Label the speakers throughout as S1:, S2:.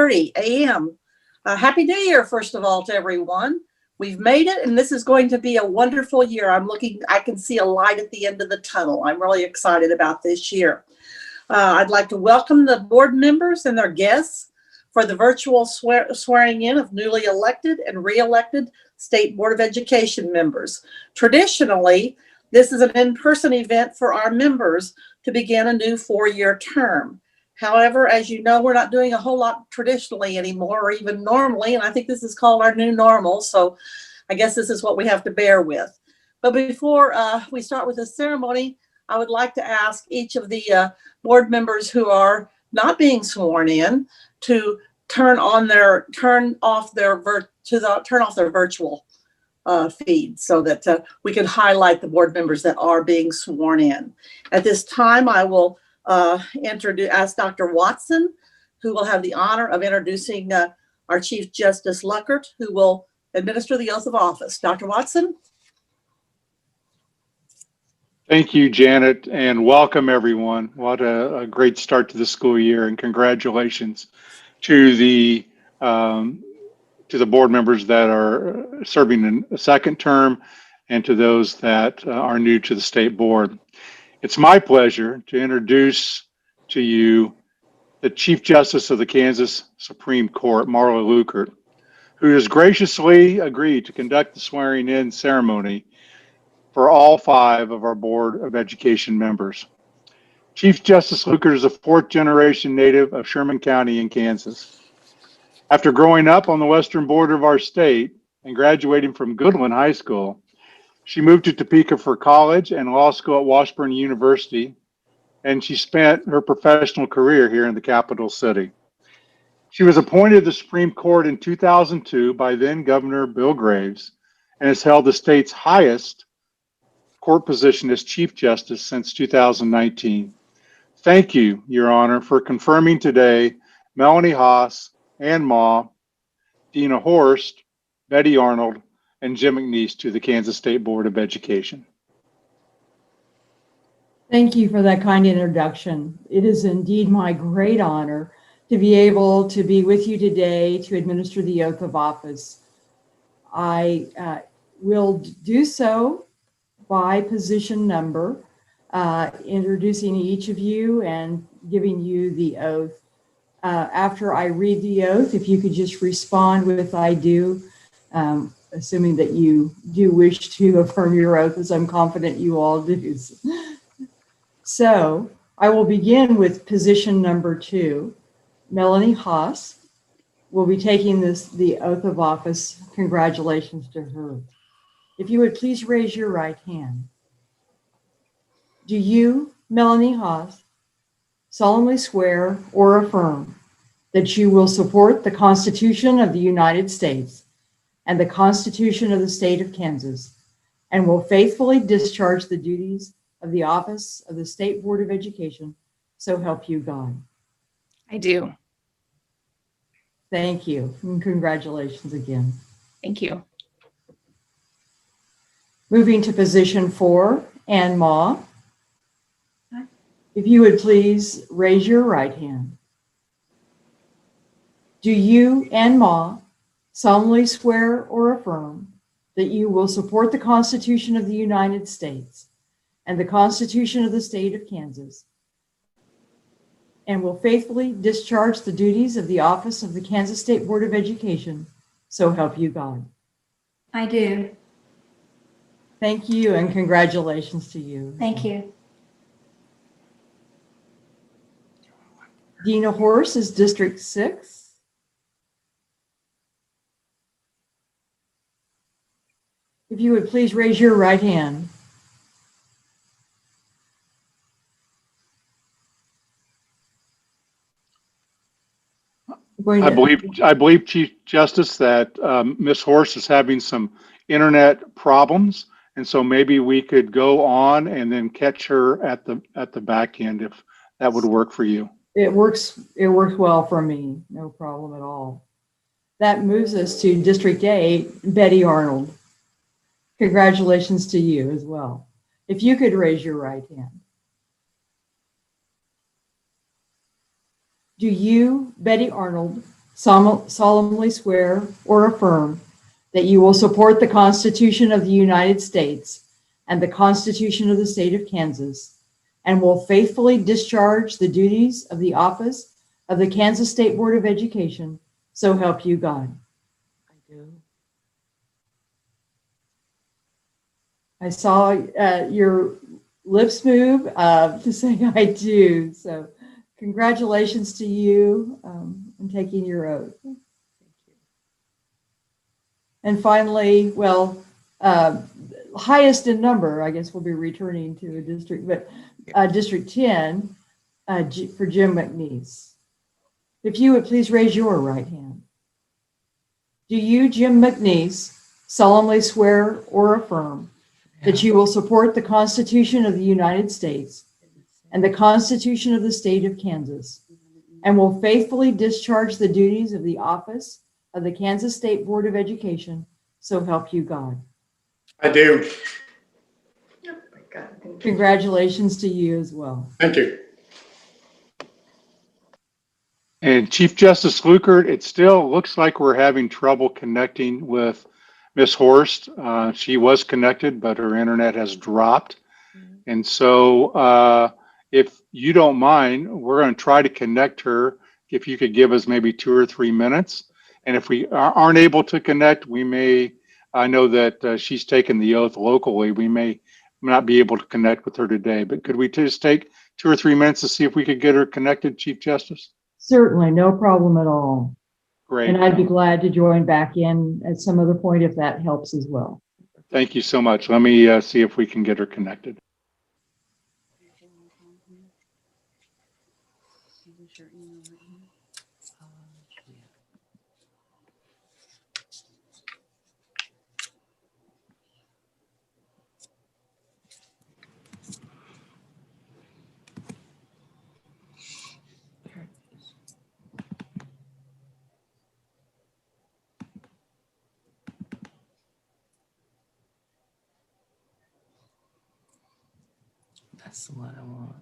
S1: 6:30 a.m. Happy New Year, first of all, to everyone. We've made it, and this is going to be a wonderful year. I can see a light at the end of the tunnel. I'm really excited about this year. I'd like to welcome the board members and their guests for the virtual swearing in of newly elected and re-elected State Board of Education members. Traditionally, this is an in-person event for our members to begin a new 4-year term. However, as you know, we're not doing a whole lot traditionally anymore, or even normally, and I think this is called our new normal, so I guess this is what we have to bear with. But before we start with the ceremony, I would like to ask each of the board members who are not being sworn in to turn off their virtual feed so that we can highlight the board members that are being sworn in. At this time, I will ask Dr. Watson, who will have the honor of introducing our Chief Justice Luckert, who will administer the oath of office. Dr. Watson.
S2: Thank you, Janet, and welcome everyone. What a great start to the school year, and congratulations to the board members that are serving in a second term and to those that are new to the state board. It's my pleasure to introduce to you the Chief Justice of the Kansas Supreme Court, Marla Luckert, who has graciously agreed to conduct the swearing in ceremony for all 5 of our Board of Education members. Chief Justice Luckert is a 4th-generation native of Sherman County in Kansas. After growing up on the western border of our state and graduating from Goodland High School, she moved to Topeka for college and law school at Washburn University, and she spent her professional career here in the capital city. She was appointed to the Supreme Court in 2002 by then Governor Bill Graves and has held the state's highest court position as Chief Justice since 2019. Thank you, Your Honor, for confirming today Melanie Haas, Ann Ma, Dina Horst, Betty Arnold, and Jim McNeese to the Kansas State Board of Education.
S3: Thank you for that kind introduction. It is indeed my great honor to be able to be with you today to administer the oath of office. I will do so by position number, introducing each of you and giving you the oath. After I read the oath, if you could just respond with "I do," assuming that you do wish to affirm your oath, as I'm confident you all do. So I will begin with position number 2. Melanie Haas will be taking the oath of office. Congratulations to her. If you would please raise your right hand. Do you, Melanie Haas, solemnly swear or affirm that you will support the Constitution of the United States and the Constitution of the State of Kansas, and will faithfully discharge the duties of the office of the State Board of Education, so help you God?
S4: I do.
S3: Thank you, and congratulations again.
S4: Thank you.
S3: Moving to position 4, Ann Ma. If you would please raise your right hand. Do you, Ann Ma, solemnly swear or affirm that you will support the Constitution of the United States and the Constitution of the State of Kansas, and will faithfully discharge the duties of the office of the Kansas State Board of Education, so help you God?
S5: I do.
S3: Thank you, and congratulations to you.
S5: Thank you.
S3: Dina Horst is District 6. If you would please raise your right hand.
S2: I believe, Chief Justice, that Ms. Horst is having some internet problems, and so maybe we could go on and then catch her at the back end, if that would work for you.
S3: It works well for me, no problem at all. That moves us to District 8, Betty Arnold. Congratulations to you as well. If you could raise your right hand. Do you, Betty Arnold, solemnly swear or affirm that you will support the Constitution of the United States and the Constitution of the State of Kansas, and will faithfully discharge the duties of the office of the Kansas State Board of Education, so help you God.
S1: I do.
S3: I saw your lips move to say I do. So congratulations to you in taking your oath. And finally, well, highest in number, I guess we'll be returning to a district, but District 10 for Jim McNeese. If you would please raise your right hand. Do you, Jim McNeese, solemnly swear or affirm that you will support the Constitution of the United States and the Constitution of the State of Kansas, and will faithfully discharge the duties of the office of the Kansas State Board of Education, so help you God?
S6: I do.
S3: Congratulations to you as well.
S6: Thank you.
S2: And Chief Justice Lukert, it still looks like we're having trouble connecting with Miss Horst. She was connected, but her internet has dropped. And so if you don't mind, we're going to try to connect her. If you could give us maybe 2 or 3 minutes. And if we aren't able to connect, we may, I know that she's taken the oath locally. We may not be able to connect with her today, but could we just take 2 or 3 minutes to see if we could get her connected, Chief Justice?
S3: Certainly, no problem at all.
S2: Great.
S3: And I'd be glad to join back in at some other point if that helps as well.
S2: Thank you so much. Let me see if we can get her connected.
S7: That's the one I want.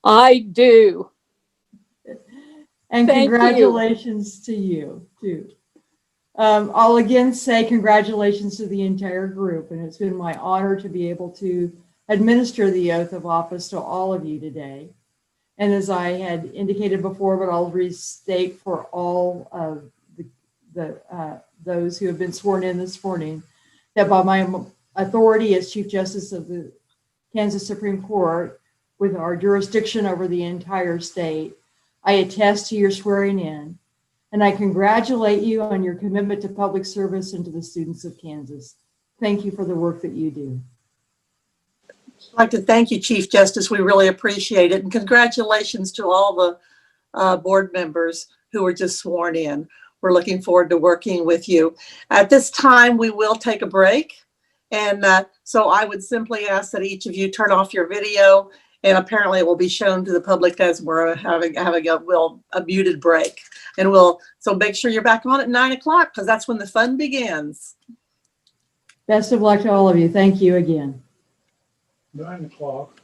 S6: I do.
S3: And
S6: Thank you.
S3: congratulations to you, too. I'll again say congratulations to the entire group, and it's been my honor to be able to administer the oath of office to all of you today. And as I had indicated before, but I'll restate for all of those who have been sworn in this morning, that by my authority as Chief Justice of the Kansas Supreme Court, with our jurisdiction over the entire state, I attest to your swearing in, and I congratulate you on your commitment to public service and to the students of Kansas. Thank you for the work that you do.
S1: I'd like to thank you, Chief Justice. We really appreciate it. And congratulations to all the board members who were just sworn in. We're looking forward to working with you. At this time, we will take a break. And so I would simply ask that each of you turn off your video, and apparently it will be shown to the public as we're having a muted break. And so make sure you're back on at 9 o'clock, because that's when the fun begins.
S3: Best of luck to all of you. Thank you again.
S8: 9 o'clock.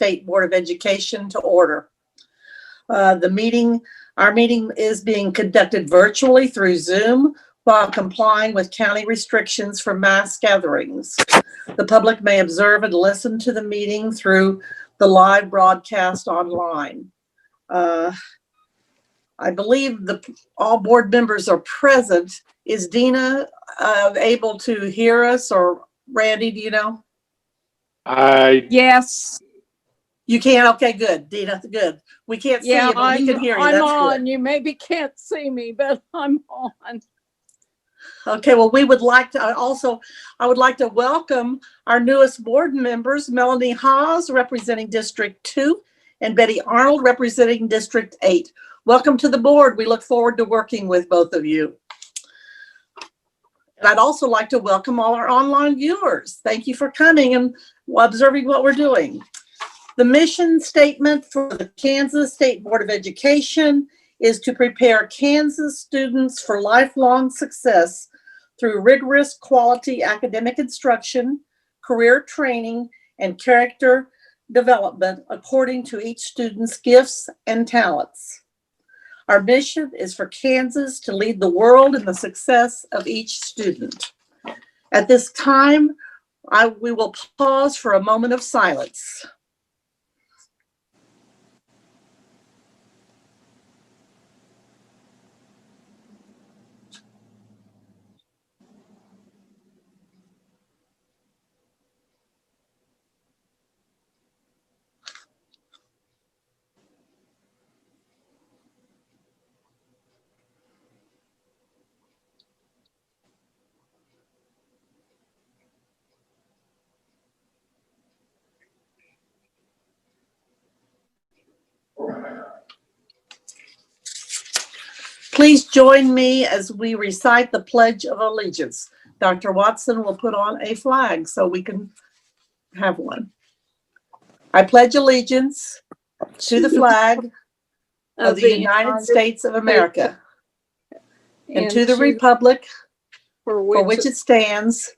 S1: State Board of Education to order. Our meeting is being conducted virtually through Zoom while complying with county restrictions for mass gatherings. The public may observe and listen to the meeting through the live broadcast online. I believe all board members are present. Is Dina able to hear us, or Randy, do you know?
S6: Yes,
S1: You can? Okay, good. Dina, good. We can't see
S6: yeah,
S1: you, but we can hear you.
S6: I'm
S1: That's
S6: on.
S1: good.
S6: You maybe can't see me, but I'm on.
S1: Okay, well, we would like to I would like to welcome our newest board members, Melanie Haas, representing District 2, and Betty Arnold, representing District 8. Welcome to the board. We look forward to working with both of you. And I'd also like to welcome all our online viewers. Thank you for coming and observing what we're doing. The mission statement for the Kansas State Board of Education is to prepare Kansas students for lifelong success through rigorous quality academic instruction, career training, and character development according to each student's gifts and talents. Our mission is for Kansas to lead the world in the success of each student. At this time, we will pause for a moment of silence. Please join me as we recite the Pledge of Allegiance. Dr. Watson will put on a flag so we can have one. I pledge allegiance to the flag of the United States of America and to the republic
S6: for
S1: for which it stands,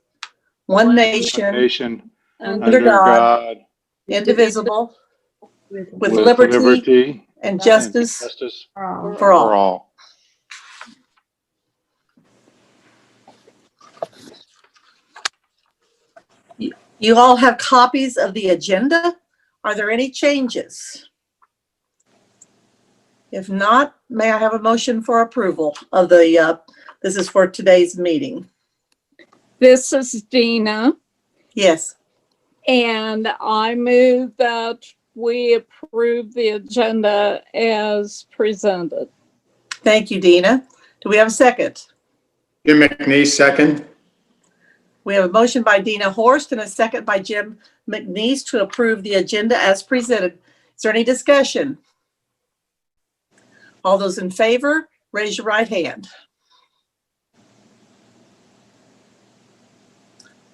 S1: one nation,
S2: Nation
S1: under God, indivisible, with liberty and justice for all. You all have copies of the agenda. Are there any changes? If not, may I have a motion for approval of this is for today's meeting.
S6: This is Dina,
S1: Yes,
S6: and I move that we approve the agenda as presented.
S1: thank you, Dina. Do we have a second?
S9: Jim McNeese, second.
S1: We have a motion by Dina Horst and a second by Jim McNeese to approve the agenda as presented. Is there any discussion? All those in favor, raise your right hand.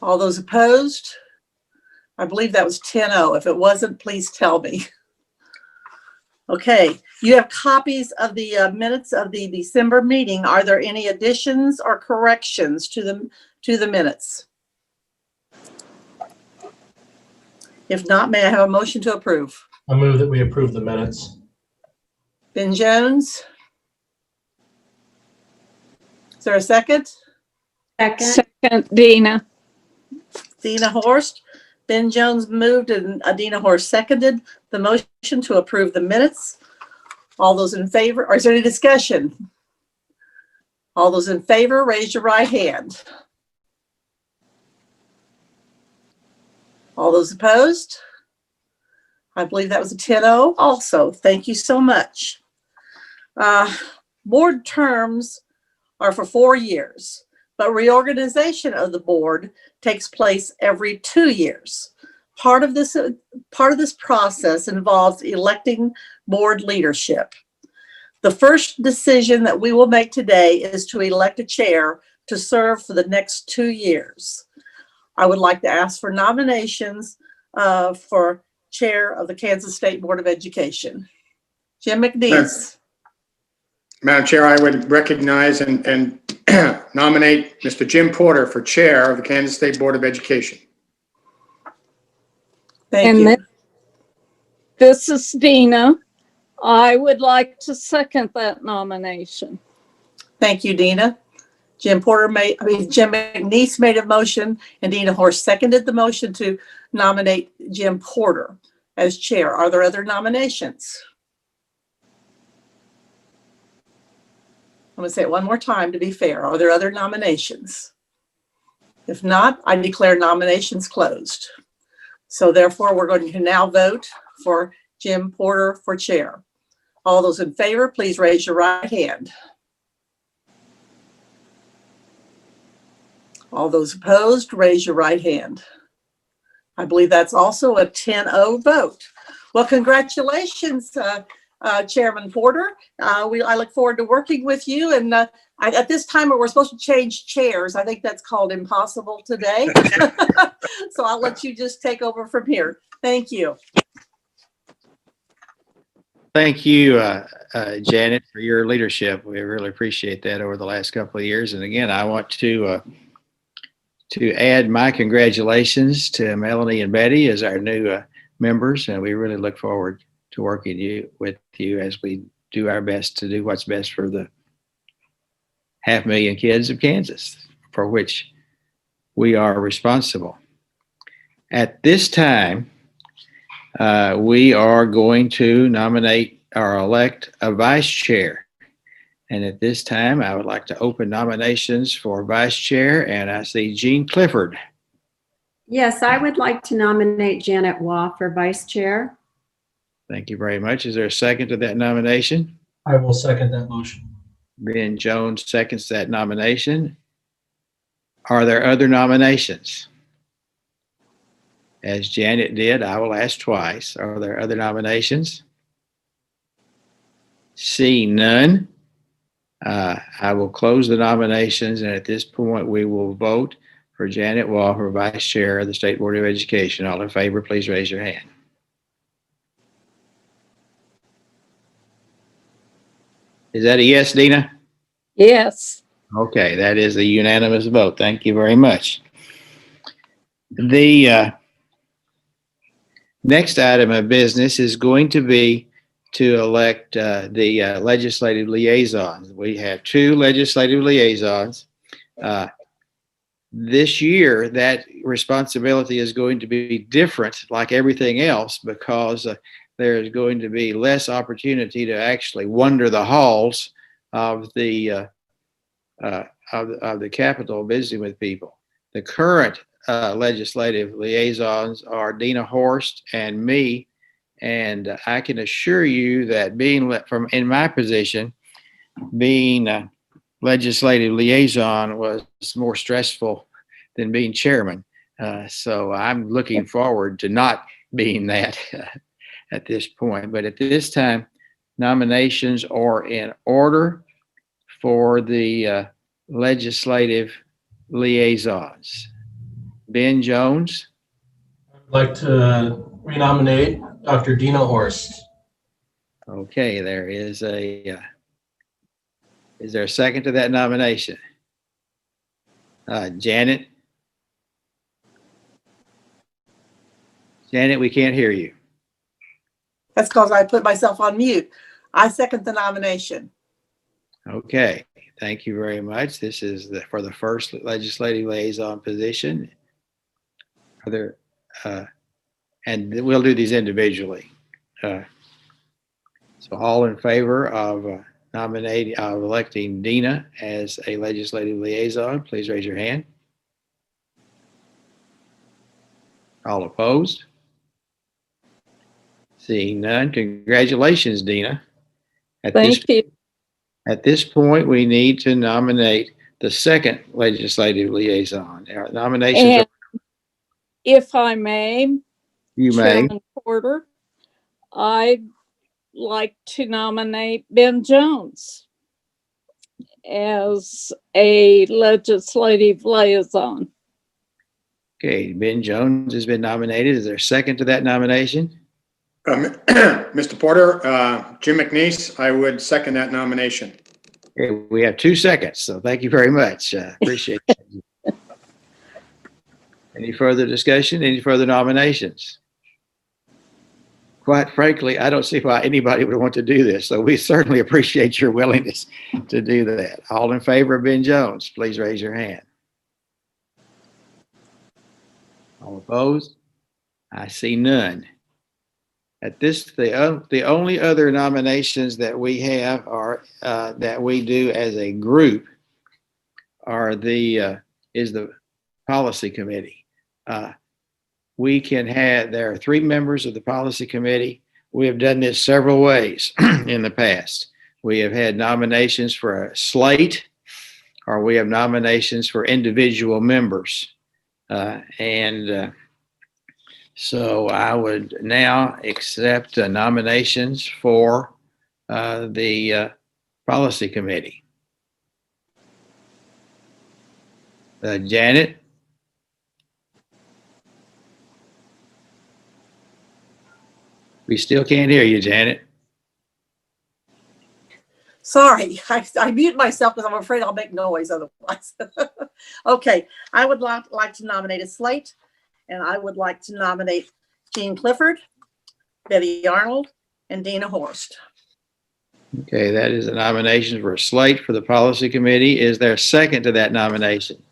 S1: All those opposed? I believe that was 10-0. If it wasn't, please tell me. Okay, you have copies of the minutes of the December meeting. Are there any additions or corrections to the minutes? If not, may I have a motion to approve?
S8: I move that we approve the minutes.
S1: Ben Jones? Is there a second?
S6: Second, Dina.
S1: Dina Horst. Ben Jones moved and Dina Horst seconded the motion to approve the minutes. All those in favor, or is there any discussion? All those in favor, raise your right hand. All those opposed? I believe that was a 10-0 also. Thank you so much. Board terms are for 4 years, but reorganization of the board takes place every 2 years. Part of this process involves electing board leadership. The first decision that we will make today is to elect a chair to serve for the next 2 years. I would like to ask for nominations for chair of the Kansas State Board of Education. Jim McNeese.
S9: Madam Chair, I would recognize and nominate Mr. Jim Porter for chair of the Kansas State Board of Education.
S1: Thank
S6: And
S1: you.
S6: then- This is Dina. I would like to second that nomination.
S1: Thank you, Dina. Jim McNeese made a motion and Dina Horst seconded the motion to nominate Jim Porter as chair. Are there other nominations? I'm going to say it one more time to be fair. Are there other nominations? If not, I declare nominations closed. So therefore, we're going to now vote for Jim Porter for chair. All those in favor, please raise your right hand. All those opposed, raise your right hand. I believe that's also a 10-0 vote. Well, congratulations, Chairman Porter. I look forward to working with you. And at this time, we're supposed to change chairs. I think that's called impossible today. So I'll let you just take over from here. Thank you.
S10: Thank you, Janet, for your leadership. We really appreciate that over the last couple of years. And again, I want to add my congratulations to Melanie and Betty as our new members, and we really look forward to working with you as we do our best to do what's best for the 500,000 kids of Kansas, for which we are responsible. At this time, we are going to nominate or elect a vice chair. And at this time, I would like to open nominations for vice chair, and I see Jean Clifford.
S5: Yes, I would like to nominate Janet Waugh for vice chair.
S10: Thank you very much. Is there a second to that nomination?
S8: I will second that motion.
S10: Ben Jones seconds that nomination. Are there other nominations? As Janet did, I will ask twice. Are there other nominations? Seeing none, I will close the nominations, and at this point, we will vote for Janet Waugh for Vice Chair of the State Board of Education. All in favor, please raise your hand. Is that a yes, Dina?
S6: Yes.
S10: Okay, that is a unanimous vote. Thank you very much. The next item of business is going to be to elect the legislative liaisons. We have 2 legislative liaisons. This year, that responsibility is going to be different, like everything else, because there is going to be less opportunity to actually wander the halls of the Capitol visiting with people. The current legislative liaisons are Dina Horst and me, and I can assure you that being in my position, being a legislative liaison was more stressful than being chairman. So I'm looking forward to not being that at this point. But at this time, nominations are in order for the legislative liaisons. Ben Jones.
S8: I'd like to renominate Dr. Dina Horst.
S10: Okay, there is a, is there a second to that nomination? Janet? Janet, we can't hear you.
S1: That's because I put myself on mute. I second the nomination.
S10: Okay, thank you very much. This is for the first legislative liaison position. Are there, and we'll do these individually. So all in favor of electing Dina as a legislative liaison, please raise your hand. All opposed? Seeing none, congratulations, Dina.
S6: Thank you.
S10: At this point, we need to nominate the second legislative liaison. Our nominations
S6: And if I may,
S10: you may.
S6: Chairman Porter, I'd like to nominate Ben Jones as a legislative liaison.
S10: Okay, Ben Jones has been nominated. Is there a second to that nomination?
S9: Mr. Porter, Jim McNeese, I would second that nomination.
S10: Okay, we have 2 seconds, so thank you very much. Appreciate it. Any further discussion? Any further nominations? quite frankly, I don't see why anybody would want to do this. So we certainly appreciate your willingness to do that. All in favor of Ben Jones, please raise your hand. All opposed? I see none. At this, the only other nominations that we have are that we do as a group are is the policy committee. We can have, there are 3 members of the policy committee. We have done this several ways in the past. We have had nominations for a slate, or we have nominations for individual members. So I would now accept nominations for the policy committee. Janet? We still can't hear you, Janet.
S1: Sorry, I mute myself because I'm afraid I'll make noise otherwise. Okay, I would like to nominate a slate, and I would like to nominate Jean Clifford, Betty Arnold, and Dina Horst.
S10: Okay, that is a nomination for a slate for the policy committee. Is there a second to that nomination?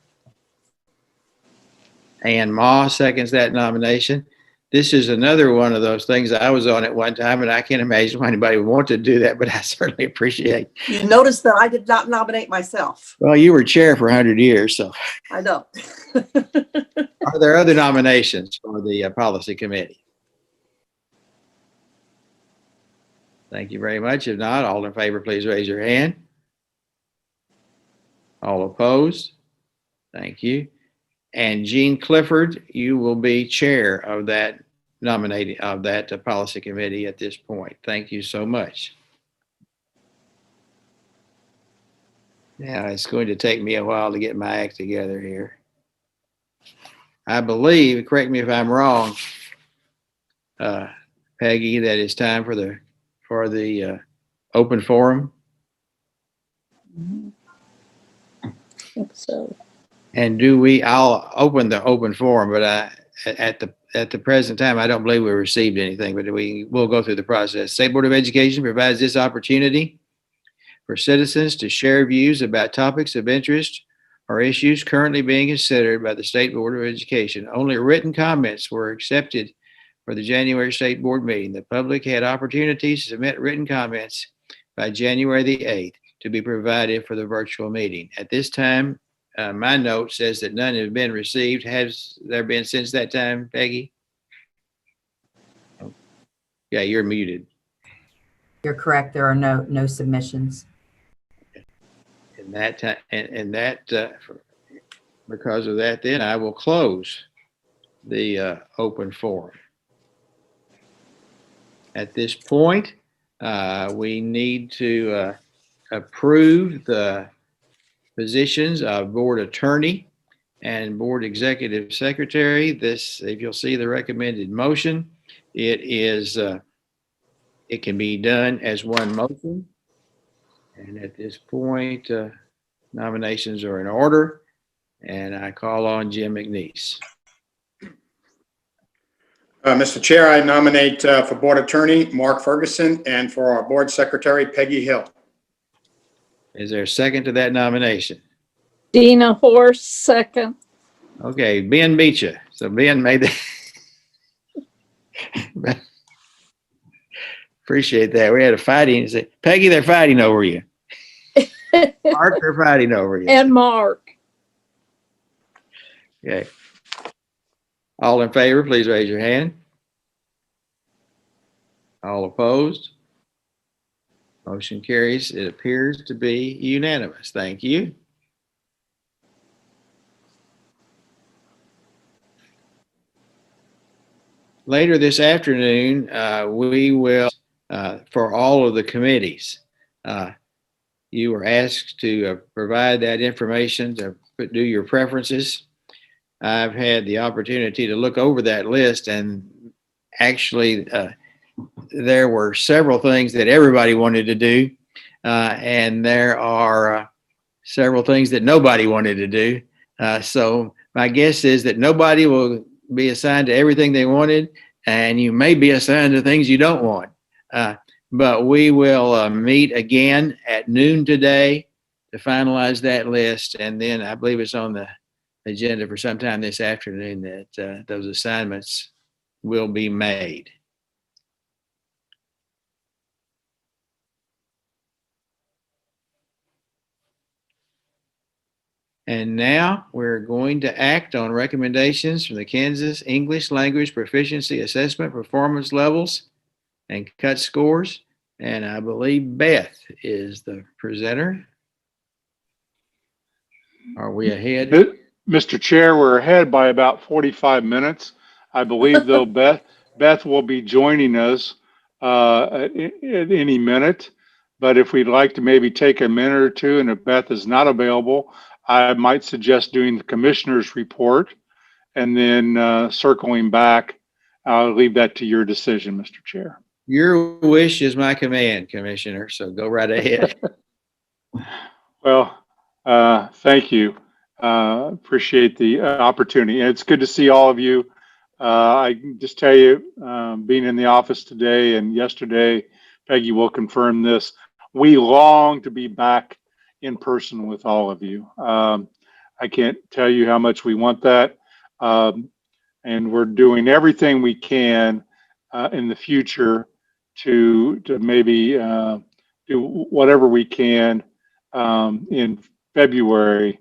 S10: Ann Ma seconds that nomination. This is another one of those things I was on at one time, and I can't imagine why anybody would want to do that, but I certainly appreciate.
S1: You notice that I did not nominate myself.
S10: Well, you were chair for 100 years, so.
S1: I know.
S10: Are there other nominations for the policy committee? Thank you very much. If not, all in favor, please raise your hand. All opposed? Thank you. And Jean Clifford, you will be chair of that policy committee at this point. Thank you so much. Now it's going to take me a while to get my act together here. I believe, correct me if I'm wrong, Peggy, that it's time for the open forum.
S6: I think so.
S10: And I'll open the open forum, but at the present time, I don't believe we received anything, but we'll go through the process. State Board of Education provides this opportunity for citizens to share views about topics of interest or issues currently being considered by the State Board of Education. Only written comments were accepted for the January State Board meeting. The public had opportunities to submit written comments by January the 8th to be provided for the virtual meeting. At this time, my note says that none have been received. Has there been since that time, Peggy? Yeah, you're muted.
S11: You're correct. There are no submissions.
S10: And because of that, then I will close the open forum. At this point, we need to approve the positions of board attorney and board executive secretary. This, if you'll see the recommended motion, it can be done as one motion. And at this point, nominations are in order, and I call on Jim McNeese.
S9: Mr. Chair, I nominate for board attorney, Mark Ferguson, and for our board secretary, Peggy Hill.
S10: Is there a second to that nomination?
S6: Dina Horst, second.
S10: Okay, Ben beat you. So Ben made the. Appreciate that. We had a fighting. Peggy, they're fighting over you. Mark, they're fighting over you.
S6: And Mark.
S10: Okay. All in favor, please raise your hand. All opposed? Motion carries. It appears to be unanimous. Thank you. Later this afternoon, we will, for all of the committees, you were asked to provide that information to do your preferences. I've had the opportunity to look over that list, and actually there were several things that everybody wanted to do, and there are several things that nobody wanted to do. So my guess is that nobody will be assigned to everything they wanted, and you may be assigned to things you don't want. But we will meet again at noon today to finalize that list. And then I believe it's on the agenda for sometime this afternoon that those assignments will be made. And now we're going to act on recommendations from the Kansas English Language Proficiency Assessment Performance Levels and Cut Scores. And I believe Beth is the presenter. Are we ahead?
S2: Mr. Chair, we're ahead by about 45 minutes. I believe, though, Beth will be joining us at any minute. But if we'd like to maybe take a minute or two, and if Beth is not available, I might suggest doing the commissioner's report and then circling back. I'll leave that to your decision, Mr. Chair.
S10: Your wish is my command, Commissioner, so go right ahead.
S2: Well, thank you. Appreciate the opportunity. It's good to see all of you. I can just tell you, being in the office today and yesterday, Peggy will confirm this, we long to be back in person with all of you. I can't tell you how much we want that. And we're doing everything we can in the future to maybe do whatever we can in February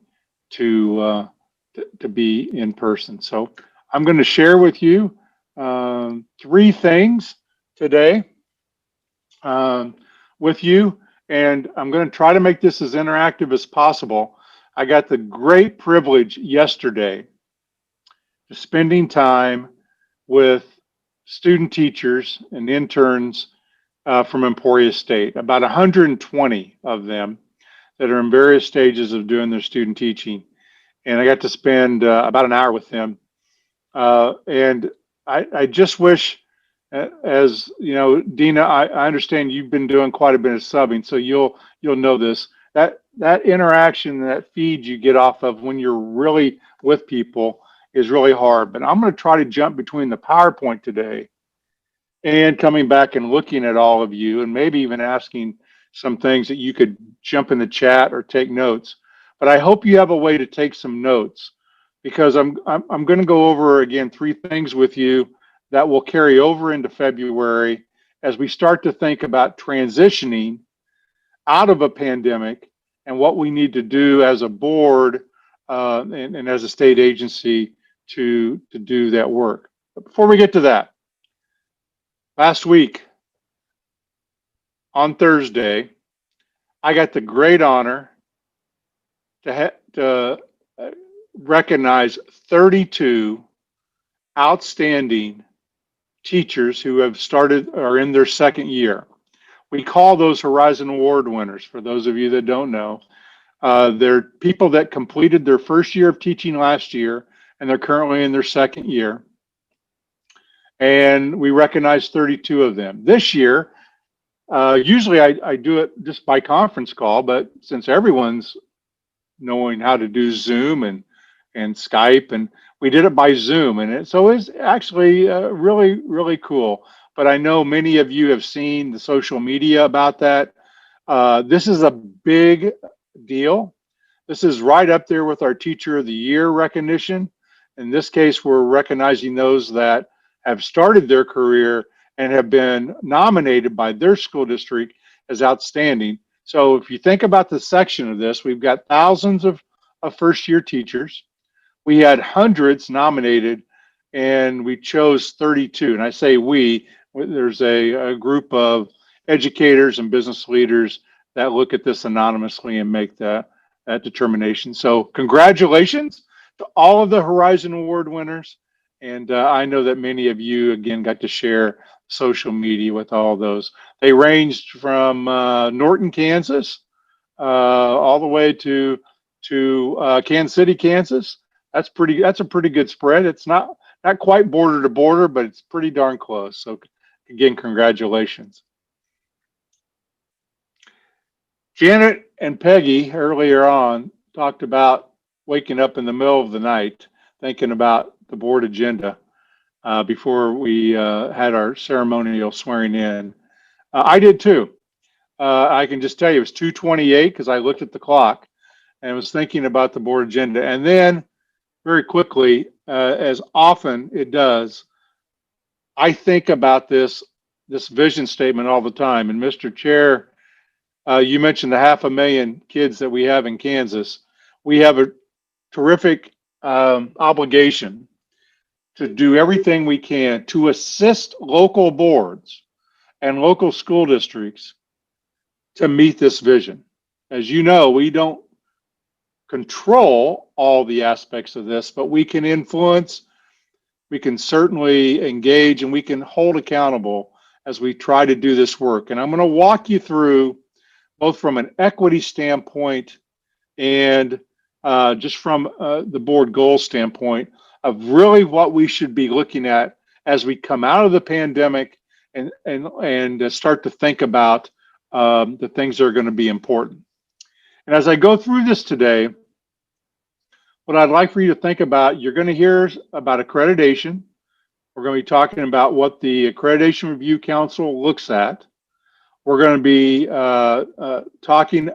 S2: to be in person. So I'm going to share with you 3 things today with you, and I'm going to try to make this as interactive as possible. I got the great privilege yesterday of spending time with student teachers and interns from Emporia State, about 120 of them that are in various stages of doing their student teaching. And I got to spend about an hour with them. And I just wish, as you know, Dina, I understand you've been doing quite a bit of subbing, so you'll know this. That interaction, that feed you get off of when you're really with people is really hard. But I'm going to try to jump between the PowerPoint today and coming back and looking at all of you, and maybe even asking some things that you could jump in the chat or take notes. But I hope you have a way to take some notes, because I'm going to go over again 3 things with you that will carry over into February as we start to think about transitioning out of a pandemic and what we need to do as a board and as a state agency to do that work. But before we get to that, last week on Thursday, I got the great honor to recognize 32 outstanding teachers who have started or in their 2nd year. We call those Horizon Award winners. For those of you that don't know, they're people that completed their 1st year of teaching last year, and they're currently in their 2nd year. And we recognize 32 of them. This year, usually I do it just by conference call, but since everyone's knowing how to do Zoom and Skype, and we did it by Zoom, and so it's actually really, really cool. But I know many of you have seen the social media about that. This is a big deal. This is right up there with our Teacher of the Year recognition. In this case, we're recognizing those that have started their career and have been nominated by their school district as outstanding. So if you think about the section of this, we've got thousands of 1st-year teachers. We had hundreds nominated, and we chose 32. And I say we, there's a group of educators and business leaders that look at this anonymously and make that determination. So congratulations to all of the Horizon Award winners. And I know that many of you, again, got to share social media with all those. They ranged from Norton, Kansas, all the way to Kansas City, Kansas. That's a pretty good spread. It's not quite border to border, but it's pretty darn close. So again, congratulations. Janet and Peggy earlier on talked about waking up in the middle of the night thinking about the board agenda. before we had our ceremonial swearing in. I did too. I can just tell you it was 2:28 because I looked at the clock and was thinking about the board agenda. And then very quickly, as often it does, I think about this vision statement all the time. And Mr. Chair, you mentioned the 500,000 kids that we have in Kansas. We have a terrific obligation to do everything we can to assist local boards and local school districts to meet this vision. As you know, we don't control all the aspects of this, but we can influence, we can certainly engage, and we can hold accountable as we try to do this work. And I'm going to walk you through, both from an equity standpoint and just from the board goal standpoint, of really what we should be looking at as we come out of the pandemic and start to think about the things that are going to be important. And as I go through this today, what I'd like for you to think about, you're going to hear about accreditation. We're going to be talking about what the Accreditation Review Council looks at. We're going to be talking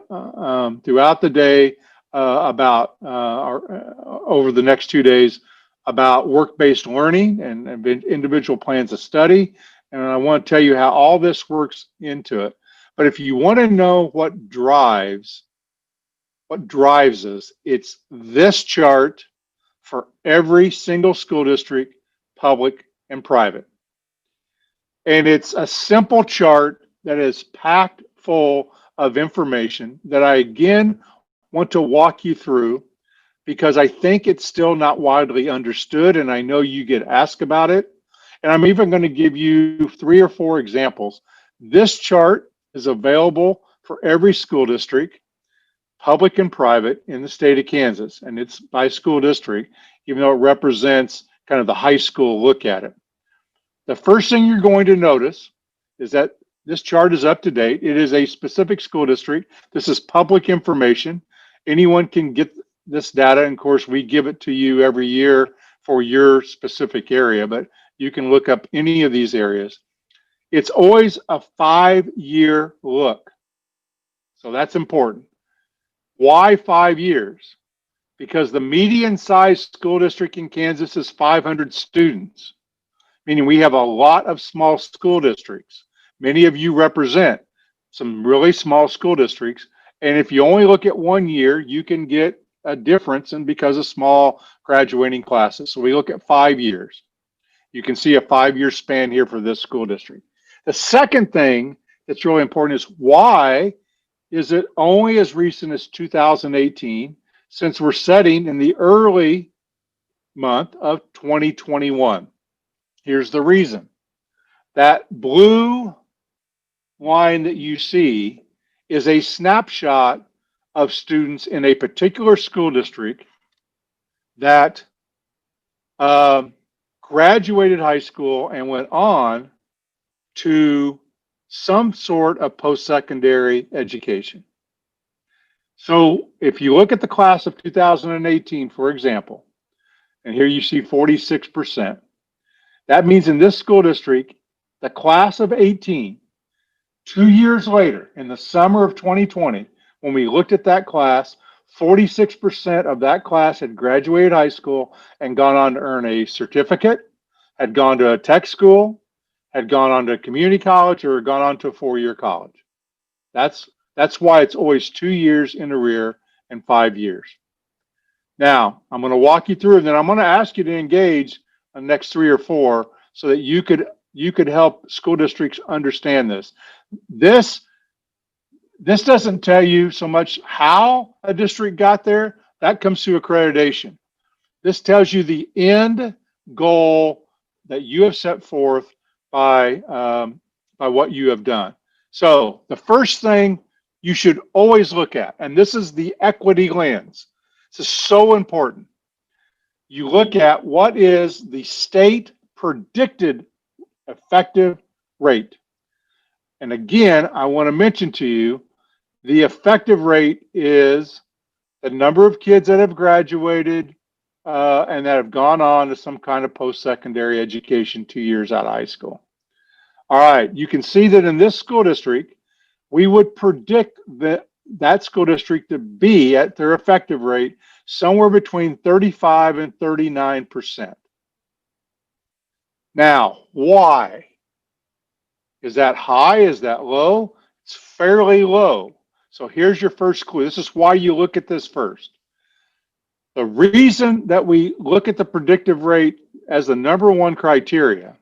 S2: throughout the day about over the next 2 days about work-based learning and individual plans of study. And I want to tell you how all this works into it. But if you want to know what drives us, it's this chart for every single school district, public and private. And it's a simple chart that is packed full of information that I again want to walk you through, because I think it's still not widely understood, and I know you get asked about it. And I'm even going to give you 3 or 4 examples. This chart is available for every school district, public and private, in the state of Kansas, and it's by school district, even though it represents kind of the high school look at it. The first thing you're going to notice is that this chart is up to date. It is a specific school district. This is public information. Anyone can get this data, and of course we give it to you every year for your specific area, but you can look up any of these areas. It's always a 5-year look, so that's important. Why 5 years? Because the median size school district in Kansas is 500 students, meaning we have a lot of small school districts. Many of you represent some really small school districts, and if you only look at 1 year, you can get a difference, and because of small graduating classes. So we look at 5 years. You can see a 5-year span here for this school district. The second thing that's really important is, why is it only as recent as 2018, since we're setting in the early month of 2021? Here's the reason. That blue line that you see is a snapshot of students in a particular school district that graduated high school and went on to some sort of post-secondary education. So if you look at the class of 2018, for example, and here you see 46%, that means in this school district, the class of 18, 2 years later, in the summer of 2020, when we looked at that class, 46% of that class had graduated high school and gone on to earn a certificate, had gone to a tech school, had gone on to a community college, or gone on to a 4-year college. That's why it's always 2 years in arrear and 5 years. Now, I'm going to walk you through, and then I'm going to ask you to engage the next 3 or 4 so that you could help school districts understand this. This doesn't tell you so much how a district got there. That comes through accreditation. This tells you the end goal that you have set forth by what you have done. So the first thing you should always look at, and this is the equity lens. This is so important. You look at what is the state predicted effective rate. And again, I want to mention to you, the effective rate is the number of kids that have graduated and that have gone on to some kind of post-secondary education 2 years out of high school. All right, you can see that in this school district, we would predict that school district to be at their effective rate somewhere between 35 and 39%. Now, why? Is that high? Is that low? It's fairly low. So here's your first clue. This is why you look at this first. The reason that we look at the predictive rate as the number one criteria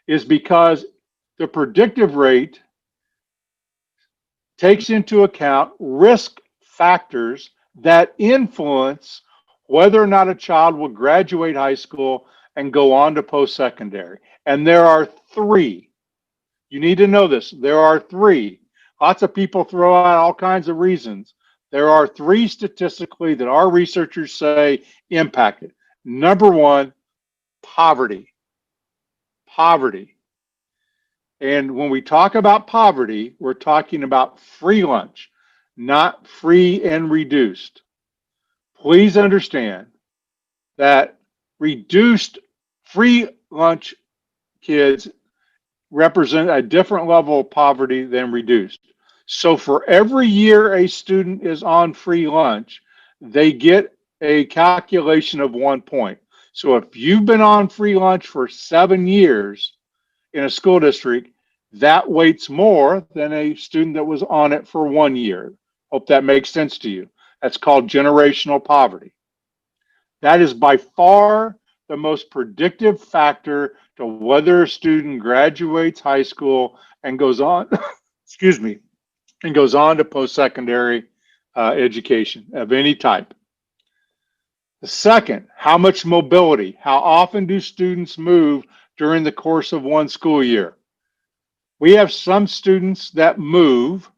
S2: is because the predictive rate takes into account risk factors that influence whether or not a child will graduate high school and go on to post-secondary. And there are three. You need to know this. There are three. Lots of people throw out all kinds of reasons. There are three statistically that our researchers say impact it. Number one, poverty. Poverty. And when we talk about poverty, we're talking about free lunch, not free and reduced. Please understand that reduced free lunch kids represent a different level of poverty than reduced. So for every year a student is on free lunch, they get a calculation of 1 point. So if you've been on free lunch for 7 years in a school district, that weights more than a student that was on it for 1 year. Hope that makes sense to you. That's called generational poverty. That is by far the most predictive factor to whether a student graduates high school and goes on, excuse me, and goes on to post-secondary education of any type. The second, how much mobility? How often do students move during the course of one school year? We have some students that move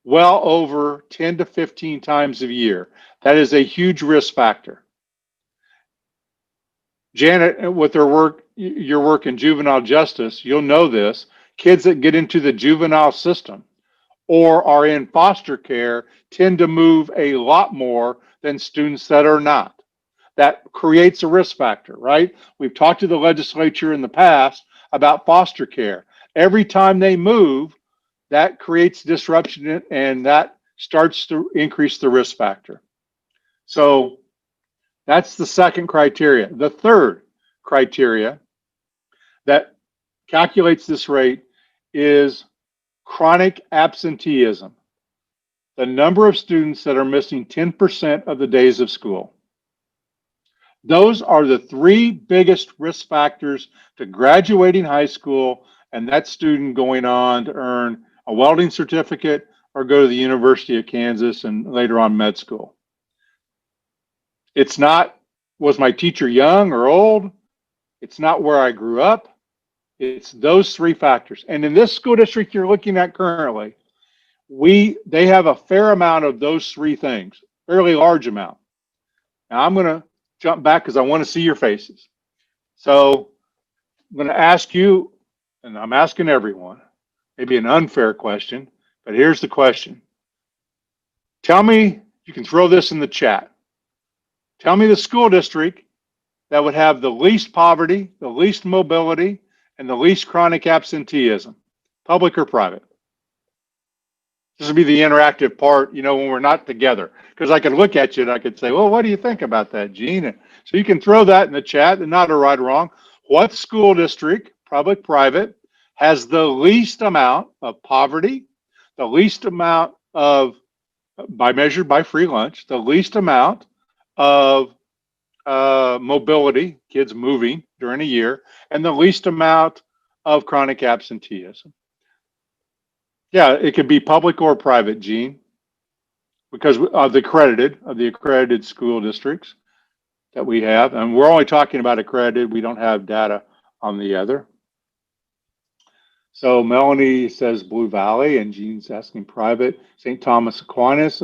S2: well over 10 to 15 times a year. That is a huge risk factor. Janet, with her work, your work in juvenile justice, you'll know this. Kids that get into the juvenile system or are in foster care tend to move a lot more than students that are not. That creates a risk factor, right? We've talked to the legislature in the past about foster care. Every time they move, that creates disruption and that starts to increase the risk factor. So that's the second criteria. The third criteria that calculates this rate is chronic absenteeism. The number of students that are missing 10% of the days of school. Those are the three biggest risk factors to graduating high school and that student going on to earn a welding certificate or go to the University of Kansas and later on med school. It's not, was my teacher young or old? It's not where I grew up. It's those three factors. And in this school district you're looking at currently, they have a fair amount of those three things, fairly large amount. Now I'm going to jump back because I want to see your faces. So I'm going to ask you, and I'm asking everyone, maybe an unfair question, but here's the question. Tell me, you can throw this in the chat. Tell me the school district that would have the least poverty, the least mobility, and the least chronic absenteeism, public or private. This would be the interactive part, you know, when we're not together. Because I could look at you and I could say, well, what do you think about that, Gene? So you can throw that in the chat, and not a right or wrong. What school district, public, private, has the least amount of poverty, the least amount of, measured by free lunch, the least amount of mobility, kids moving during a year, and the least amount of chronic absenteeism? Yeah, it could be public or private, Gene, because of the accredited school districts that we have. And we're only talking about accredited. We don't have data on the other. So Melanie says Blue Valley, and Gene's asking private. St. Thomas Aquinas.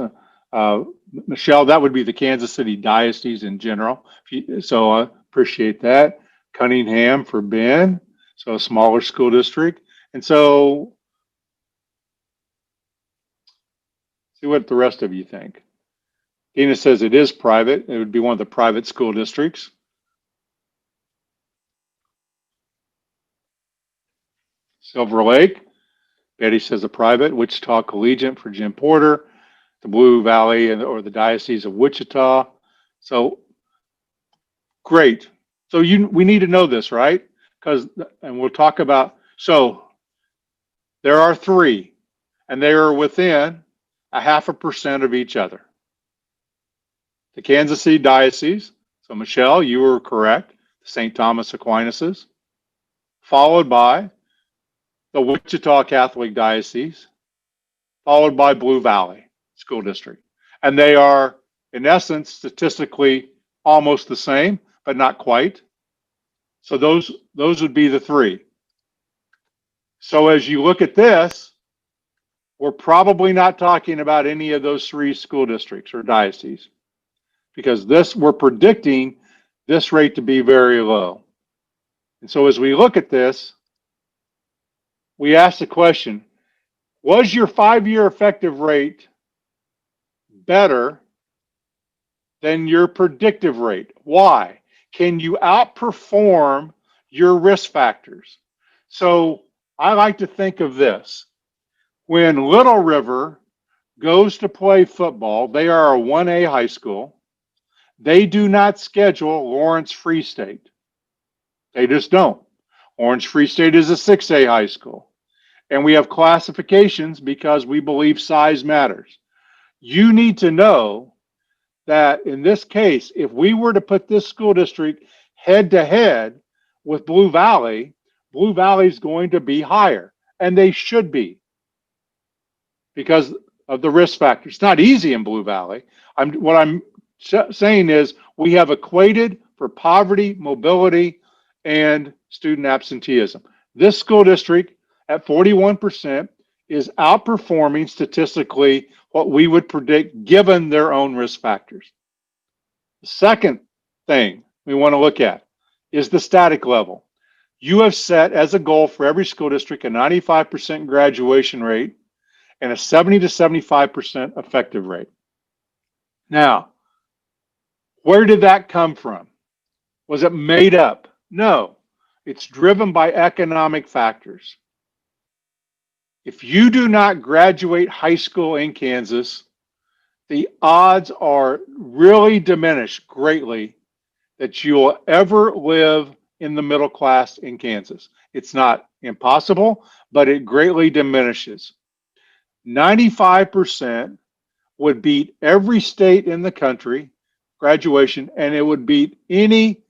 S2: Michelle, that would be the Kansas City Diocese in general. So I appreciate that. Cunningham for Ben, so a smaller school district. And so see what the rest of you think. Dina says it is private. It would be one of the private school districts. Silver Lake, Betty says a private. Wichita Collegiate for Jim Porter. The Blue Valley or the Diocese of Wichita. So great. So we need to know this, right? And we'll talk about, so there are three, and they are within 0.5% of each other. The Kansas City Diocese, so Michelle, you were correct, St. Thomas Aquinas, followed by the Wichita Catholic Diocese, followed by Blue Valley School District. And they are, in essence, statistically almost the same, but not quite. So those would be the three. So as you look at this, we're probably not talking about any of those three school districts or dioceses, because we're predicting this rate to be very low. And so as we look at this, we ask the question, was your 5-year effective rate better than your predictive rate? Why? Can you outperform your risk factors? So I like to think of this. When Little River goes to play football, they are a 1A high school. They do not schedule Lawrence Free State. They just don't. Lawrence Free State is a 6A high school. And we have classifications because we believe size matters. You need to know that in this case, if we were to put this school district head to head with Blue Valley is going to be higher, and they should be because of the risk factors. It's not easy in Blue Valley. What I'm saying is we have equated for poverty, mobility, and student absenteeism. This school district at 41% is outperforming statistically what we would predict given their own risk factors. The second thing we want to look at is the static level. You have set as a goal for every school district a 95% graduation rate and a 70 to 75% effective rate. Now, where did that come from? Was it made up? No, it's driven by economic factors. If you do not graduate high school in Kansas, the odds are really diminished greatly that you will ever live in the middle class in Kansas. It's not impossible, but it greatly diminishes. 95% would beat every state in the country graduation, and it would beat any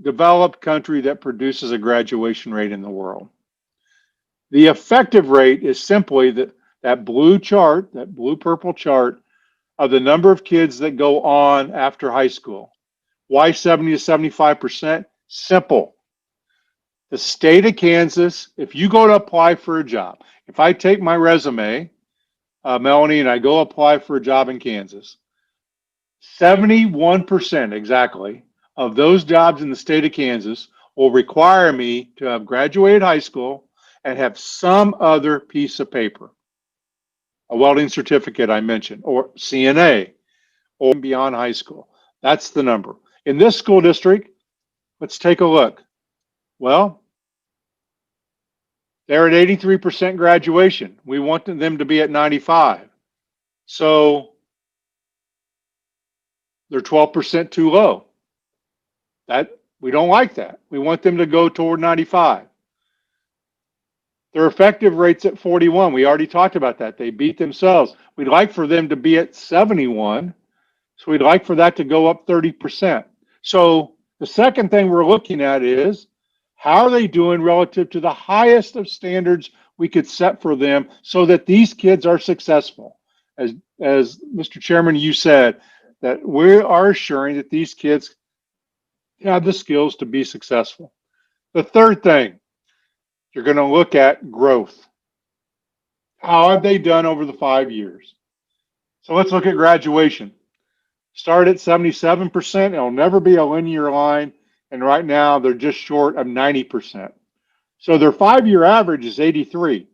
S2: developed country that produces a graduation rate in the world. The effective rate is simply that blue chart, that blue-purple chart of the number of kids that go on after high school. Why 70 to 75%? Simple. The state of Kansas, if you go to apply for a job, if I take my resume, Melanie, and I go apply for a job in Kansas, 71% exactly of those jobs in the state of Kansas will require me to have graduated high school and have some other piece of paper, a welding certificate I mentioned, or CNA, or beyond high school. That's the number. In this school district, let's take a look. Well, they're at 83% graduation. We want them to be at 95. So they're 12% too low. We don't like that. We want them to go toward 95. Their effective rate's at 41. We already talked about that. They beat themselves. We'd like for them to be at 71. So we'd like for that to go up 30%. So the second thing we're looking at is how are they doing relative to the highest of standards we could set for them so that these kids are successful. As Mr. Chairman, you said that we are assuring that these kids have the skills to be successful. The third thing, you're going to look at growth. How have they done over the 5 years? So let's look at graduation. Start at 77%. It'll never be a linear line. And right now they're just short of 90%. So their 5-year average is 83.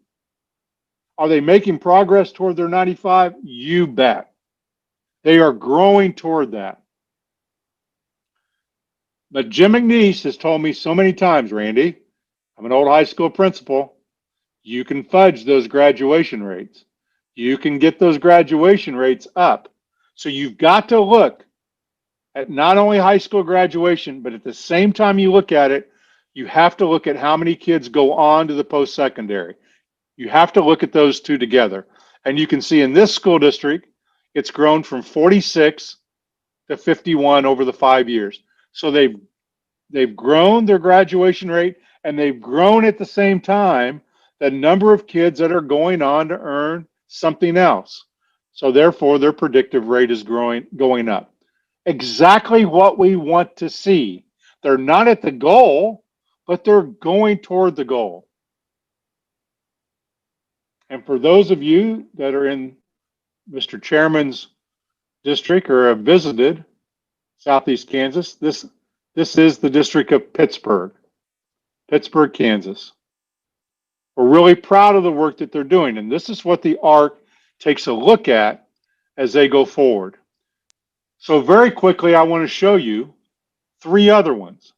S2: Are they making progress toward their 95? You bet. They are growing toward that. But Jim McNeese has told me so many times, Randy, I'm an old high school principal, you can fudge those graduation rates. You can get those graduation rates up. So you've got to look at not only high school graduation, but at the same time you look at it, you have to look at how many kids go on to the post-secondary. You have to look at those two together. And you can see in this school district, it's grown from 46 to 51 over the 5 years. So they've grown their graduation rate, and they've grown at the same time the number of kids that are going on to earn something else. So therefore, their predictive rate is going up. Exactly what we want to see. They're not at the goal, but they're going toward the goal. And for those of you that are in Mr. Chairman's district or have visited Southeast Kansas, this is the district of Pittsburg, Kansas. We're really proud of the work that they're doing, and this is what the ARC takes a look at as they go forward. So very quickly, I want to show you 3 other ones.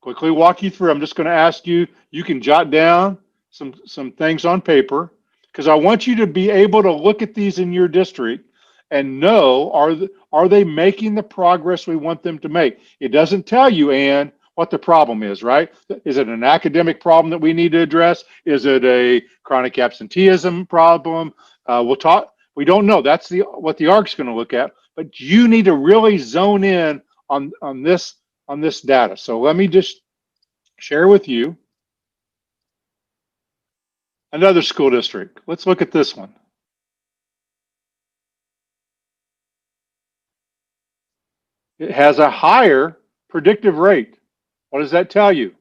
S2: Quickly walk you through. I'm just going to ask you, you can jot down some things on paper, because I want you to be able to look at these in your district and know, are they making the progress we want them to make? It doesn't tell you, Ann, what the problem is, right? Is it an academic problem that we need to address? Is it a chronic absenteeism problem? We don't know. That's what the ARC's going to look at, but you need to really zone in on this data. So let me just share with you another school district. Let's look at this one. It has a higher predictive rate. What does that tell you?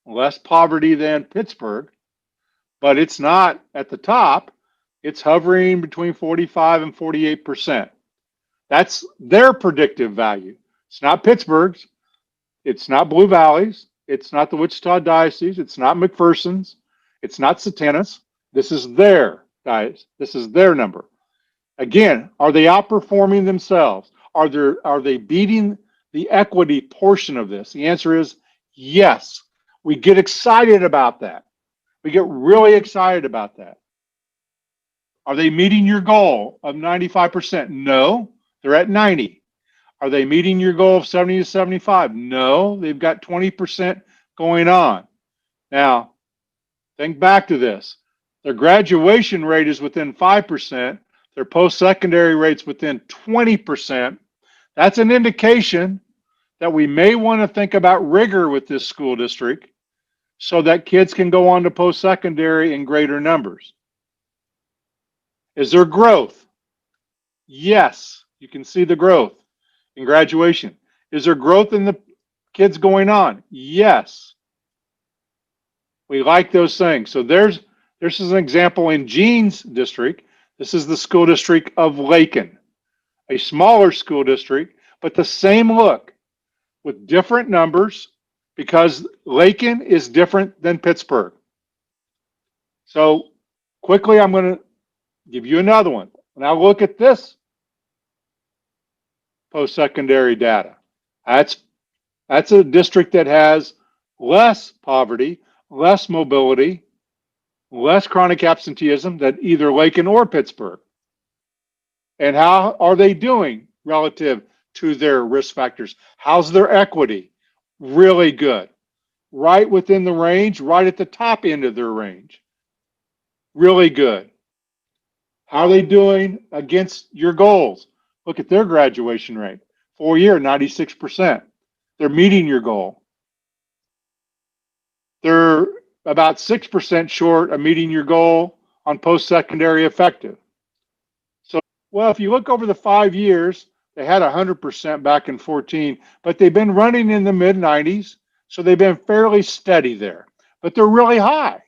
S2: Less poverty than Pittsburgh, but it's not at the top. It's hovering between 45 and 48%. That's their predictive value. It's not Pittsburgh's. It's not Blue Valley's. It's not the Wichita Diocese. It's not McPherson's. It's not Satanas. This is their, guys. This is their number. Again, are they outperforming themselves? Are they beating the equity portion of this? The answer is yes. We get excited about that. We get really excited about that. Are they meeting your goal of 95%? No, they're at 90. Are they meeting your goal of 70 to 75? No, they've got 20% going on. Now, think back to this. Their graduation rate is within 5%. Their post-secondary rate's within 20%. That's an indication that we may want to think about rigor with this school district so that kids can go on to post-secondary in greater numbers. Is there growth? Yes, you can see the growth in graduation. Is there growth in the kids going on? Yes. We like those things. So this is an example in Gene's district. This is the school district of Lakin, a smaller school district, but the same look with different numbers because Lakin is different than Pittsburgh. So quickly, I'm going to give you another one. Now look at this post-secondary data. That's a district that has less poverty, less mobility, less chronic absenteeism than either Lakin or Pittsburgh. And how are they doing relative to their risk factors? How's their equity? Really good. Right within the range, right at the top end of their range. Really good. How are they doing against your goals? Look at their graduation rate. 4-year, 96%. They're meeting your goal. They're about 6% short of meeting your goal on post-secondary effective. So, well, if you look over the 5 years, they had 100% back in 14, but they've been running in the mid-90s, so they've been fairly steady there. But they're really high.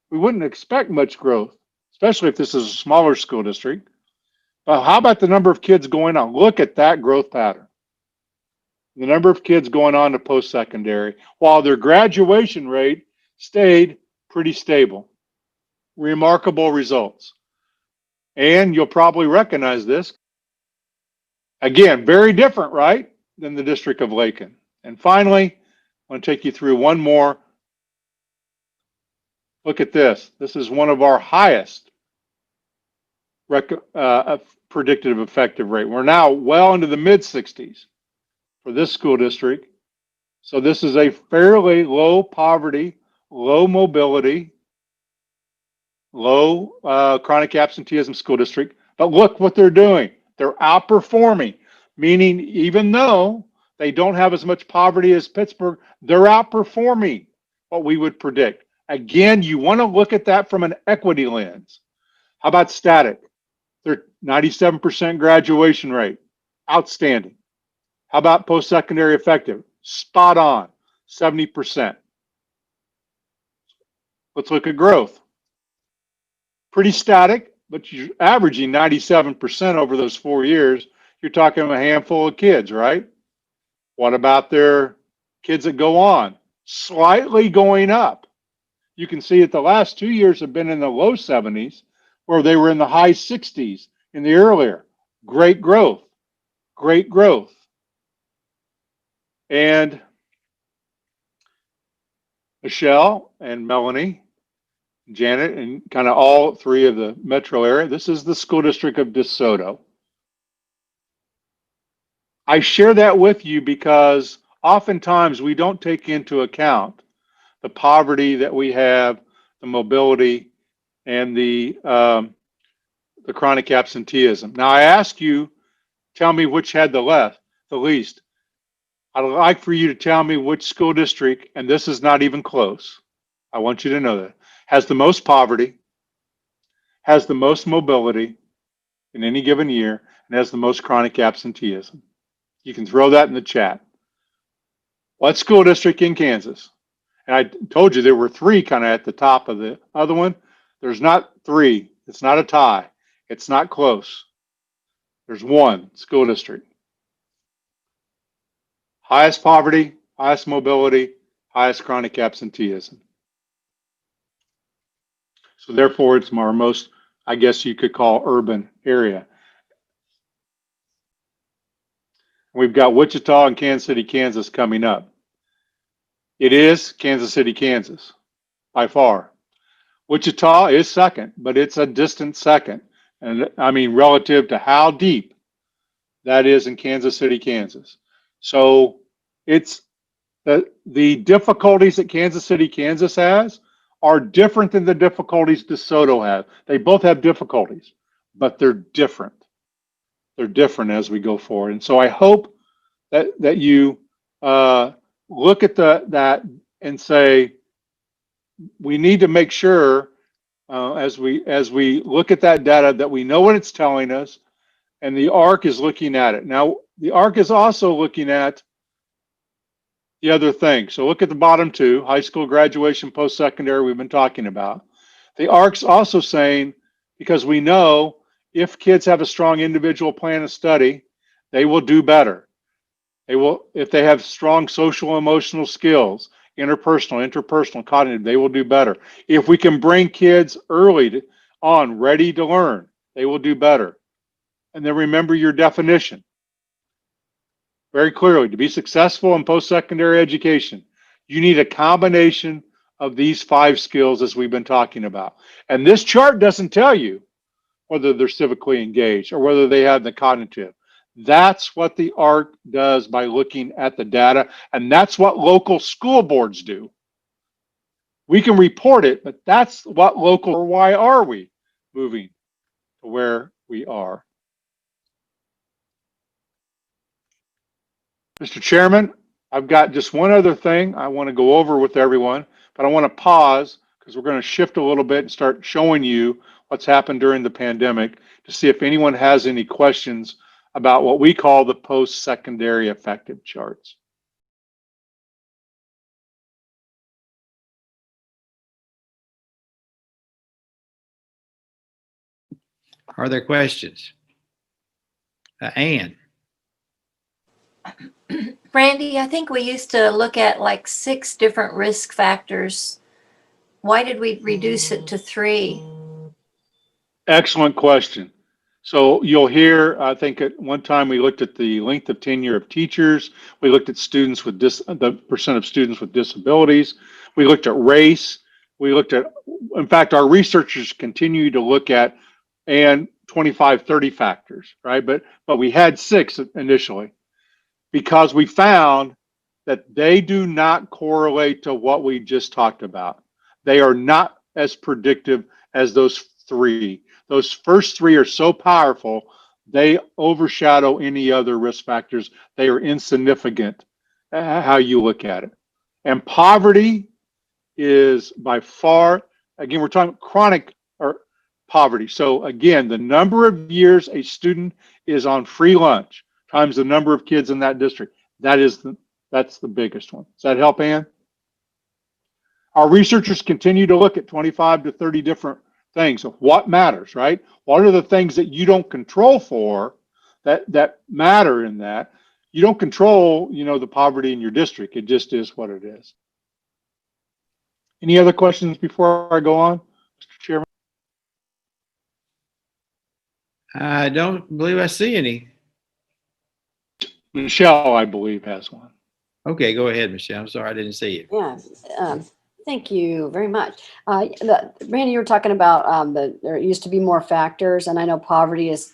S2: We wouldn't expect much growth, especially if this is a smaller school district. But how about the number of kids going on? Look at that growth pattern. The number of kids going on to post-secondary, while their graduation rate stayed pretty stable. Remarkable results. And you'll probably recognize this. Again, very different, right, than the District of Lakin. And finally, I want to take you through one more. Look at this. This is one of our highest predictive effective rate. We're now well into the mid-60s for this school district. So this is a fairly low poverty, low mobility, low chronic absenteeism school district. But look what they're doing. They're outperforming, meaning even though they don't have as much poverty as Pittsburgh, they're outperforming what we would predict. Again, you want to look at that from an equity lens. How about static? They're 97% graduation rate. Outstanding. How about post-secondary effective? Spot on, 70%. Let's look at growth. Pretty static, but you're averaging 97% over those 4 years. You're talking a handful of kids, right? What about their kids that go on? Slightly going up. You can see that the last 2 years have been in the low 70s, where they were in the high 60s in the earlier. Great growth. Great growth. And Michelle and Melanie, Janet, and kind of all three of the metro area. This is the school district of DeSoto. I share that with you because oftentimes we don't take into account the poverty that we have, the mobility, and the chronic absenteeism. Now I ask you, tell me which had the least. I'd like for you to tell me which school district, and this is not even close, I want you to know that, has the most poverty, has the most mobility in any given year, and has the most chronic absenteeism. You can throw that in the chat. What school district in Kansas? And I told you there were three kind of at the top of the other one. There's not three. It's not a tie. It's not close. There's one school district. Highest poverty, highest mobility, highest chronic absenteeism. So therefore, it's our most, I guess you could call, urban area. We've got Wichita and Kansas City, Kansas coming up. It is Kansas City, Kansas, by far. Wichita is second, but it's a distant second. And I mean, relative to how deep that is in Kansas City, Kansas. So it's the difficulties that Kansas City, Kansas has are different than the difficulties DeSoto has. They both have difficulties, but they're different. They're different as we go forward. And so I hope that you look at that and say, we need to make sure as we look at that data that we know what it's telling us, and the ARC is looking at it. Now, the ARC is also looking at the other thing. So look at the bottom two, high school graduation, post-secondary, we've been talking about. The ARC's also saying, because we know if kids have a strong individual plan of study, they will do better. They will, if they have strong social emotional skills, interpersonal, cognitive, they will do better. If we can bring kids early on, ready to learn, they will do better. And then remember your definition. Very clearly, to be successful in post-secondary education, you need a combination of these 5 skills as we've been talking about. And this chart doesn't tell you whether they're civically engaged or whether they have the cognitive. That's what the ARC does by looking at the data, and that's what local school boards do. We can report it, but that's what local, or why are we moving to where we are? Mr. Chairman, I've got just one other thing I want to go over with everyone, but I want to pause because we're going to shift a little bit and start showing you what's happened during the pandemic to see if anyone has any questions about what we call the post-secondary effective charts.
S10: Are there questions? Ann?
S12: Randy, I think we used to look at like 6 different risk factors. Why did we reduce it to 3?
S2: Excellent question. So you'll hear, I think at one time we looked at the length of tenure of teachers. We looked at students with the percent of students with disabilities. We looked at race. We looked at, in fact, our researchers continue to look at and 25, 30 factors, right? But we had 6 initially because we found that they do not correlate to what we just talked about. They are not as predictive as those 3. Those first 3 are so powerful, they overshadow any other risk factors. They are insignificant how you look at it. And poverty is by far, again, we're talking chronic or poverty. So again, the number of years a student is on free lunch times the number of kids in that district, that's the biggest one. Does that help, Ann? Our researchers continue to look at 25 to 30 different things of what matters, right? What are the things that you don't control for that matter in that? You don't control, the poverty in your district. It just is what it is. Any other questions before I go on, Mr. Chairman?
S10: I don't believe I see any.
S2: Michelle, I believe, has one.
S10: Okay, go ahead, Michelle. I'm sorry, I didn't see it.
S13: Yeah, thank you very much. Randy, you were talking about there used to be more factors, and I know poverty is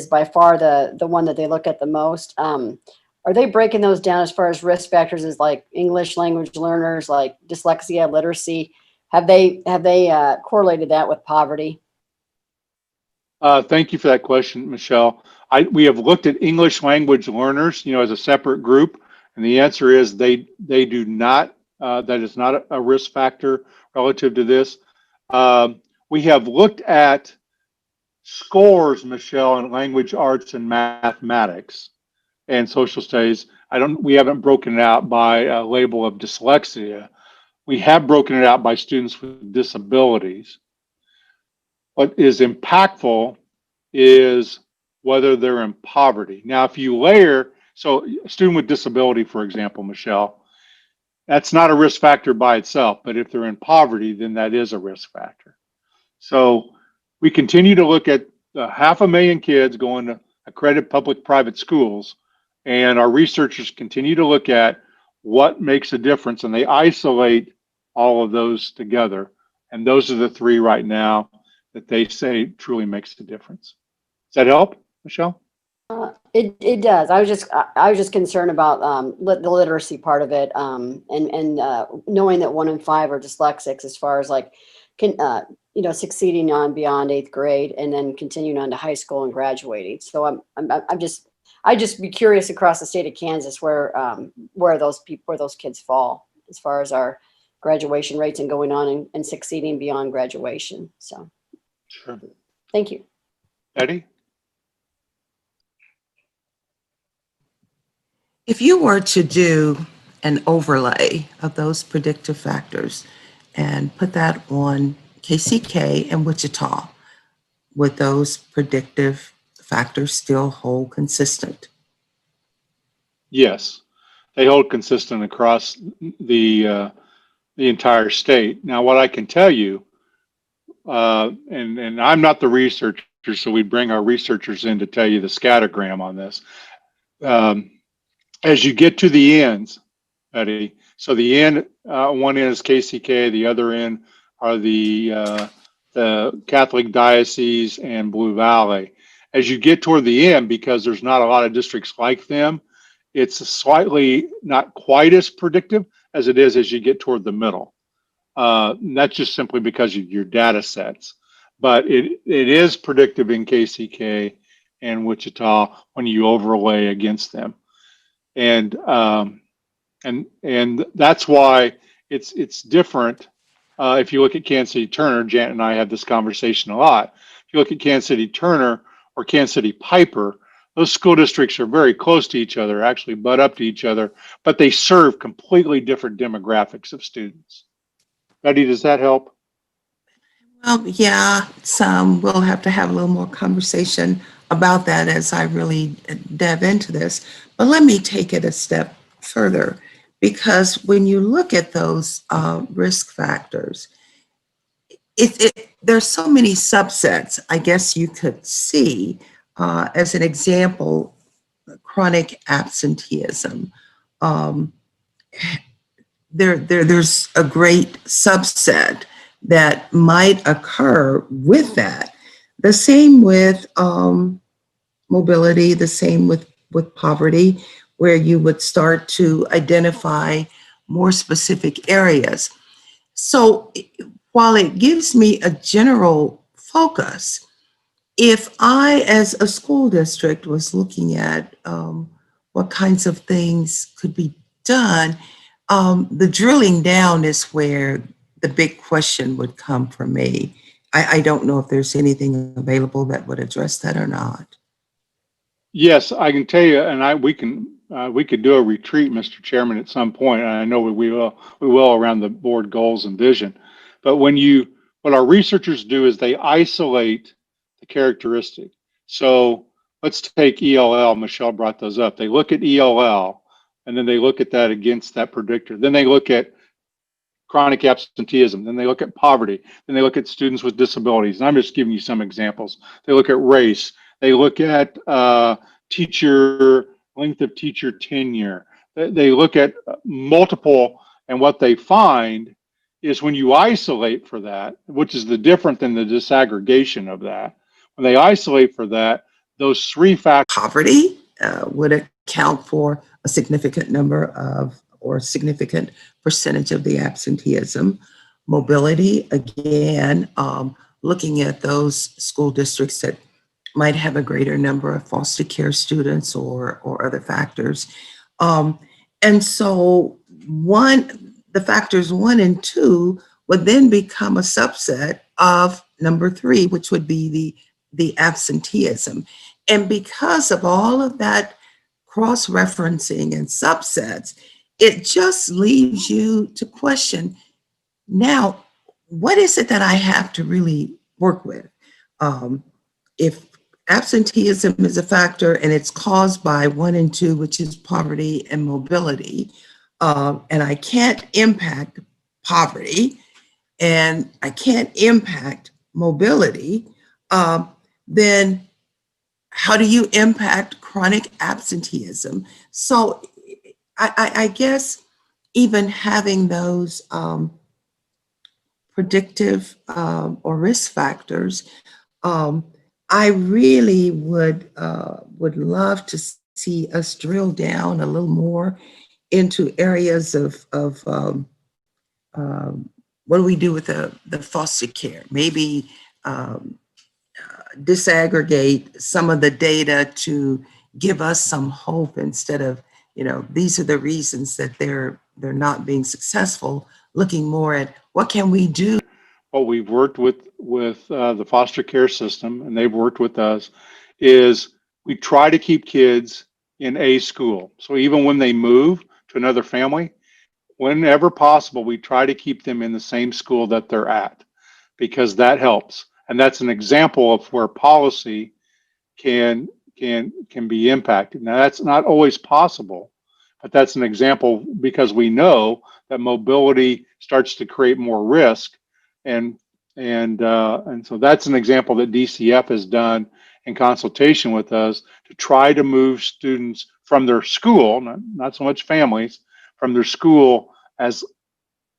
S13: by far the one that they look at the most. Are they breaking those down as far as risk factors as like English language learners, like dyslexia, literacy? Have they correlated that with poverty?
S2: Thank you for that question, Michelle. We have looked at English language learners, as a separate group, and the answer is they do not. That is not a risk factor relative to this. We have looked at scores, Michelle, in language arts and mathematics and social studies. We haven't broken it out by a label of dyslexia. We have broken it out by students with disabilities. What is impactful is whether they're in poverty. Now, if you layer, so a student with disability, for example, Michelle, that's not a risk factor by itself, but if they're in poverty, then that is a risk factor. So we continue to look at 500,000 kids going to accredited public-private schools, and our researchers continue to look at what makes a difference, and they isolate all of those together. And those are the 3 right now that they say truly makes a difference. Does that help, Michelle?
S13: It does. I was just concerned about the literacy part of it, and knowing that 1 in 5 are dyslexics, as far as like succeeding on beyond 8th grade and then continuing on to high school and graduating. So I just be curious across the state of Kansas where those kids fall as far as our graduation rates and going on and succeeding beyond graduation. So,
S2: sure.
S13: Thank you.
S2: Eddie?
S14: If you were to do an overlay of those predictive factors and put that on KCK and Wichita, would those predictive factors still hold consistent?
S2: Yes, they hold consistent across the entire state. Now, what I can tell you, and I'm not the researcher, so we bring our researchers in to tell you the scattergram on this. As you get to the ends, Eddie, so the end, one end is KCK, the other end are the Catholic Diocese and Blue Valley. As you get toward the end, because there's not a lot of districts like them, it's slightly not quite as predictive as it is as you get toward the middle. That's just simply because of your data sets. But it is predictive in KCK and Wichita when you overlay against them. And that's why it's different. If you look at Kansas City Turner, Janet and I have this conversation a lot. If you look at Kansas City Turner or Kansas City Piper, those school districts are very close to each other, actually butt up to each other, but they serve completely different demographics of students. Betty, does that help?
S14: Well, yeah, we'll have to have a little more conversation about that as I really delve into this. But let me take it a step further, because when you look at those risk factors, there's so many subsets, I guess you could see, as an example, chronic absenteeism. There's a great subset that might occur with that. The same with mobility, the same with poverty, where you would start to identify more specific areas. So while it gives me a general focus, if I, as a school district, was looking at what kinds of things could be done, the drilling down is where the big question would come for me. I don't know if there's anything available that would address that or not.
S2: Yes, I can tell you, and we could do a retreat, Mr. Chairman, at some point. And I know we will around the board goals and vision. But what our researchers do is they isolate the characteristic. So let's take ELL. Michelle brought those up. They look at ELL, and then they look at that against that predictor. Then they look at chronic absenteeism. Then they look at poverty. Then they look at students with disabilities. And I'm just giving you some examples. They look at race. They look at length of teacher tenure. They look at multiple, and what they find is when you isolate for that, which is different than the disaggregation of that, when they isolate for that, those three factors.
S14: Poverty would account for a significant number of, or significant percentage of the absenteeism. Mobility, again, looking at those school districts that might have a greater number of foster care students or other factors. And so the factors 1 and 2 would then become a subset of number 3, which would be the absenteeism. And because of all of that cross-referencing and subsets, it just leaves you to question, now, what is it that I have to really work with? If absenteeism is a factor and it's caused by 1 and 2, which is poverty and mobility, and I can't impact poverty and I can't impact mobility, then how do you impact chronic absenteeism? So I guess even having those predictive or risk factors, I really would love to see us drill down a little more into areas of what do we do with the foster care? Maybe disaggregate some of the data to give us some hope instead of, these are the reasons that they're not being successful, looking more at what can we do.
S2: What we've worked with the foster care system, and they've worked with us, is we try to keep kids in a school. So even when they move to another family, whenever possible, we try to keep them in the same school that they're at, because that helps. And that's an example of where policy can be impacted. Now, that's not always possible, but that's an example because we know that mobility starts to create more risk. And so that's an example that DCF has done in consultation with us to try to move students from their school, not so much families, from their school as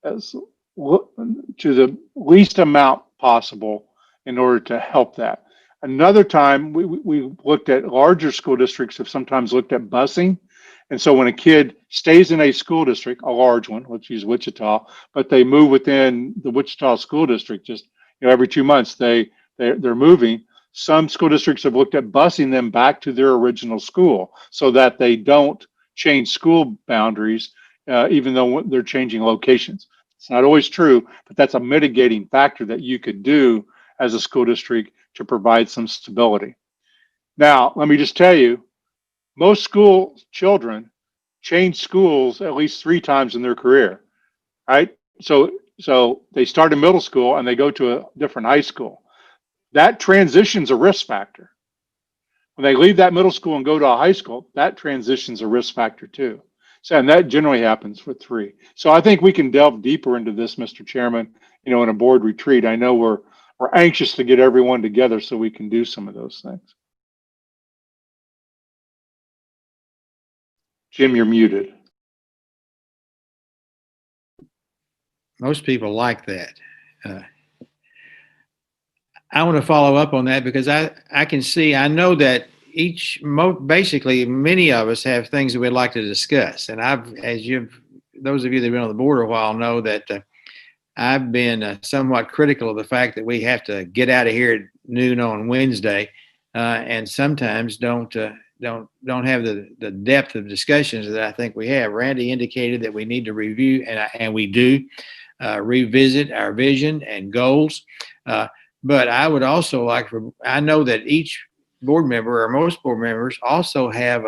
S2: to the least amount possible in order to help that. Another time we looked at larger school districts have sometimes looked at busing. And so when a kid stays in a school district, a large one, let's use Wichita, but they move within the Wichita school district, just every 2 months they're moving. Some school districts have looked at busing them back to their original school so that they don't change school boundaries, even though they're changing locations. It's not always true, but that's a mitigating factor that you could do as a school district to provide some stability. Now, let me just tell you, most school children change schools at least 3 times in their career, right? So they start in middle school and they go to a different high school. That transition's a risk factor. When they leave that middle school and go to a high school, that transition's a risk factor too. So, and that generally happens with 3. So I think we can delve deeper into this, Mr. Chairman, in a board retreat. I know we're anxious to get everyone together so we can do some of those things. Jim, you're muted.
S10: Most people like that. I want to follow up on that because I can see, I know that basically many of us have things that we'd like to discuss. And those of you that have been on the board a while know that I've been somewhat critical of the fact that we have to get out of here at noon on Wednesday, and sometimes don't have the depth of discussions that I think we have. Randy indicated that we need to review, and we do revisit our vision and goals. But I would also like I know that each board member or most board members also have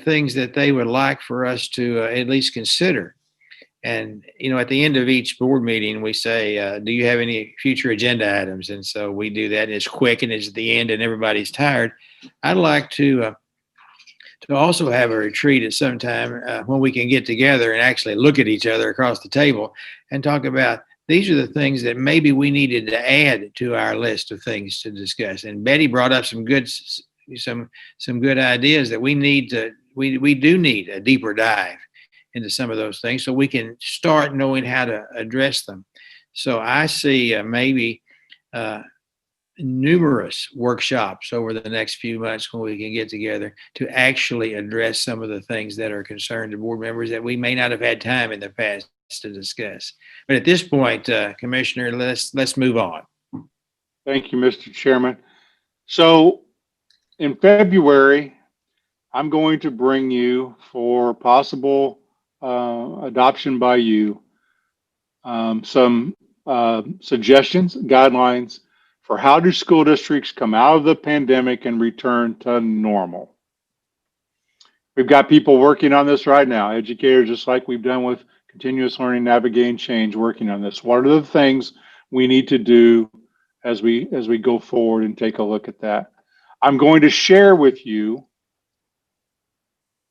S10: things that they would like for us to at least consider. And, at the end of each board meeting, we say, do you have any future agenda items? And so we do that, and it's quick and it's at the end and everybody's tired. I'd like to also have a retreat at some time when we can get together and actually look at each other across the table and talk about, these are the things that maybe we needed to add to our list of things to discuss. And Betty brought up some good ideas that we do need a deeper dive into some of those things so we can start knowing how to address them. So I see maybe numerous workshops over the next few months when we can get together to actually address some of the things that are concerned to board members that we may not have had time in the past to discuss. But at this point, Commissioner, let's move on.
S2: Thank you, Mr. Chairman. So in February, I'm going to bring you for possible adoption by you some suggestions, guidelines for how do school districts come out of the pandemic and return to normal. We've got people working on this right now, educators, just like we've done with continuous learning, navigating change, working on this. What are the things we need to do as we go forward and take a look at that? I'm going to share with you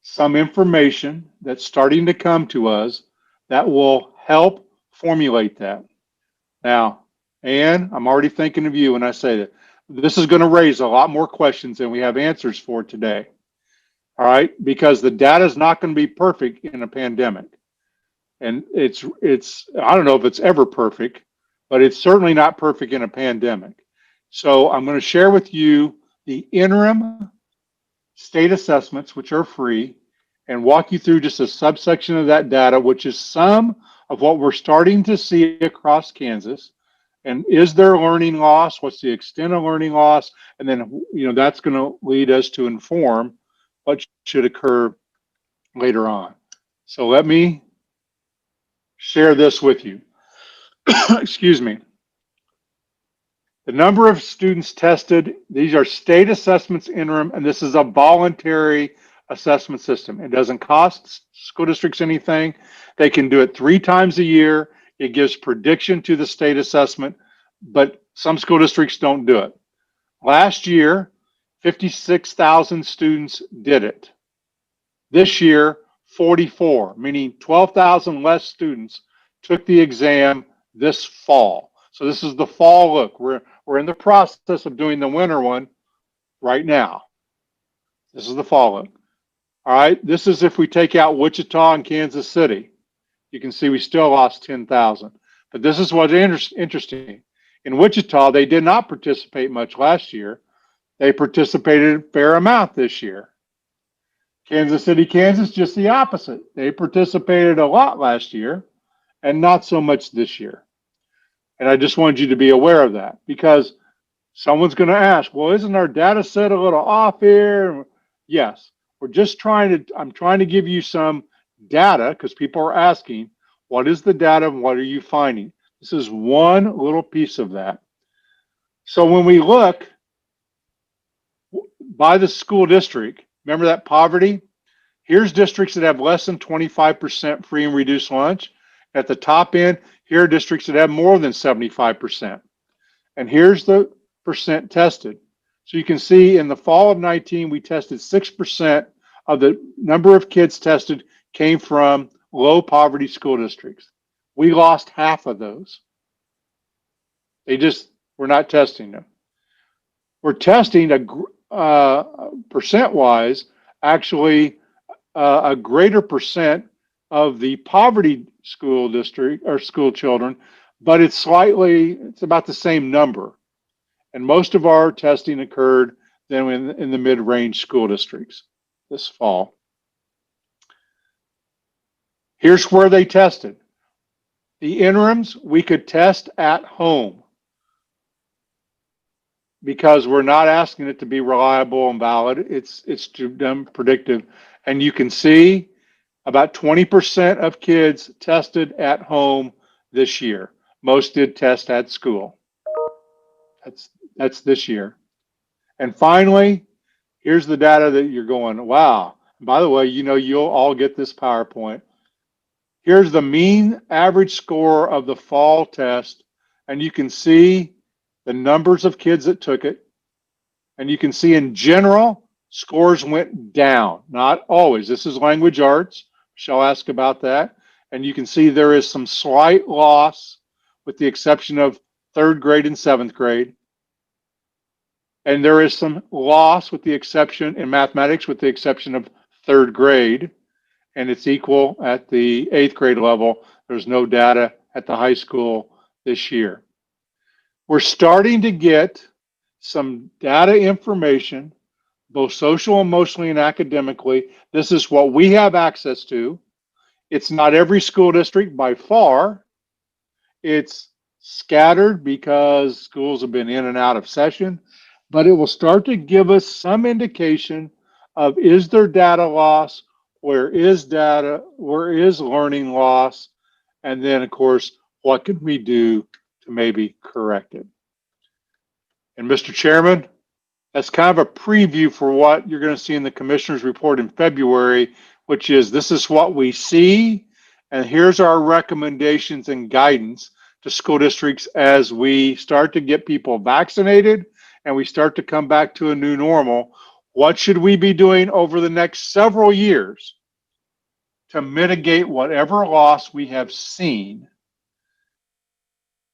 S2: some information that's starting to come to us that will help formulate that. Now, Ann, I'm already thinking of you when I say that. This is going to raise a lot more questions than we have answers for today. All right, because the data is not going to be perfect in a pandemic. And it's I don't know if it's ever perfect, but it's certainly not perfect in a pandemic. So I'm going to share with you the interim state assessments, which are free, and walk you through just a subsection of that data, which is some of what we're starting to see across Kansas. And is there learning loss? What's the extent of learning loss? And then, that's going to lead us to inform what should occur later on. So let me share this with you. Excuse me. The number of students tested, these are state assessments interim, and this is a voluntary assessment system. It doesn't cost school districts anything. They can do it 3 times a year. It gives prediction to the state assessment, but some school districts don't do it. Last year, 56,000 students did it. This year, 44, meaning 12,000 less students took the exam this fall. So this is the fall look. We're in the process of doing the winter one right now. This is the fall look. All right, this is if we take out Wichita and Kansas City. You can see we still lost 10,000. But this is what's interesting. In Wichita, they did not participate much last year. They participated a fair amount this year. Kansas City, Kansas, just the opposite. They participated a lot last year and not so much this year. And I just wanted you to be aware of that because someone's going to ask, well, isn't our data set a little off here? Yes, I'm trying to give you some data because people are asking, what is the data and what are you finding? This is one little piece of that. So when we look by the school district, remember that poverty? Here's districts that have less than 25% free and reduced lunch. At the top end, here are districts that have more than 75%. And here's the percent tested. So you can see in the fall of 19, we tested 6% of the number of kids tested came from low poverty school districts. We lost half of those. We're not testing them. We're testing percent-wise, actually a greater percent of the poverty school district or school children, but it's about the same number. And most of our testing occurred then in the mid-range school districts this fall. Here's where they tested. The interims, we could test at home because we're not asking it to be reliable and valid. It's too dumb predictive. And you can see about 20% of kids tested at home this year. Most did test at school. That's this year. And finally, here's the data that you're going, wow. By the way, you'll all get this PowerPoint. Here's the mean average score of the fall test, and you can see the numbers of kids that took it. And you can see in general, scores went down. Not always. This is language arts. Shall ask about that. And you can see there is some slight loss with the exception of 3rd grade and 7th grade. And there is some loss with the exception in mathematics with the exception of 3rd grade. And it's equal at the 8th grade level. There's no data at the high school this year. We're starting to get some data information, both social, emotionally, and academically. This is what we have access to. It's not every school district by far. It's scattered because schools have been in and out of session, but it will start to give us some indication of, is there data loss? Where is learning loss? And then, of course, what can we do to maybe correct it? And Mr. Chairman, that's kind of a preview for what you're going to see in the Commissioner's report in February, which is this is what we see, and here's our recommendations and guidance to school districts as we start to get people vaccinated and we start to come back to a new normal. What should we be doing over the next several years to mitigate whatever loss we have seen?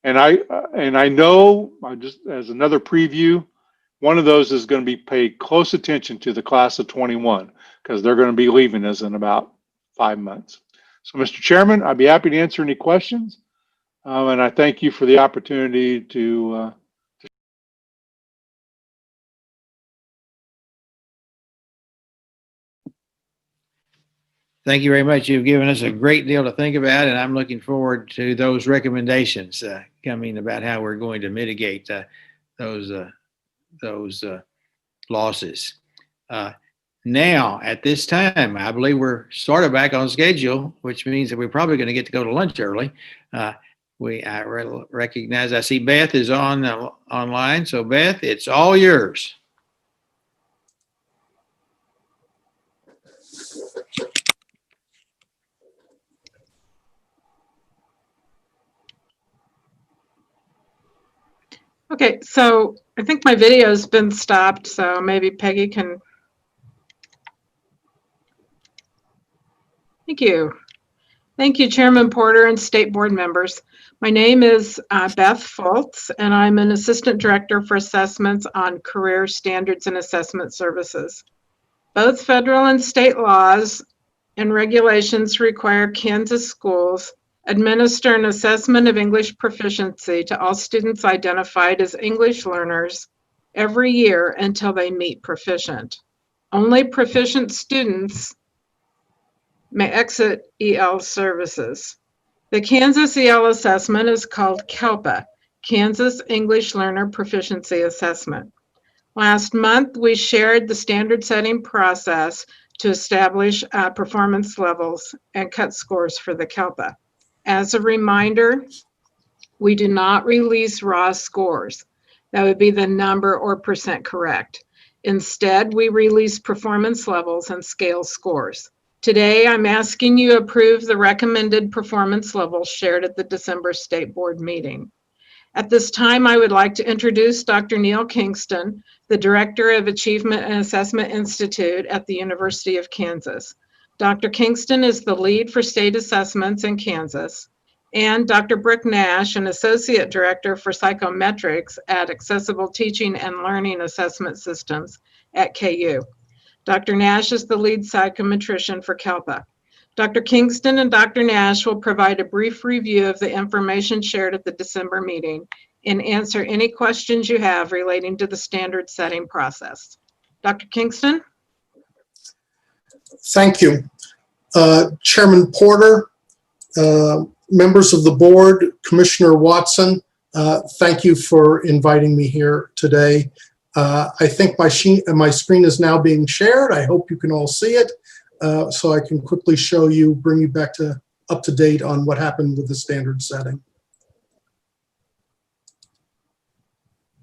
S2: And I know, just as another preview, one of those is going to be paid close attention to the class of 21 because they're going to be leaving us in about 5 months. So, Mr. Chairman, I'd be happy to answer any questions. And I thank you for the opportunity to
S10: Thank you very much. You've given us a great deal to think about, and I'm looking forward to those recommendations coming about how we're going to mitigate those losses. Now, at this time, I believe we're sort of back on schedule, which means that we're probably going to get to go to lunch early. I recognize, I see Beth is online. So Beth, it's all yours.
S15: Okay, so I think my video has been stopped, so maybe Peggy can. Thank you. Thank you, Chairman Porter and State Board members. My name is Beth Fultz, and I'm an Assistant Director for Assessments on Career Standards and Assessment Services. Both federal and state laws and regulations require Kansas schools administer an assessment of English proficiency to all students identified as English learners every year until they meet proficient. Only proficient students may exit EL services. The Kansas EL assessment is called KELPA, Kansas English Learner Proficiency Assessment. Last month, we shared the standard setting process to establish performance levels and cut scores for the KELPA. As a reminder, we do not release raw scores. That would be the number or percent correct. Instead, we release performance levels and scale scores. Today, I'm asking you to approve the recommended performance levels shared at the December State Board meeting. At this time, I would like to introduce Dr. Neil Kingston, the Director of Achievement and Assessment Institute at the University of Kansas. Dr. Kingston is the lead for state assessments in Kansas. and Dr. Brooke Nash, an Associate Director for Psychometrics at Accessible Teaching and Learning Assessment Systems at KU. Dr. Nash is the lead psychometrician for CALPA. Dr. Kingston and Dr. Nash will provide a brief review of the information shared at the December meeting and answer any questions you have relating to the standard setting process. Dr. Kingston?
S16: Thank you. Chairman Porter, members of the board, Commissioner Watson, thank you for inviting me here today. I think my screen is now being shared. I hope you can all see it, so I can quickly show you, bring you back to up to date on what happened with the standard setting.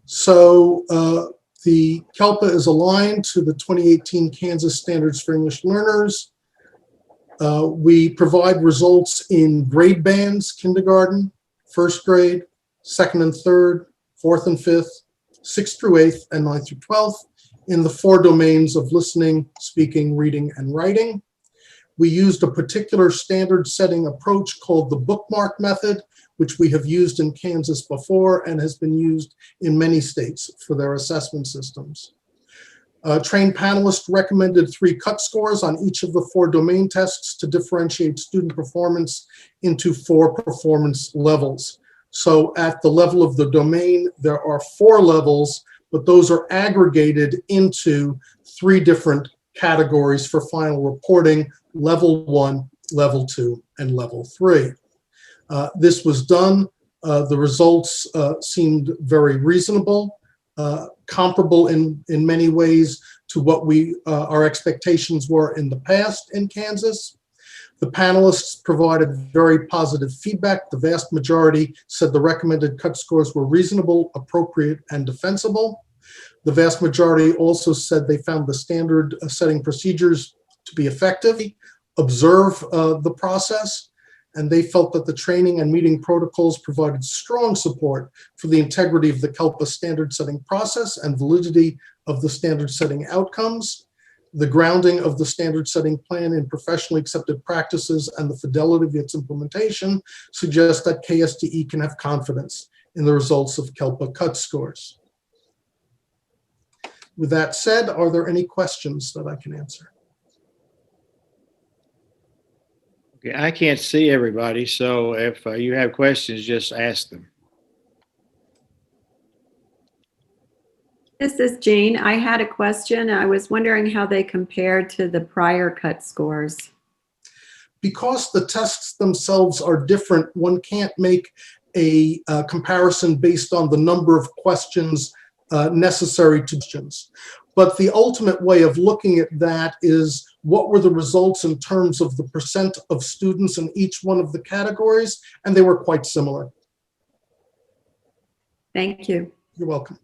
S16: So the CALPA is aligned to the 2018 Kansas Standards for English Learners. We provide results in grade bands: kindergarten, first grade, second and third, fourth and fifth, 6th through 8th, and 9th through 12th in the 4 domains of listening, speaking, reading, and writing. We used a particular standard setting approach called the bookmark method, which we have used in Kansas before and has been used in many states for their assessment systems. Trained panelists recommended 3 cut scores on each of the 4 domain tests to differentiate student performance into 4 performance levels. So at the level of the domain, there are 4 levels, but those are aggregated into 3 different categories for final reporting: level 1, level 2, and level 3. This was done. The results seemed very reasonable, comparable in many ways to what our expectations were in the past in Kansas. The panelists provided very positive feedback. The vast majority said the recommended cut scores were reasonable, appropriate, and defensible. The vast majority also said they found the standard setting procedures to be effective, observe the process, and they felt that the training and meeting protocols provided strong support for the integrity of the CALPA standard setting process and validity of the standard setting outcomes. The grounding of the standard setting plan in professionally accepted practices and the fidelity of its implementation suggests that KSTE can have confidence in the results of CALPA cut scores. With that said, are there any questions that I can answer?
S10: Okay, I can't see everybody, so if you have questions, just ask them.
S5: This is Jane. I had a question. I was wondering how they compared to the prior cut scores.
S16: Because the tests themselves are different, one can't make a comparison based on the number of questions necessary to questions. But the ultimate way of looking at that is what were the results in terms of the percent of students in each one of the categories, and they were quite similar.
S5: Thank you.
S16: You're welcome.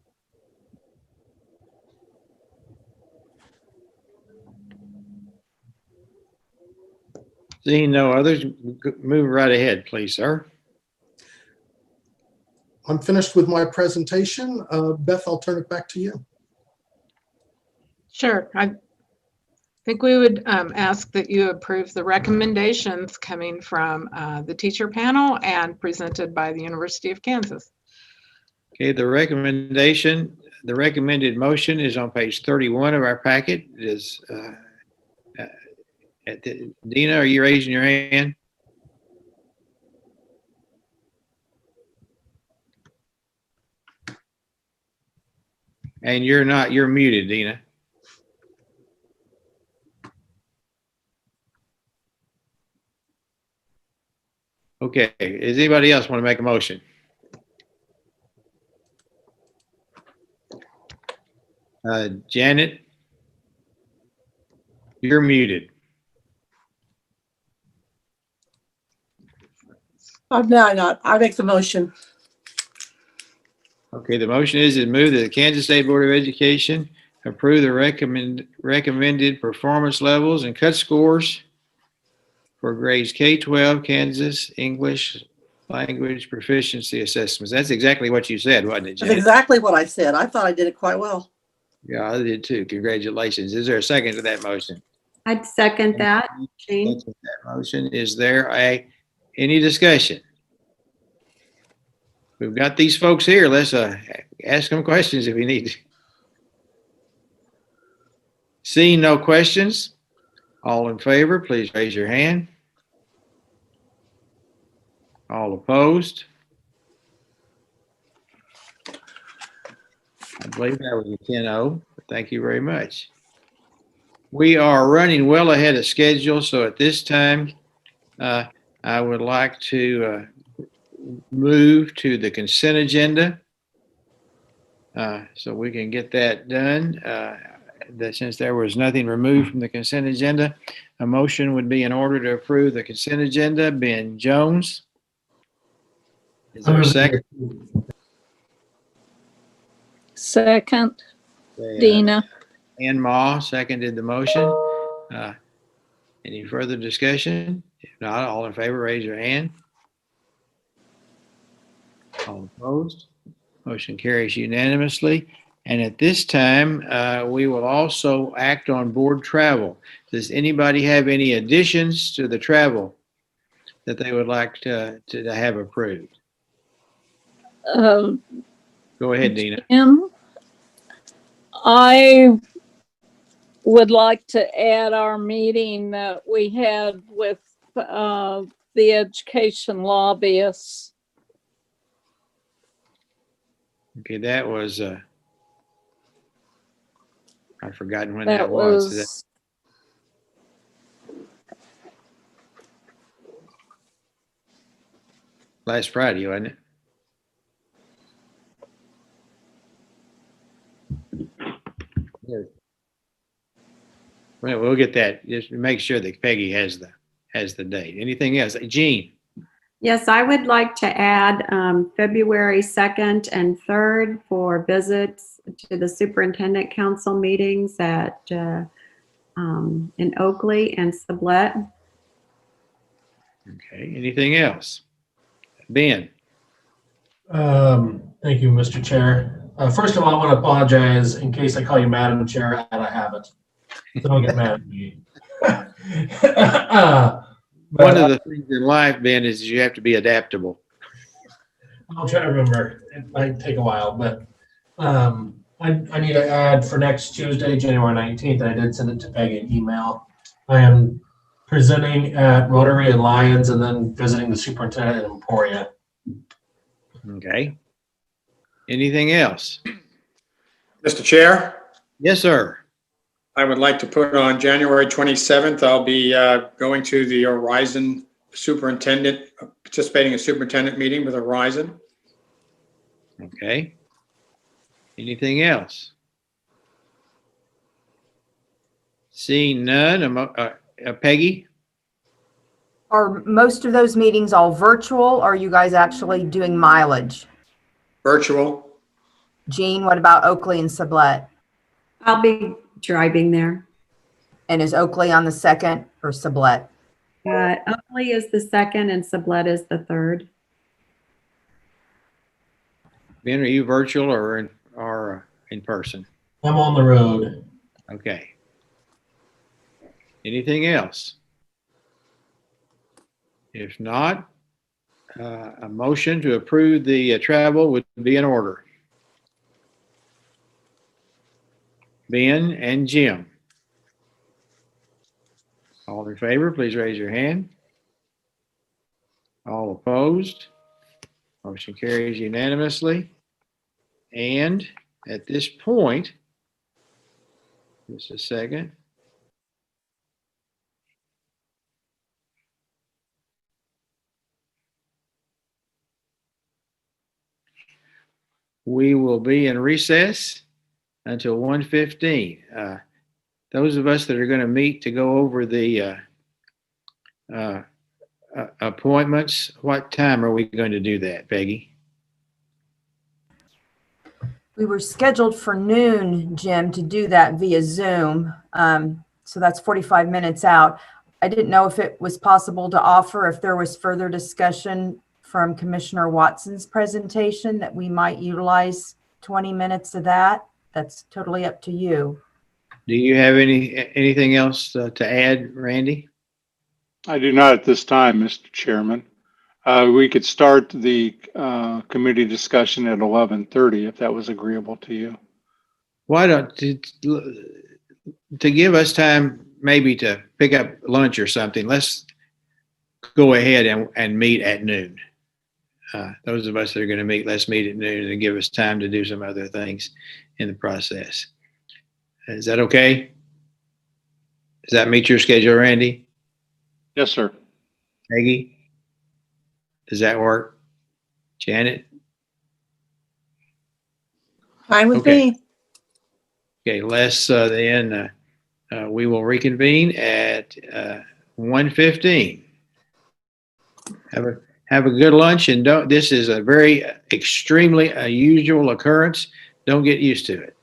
S10: Seeing no others, move right ahead, please, sir.
S16: I'm finished with my presentation. Beth, I'll turn it back to you.
S15: Sure. I think we would ask that you approve the recommendations coming from the teacher panel and presented by the University of Kansas.
S10: Okay, the recommended motion is on page 31 of our packet. It is, Dina, are you raising your hand? And you're not, you're muted, Dina. Okay, does anybody else want to make a motion? Janet, you're muted.
S1: I'm not. I make the motion.
S10: Okay, the motion is to move that the Kansas State Board of Education approve the recommended performance levels and cut scores for grades K-12 Kansas English language proficiency assessments. That's exactly what you said, wasn't it, Janet?
S1: That's exactly what I said. I thought I did it quite well.
S10: Yeah, I did too. Congratulations. Is there a second to that motion?
S5: I'd second that, Jane.
S10: That motion. Is there any discussion? we've got these folks here. Let's ask them questions if we need to. Seeing no questions, all in favor, please raise your hand. All opposed? I believe that was a 10-0. Thank you very much. We are running well ahead of schedule, so at this time, I would like to move to the consent agenda so we can get that done. Since there was nothing removed from the consent agenda, a motion would be in order to approve the consent agenda. Ben Jones. Is there a second?
S6: Second, Dina.
S10: Ann Ma seconded the motion. Any further discussion? If not, all in favor, raise your hand. All opposed? Motion carries unanimously. And at this time, we will also act on board travel. Does anybody have any additions to the travel that they would like to have approved? Go ahead, Dina.
S6: I would like to add our meeting that we had with the education lobbyists.
S10: Okay, that was, I've forgotten when that was. Last Friday, wasn't it? Well, we'll get that. Just make sure that Peggy has the date. Anything else? Jean?
S5: Yes, I would like to add February 2nd and 3rd for visits to the Superintendent Council meetings at in Oakley and Sublette.
S10: Okay. Anything else? Ben?
S8: Thank you, Mr. Chair. First of all, I want to apologize in case I call you Madam Chair, and I haven't. So don't get mad at me.
S10: One of the things in life, Ben, is you have to be adaptable.
S8: I'll try to remember. It might take a while, but I need to add for next Tuesday, January 19th, I did send it to Peggy an email. I am presenting at Rotary and Lions and then visiting the superintendent in Emporia.
S10: Okay. Anything else?
S9: Mr. Chair?
S10: Yes, sir.
S9: I would like to put on January 27th, I'll be going to the Horizon superintendent, participating in a superintendent meeting with Horizon.
S10: Okay. Anything else? Seeing none, Peggy?
S11: Are most of those meetings all virtual, or are you guys actually doing mileage?
S9: Virtual.
S11: Jean, what about Oakley and Sublette?
S5: I'll be driving there.
S11: And is Oakley on the 2nd or Sublette?
S5: Oakley is the 2nd and Sublette is the 3rd.
S10: Ben, are you virtual or in person?
S8: I'm on the road.
S10: Okay. Anything else? If not, a motion to approve the travel would be in order. Ben and Jim. All in favor, please raise your hand. All opposed? Motion carries unanimously. And at this point, just a second. We will be in recess until 1:15. Those of us that are going to meet to go over the appointments, what time are we going to do that, Peggy?
S11: We were scheduled for noon, Jim, to do that via Zoom. So that's 45 minutes out. I didn't know if it was possible to offer, if there was further discussion from Commissioner Watson's presentation, that we might utilize 20 minutes of that. That's totally up to you.
S10: Do you have anything else to add, Randy?
S2: I do not at this time, Mr. Chairman. We could start the committee discussion at 11:30 if that was agreeable to you.
S10: Why don't, to give us time maybe to pick up lunch or something, let's go ahead and meet at noon. Those of us that are going to meet, let's meet at noon and give us time to do some other things in the process. Is that okay? Does that meet your schedule, Randy?
S2: Yes, sir.
S10: Peggy? Does that work? Janet?
S1: Fine with
S10: Okay.
S1: me.
S10: Okay, then we will reconvene at 1:15. Have a good lunch, and this is a very extremely unusual occurrence. Don't get used to it.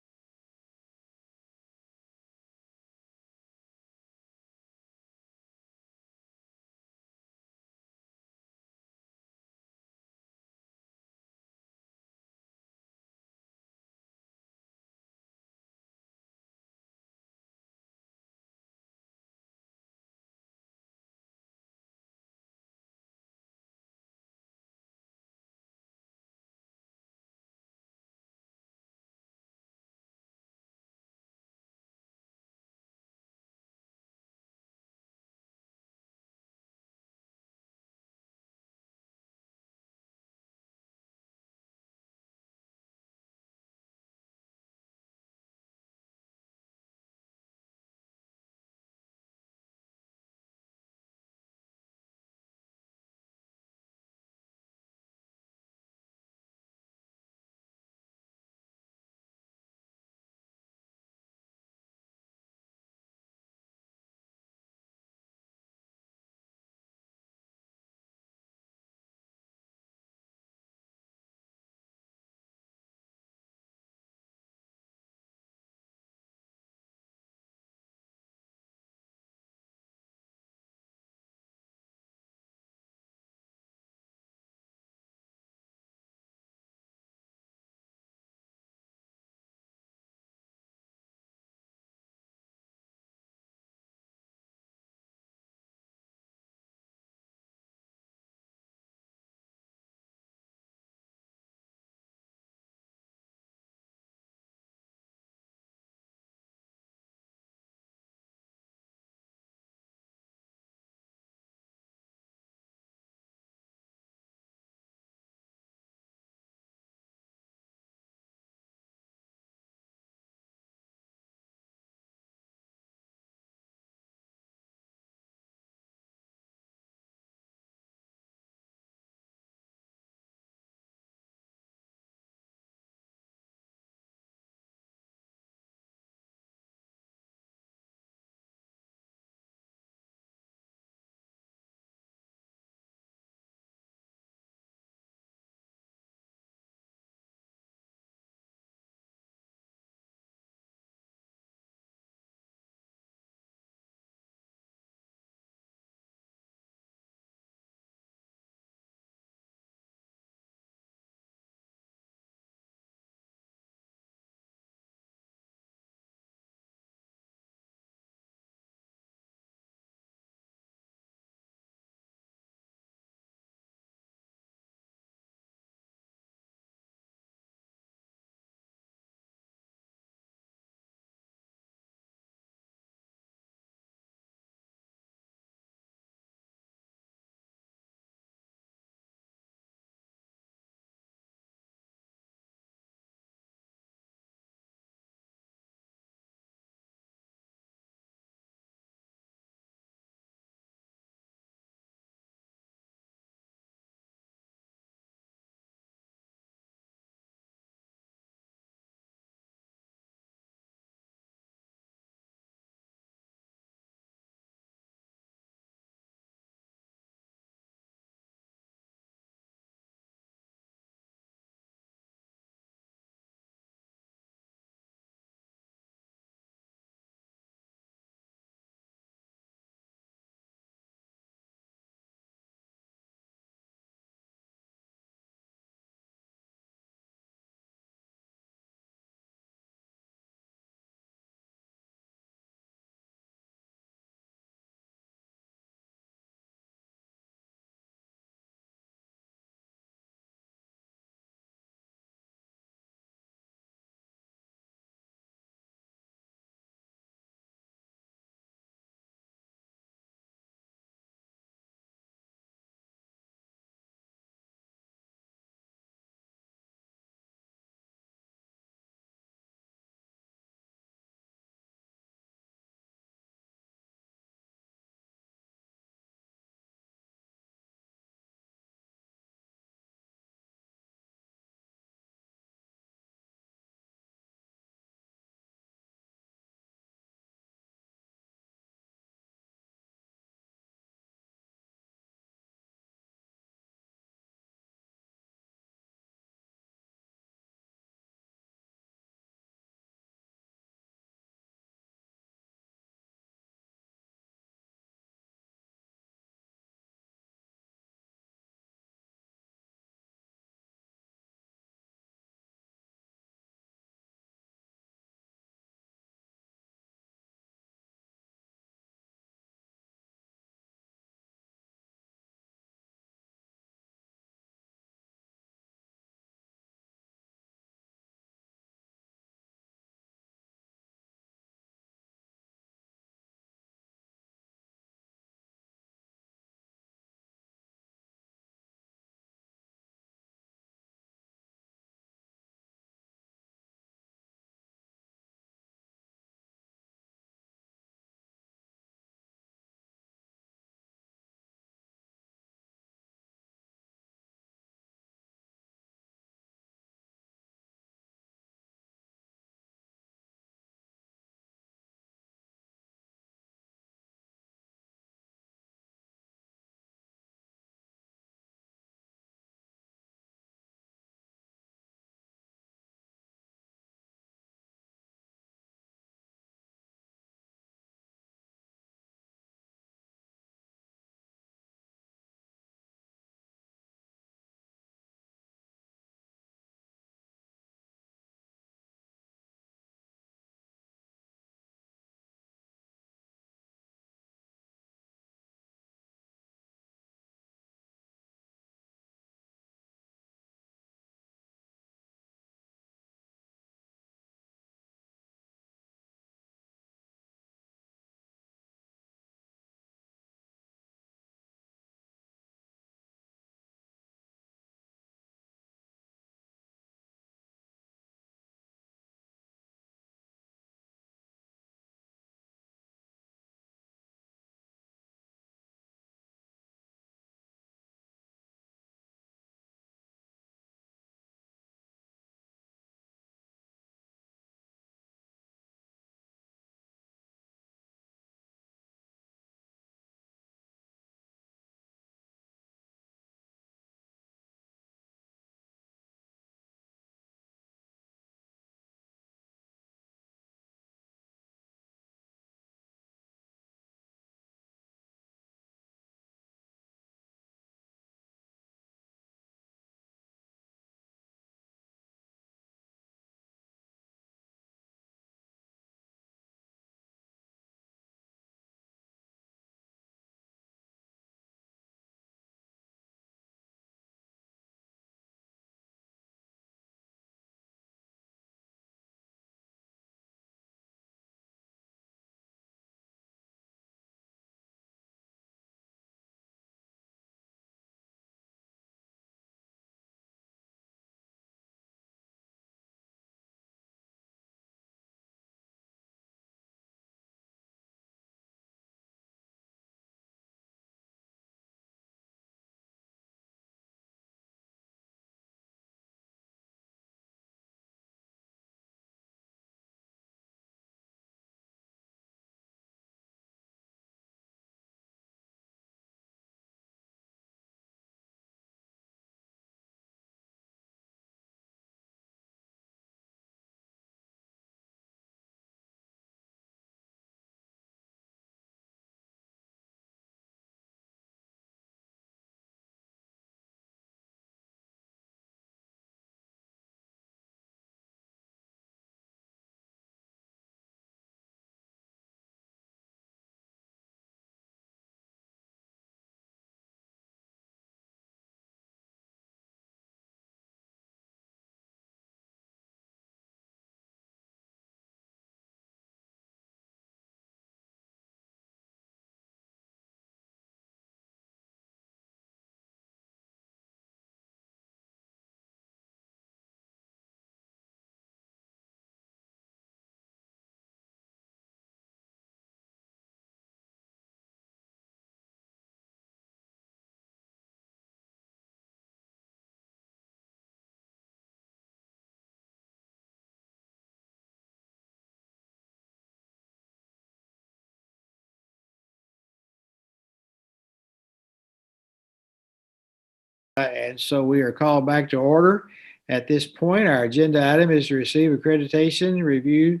S10: And so we are called back to order. At this point, our agenda item is to receive Accreditation Review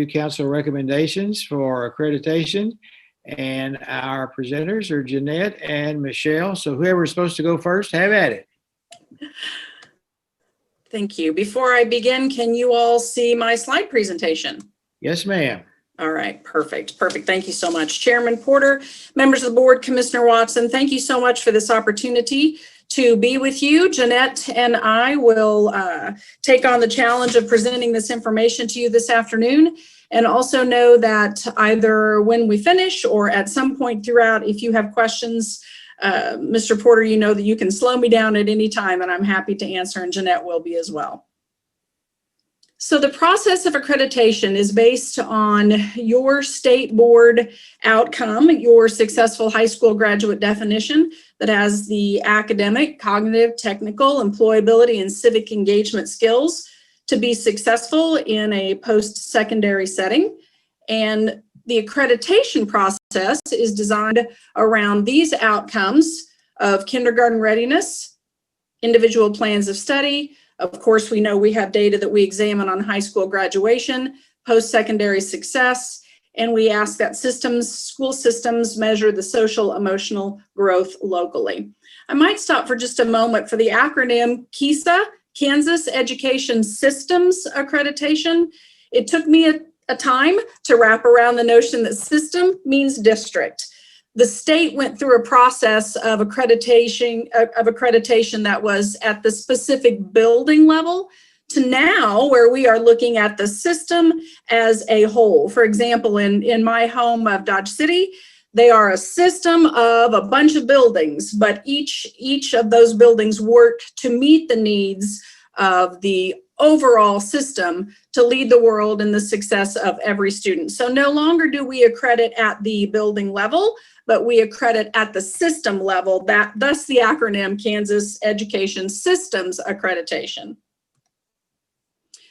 S10: Council recommendations for accreditation. And our presenters are Jeanette and Michelle. So whoever's supposed to go first, have at it.
S17: Thank you. Before I begin, can you all see my slide presentation?
S10: Yes, ma'am.
S17: All right, perfect. Thank you so much. Chairman Porter, members of the board, Commissioner Watson, thank you so much for this opportunity to be with you. Jeanette and I will take on the challenge of presenting this information to you this afternoon. And also know that either when we finish or at some point throughout, if you have questions, Mr. Porter, you know that you can slow me down at any time and I'm happy to answer, and Jeanette will be as well. So the process of accreditation is based on your state board outcome, your successful high school graduate definition that has the academic, cognitive, technical, employability, and civic engagement skills to be successful in a post-secondary setting. And the accreditation process is designed around these outcomes of kindergarten readiness, individual plans of study. Of course, we know we have data that we examine on high school graduation, post-secondary success, and we ask that school systems measure the social emotional growth locally. I might stop for just a moment for the acronym KESA, Kansas Education Systems Accreditation. It took me a time to wrap around the notion that system means district. The state went through a process of accreditation that was at the specific building level to now where we are looking at the system as a whole. For example, in my home of Dodge City, they are a system of a bunch of buildings, but each of those buildings work to meet the needs of the overall system to lead the world in the success of every student. So no longer do we accredit at the building level, but we accredit at the system level. Thus the acronym Kansas Education Systems Accreditation.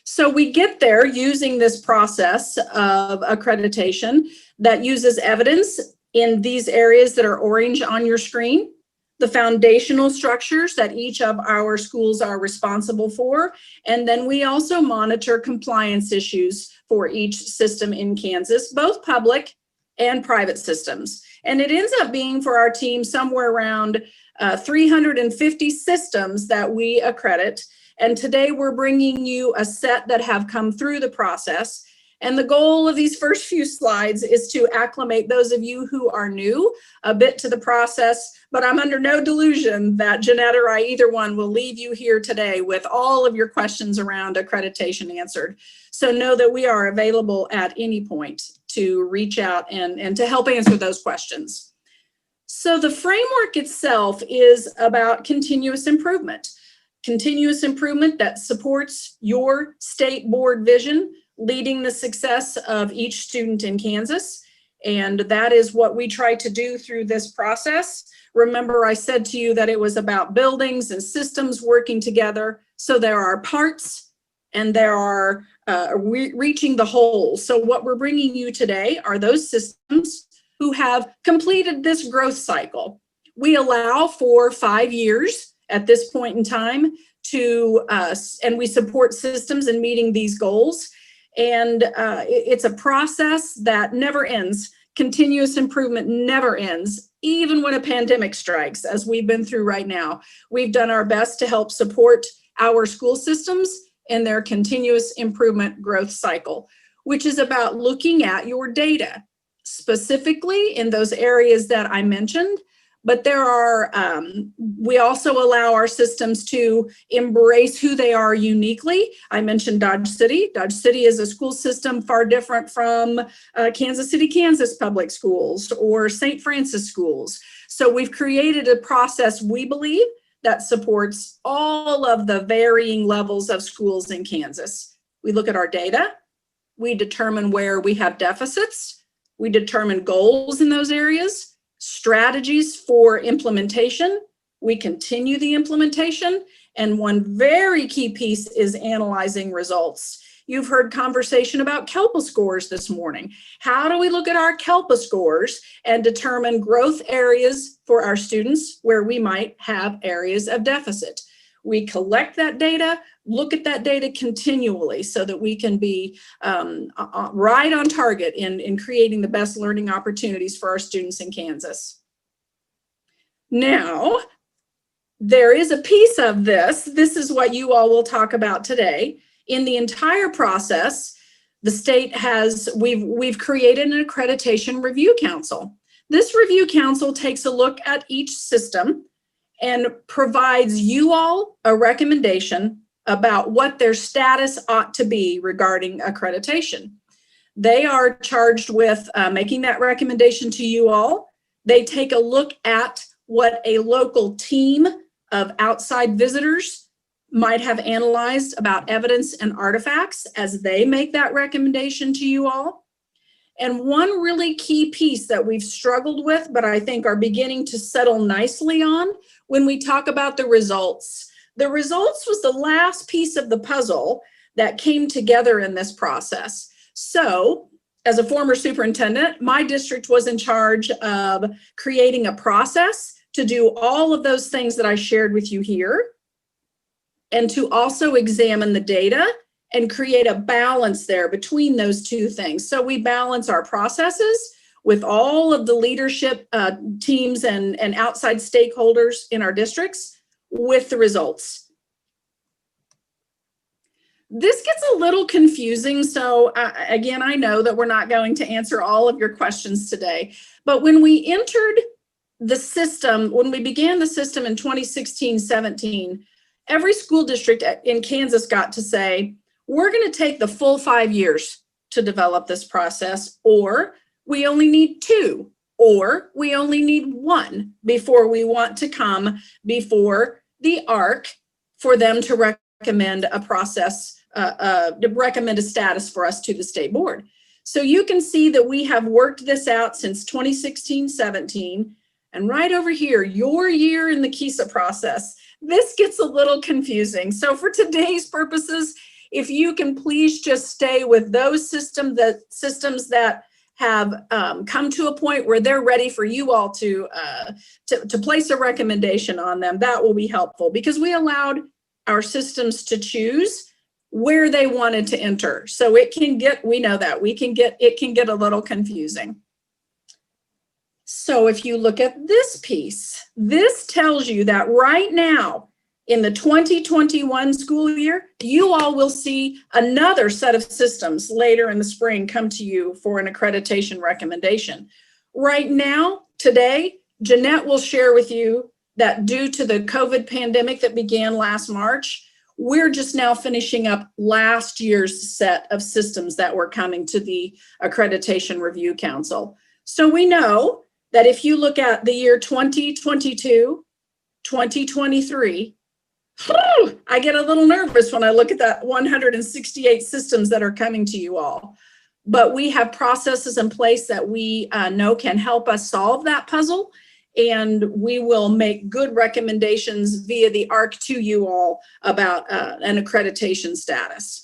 S17: So we get there using this process of accreditation that uses evidence in these areas that are orange on your screen, the foundational structures that each of our schools are responsible for, and then we also monitor compliance issues for each system in Kansas, both public and private systems. And it ends up being for our team somewhere around 350 systems that we accredit. And today we're bringing you a set that have come through the process. And the goal of these first few slides is to acclimate those of you who are new a bit to the process, but I'm under no delusion that Jeanette or I, either one, will leave you here today with all of your questions around accreditation answered. So know that we are available at any point to reach out and to help answer those questions. So the framework itself is about continuous improvement that supports your state board vision, leading the success of each student in Kansas. And that is what we try to do through this process. Remember, I said to you that it was about buildings and systems working together. So there are parts and there are reaching the whole. So what we're bringing you today are those systems who have completed this growth cycle. We allow for 5 years at this point in time and we support systems in meeting these goals. And it's a process that never ends. Continuous improvement never ends, even when a pandemic strikes, as we've been through right now. We've done our best to help support our school systems in their continuous improvement growth cycle, which is about looking at your data, specifically in those areas that I mentioned. But there are, we also allow our systems to embrace who they are uniquely. I mentioned Dodge City. Dodge City is a school system far different from Kansas City, Kansas public schools or St. Francis schools. So we've created a process, we believe, that supports all of the varying levels of schools in Kansas. We look at our data, we determine where we have deficits, we determine goals in those areas, strategies for implementation, we continue the implementation, and one very key piece is analyzing results. You've heard conversation about CELPA scores this morning. How do we look at our CELPA scores and determine growth areas for our students where we might have areas of deficit? We collect that data, look at that data continually so that we can be right on target in creating the best learning opportunities for our students in Kansas. Now, there is a piece of this. This is what you all will talk about today. In the entire process, the state has, we've created an accreditation review council. This review council takes a look at each system and provides you all a recommendation about what their status ought to be regarding accreditation. They are charged with making that recommendation to you all. They take a look at what a local team of outside visitors might have analyzed about evidence and artifacts as they make that recommendation to you all. And one really key piece that we've struggled with, but I think are beginning to settle nicely on when we talk about the results. The results was the last piece of the puzzle that came together in this process. So, as a former superintendent, my district was in charge of creating a process to do all of those things that I shared with you here, and to also examine the data and create a balance there between those two things. So we balance our processes with all of the leadership teams and outside stakeholders in our districts with the results. This gets a little confusing. So again, I know that we're not going to answer all of your questions today, but when we entered the system, when we began the system in 2016-17, every school district in Kansas got to say, we're going to take the full 5 years to develop this process, or we only need 2, or we only need 1 before we want to come before the ARC for them to recommend a process, to recommend a status for us to the state board. So you can see that we have worked this out since 2016-17. And right over here, your year in the KESA process, this gets a little confusing. So for today's purposes, if you can please just stay with those systems that have come to a point where they're ready for you all to place a recommendation on them, that will be helpful, because we allowed our systems to choose where they wanted to enter. So it can get, we know that, it can get a little confusing. So if you look at this piece, this tells you that right now in the 2021 school year, you all will see another set of systems later in the spring come to you for an accreditation recommendation. Right now, today, Jeanette will share with you that due to the COVID pandemic that began last March, we're just now finishing up last year's set of systems that were coming to the Accreditation Review Council. So we know that if you look at the year 2022, 2023, I get a little nervous when I look at that 168 systems that are coming to you all. But we have processes in place that we know can help us solve that puzzle, and we will make good recommendations via the ARC to you all about an accreditation status.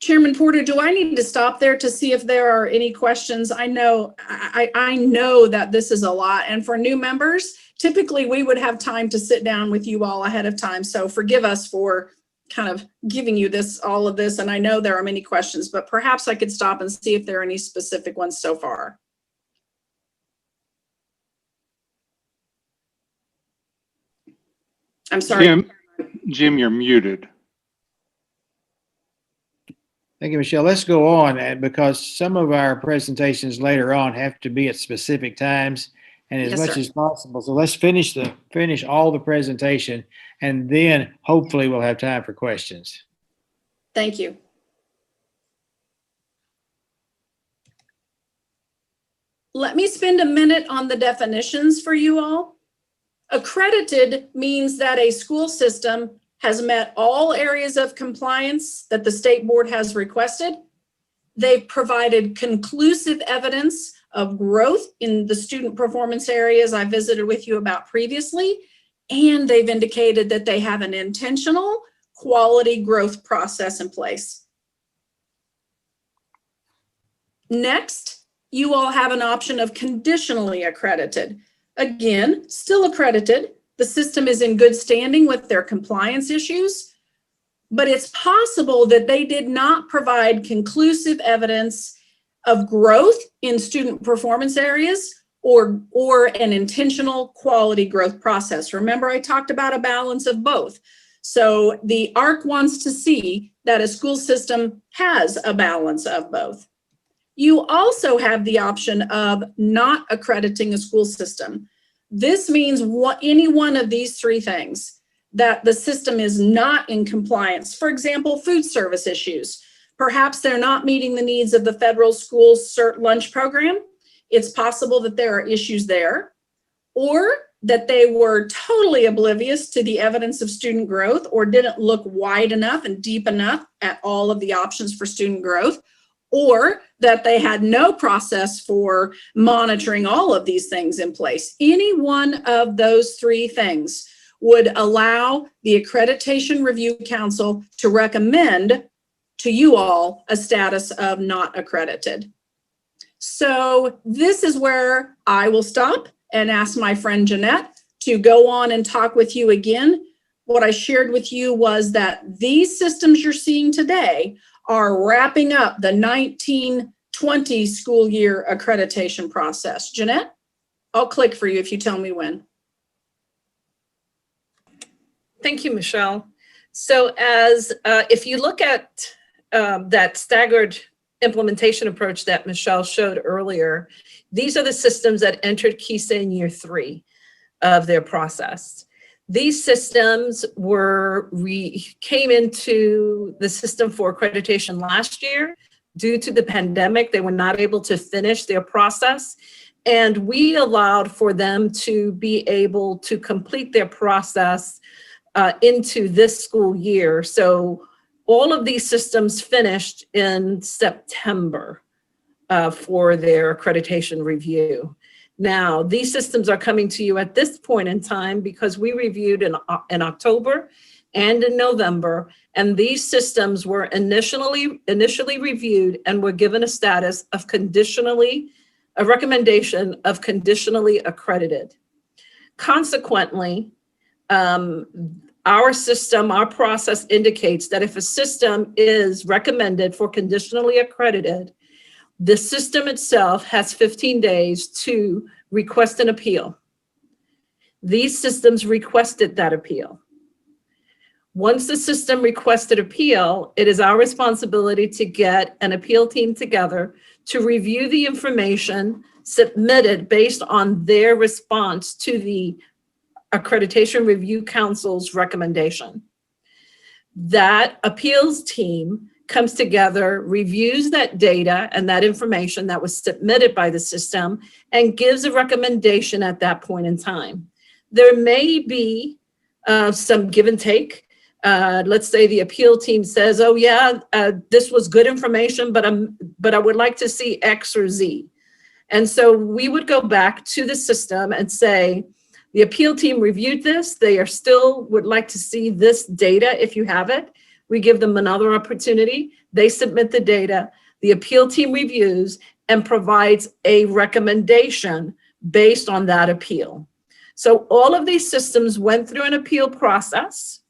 S17: Chairman Porter, do I need to stop there to see if there are any questions? I know that this is a lot, and for new members, typically we would have time to sit down with you all ahead of time. So forgive us for kind of giving you all of this, and I know there are many questions, but perhaps I could stop and see if there are any specific ones so far. I'm sorry.
S2: Jim, you're muted.
S10: Thank you, Michelle. Let's go on, because some of our presentations later on have to be at specific times and as much as possible. So let's finish all the presentation, and then hopefully we'll have time for questions.
S17: Thank you. Let me spend a minute on the definitions for you all. Accredited means that a school system has met all areas of compliance that the state board has requested. They've provided conclusive evidence of growth in the student performance areas I visited with you about previously, and they've indicated that they have an intentional quality growth process in place. Next, you all have an option of conditionally accredited. Again, still accredited. The system is in good standing with their compliance issues, but it's possible that they did not provide conclusive evidence of growth in student performance areas or an intentional quality growth process. Remember, I talked about a balance of both. So the ARC wants to see that a school system has a balance of both. You also have the option of not accrediting a school system. This means any one of these three things: that the system is not in compliance. For example, food service issues. Perhaps they're not meeting the needs of the federal school CERT lunch program. It's possible that there are issues there, or that they were totally oblivious to the evidence of student growth, or didn't look wide enough and deep enough at all of the options for student growth, or that they had no process for monitoring all of these things in place. Any one of those three things would allow the Accreditation Review Council to recommend to you all a status of not accredited. So this is where I will stop and ask my friend Jeanette to go on and talk with you again. What I shared with you was that these systems you're seeing today are wrapping up the 1920 school year accreditation process. Jeanette, I'll click for you if you tell me when.
S18: Thank you, Michelle. So if you look at that staggered implementation approach that Michelle showed earlier, these are the systems that entered KISA in year 3 of their process. These systems came into the system for accreditation last year. Due to the pandemic, they were not able to finish their process, and we allowed for them to be able to complete their process into this school year. So all of these systems finished in September for their accreditation review. Now, these systems are coming to you at this point in time because we reviewed in October and in November, and these systems were initially reviewed and were given a status of a recommendation of conditionally accredited. Consequently, our process indicates that if a system is recommended for conditionally accredited, the system itself has 15 days to request an appeal. These systems requested that appeal. Once the system requested appeal, it is our responsibility to get an appeal team together to review the information submitted based on their response to the Accreditation Review Council's recommendation. That appeals team comes together, reviews that data and that information that was submitted by the system, and gives a recommendation at that point in time. There may be some give and take. Let's say the appeal team says, oh yeah, this was good information, but I would like to see X or Z. And so we would go back to the system and say, the appeal team reviewed this. They still would like to see this data if you have it. We give them another opportunity. They submit the data. The appeal team reviews and provides a recommendation based on that appeal. So all of these systems went through an appeal process.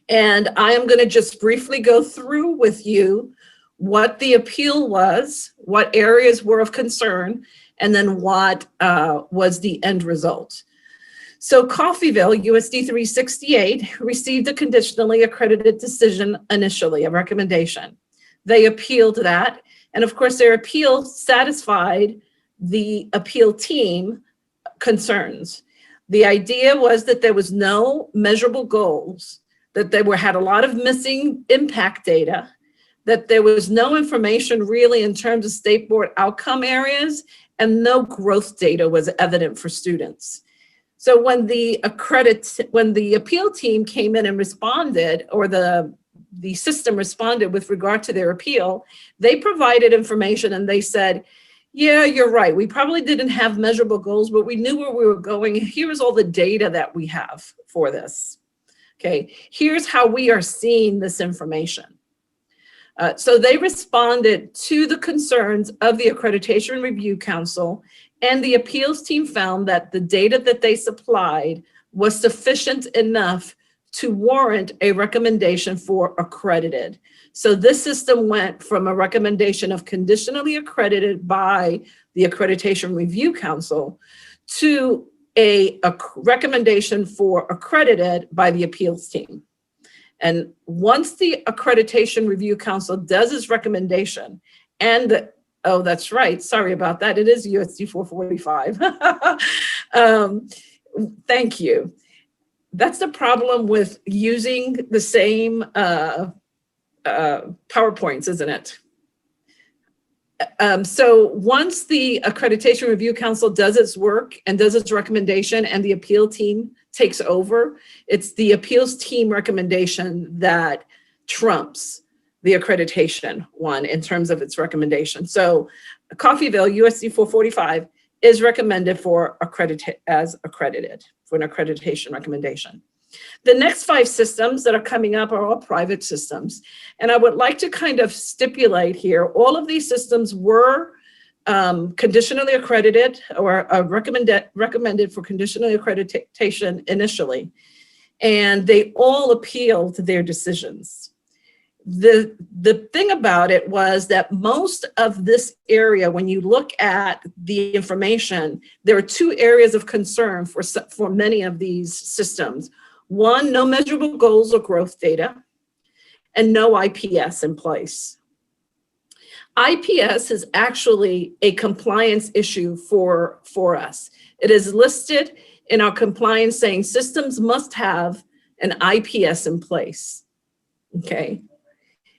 S18: And I am going to just briefly go through with you what the appeal was, what areas were of concern, and then what was the end result. So Coffeyville, USD 368, received a conditionally accredited decision initially, a recommendation. They appealed that, and of course their appeal satisfied the appeal team concerns. The idea was that there was no measurable goals, that they had a lot of missing impact data, that there was no information really in terms of state board outcome areas, and no growth data was evident for students. So when the appeal team came in and responded, or the system responded with regard to their appeal, they provided information and they said, yeah, you're right. We probably didn't have measurable goals, but we knew where we were going. Here is all the data that we have for this. Okay, here's how we are seeing this information. So they responded to the concerns of the Accreditation Review Council, and the appeals team found that the data that they supplied was sufficient enough to warrant a recommendation for accredited. So this system went from a recommendation of conditionally accredited by the Accreditation Review Council to a recommendation for accredited by the appeals team. And once the Accreditation Review Council does its recommendation, and oh, that's right, sorry about that, it is USD 445. Thank you. That's the problem with using the same PowerPoints, isn't it? So once the Accreditation Review Council does its work and does its recommendation and the appeal team takes over, it's the appeals team recommendation that trumps the accreditation one in terms of its recommendation. So Coffeyville USD 445 is recommended for accredited for an accreditation recommendation. The next 5 systems that are coming up are all private systems. And I would like to kind of stipulate here, all of these systems were conditionally accredited or recommended for conditionally accreditation initially. And they all appealed their decisions. The thing about it was that most of this area, when you look at the information, there are 2 areas of concern for many of these systems. One, no measurable goals or growth data, and no IPS in place. IPS is actually a compliance issue for us. It is listed in our compliance saying systems must have an IPS in place, okay?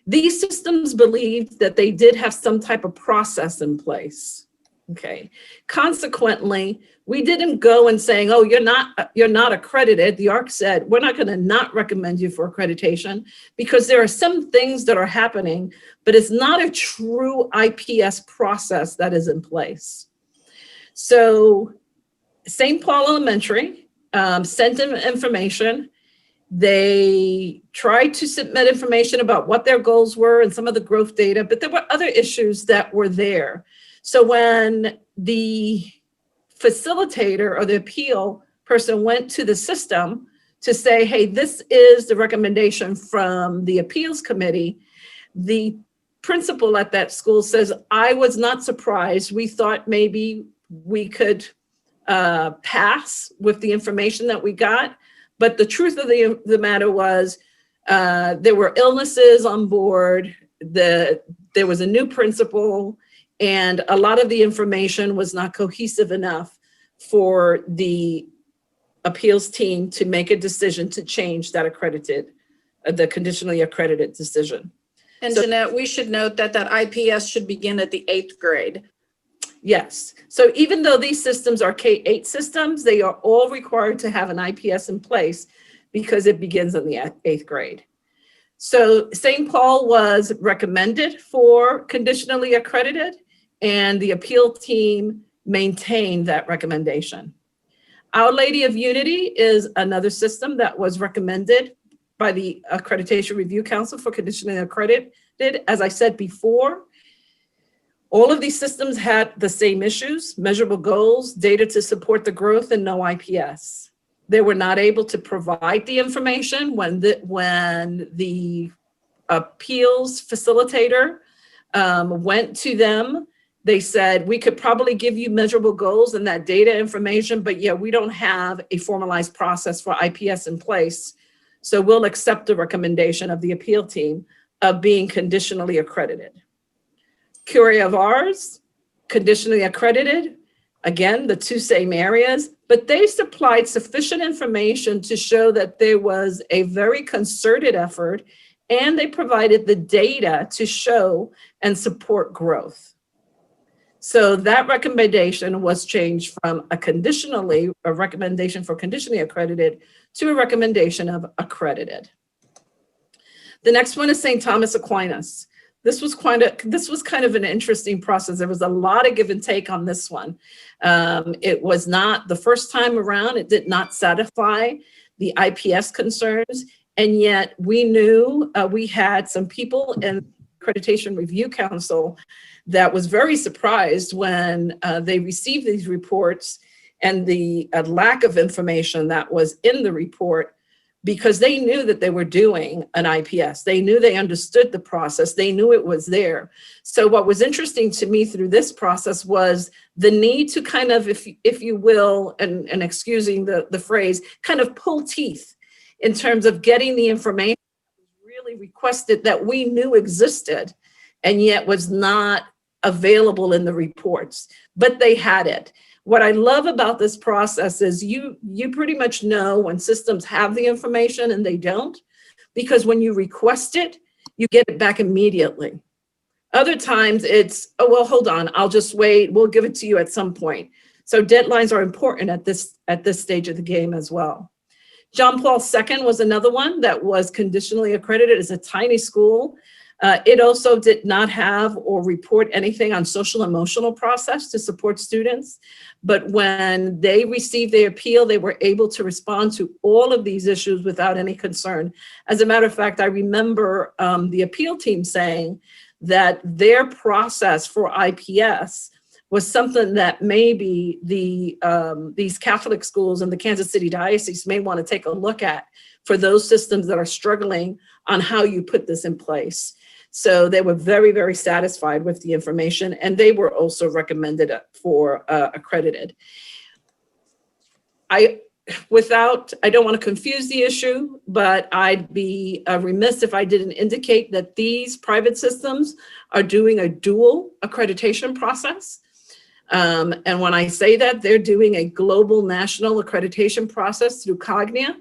S18: These systems believed that they did have some type of process in place, okay? Consequently, we didn't go and saying, oh, you're not accredited. The ARC said, we're not gonna not recommend you for accreditation because there are some things that are happening, but it's not a true IPS process that is in place. So St. Paul Elementary sent them information. They tried to submit information about what their goals were and some of the growth data, but there were other issues that were there. So when the facilitator or the appeal person went to the system to say, hey, this is the recommendation from the appeals committee, the principal at that school says, I was not surprised. We thought maybe we could pass with the information that we got. But the truth of the matter was there were illnesses on board, there was a new principal, and a lot of the information was not cohesive enough for the appeals team to make a decision to change that the conditionally accredited decision.
S17: And so, Jeanette, we should note that that IPS should begin at the 8th grade.
S18: Yes. So even though these systems are K-8 systems, they are all required to have an IPS in place because it begins in the 8th grade. So St. Paul was recommended for conditionally accredited, and the appeal team maintained that recommendation. Our Lady of Unity is another system that was recommended by the Accreditation Review Council for conditionally accredited. As I said before, all of these systems had the same issues: measurable goals, data to support the growth, and no IPS. They were not able to provide the information when the appeals facilitator went to them. They said, we could probably give you measurable goals and that data information, but yeah, we don't have a formalized process for IPS in place. So we'll accept the recommendation of the appeal team of being conditionally accredited. Curia of ours, conditionally accredited, again, the 2 same areas, but they supplied sufficient information to show that there was a very concerted effort, and they provided the data to show and support growth. So that recommendation was changed from a recommendation for conditionally accredited to a recommendation of accredited. The next one is St. Thomas Aquinas. This was kind of an interesting process. There was a lot of give and take on this one. It was not the first time around, it did not satisfy the IPS concerns. And yet we knew we had some people in Accreditation Review Council that was very surprised when they received these reports and the lack of information that was in the report, because they knew that they were doing an IPS. They knew, they understood the process. They knew it was there. So what was interesting to me through this process was the need to kind of, if you will, and excusing the phrase, kind of pull teeth in terms of getting the information really requested that we knew existed and yet was not available in the reports, but they had it. What I love about this process is you pretty much know when systems have the information and they don't, because when you request it, you get it back immediately. Other times it's, oh, well, hold on, I'll just wait, we'll give it to you at some point. So deadlines are important at this stage of the game as well. John Paul II was another one that was conditionally accredited as a tiny school. It also did not have or report anything on social emotional process to support students. But when they received their appeal, they were able to respond to all of these issues without any concern. As a matter of fact, I remember the appeal team saying that their process for IPS was something that maybe these Catholic schools in the Kansas City Diocese may want to take a look at for those systems that are struggling on how you put this in place. So they were very, very satisfied with the information, and they were also recommended for accredited. I don't want to confuse the issue, but I'd be remiss if I didn't indicate that these private systems are doing a dual accreditation process. And when I say that, they're doing a global national accreditation process through Cognia.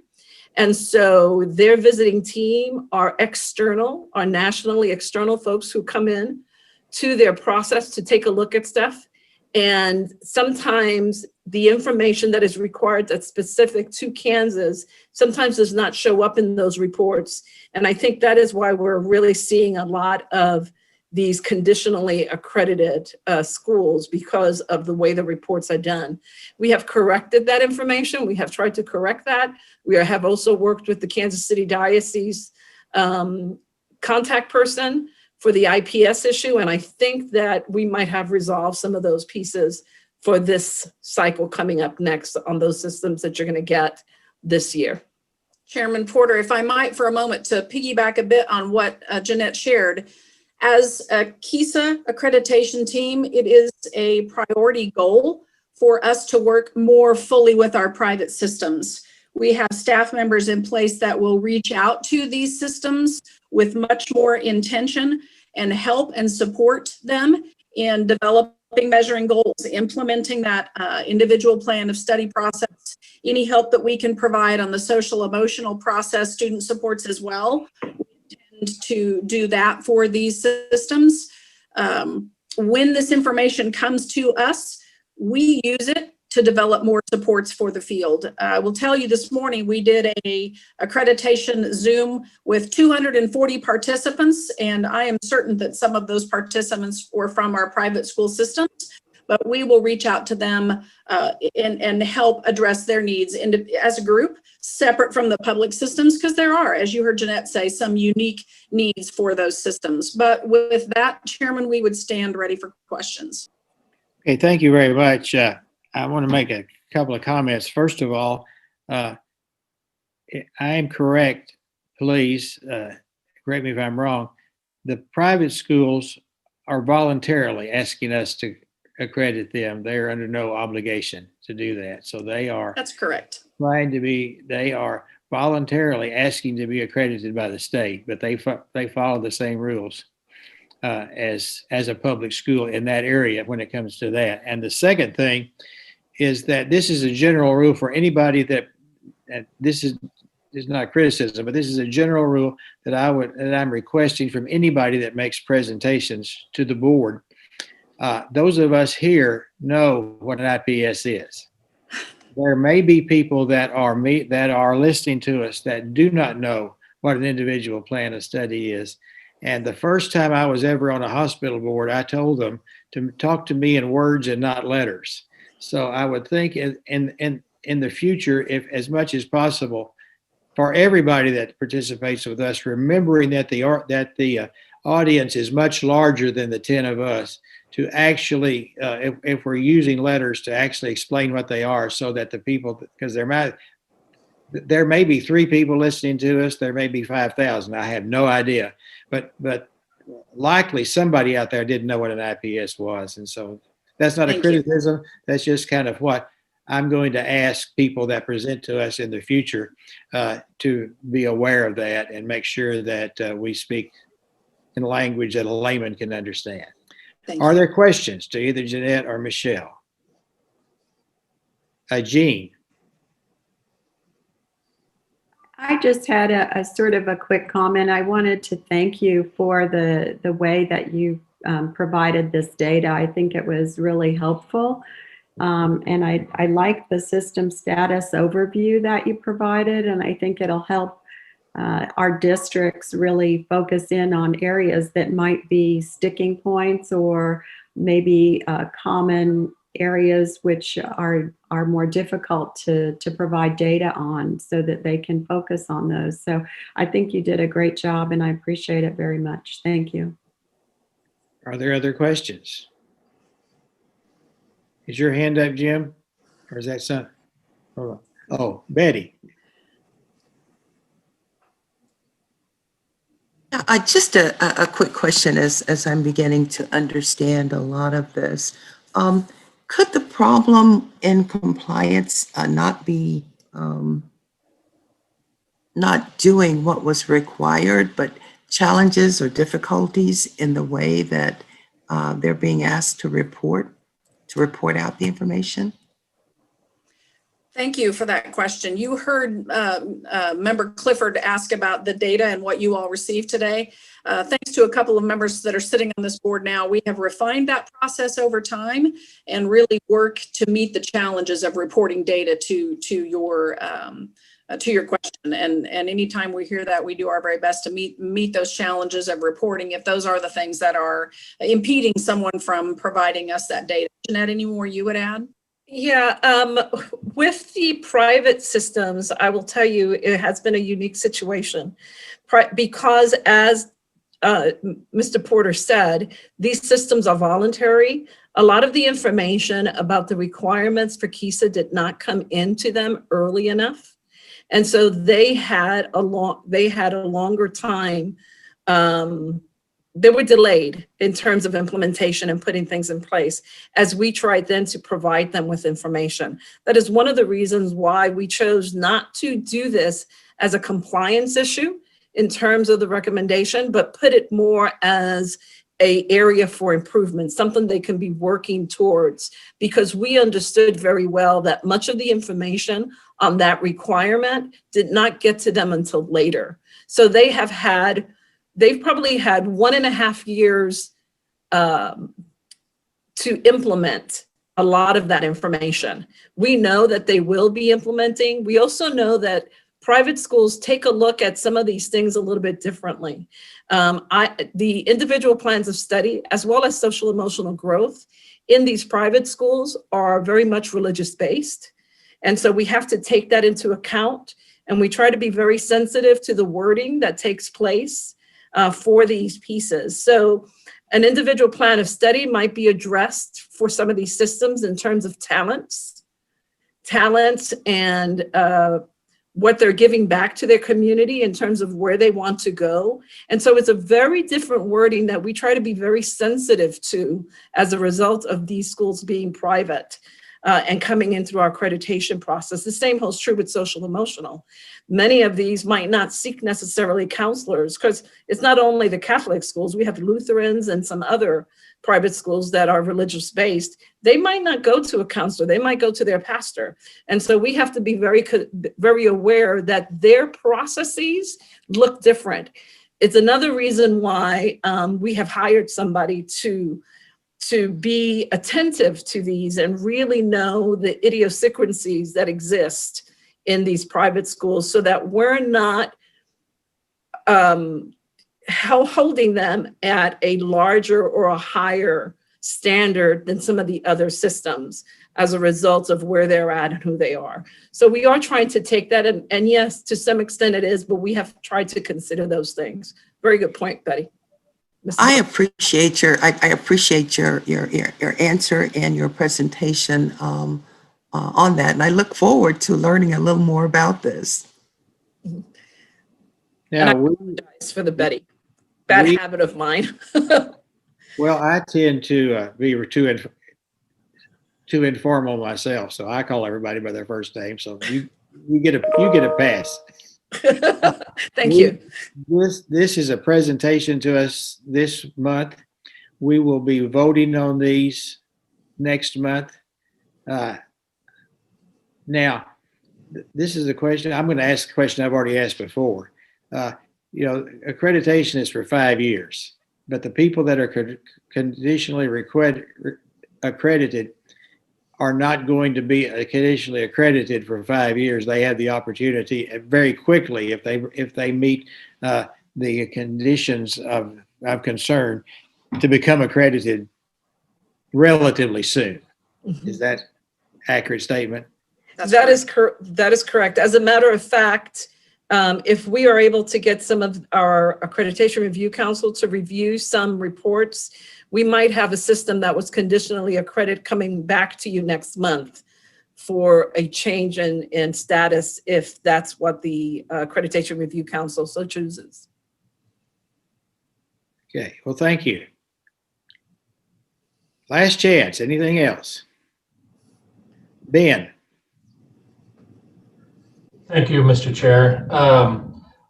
S18: And so their visiting team are nationally external folks who come in to their process to take a look at stuff. And sometimes the information that is required that's specific to Kansas sometimes does not show up in those reports. And I think that is why we're really seeing a lot of these conditionally accredited schools, because of the way the reports are done. We have corrected that information. We have tried to correct that. We have also worked with the Kansas City Diocese contact person for the IPS issue. And I think that we might have resolved some of those pieces for this cycle coming up next on those systems that you're going to get this year.
S17: Chairman Porter, if I might for a moment to piggyback a bit on what Jeanette shared. As a KESA accreditation team, it is a priority goal for us to work more fully with our private systems. We have staff members in place that will reach out to these systems with much more intention and help and support them in developing measuring goals, implementing that individual plan of study process, any help that we can provide on the social emotional process, student supports as well. To do that for these systems. When this information comes to us, we use it to develop more supports for the field. I will tell you this morning, we did a accreditation Zoom with 240 participants, and I am certain that some of those participants were from our private school systems, but we will reach out to them and help address their needs as a group, separate from the public systems, because there are, as you heard Jeanette say, some unique needs for those systems. But with that, Chairman, we would stand ready for questions.
S10: Okay, thank you very much. I want to make a couple of comments. First of all, I am correct, please, correct me if I'm wrong, the private schools are voluntarily asking us to accredit them. They're under no obligation to do that. So they are.
S17: That's correct.
S10: They are voluntarily asking to be accredited by the state, but they follow the same rules as a public school in that area when it comes to that. And the second thing is that this is a general rule for anybody that this is not criticism, but this is a general rule that I'm requesting from anybody that makes presentations to the board. Those of us here know what an IPS is. There may be people that are listening to us that do not know what an individual plan of study is. And the first time I was ever on a hospital board, I told them to talk to me in words and not letters. So I would think in the future, if as much as possible, for everybody that participates with us, remembering that the audience is much larger than the 10 of us, to actually, if we're using letters, to actually explain what they are, so that the people, because there may be 3 people listening to us, there may be 5,000. I have no idea, but likely somebody out there didn't know what an IPS was, and so that's not a criticism. That's just kind of what I'm going to ask people that present to us in the future to be aware of that and make sure that we speak in language that a layman can understand. Are there questions to either Jeanette or Michelle? Jean.
S5: I just had a sort of a quick comment. I wanted to thank you for the way that you provided this data. I think it was really helpful. And I like the system status overview that you provided, and I think it'll help our districts really focus in on areas that might be sticking points, or maybe common areas which are more difficult to provide data on, so that they can focus on those. So I think you did a great job, and I appreciate it very much. Thank you.
S10: Are there other questions? Is your hand up, Jim? Or is that something? Oh, Betty.
S14: Just a quick question as I'm beginning to understand a lot of this. Could the problem in compliance not be not doing what was required, but challenges or difficulties in the way that they're being asked to report out the information?
S17: Thank you for that question. You heard Member Clifford ask about the data and what you all received today. Thanks to a couple of members that are sitting on this board now, we have refined that process over time and really work to meet the challenges of reporting data to your question. And anytime we hear that, we do our very best to meet those challenges of reporting, if those are the things that are impeding someone from providing us that data. Jeanette, any more you would add?
S18: Yeah, with the private systems, I will tell you, it has been a unique situation because, as Mr. Porter said, these systems are voluntary. A lot of the information about the requirements for KESA did not come into them early enough. And so they had a longer time. They were delayed in terms of implementation and putting things in place as we tried then to provide them with information. That is one of the reasons why we chose not to do this as a compliance issue in terms of the recommendation, but put it more as an area for improvement, something they can be working towards, because we understood very well that much of the information on that requirement did not get to them until later. So they've probably had 1.5 years to implement a lot of that information. We know that they will be implementing. We also know that private schools take a look at some of these things a little bit differently. The individual plans of study, as well as social emotional growth in these private schools, are very much religious based. And so we have to take that into account. And we try to be very sensitive to the wording that takes place for these pieces. So an individual plan of study might be addressed for some of these systems in terms of talents and what they're giving back to their community in terms of where they want to go. And so it's a very different wording that we try to be very sensitive to as a result of these schools being private and coming in through our accreditation process. The same holds true with social emotional. Many of these might not seek necessarily counselors, because it's not only the Catholic schools, we have Lutherans and some other private schools that are religious based. They might not go to a counselor, they might go to their pastor. And so we have to be very aware that their processes look different. It's another reason why we have hired somebody to be attentive to these and really know the idiosyncrasies that exist in these private schools, so that we're not holding them at a larger or a higher standard than some of the other systems as a result of where they're at and who they are. So we are trying to take that, and yes, to some extent it is, but we have tried to consider those things. Very good point, Betty.
S14: I appreciate your answer and your presentation on that, and I look forward to learning a little more about this.
S18: And I
S10: Now,
S18: apologize for the Betty bad habit of mine.
S10: well, I tend to be too informal myself, so I call everybody by their first name. So you get a pass.
S18: Thank you.
S10: This is a presentation to us this month. We will be voting on these next month. Now, this is a question. I'm going to ask a question I've already asked before. Accreditation is for 5 years, but the people that are conditionally accredited are not going to be conditionally accredited for 5 years. They have the opportunity very quickly, if they meet the conditions of concern, to become accredited relatively soon.
S18: Mm-hmm.
S10: Is that accurate statement?
S18: That is correct. As a matter of fact, if we are able to get some of our Accreditation Review Council to review some reports, we might have a system that was conditionally accredited coming back to you next month for a change in status, if that's what the Accreditation Review Council so chooses.
S10: Okay, well, thank you. Last chance, anything else? Ben.
S8: Thank you, Mr. Chair.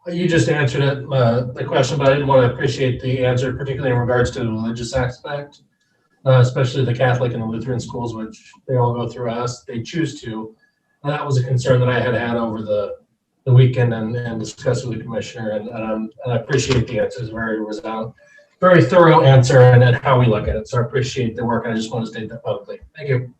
S8: You just answered it, the question, but I did want to appreciate the answer, particularly in regards to the religious aspect, especially the Catholic and the Lutheran schools, which they all go through us. They choose to. And that was a concern that I had over the weekend and discussed with the commissioner. And I appreciate the answers. Very thorough answer and how we look at it. So I appreciate the work. I just want to state that publicly. Thank you.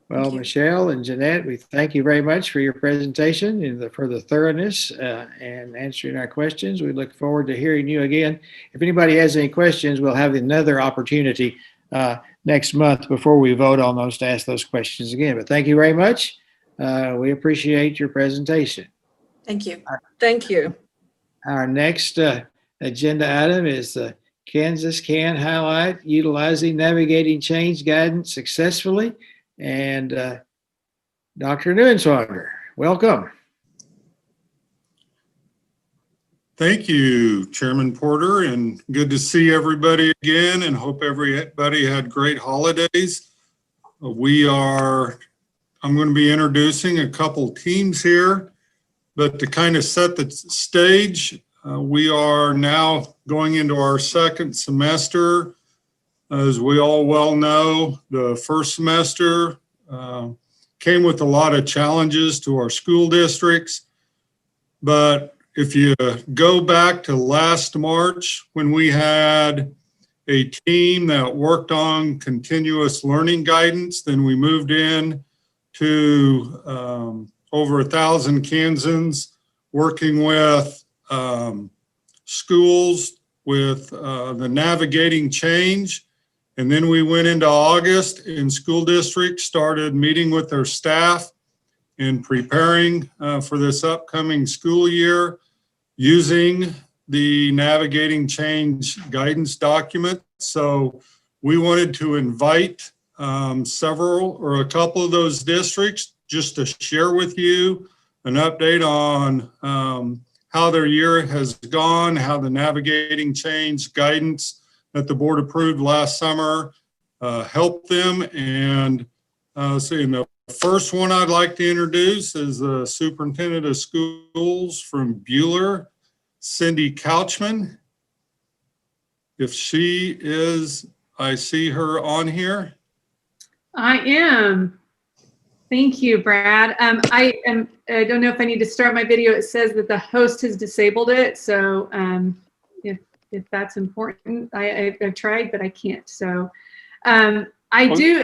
S10: Well, Michelle and Jeanette, we thank you very much for your presentation and for the thoroughness and answering our questions. We look forward to hearing you again. If anybody has any questions, we'll have another opportunity next month before we vote on those to ask those questions again. But thank you very much. We appreciate your presentation.
S18: Thank you. Thank you.
S10: Our next agenda item is Kansas Can Highlight Utilizing Navigating Change Guidance Successfully. And Dr. Neuenswanger, welcome.
S19: Thank you, Chairman Porter, and good to see everybody again, and hope everybody had great holidays. I'm going to be introducing a couple teams here, but to kind of set the stage, we are now going into our second semester. As we all well know, the first semester came with a lot of challenges to our school districts. But if you go back to last March, when we had a team that worked on continuous learning guidance, then we moved in to over 1,000 Kansans working with schools with the navigating change. And then we went into August and school districts started meeting with their staff and preparing for this upcoming school year using the navigating change guidance document. So we wanted to invite several or a couple of those districts just to share with you an update on how their year has gone, how the navigating change guidance that the board approved last summer helped them. And so the first one I'd like to introduce is the superintendent of schools from Buhler, Cindy Couchman. If she is, I see her on here.
S20: I am. Thank you, Brad. I don't know if I need to start my video. It says that the host has disabled it. So if that's important, I've tried, but I can't. So I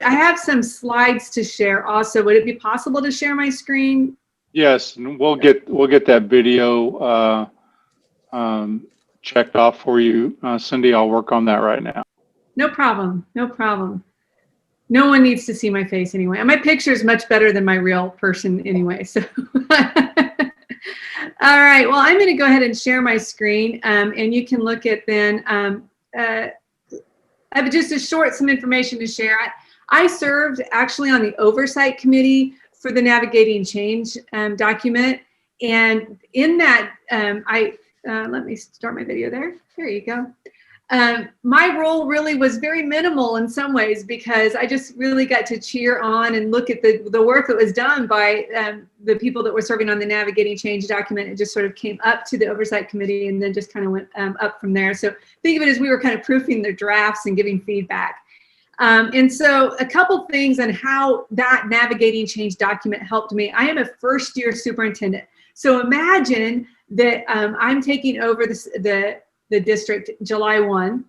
S20: have some slides to share also. Would it be possible to share my screen?
S2: Yes, and we'll get that video checked off for you. Cindy, I'll work on that right now.
S20: No problem. No problem. No one needs to see my face anyway. And my picture is much better than my real person anyway. So, all right. Well, I'm going to go ahead and share my screen, and you can look at then. I have just some information to share. I served actually on the oversight committee for the Navigating Change document, and in that, let me start my video there. There you go. My role really was very minimal in some ways because I just really got to cheer on and look at the work that was done by the people that were serving on the Navigating Change document. It just sort of came up to the oversight committee and then just kind of went up from there. So think of it as we were kind of proofing their drafts and giving feedback. And so a couple things on how that Navigating Change document helped me. I am a first-year superintendent. So imagine that I'm taking over the district July 1.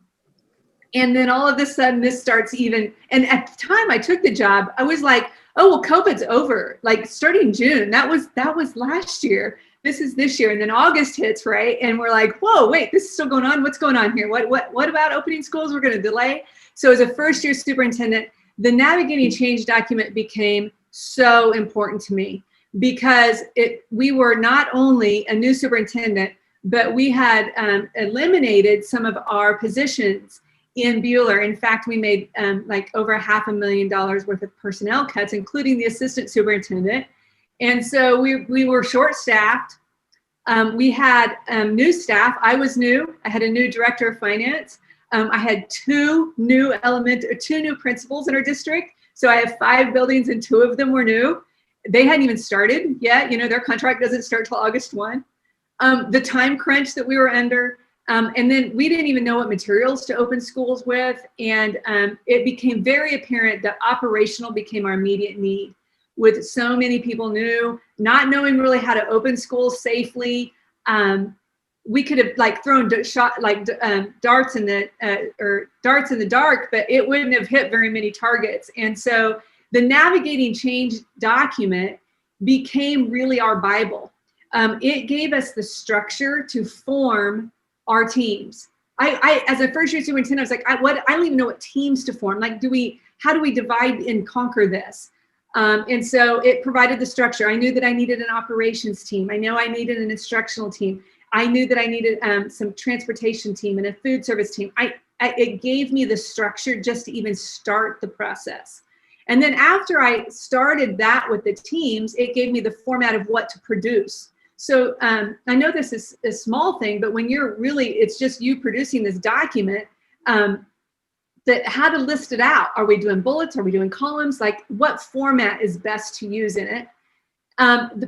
S20: And then all of a sudden this starts and at the time I took the job, I was like, oh, well, COVID's over, like starting June. That was last year. This is this year. And then August hits, right? And we're like, whoa, wait, this is still going on. What's going on here? What about opening schools? We're going to delay. So as a first-year superintendent, the Navigating Change document became so important to me because we were not only a new superintendent, but we had eliminated some of our positions in Buhler. In fact, we made like over $500,000 worth of personnel cuts, including the assistant superintendent. And so we were short-staffed. We had new staff. I was new. I had a new director of finance. I had two new principals in our district. So I have 5 buildings and 2 of them were new. They hadn't even started yet. Their contract doesn't start till August 1. The time crunch that we were under, and then we didn't even know what materials to open schools with. And it became very apparent that operational became our immediate need with so many people new, not knowing really how to open schools safely. We could have like thrown darts in the dark, but it wouldn't have hit very many targets. And so the Navigating Change document became really our Bible. It gave us the structure to form our teams. I as a first-year superintendent, I was like, I don't even know what teams to form. Like, how do we divide and conquer this? And so it provided the structure. I knew that I needed an operations team. I know I needed an instructional team. I knew that I needed some transportation team and a food service team. It gave me the structure just to even start the process. And then after I started that with the teams, it gave me the format of what to produce. So I know this is a small thing, but when it's just you producing this document, how to list it out. Are we doing bullets? Are we doing columns? Like what format is best to use in it?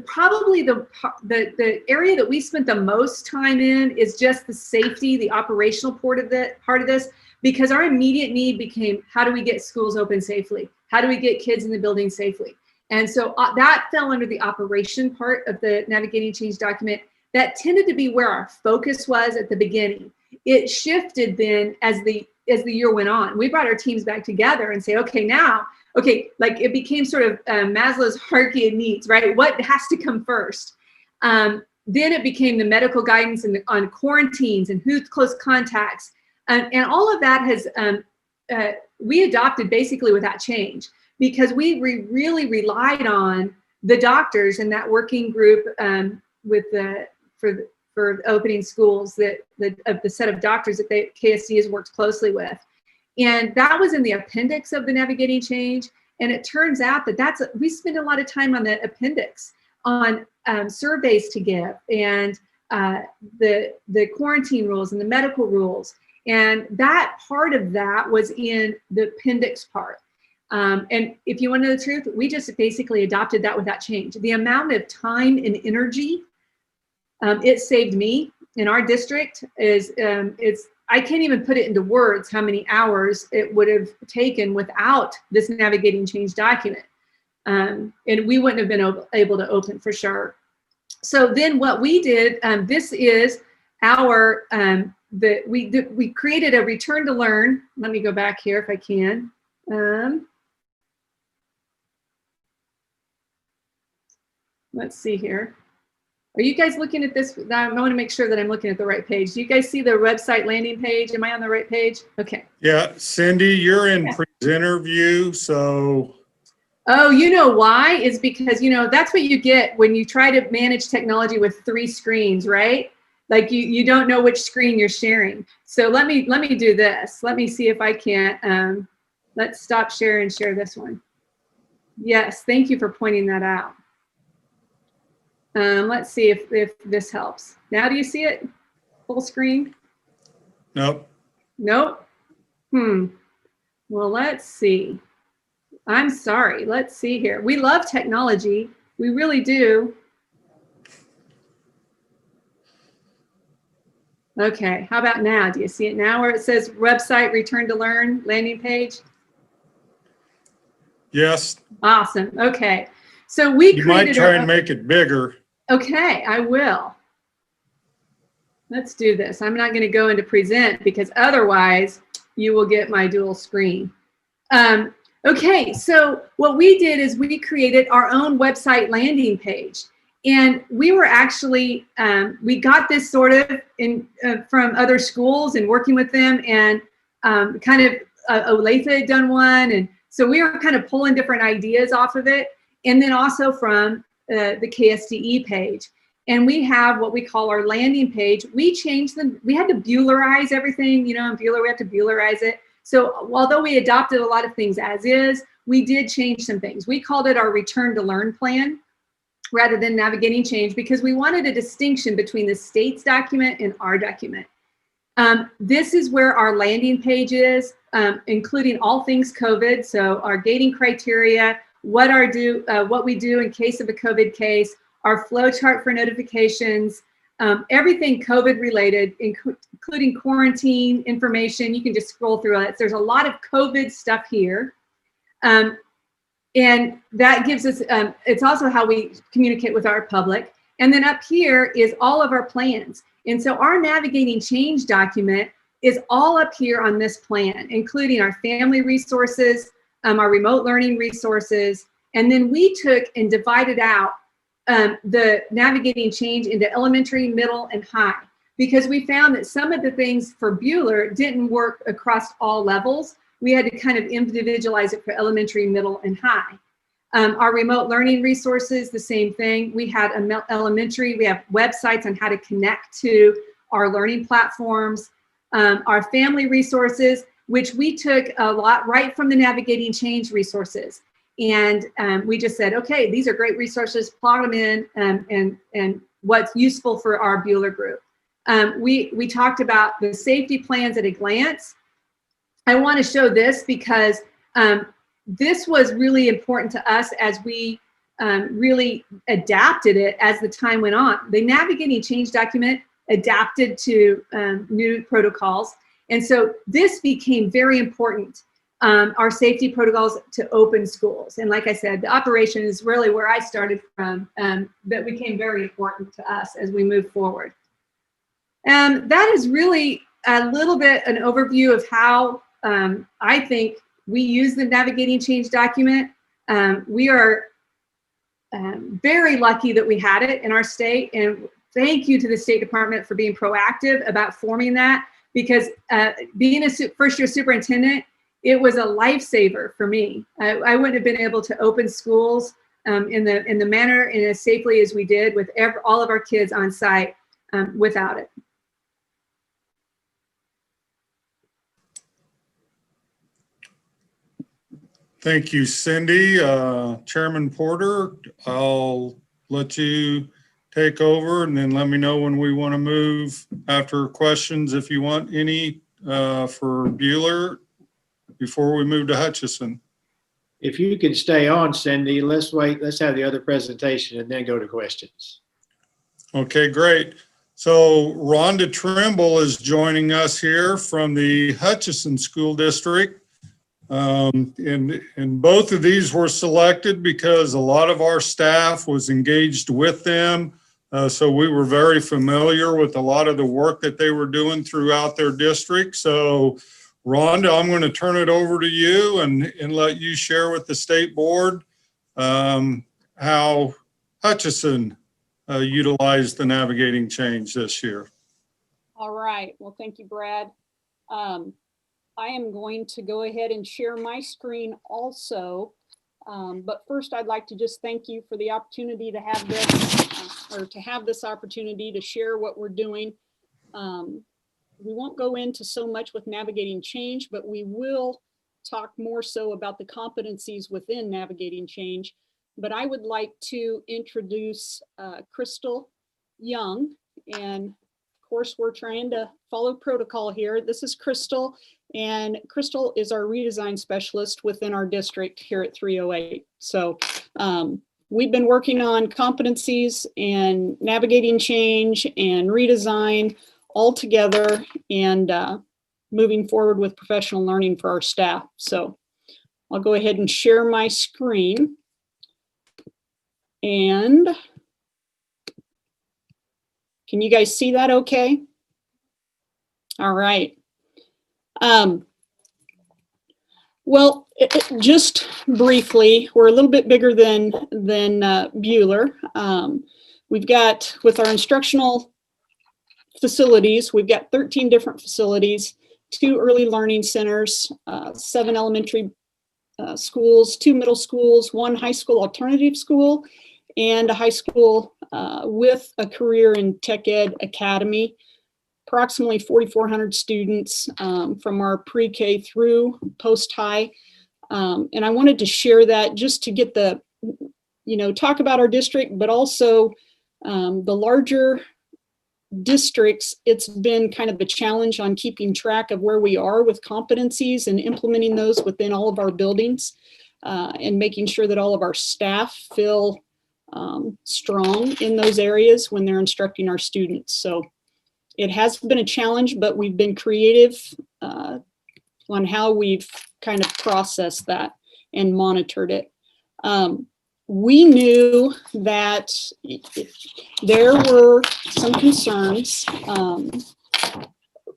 S20: Probably the area that we spent the most time in is just the safety, the operational part of this, because our immediate need became, how do we get schools open safely? How do we get kids in the building safely? And so that fell under the operation part of the Navigating Change document. That tended to be where our focus was at the beginning. It shifted then as the year went on. We brought our teams back together and say, like it became sort of Maslow's hierarchy of needs, right? What has to come first? Then it became the medical guidance on quarantines and who's close contacts. And all of that has, we adopted basically without change because we really relied on the doctors in that working group for opening schools of the set of doctors that KSC has worked closely with. And that was in the appendix of the Navigating Change. And it turns out that we spend a lot of time on the appendix on surveys to give and the quarantine rules and the medical rules. And that part of that was in the appendix part. And if you want to know the truth, we just basically adopted that without change. The amount of time and energy it saved me in our district I can't even put it into words how many hours it would have taken without this Navigating Change document. And we wouldn't have been able to open for sure. So then what we did, this is our, we created a return to learn. Let me go back here if I can. Let's see here. Are you guys looking at this? I want to make sure that I'm looking at the right page. Do you guys see the website landing page? Am I on the right page? Okay.
S19: Yeah, Cindy, you're in presenter view, so.
S20: Oh, you know why? Is because, you know, that's what you get when you try to manage technology with 3 screens, right? Like you don't know which screen you're sharing. So let me do this. Let me see if I can't, let's stop share and share this one. Yes, thank you for pointing that out. Let's see if this helps. Now do you see it? Full screen?
S19: Nope.
S20: Nope. Well, let's see. I'm sorry. Let's see here. We love technology. We really do. Okay, how about now? Do you see it now where it says website return to learn landing page?
S19: Yes.
S20: Awesome. Okay. So we
S19: You might try and make it bigger.
S20: Okay, I will. Let's do this. I'm not going to go into present because otherwise you will get my dual screen. Okay, so what we did is we created our own website landing page. And we were actually, we got this sort of from other schools and working with them, and kind of Olathe had done one. And so we were kind of pulling different ideas off of it. And then also from the KSDE page. And we have what we call our landing page. We changed them. We had to Buellerize everything, you know, in Bueller, we have to Buellerize it. So although we adopted a lot of things as is, we did change some things. We called it our return to learn plan rather than navigating change, because we wanted a distinction between the state's document and our document. This is where our landing page is, including all things COVID. So our gating criteria, what we do in case of a COVID case, our flow chart for notifications, everything COVID related, including quarantine information. You can just scroll through it. There's a lot of COVID stuff here. And that gives us, it's also how we communicate with our public. And then up here is all of our plans. And so our navigating change document is all up here on this plan, including our family resources, our remote learning resources. And then we took and divided out the navigating change into elementary, middle, and high, because we found that some of the things for Bueller didn't work across all levels. We had to kind of individualize it for elementary, middle, and high. Our remote learning resources, the same thing. We had elementary, we have websites on how to connect to our learning platforms. Our family resources, which we took a lot right from the navigating change resources. And we just said, okay, these are great resources, plot them in, and what's useful for our Bueller group. We talked about the safety plans at a glance. I want to show this because this was really important to us as we really adapted it as the time went on. The navigating change document adapted to new protocols. And so this became very important, our safety protocols to open schools. And like I said, the operation is really where I started from, that became very important to us as we move forward. That is really a little bit an overview of how I think we use the navigating change document. We are very lucky that we had it in our state, and thank you to the State Department for being proactive about forming that, because being a first-year superintendent, it was a lifesaver for me. I wouldn't have been able to open schools in the manner and as safely as we did with all of our kids on site without it.
S19: Thank you, Cindy. Chairman Porter, I'll let you take over and then let me know when we want to move after questions, if you want any for Bueller before we move to Hutchinson.
S10: If you can stay on, Cindy, let's wait. Let's have the other presentation and then go to questions.
S19: Okay, great. So Rhonda Trimble is joining us here from the Hutchinson School District. And both of these were selected because a lot of our staff was engaged with them. So we were very familiar with a lot of the work that they were doing throughout their district. So Rhonda, I'm going to turn it over to you and let you share with the state board how Hutchinson utilize the navigating change this year.
S21: All right. Well, thank you, Brad. I am going to go ahead and share my screen also. But first, I'd like to just thank you for the opportunity to have this, opportunity to share what we're doing. We won't go into so much with navigating change, but we will talk more so about the competencies within navigating change. But I would like to introduce Crystal Young, and of course we're trying to follow protocol here. This is Crystal, and Crystal is our redesign specialist within our district here at 308. So we've been working on competencies and navigating change and redesign all together, and moving forward with professional learning for our staff. So I'll go ahead and share my screen. And can you guys see that okay? All right. Well, just briefly, we're a little bit bigger than Buhler. We've got, with our instructional facilities, we've got 13 different facilities, 2 early learning centers, 7 elementary schools, 2 middle schools, 1 high school alternative school, and a high school with a career in tech ed academy. Approximately 4,400 students from our pre-K through post-high. And I wanted to share that just to get the, talk about our district, but also the larger districts. It's been kind of a challenge on keeping track of where we are with competencies and implementing those within all of our buildings, and making sure that all of our staff feel strong in those areas when they're instructing our students. So it has been a challenge, but we've been creative on how we've kind of processed that and monitored it. We knew that there were some concerns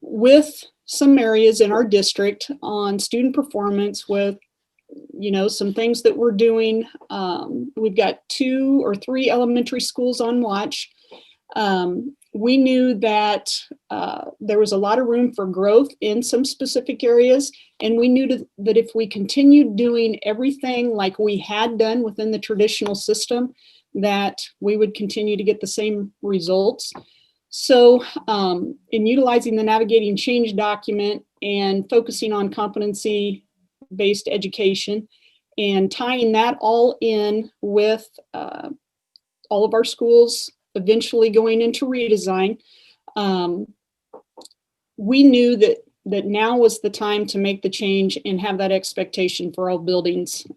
S21: with some areas in our district on student performance with, some things that we're doing. We've got 2 or 3 elementary schools on watch. We knew that there was a lot of room for growth in some specific areas, and we knew that if we continued doing everything like we had done within the traditional system, that we would continue to get the same results. So in utilizing the Navigating Change document and focusing on competency-based education and tying that all in with all of our schools eventually going into redesign, we knew that now was the time to make the change and have that expectation for all buildings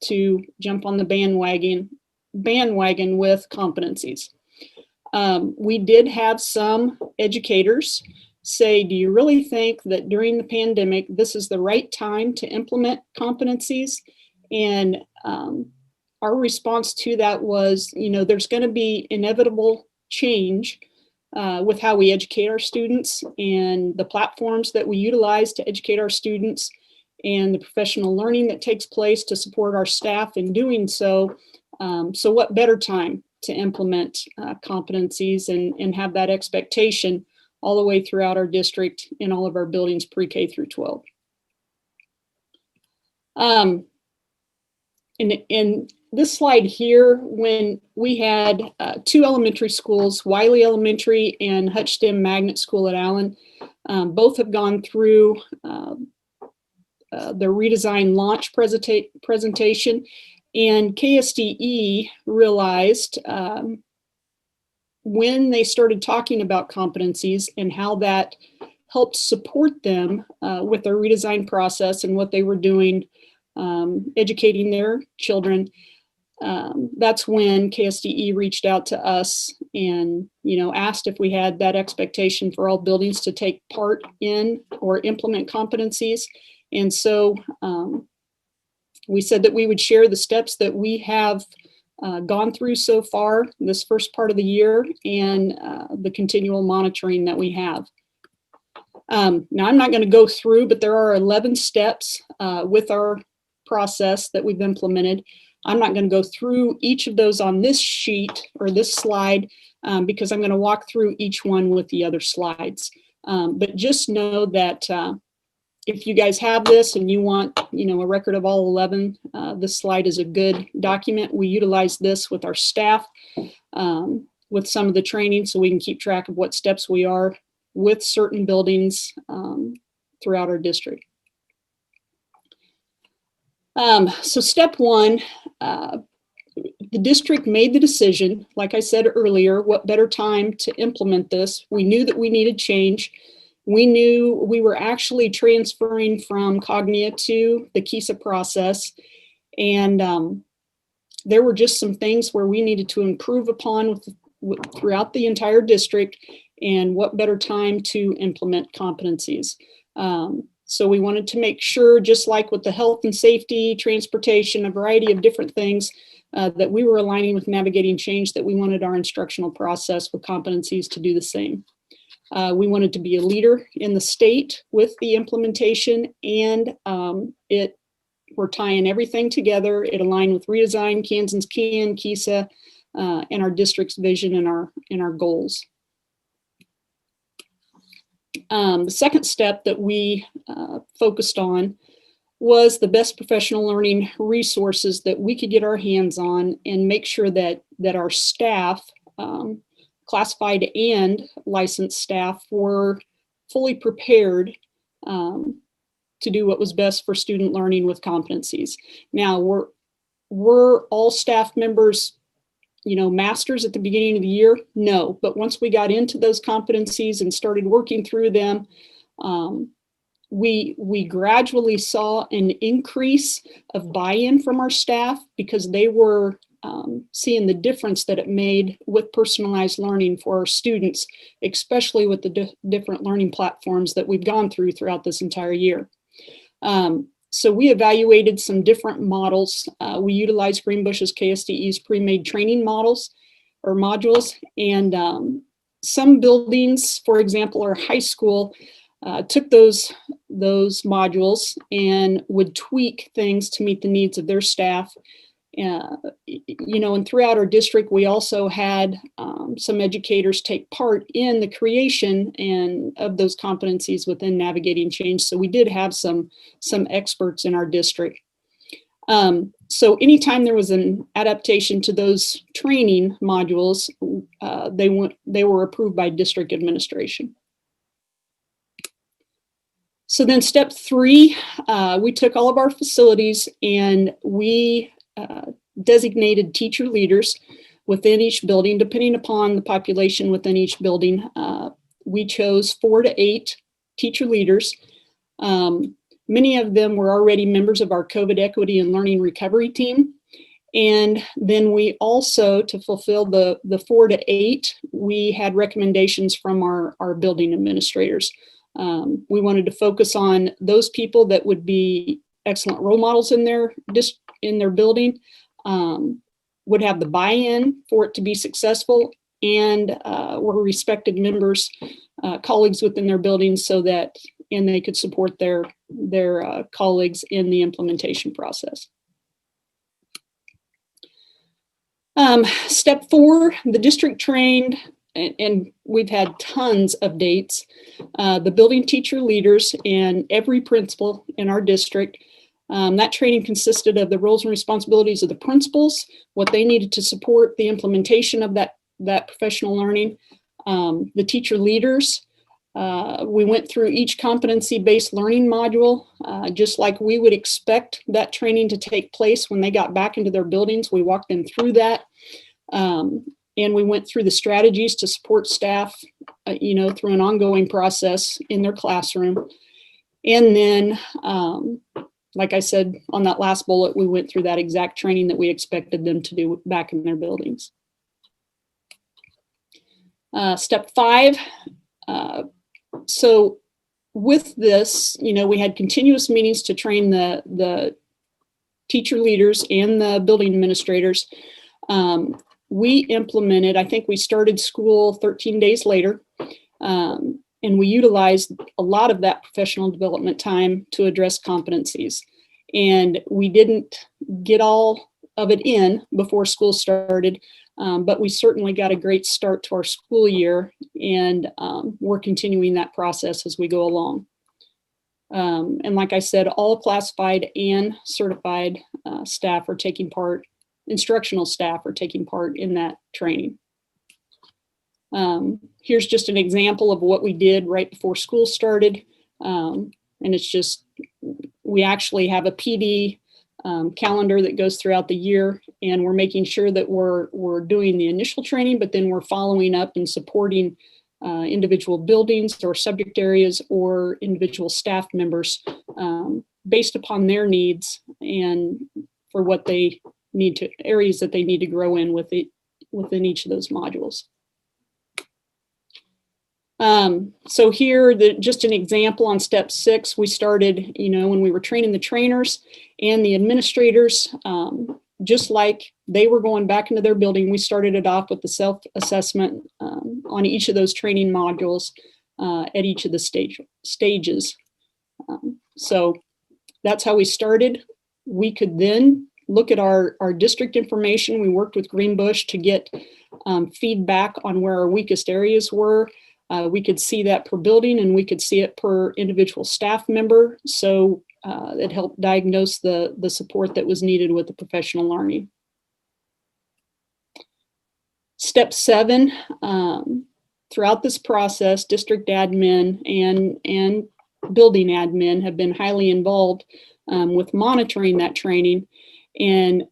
S21: to jump on the bandwagon with competencies. We did have some educators say, do you really think that during the pandemic, this is the right time to implement competencies? And our response to that was, there's going to be inevitable change with how we educate our students and the platforms that we utilize to educate our students and the professional learning that takes place to support our staff in doing so. So what better time to implement competencies and have that expectation all the way throughout our district in all of our buildings pre-K through 12. In this slide here, when we had 2 elementary schools, Wiley Elementary and Hutch STEM Magnet School at Allen, both have gone through the redesign launch presentation, and KSDE realized when they started talking about competencies and how that helped support them with their redesign process and what they were doing, educating their children. That's when KSDE reached out to us and, asked if we had that expectation for all buildings to take part in or implement competencies. And so we said that we would share the steps that we have gone through so far this first part of the year and the continual monitoring that we have. Now, I'm not going to go through, but there are 11 steps with our process that we've implemented. I'm not going to go through each of those on this sheet or this slide because I'm going to walk through each one with the other slides. But just know that if you guys have this and you want, a record of all 11, this slide is a good document. We utilize this with our staff with some of the training so we can keep track of what steps we are with certain buildings throughout our district. So step one, the district made the decision, like I said earlier, what better time to implement this? We knew that we needed change. We knew we were actually transferring from Cognia to the KISA process. And there were just some things where we needed to improve upon throughout the entire district, and what better time to implement competencies. So we wanted to make sure, just like with the health and safety, transportation, a variety of different things, that we were aligning with navigating change, that we wanted our instructional process with competencies to do the same. We wanted to be a leader in the state with the implementation, and we're tying everything together. It aligned with Redesign, Kansans Can, KISA, and our district's vision and our goals. The second step that we focused on was the best professional learning resources that we could get our hands on, and make sure that our staff, classified and licensed staff, were fully prepared to do what was best for student learning with competencies. Now, were all staff members masters at the beginning of the year? No, but once we got into those competencies and started working through them, we gradually saw an increase of buy-in from our staff, because they were seeing the difference that it made with personalized learning for our students, especially with the different learning platforms that we've gone through throughout this entire year. So we evaluated some different models. We utilized Greenbush's KSDE's pre-made training models or modules, and some buildings, for example, our high school, took those modules and would tweak things to meet the needs of their staff. And throughout our district, we also had some educators take part in the creation and of those competencies within navigating change. So we did have some experts in our district. So anytime there was an adaptation to those training modules, they were approved by district administration. So then step 3, we took all of our facilities and we designated teacher leaders within each building, depending upon the population within each building. We chose 4 to 8 teacher leaders. Many of them were already members of our COVID equity and learning recovery team. And then we also, to fulfill the 4 to 8, we had recommendations from our building administrators. We wanted to focus on those people that would be excellent role models in their building, would have the buy-in for it to be successful, and were respected members, colleagues within their buildings, and they could support their colleagues in the implementation process. Step 4, the district trained, and we've had tons of dates, the building teacher leaders and every principal in our district. That training consisted of the roles and responsibilities of the principals, what they needed to support the implementation of that professional learning, the teacher leaders. We went through each competency-based learning module, just like we would expect that training to take place when they got back into their buildings. We walked them through that. And we went through the strategies to support staff, through an ongoing process in their classroom. And then, like I said, on that last bullet, we went through that exact training that we expected them to do back in their buildings. Step 5. So with this, we had continuous meetings to train the teacher leaders and the building administrators. We implemented, I think we started school 13 days later, and we utilized a lot of that professional development time to address competencies. And we didn't get all of it in before school started, but we certainly got a great start to our school year, and we're continuing that process as we go along. And like I said, all classified and certified staff are taking part, instructional staff are taking part in that training. Here's just an example of what we did right before school started. And it's just, we actually have a PD calendar that goes throughout the year, and we're making sure that we're doing the initial training, but then we're following up and supporting individual buildings or subject areas or individual staff members based upon their needs and for what they need to, areas that they need to grow in within each of those modules. So here, just an example on step 6, we started, when we were training the trainers and the administrators, just like they were going back into their building, we started it off with the self-assessment on each of those training modules at each of the stages. So that's how we started. We could then look at our district information. We worked with Greenbush to get feedback on where our weakest areas were. We could see that per building, and we could see it per individual staff member. So it helped diagnose the support that was needed with the professional learning. Step 7, throughout this process, district admin and building admin have been highly involved with monitoring that training. And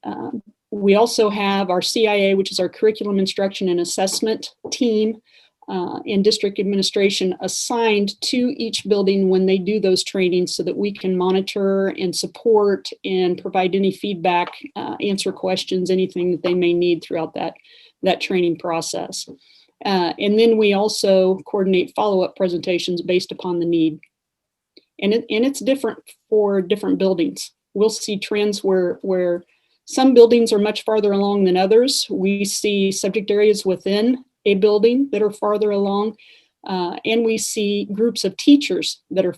S21: we also have our CIA, which is our curriculum instruction and assessment team, and district administration assigned to each building when they do those trainings, so that we can monitor and support and provide any feedback, answer questions, anything that they may need throughout that training process. And then we also coordinate follow-up presentations based upon the need. And it's different for different buildings. We'll see trends where some buildings are much farther along than others. We see subject areas within a building that are farther along, and we see groups of teachers that are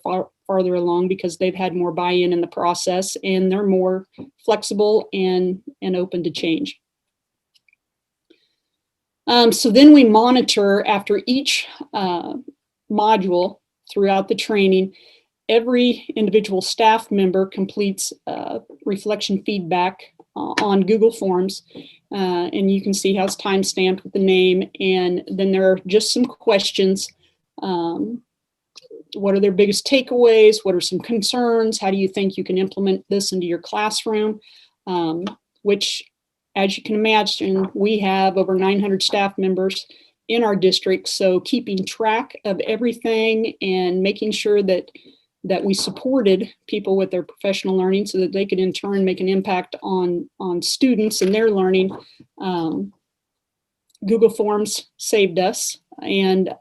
S21: farther along because they've had more buy-in in the process, and they're more flexible and open to change. So then we monitor after each module throughout the training. Every individual staff member completes reflection feedback on Google Forms, and you can see how it's time-stamped with the name. And then there are just some questions. What are their biggest takeaways? What are some concerns? How do you think you can implement this into your classroom? Which, as you can imagine, we have over 900 staff members in our district. So keeping track of everything and making sure that we supported people with their professional learning so that they could in turn make an impact on students and their learning. Google Forms saved us, and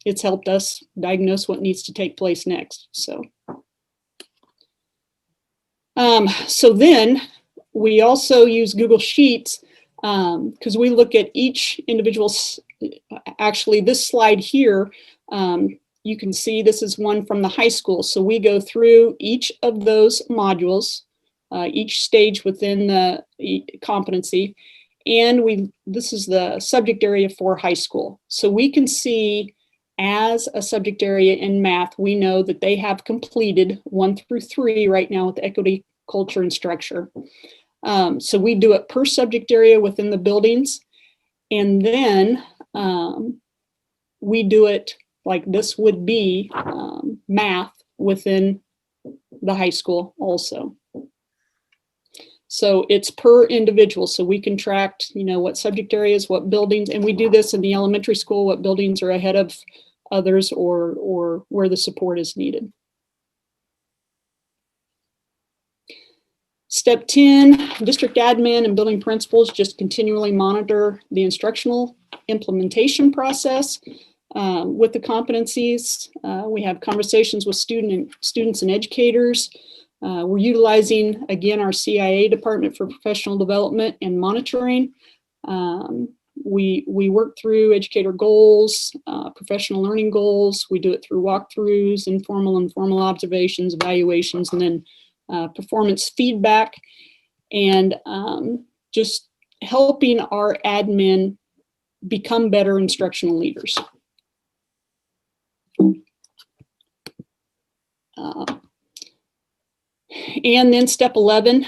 S21: it's helped us diagnose what needs to take place next. So then we also use Google Sheets because we look at each individual. Actually, this slide here, you can see this is one from the high school. So we go through each of those modules, each stage within the competency, and this is the subject area for high school. So we can see as a subject area in math, we know that they have completed 1 through 3 right now with equity, culture, and structure. So we do it per subject area within the buildings, and then we do it like this would be math within the high school also. So it's per individual, so we can track, what subject areas, what buildings, and we do this in the elementary school, what buildings are ahead of others or where the support is needed. Step 10, district admin and building principals just continually monitor the instructional implementation process. With the competencies, we have conversations with students and educators. We're utilizing, again, our CIA department for professional development and monitoring. We work through educator goals, professional learning goals. We do it through walkthroughs, informal and formal observations, evaluations, and then performance feedback. and just helping our admin become better instructional leaders. And then step 11,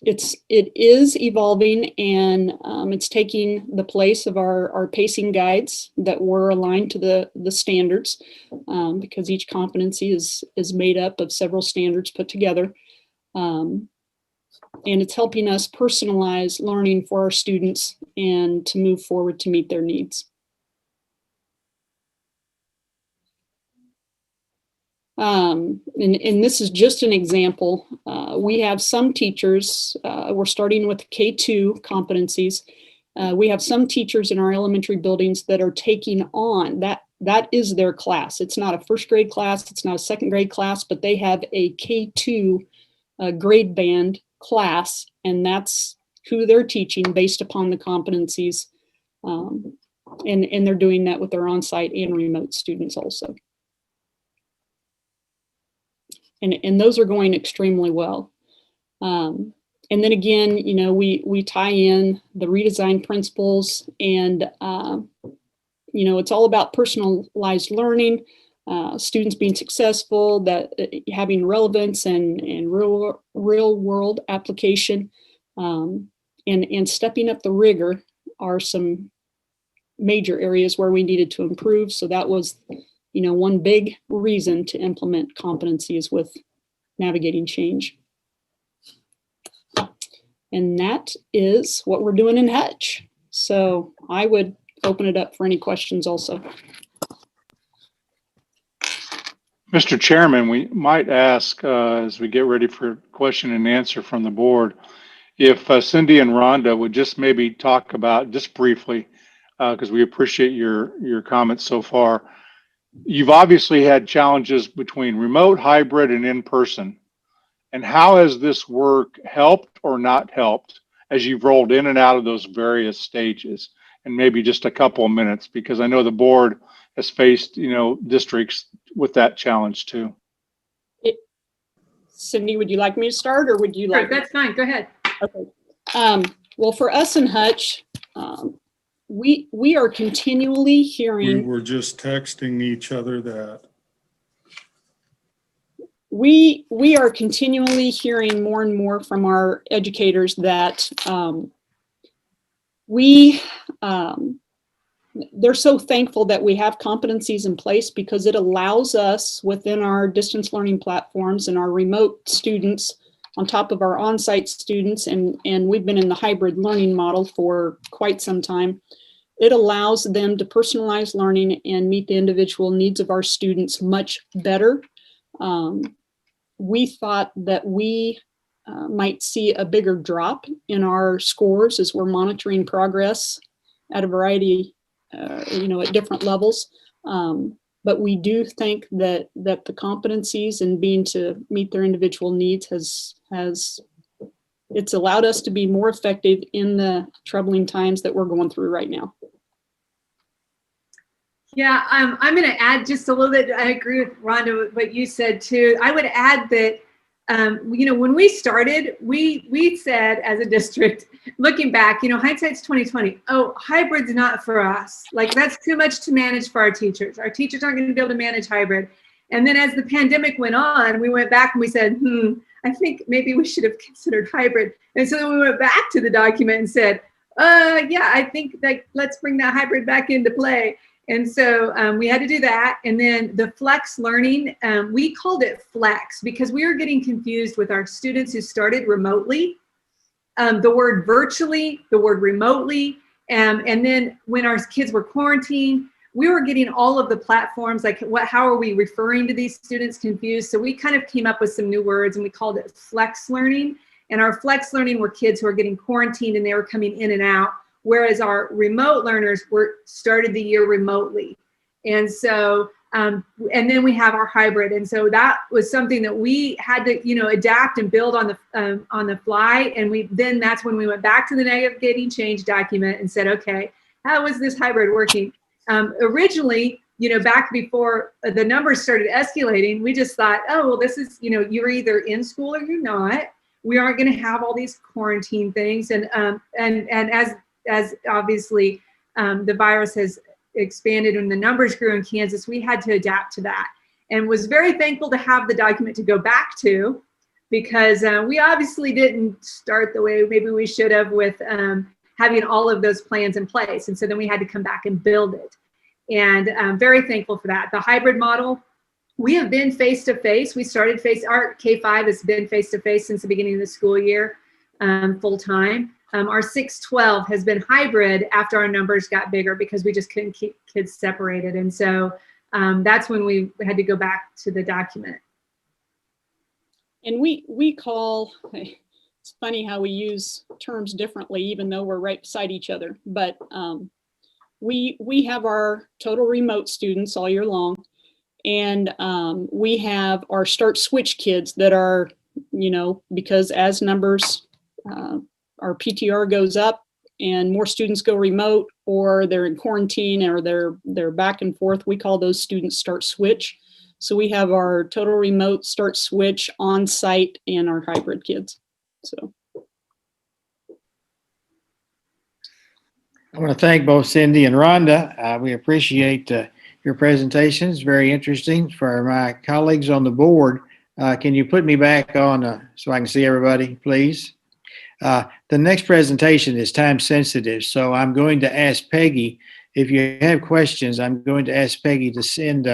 S21: it is evolving, and it's taking the place of our pacing guides that were aligned to the standards, because each competency is made up of several standards put together. And it's helping us personalize learning for our students and to move forward to meet their needs. And this is just an example. We have some teachers, we're starting with K2 competencies. We have some teachers in our elementary buildings that are taking on, that is their class. It's not a first grade class, it's not a second grade class, but they have a K2 grade band class, and that's who they're teaching based upon the competencies. And they're doing that with their on-site and remote students also. And those are going extremely well. And then again, you know, we tie in the redesign principles, and you know, it's all about personalized learning, students being successful, that having relevance and real world application, and stepping up the rigor are some major areas where we needed to improve. So that was, you know, one big reason to implement competencies with navigating change. And that is what we're doing in Hutch. So I would open it up for any questions also.
S2: Mr. Chairman, we might ask, as we get ready for question and answer from the board, if Cindy and Rhonda would just maybe talk about, just briefly, because we appreciate your comments so far. You've obviously had challenges between remote, hybrid, and in-person. And how has this work helped or not helped as you've rolled in and out of those various stages? And maybe just a couple of minutes, because I know the board has faced, you know, districts with that challenge too.
S21: Cindy, would you like me to start, or would you like?
S20: That's fine. Go ahead.
S21: Okay. Well, for us in Hutch, we are continually hearing.
S19: We were just texting each other that.
S21: We are continually hearing more and more from our educators that they're so thankful that we have competencies in place, because it allows us within our distance learning platforms and our remote students on top of our on-site students, and we've been in the hybrid learning model for quite some time. It allows them to personalize learning and meet the individual needs of our students much better. We thought that we might see a bigger drop in our scores as we're monitoring progress at a variety, you know, at different levels. But we do think that the competencies and being to meet their individual needs it's allowed us to be more effective in the troubling times that we're going through right now.
S20: Yeah, I'm going to add just a little bit. I agree with Rhonda, with what you said too. I would add that, you know, when we started, we said as a district, looking back, you know, hindsight's 2020. Oh, hybrid's not for us. Like, that's too much to manage for our teachers. Our teachers aren't going to be able to manage hybrid. And then as the pandemic went on, we went back and we said, I think maybe we should have considered hybrid. And so then we went back to the document and said, yeah, I think that let's bring that hybrid back into play. And so we had to do that. And then the flex learning, we called it flex because we were getting confused with our students who started remotely. The word virtually, the word remotely. And then when our kids were quarantined, we were getting all of the platforms, like how are we referring to these students confused? So we kind of came up with some new words and we called it flex learning. And our flex learning were kids who are getting quarantined and they were coming in and out, whereas our remote learners started the year remotely. And so, and then we have our hybrid. And so that was something that we had to, you know, adapt and build on the fly. And then that's when we went back to the navigating change document and said, okay, how was this hybrid working? Originally, you know, back before the numbers started escalating, we just thought, oh, well, this is, you know, you're either in school or you're not. we aren't going to have all these quarantine things. And as obviously the virus has expanded and the numbers grew in Kansas, we had to adapt to that, and was very thankful to have the document to go back to, because we obviously didn't start the way maybe we should have with having all of those plans in place. And so then we had to come back and build it. And I'm very thankful for that. The hybrid model, we have been face-to-face. We started our K-5 has been face-to-face since the beginning of the school year, full-time. Our 6-12 has been hybrid after our numbers got bigger because we just couldn't keep kids separated. And so that's when we had to go back to the document.
S21: And we call, it's funny how we use terms differently, even though we're right beside each other. But we have our total remote students all year long. And we have our start switch kids that are, because as numbers, our PTR goes up and more students go remote, or they're in quarantine, or they're back and forth. We call those students start switch. So we have our total remote, start switch, on site, and our hybrid kids. So
S10: I want to thank both Cindy and Rhonda. We appreciate your presentations. Very interesting. For my colleagues on the board, can you put me back on so I can see everybody, please? The next presentation is time sensitive, so I'm going to ask Peggy, if you have questions, I'm going to ask Peggy to send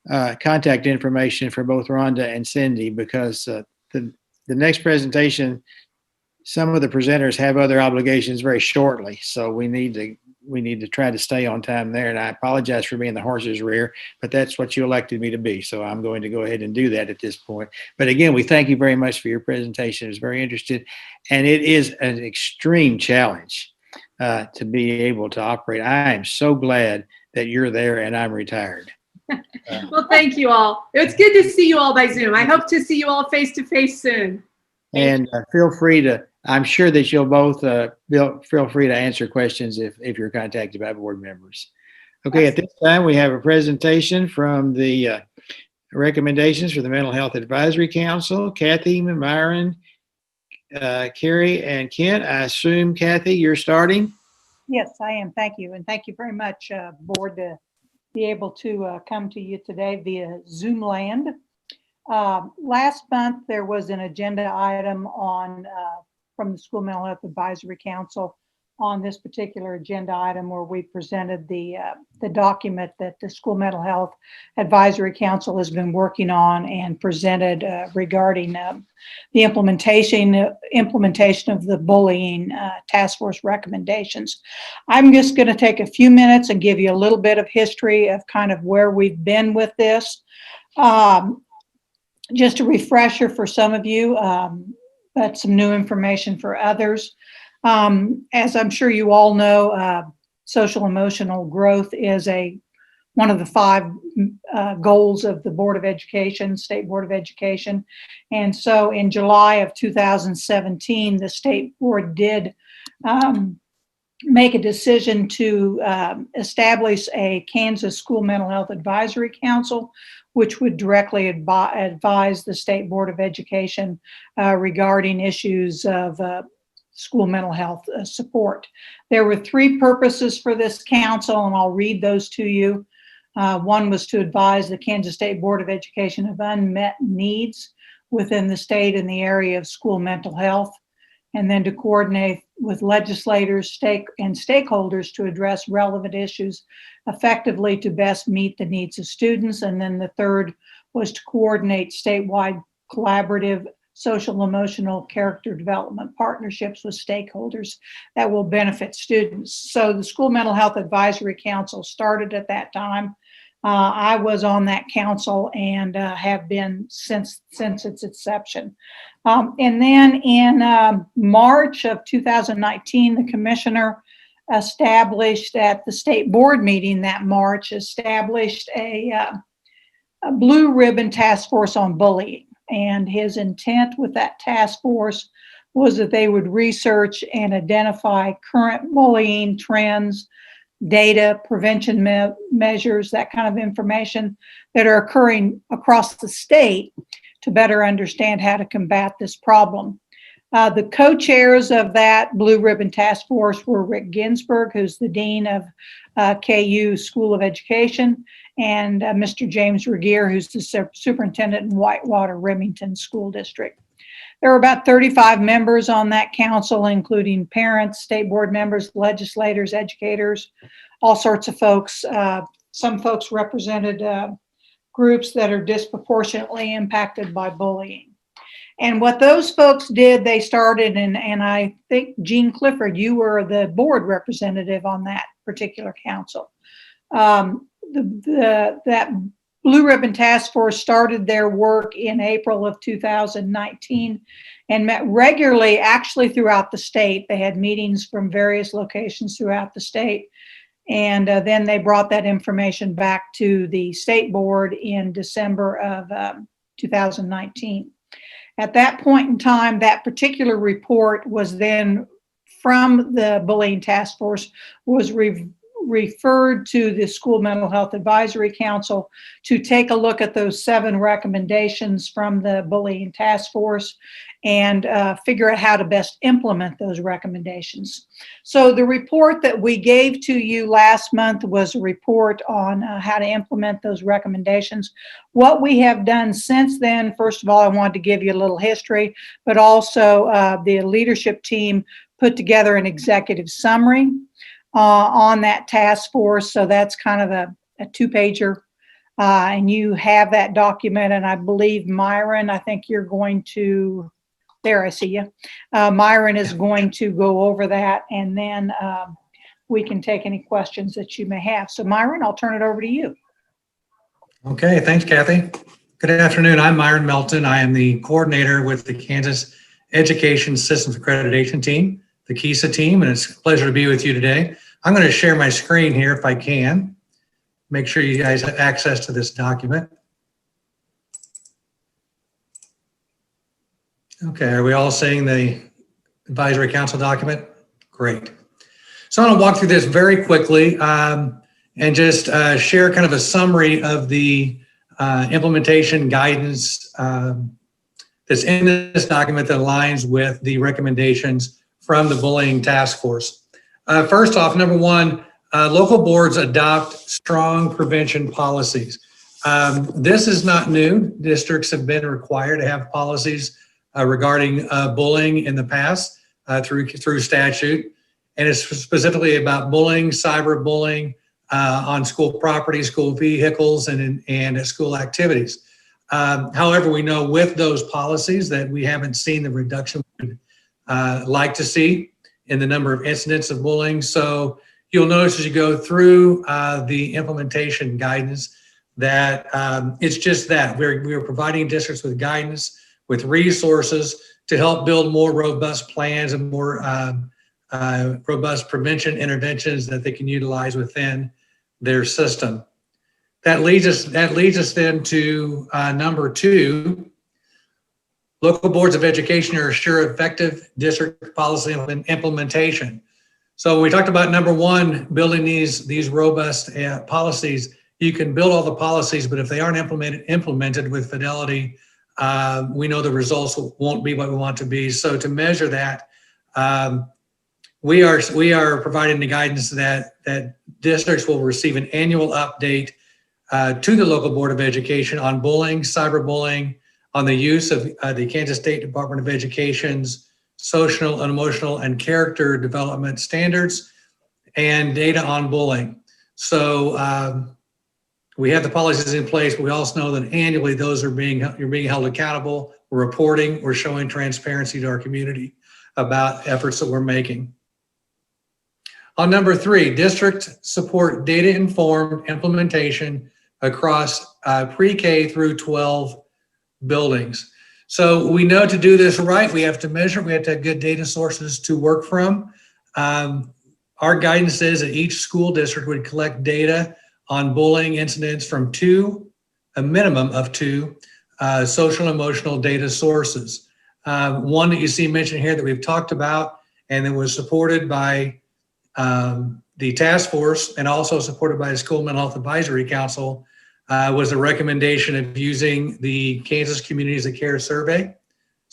S10: contact information for both Rhonda and Cindy, because the next presentation, some of the presenters have other obligations very shortly, so we need to try to stay on time there. And I apologize for being the horse's rear, but that's what you elected me to be. So I'm going to go ahead and do that at this point. But again, we thank you very much for your presentation. It was very interesting. And it is an extreme challenge to be able to operate. I am so glad that you're there and I'm retired.
S20: Well, thank you all. It's good to see you all by Zoom. I hope to see you all face to face soon.
S10: And feel free to, I'm sure that you'll both feel free to answer questions if you're contacted by board members. Okay, at this time, we have a presentation from the recommendations for the Mental Health Advisory Council. Kathy, Myron, Carrie, and Kent. I assume, Kathy, you're starting?
S4: Yes, I am. Thank you. And thank you very much, board, to be able to come to you today via Zoom land. Last month, there was an agenda item on from the School Mental Health Advisory Council on this particular agenda item, where we presented the document that the School Mental Health Advisory Council has been working on and presented regarding the implementation of the bullying task force recommendations. I'm just going to take a few minutes and give you a little bit of history of kind of where we've been with this. Just a refresher for some of you, but some new information for others. As I'm sure you all know, social emotional growth is one of the 5 goals of the Board of Education, State Board of Education. And so in July of 2017, the State Board did make a decision to establish a Kansas School Mental Health Advisory Council, which would directly advise the State Board of Education regarding issues of school mental health support. There were 3 purposes for this council, and I'll read those to you. One was to advise the Kansas State Board of Education of unmet needs within the state in the area of school mental health, and then to coordinate with legislators, stakeholders to address relevant issues effectively to best meet the needs of students. And then the third was to coordinate statewide collaborative social emotional character development partnerships with stakeholders that will benefit students. So the School Mental Health Advisory Council started at that time. I was on that council and have been since its inception. And then in March of 2019, the commissioner established at the state board meeting that March, established a blue ribbon task force on bullying. And his intent with that task force was that they would research and identify current bullying trends, data, prevention measures, that kind of information that are occurring across the state to better understand how to combat this problem. The co-chairs of that Blue Ribbon Task Force were Rick Ginsburg, who's the Dean of KU School of Education, and Mr. James Regier, who's the Superintendent in Whitewater Remington School District. There were about 35 members on that council, including parents, state board members, legislators, educators, all sorts of folks. Some folks represented groups that are disproportionately impacted by bullying. And what those folks did, they started, and I think Jean Clifford, you were the board representative on that particular council. That Blue Ribbon Task Force started their work in April of 2019 and met regularly, actually throughout the state. They had meetings from various locations throughout the state. And then they brought that information back to the state board in December of 2019. At that point in time, that particular report was then from the Bullying Task Force was referred to the School Mental Health Advisory Council to take a look at those 7 recommendations from the Bullying Task Force and figure out how to best implement those recommendations. So the report that we gave to you last month was a report on how to implement those recommendations. What we have done since then, first of all, I wanted to give you a little history, but also the leadership team put together an executive summary on that task force. So that's kind of a 2-pager. And you have that document. And I believe Myron, I think you're going to, there I see you. Myron is going to go over that, and then we can take any questions that you may have. So Myron, I'll turn it over to you.
S7: Okay, thanks, Kathy. Good afternoon. I'm Myron Melton. I am the coordinator with the Kansas Education Systems Accreditation Team, the KESA team, and it's a pleasure to be with you today. I'm going to share my screen here if I can. Make sure you guys have access to this document. Okay, are we all seeing the advisory council document? Great. So I'm going to walk through this very quickly and just share kind of a summary of the implementation guidance that's in this document that aligns with the recommendations from the Bullying Task Force. First off, number 1, local boards adopt strong prevention policies. This is not new. Districts have been required to have policies regarding bullying in the past through statute, and it's specifically about bullying, cyberbullying on school property, school vehicles, and at school activities. However, we know with those policies that we haven't seen the reduction we'd like to see in the number of incidents of bullying. So you'll notice as you go through the implementation guidance that it's just that we're providing districts with guidance, with resources to help build more robust plans and more robust prevention interventions that they can utilize within their system. That leads us then to number 2. Local boards of education are assure effective district policy implementation. So we talked about number 1, building these robust policies. You can build all the policies, but if they aren't implemented with fidelity, we know the results won't be what we want to be. So to measure that, we are providing the guidance that districts will receive an annual update to the local board of education on bullying, cyberbullying, on the use of the Kansas State Department of Education's social and emotional and character development standards and data on bullying. So we have the policies in place, but we also know that annually those you're being held accountable. We're reporting, we're showing transparency to our community about efforts that we're making. On number 3, district support data-informed implementation across pre-K through 12 buildings. So we know to do this right, we have to measure, we have to have good data sources to work from. Our guidance is that each school district would collect data on bullying incidents from a minimum of 2 social and emotional data sources. One that you see mentioned here that we've talked about and that was supported by the task force and also supported by the School Mental Health Advisory Council was a recommendation of using the Kansas Communities of Care Survey.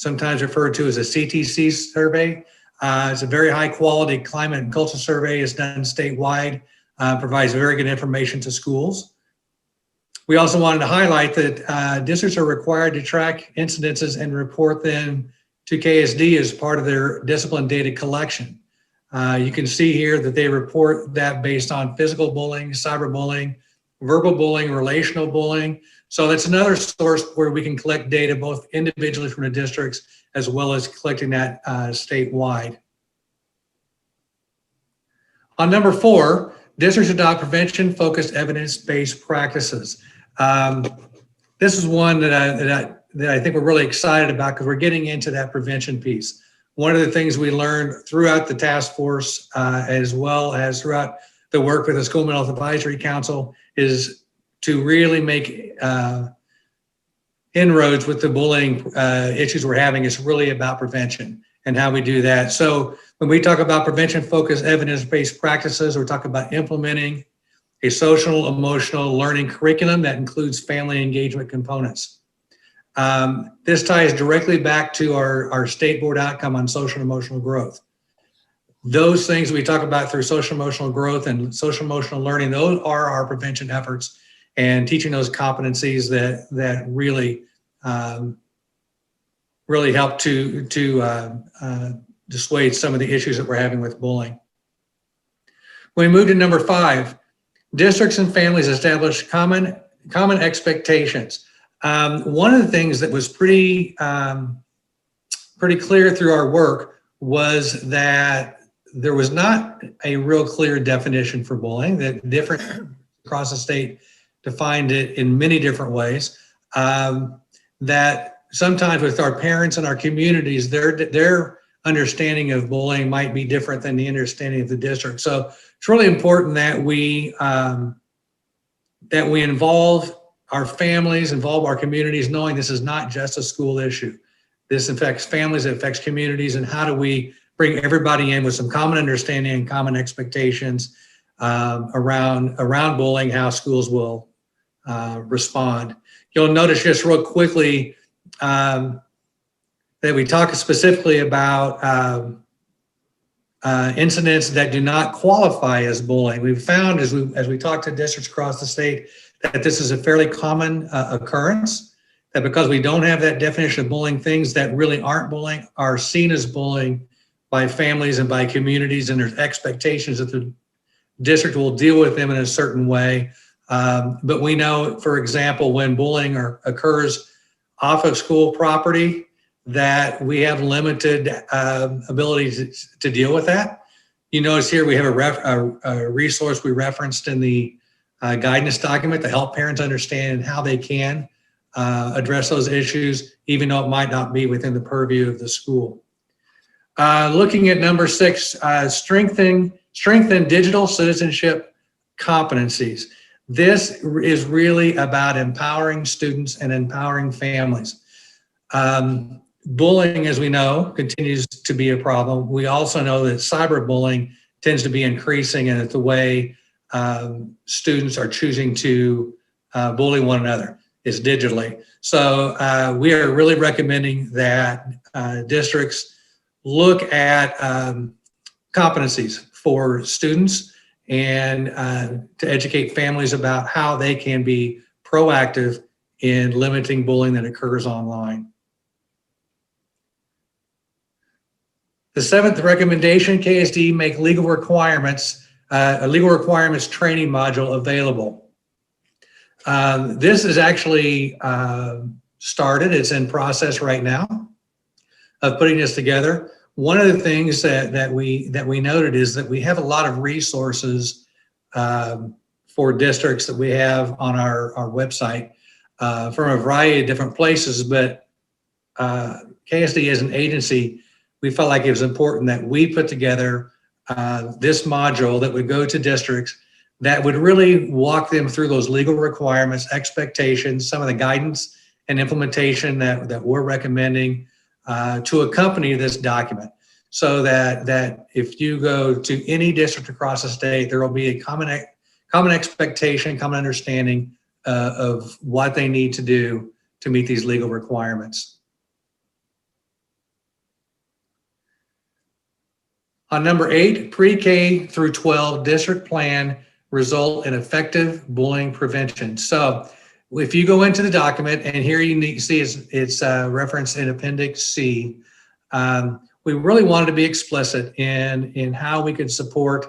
S7: sometimes referred to as a CTC survey. It's a very high quality climate and culture survey. It's done statewide, provides very good information to schools. We also wanted to highlight that districts are required to track incidences and report them to KSD as part of their discipline data collection. You can see here that they report that based on physical bullying, cyberbullying, verbal bullying, relational bullying. So that's another source where we can collect data both individually from the districts as well as collecting that statewide. On number 4, districts adopt prevention-focused evidence-based practices. This is one that I think we're really excited about because we're getting into that prevention piece. One of the things we learned throughout the task force, as well as throughout the work with the School Mental Health Advisory Council, is to really make inroads with the bullying issues we're having. Is really about prevention and how we do that. So when we talk about prevention-focused evidence-based practices, we're talking about implementing a social emotional learning curriculum that includes family engagement components. This ties directly back to our state board outcome on social emotional growth. Those things we talk about through social emotional growth and social emotional learning, those are our prevention efforts and teaching those competencies that really really help to dissuade some of the issues that we're having with bullying. When we move to number 5, districts and families establish common expectations. One of the things that was pretty clear through our work was that there was not a real clear definition for bullying, that different across the state defined it in many different ways. That sometimes with our parents and our communities, their understanding of bullying might be different than the understanding of the district. So it's really important that we involve our families, involve our communities, knowing this is not just a school issue. This affects families, it affects communities, and how do we bring everybody in with some common understanding and common expectations around bullying, how schools will respond. You'll notice just real quickly that we talk specifically about incidents that do not qualify as bullying. We've found as we talk to districts across the state that this is a fairly common occurrence, that because we don't have that definition of bullying, things that really aren't bullying are seen as bullying by families and by communities, and there's expectations that the district will deal with them in a certain way. But we know, for example, when bullying occurs off of school property, that we have limited ability to deal with that. You notice here we have a resource we referenced in the guidance document to help parents understand how they can address those issues, even though it might not be within the purview of the school. Looking at number 6, strengthen digital citizenship competencies. This is really about empowering students and empowering families. Bullying, as we know, continues to be a problem. We also know that cyberbullying tends to be increasing, and it's the way students are choosing to bully one another is digitally. So we are really recommending that districts look at competencies for students and to educate families about how they can be proactive in limiting bullying that occurs online. The 7th recommendation, KSD make legal requirements, a legal requirements training module available. This is actually started, it's in process right now of putting this together. One of the things that we noted is that we have a lot of resources for districts that we have on our website from a variety of different places, but KSD as an agency, we felt like it was important that we put together this module that would go to districts that would really walk them through those legal requirements, expectations, some of the guidance and implementation that we're recommending to accompany this document, so that if you go to any district across the state, there will be a common expectation, common understanding of what they need to do to meet these legal requirements. On number 8, pre-K through 12 district plan result in effective bullying prevention. So if you go into the document, and here you see it's referenced in Appendix C, we really wanted to be explicit in how we could support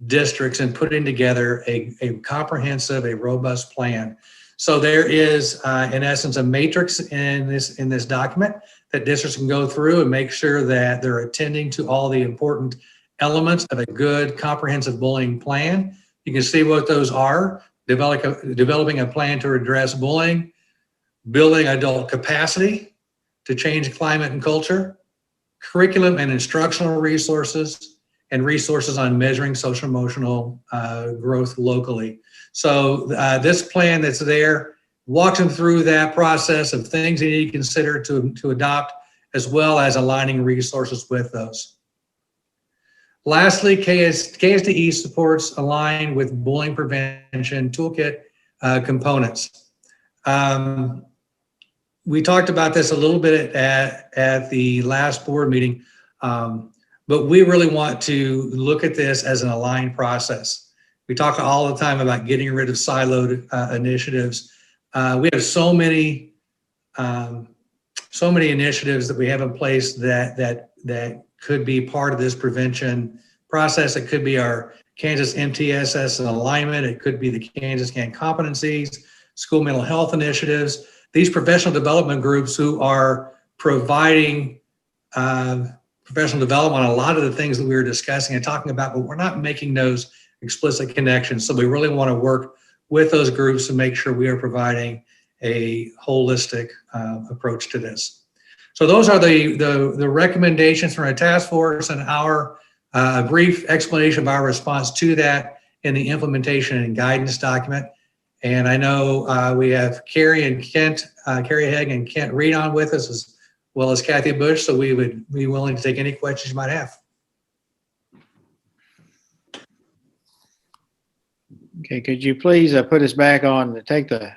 S7: districts in putting together a comprehensive, a robust plan. So there is, in essence, a matrix in this document that districts can go through and make sure that they're attending to all the important elements of a good comprehensive bullying plan. You can see what those are: developing a plan to address bullying, building adult capacity to change climate and culture, curriculum and instructional resources, and resources on measuring social emotional growth locally. So this plan that's there walks them through that process of things they need to consider to adopt, as well as aligning resources with those. Lastly, KSDE supports align with bullying prevention toolkit components. We talked about this a little bit at the last board meeting, but we really want to look at this as an aligned process. We talk all the time about getting rid of siloed initiatives. We have so many initiatives that we have in place that could be part of this prevention process. It could be our Kansas MTSS and alignment. It could be the Kansas CAN competencies, school mental health initiatives. These professional development groups who are providing professional development on a lot of the things that we were discussing and talking about, but we're not making those explicit connections. So we really want to work with those groups to make sure we are providing a holistic approach to this. So those are the recommendations from our task force and our brief explanation of our response to that in the implementation and guidance document. And I know we have Carrie and Kent, Carrie Haig and Kent Reed on with us, as well as Kathy Bush. So we would be willing to take any questions you might have.
S10: Okay, could you please put us back on, take the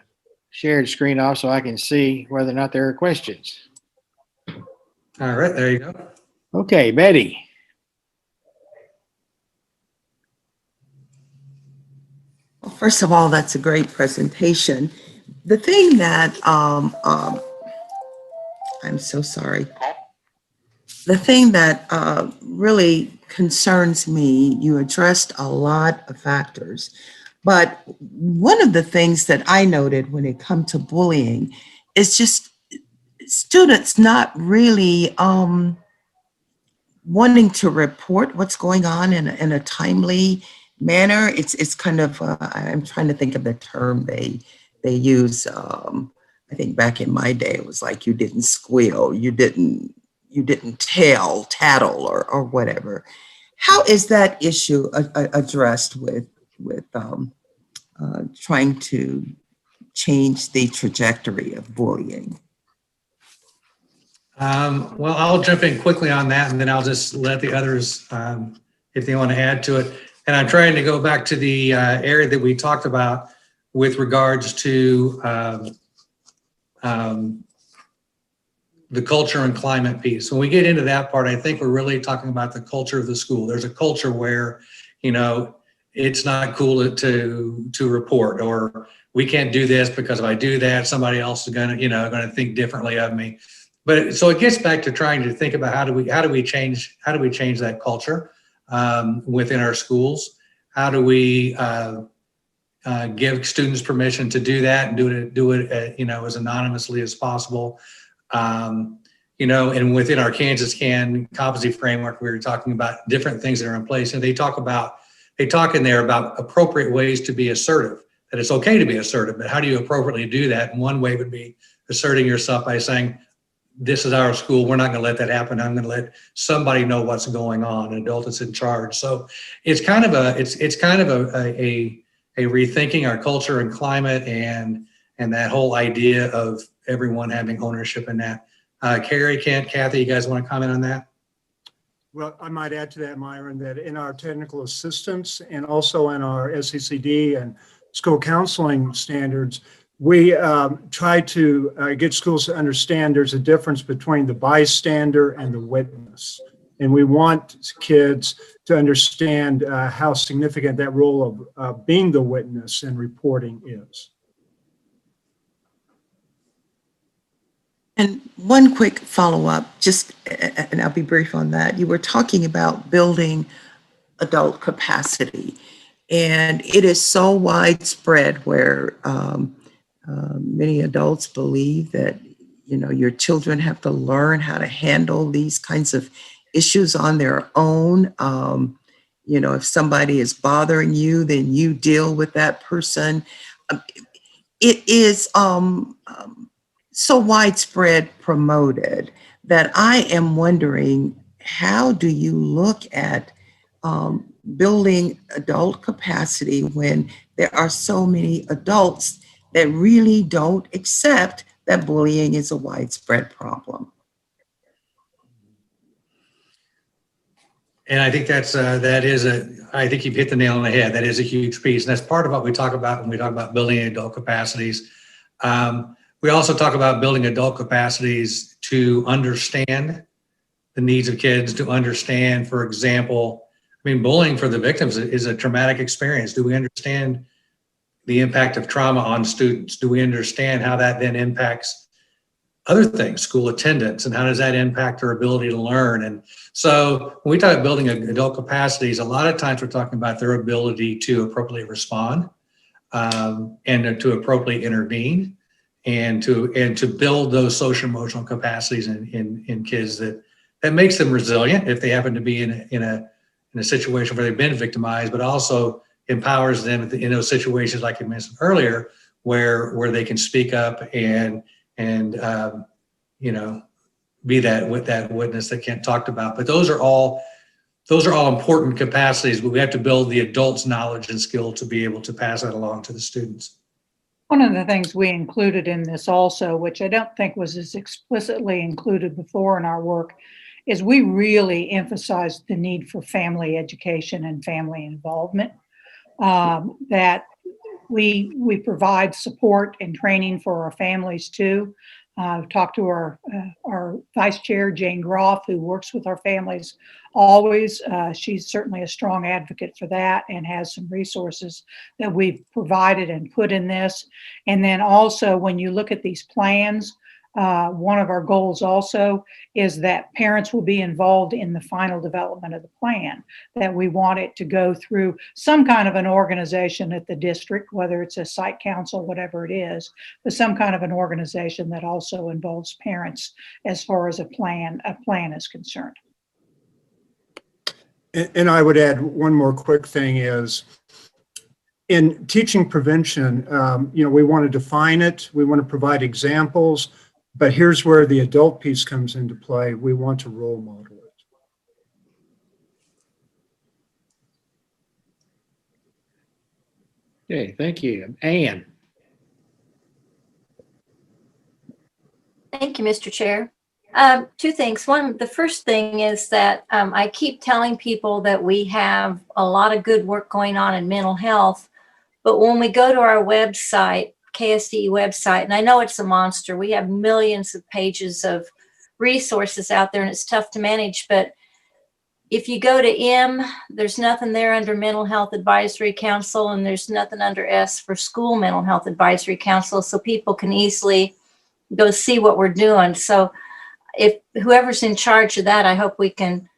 S10: shared screen off so I can see whether or not there are questions.
S7: All right, there you go.
S10: Okay, Betty.
S14: Well, first of all, that's a great presentation. The thing that, I'm so sorry. The thing that really concerns me, you addressed a lot of factors, but one of the things that I noted when it comes to bullying is just students not really wanting to report what's going on in a timely manner. It's kind of, I'm trying to think of the term they use. I think back in my day, it was like you didn't squeal, you didn't tattle or whatever. How is that issue addressed with trying to change the trajectory of bullying?
S7: Well, I'll jump in quickly on that, and then I'll just let the others, if they want to add to it. And I'm trying to go back to the area that we talked about with regards to the culture and climate piece. When we get into that part, I think we're really talking about the culture of the school. There's a culture where, you know, it's not cool to report, or we can't do this because if I do that, somebody else is gonna think differently of me. But so it gets back to trying to think about how do we change that culture within our schools? How do we give students permission to do that and do it as anonymously as possible? And within our Kansas CAN competency framework, we were talking about different things that are in place, and they talk in there about appropriate ways to be assertive, that it's okay to be assertive, but how do you appropriately do that? And one way would be asserting yourself by saying, this is our school, we're not going to let that happen. I'm going to let somebody know what's going on, an adult that's in charge. So it's kind of a rethinking our culture and climate and that whole idea of everyone having ownership in that. Carrie, Kent, Kathy, you guys want to comment on that?
S3: Well, I might add to that, Myron, that in our technical assistance and also in our SCCD and school counseling standards, we try to get schools to understand there's a difference between the bystander and the witness. And we want kids to understand how significant that role of being the witness and reporting is.
S14: And one quick follow-up, and I'll be brief on that. You were talking about building adult capacity, and it is so widespread where many adults believe that, you know, your children have to learn how to handle these kinds of issues on their own. You know, if somebody is bothering you, then you deal with that person. It is so widespread promoted that I am wondering, how do you look at building adult capacity when there are so many adults that really don't accept that bullying is a widespread problem?
S7: And I think I think you've hit the nail on the head. That is a huge piece. And that's part of what we talk about when we talk about building adult capacities. We also talk about building adult capacities to understand the needs of kids, to understand, for example, I mean, bullying for the victims is a traumatic experience. Do we understand the impact of trauma on students? Do we understand how that then impacts other things, school attendance, and how does that impact their ability to learn? And so when we talk about building adult capacities, a lot of times we're talking about their ability to appropriately respond and to appropriately intervene and to build those social emotional capacities in kids that makes them resilient if they happen to be in a situation where they've been victimized, but also empowers them in those situations, like you mentioned earlier, where they can speak up and you know, be that witness that Kent talked about. But those are all important capacities, but we have to build the adults' knowledge and skill to be able to pass that along to the students.
S4: One of the things we included in this also, which I don't think was as explicitly included before in our work, is we really emphasized the need for family education and family involvement. That we provide support and training for our families too. Talked to our vice chair, Jane Groff, who works with our families always. She's certainly a strong advocate for that and has some resources that we've provided and put in this. And then also when you look at these plans, one of our goals also is that parents will be involved in the final development of the plan, that we want it to go through some kind of an organization at the district, whether it's a site council, whatever it is, but some kind of an organization that also involves parents as far as a plan is concerned.
S3: And I would add one more quick thing is, in teaching prevention, you know, we want to define it, we want to provide examples, but here's where the adult piece comes into play. We want to role model it.
S10: Okay, thank you. Ann.
S12: Thank you, Mr. Chair. Two things. One, the first thing is that I keep telling people that we have a lot of good work going on in mental health, but when we go to our website, KSDE website, and I know it's a monster, we have millions of pages of resources out there and it's tough to manage, but if you go to M, there's nothing there under Mental Health Advisory Council, and there's nothing under S for School Mental Health Advisory Council, so people can easily go see what we're doing. So if whoever's in charge of that, I hope we can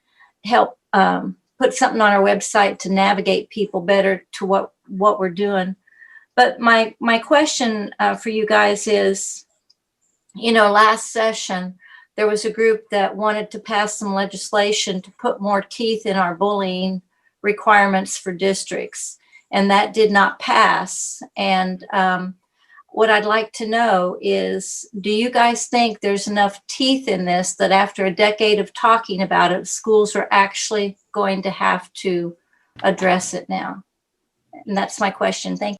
S12: help put something on our website to navigate people better to what we're doing. But my question for you guys is, you know, last session, there was a group that wanted to pass some legislation to put more teeth in our bullying requirements for districts, and that did not pass. And what I'd like to know is, do you guys think there's enough teeth in this that after a decade of talking about it, schools are actually going to have to address it now? And that's my question. Thank you.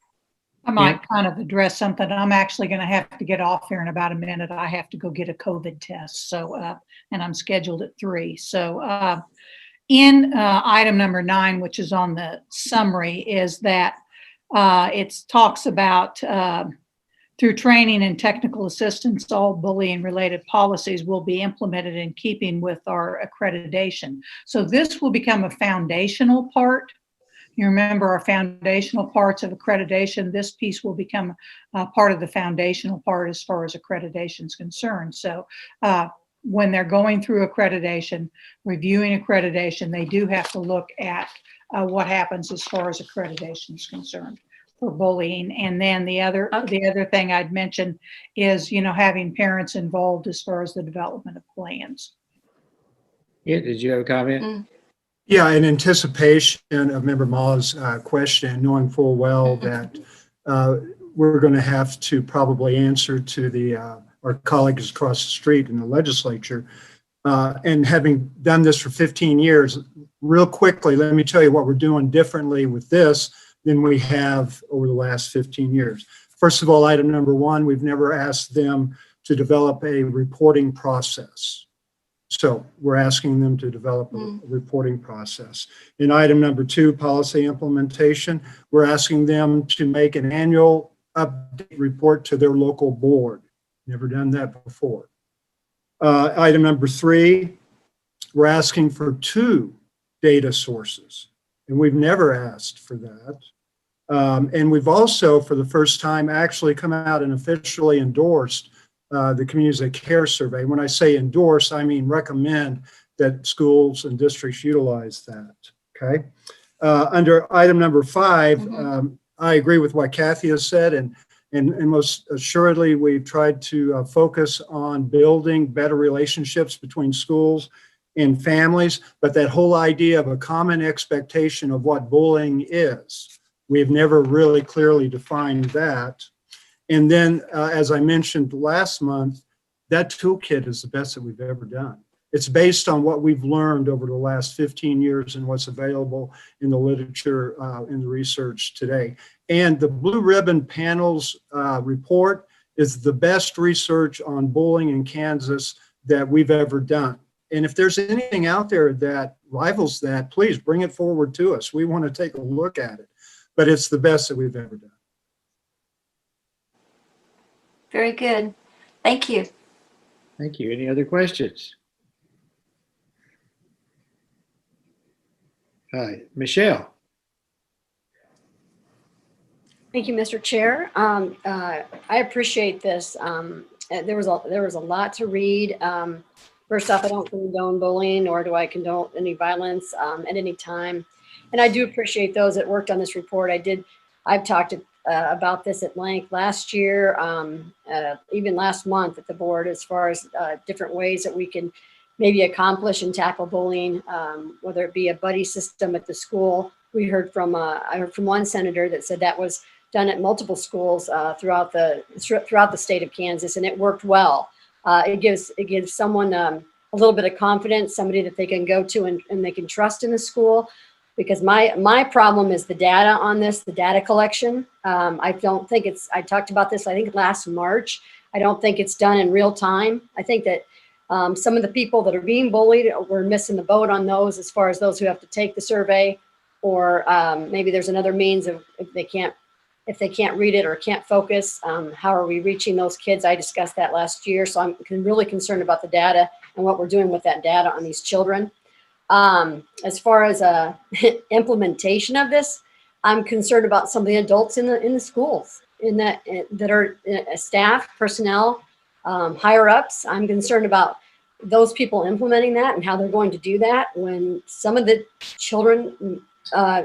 S4: I might kind of address something. I'm actually going to have to get off here in about a minute. I have to go get a COVID test. So, and I'm scheduled at 3. So in item number 9, which is on the summary, is that it talks about Through training and technical assistance, all bullying-related policies will be implemented in keeping with our accreditation. So this will become a foundational part. You remember our foundational parts of accreditation. This piece will become part of the foundational part as far as accreditation is concerned. So when they're going through accreditation, reviewing accreditation, they do have to look at what happens as far as accreditation is concerned for bullying. And then the other thing I'd mention is, having parents involved as far as the development of plans.
S10: Yeah, did you have a comment?
S3: Yeah, in anticipation of Member Ma's question, knowing full well that we're going to have to probably answer to our colleagues across the street in the legislature, and having done this for 15 years, real quickly, let me tell you what we're doing differently with this than we have over the last 15 years. First of all, item number one, we've never asked them to develop a reporting process. So we're asking them to develop a reporting process. In item number two, policy implementation, we're asking them to make an annual update report to their local board. Never done that before. Item number three, we're asking for 2 data sources, and we've never asked for that. And we've also, for the first time, actually come out and officially endorsed the Communities That Care survey. When I say endorse, I mean recommend that schools and districts utilize that, okay? Under item number 5, I agree with what Kathy has said, and most assuredly, we've tried to focus on building better relationships between schools and families, but that whole idea of a common expectation of what bullying is, we've never really clearly defined that. And then, as I mentioned last month, that toolkit is the best that we've ever done. It's based on what we've learned over the last 15 years and what's available in the literature, in the research today. And the Blue Ribbon Panel's report is the best research on bullying in Kansas that we've ever done. And if there's anything out there that rivals that, please bring it forward to us. We want to take a look at it, but it's the best that we've ever done.
S12: Very good. Thank you.
S10: Thank you. Any other questions? Hi, Michelle.
S13: Thank you, Mr. Chair. I appreciate this. There was a lot to read. First off, I don't condone bullying, nor do I condone any violence at any time. And I do appreciate those that worked on this report. I've talked about this at length last year, even last month at the board, as far as different ways that we can maybe accomplish and tackle bullying, whether it be a buddy system at the school. I heard from one senator that said that was done at multiple schools throughout the state of Kansas, and it worked well. It gives someone a little bit of confidence, somebody that they can go to and they can trust in the school. Because my problem is the data on this, the data collection. I talked about this, I think last March. I don't think it's done in real time. I think that some of the people that are being bullied, we're missing the boat on those as far as those who have to take the survey, or maybe there's another means of if they can't read it or can't focus, how are we reaching those kids? I discussed that last year. So I'm really concerned about the data and what we're doing with that data on these children. As far as implementation of this, I'm concerned about some of the adults in the schools that are staff, personnel, higher ups. I'm concerned about those people implementing that and how they're going to do that when some of the children,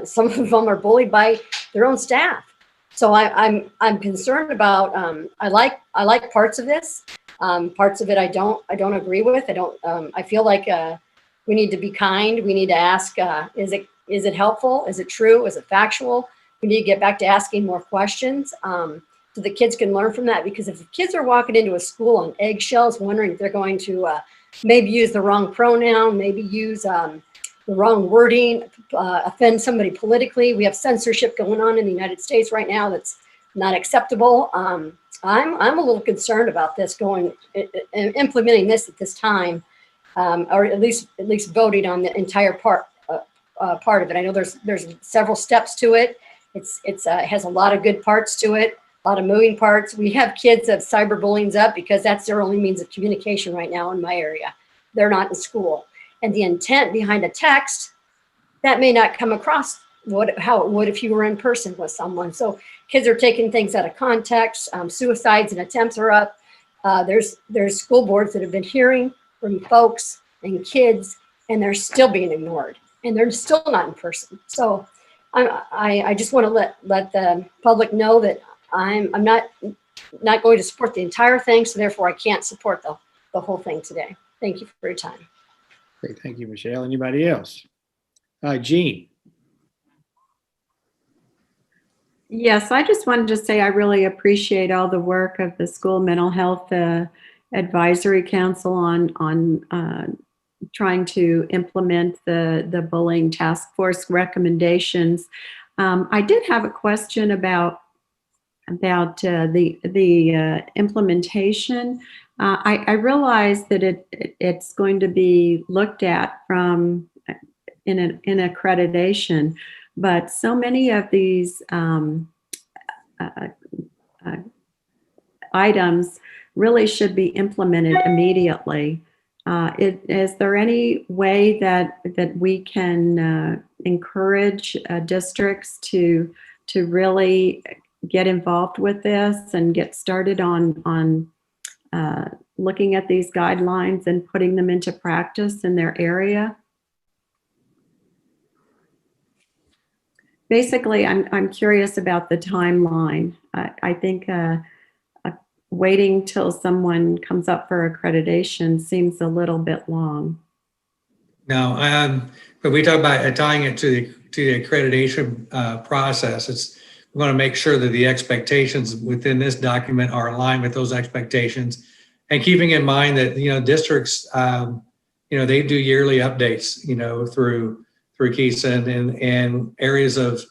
S13: some of them are bullied by their own staff. So I'm concerned about. I like parts of this. Parts of it I don't agree with. I feel like we need to be kind. We need to ask, is it helpful? Is it true? Is it factual? We need to get back to asking more questions so the kids can learn from that. Because if the kids are walking into a school on eggshells, wondering if they're going to maybe use the wrong pronoun, maybe use the wrong wording, offend somebody politically. We have censorship going on in the United States right now that's not acceptable. I'm a little concerned about this implementing this at this time. Or at least voting on the entire part of it. I know there's several steps to it. It has a lot of good parts to it. a lot of moving parts. We have kids that cyberbullying's up because that's their only means of communication right now in my area. They're not in school. And the intent behind a text, that may not come across how it would if you were in person with someone. So kids are taking things out of context. Suicides and attempts are up. There's school boards that have been hearing from folks and kids, and they're still being ignored, and they're still not in person. So I just want to let the public know that I'm not going to support the entire thing, so therefore I can't support the whole thing today. Thank you for your time.
S10: Great, thank you, Michelle. Anybody else? Jean.
S5: Yes, I just wanted to say I really appreciate all the work of the School Mental Health Advisory Council on trying to implement the bullying task force recommendations. I did have a question about the implementation. I realize that it's going to be looked at from in accreditation, but so many of these items really should be implemented immediately. Is there any way that we can encourage districts to really get involved with this and get started on looking at these guidelines and putting them into practice in their area? Basically, I'm curious about the timeline. I think waiting till someone comes up for accreditation seems a little bit long.
S7: No, but we talk about tying it to the accreditation process. We want to make sure that the expectations within this document are aligned with those expectations, and keeping in mind that districts, they do yearly updates, through KESA and areas of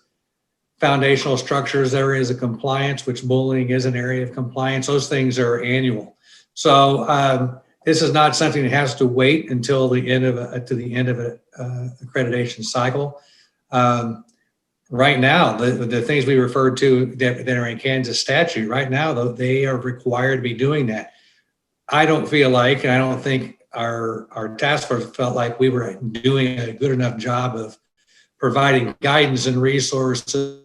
S7: foundational structures, areas of compliance, which bullying is an area of compliance. Those things are annual. So this is not something that has to wait until the end of an accreditation cycle. Right now, the things we referred to that are in Kansas statute right now, though, they are required to be doing that. I don't feel like, and I don't think our task force felt like we were doing a good enough job of providing guidance and resources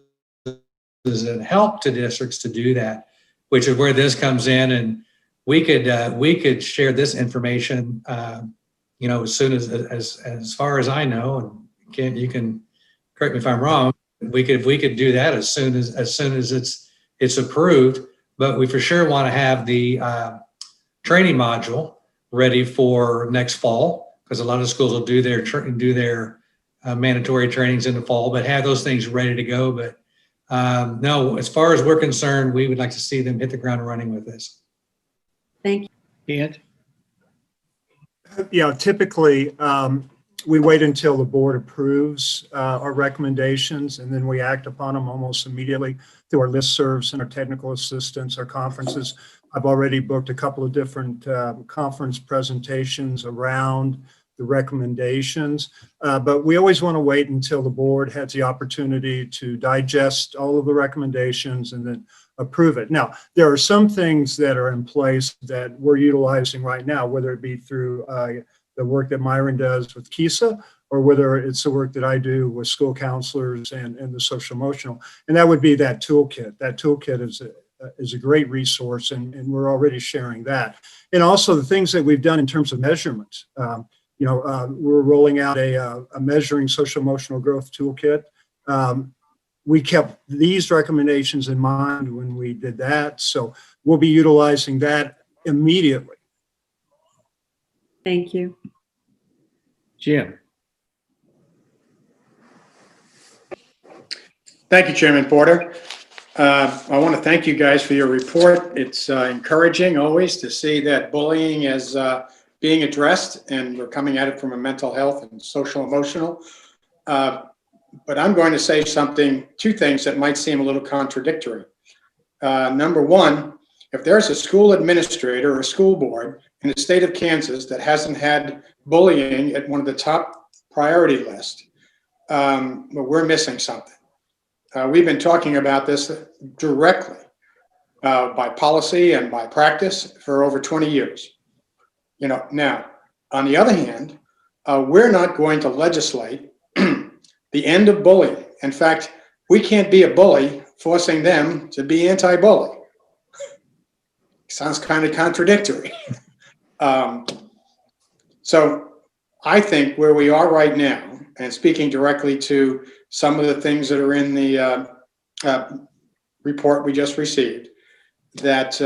S7: and help to districts to do that, which is where this comes in. And we could share this information, as soon as far as I know, and you can correct me if I'm wrong. We could do that as soon as it's approved, but we for sure want to have the training module ready for next fall, because a lot of schools will do their mandatory trainings in the fall, but have those things ready to go. But no, as far as we're concerned, we would like to see them hit the ground running with this.
S5: Thank you.
S10: And
S3: Yeah, typically we wait until the board approves our recommendations, and then we act upon them almost immediately through our listservs and our technical assistants, our conferences. I've already booked a couple of different conference presentations around the recommendations, but we always want to wait until the board has the opportunity to digest all of the recommendations and then approve it. Now, there are some things that are in place that we're utilizing right now, whether it be through the work that Myron does with KESA, or whether it's the work that I do with school counselors and the social emotional, and that would be that toolkit. That toolkit is a great resource, and we're already sharing that. And also the things that we've done in terms of measurements. We're rolling out a measuring social emotional growth toolkit. We kept these recommendations in mind when we did that, so we'll be utilizing that immediately.
S5: Thank you.
S10: Jim.
S9: Thank you, Chairman Porter. I want to thank you guys for your report. It's encouraging always to see that bullying is being addressed, and we're coming at it from a mental health and social emotional. But I'm going to say two things that might seem a little contradictory. Number one, if there's a school administrator or a school board in the state of Kansas that hasn't had bullying at one of the top priority lists, we're missing something. We've been talking about this directly by policy and by practice for over 20 years. You know, now, on the other hand, we're not going to legislate the end of bullying. In fact, we can't be a bully forcing them to be anti-bully. Sounds kind of contradictory. So I think where we are right now, and speaking directly to some of the things that are in the report we just received, that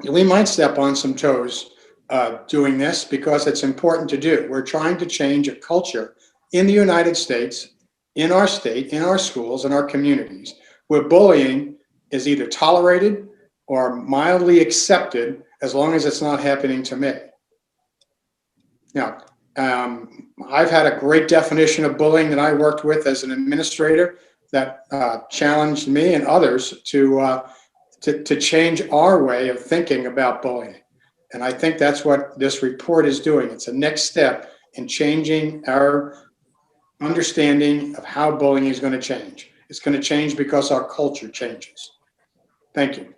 S9: we might step on some toes doing this because it's important to do. We're trying to change a culture in the United States, in our state, in our schools, in our communities, where bullying is either tolerated or mildly accepted as long as it's not happening to me. Now, I've had a great definition of bullying that I worked with as an administrator that challenged me and others to change our way of thinking about bullying. And I think that's what this report is doing. It's a next step in changing our understanding of how bullying is going to change. It's going to change because our culture changes. Thank you.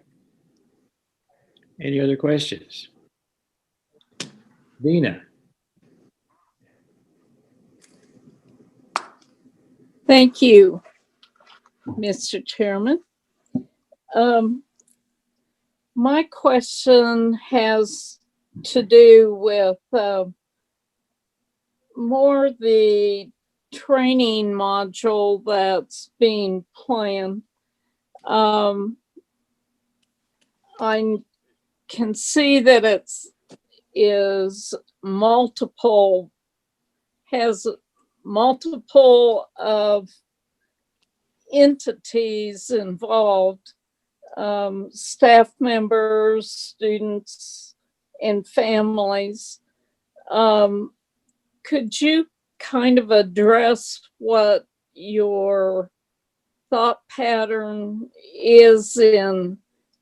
S10: Any other questions? Dina?
S6: Thank you, Mr. Chairman. My question has to do with more the training module that's being planned. I can see that has multiple of entities involved, staff members, students, and families. Could you kind of address what your thought pattern is in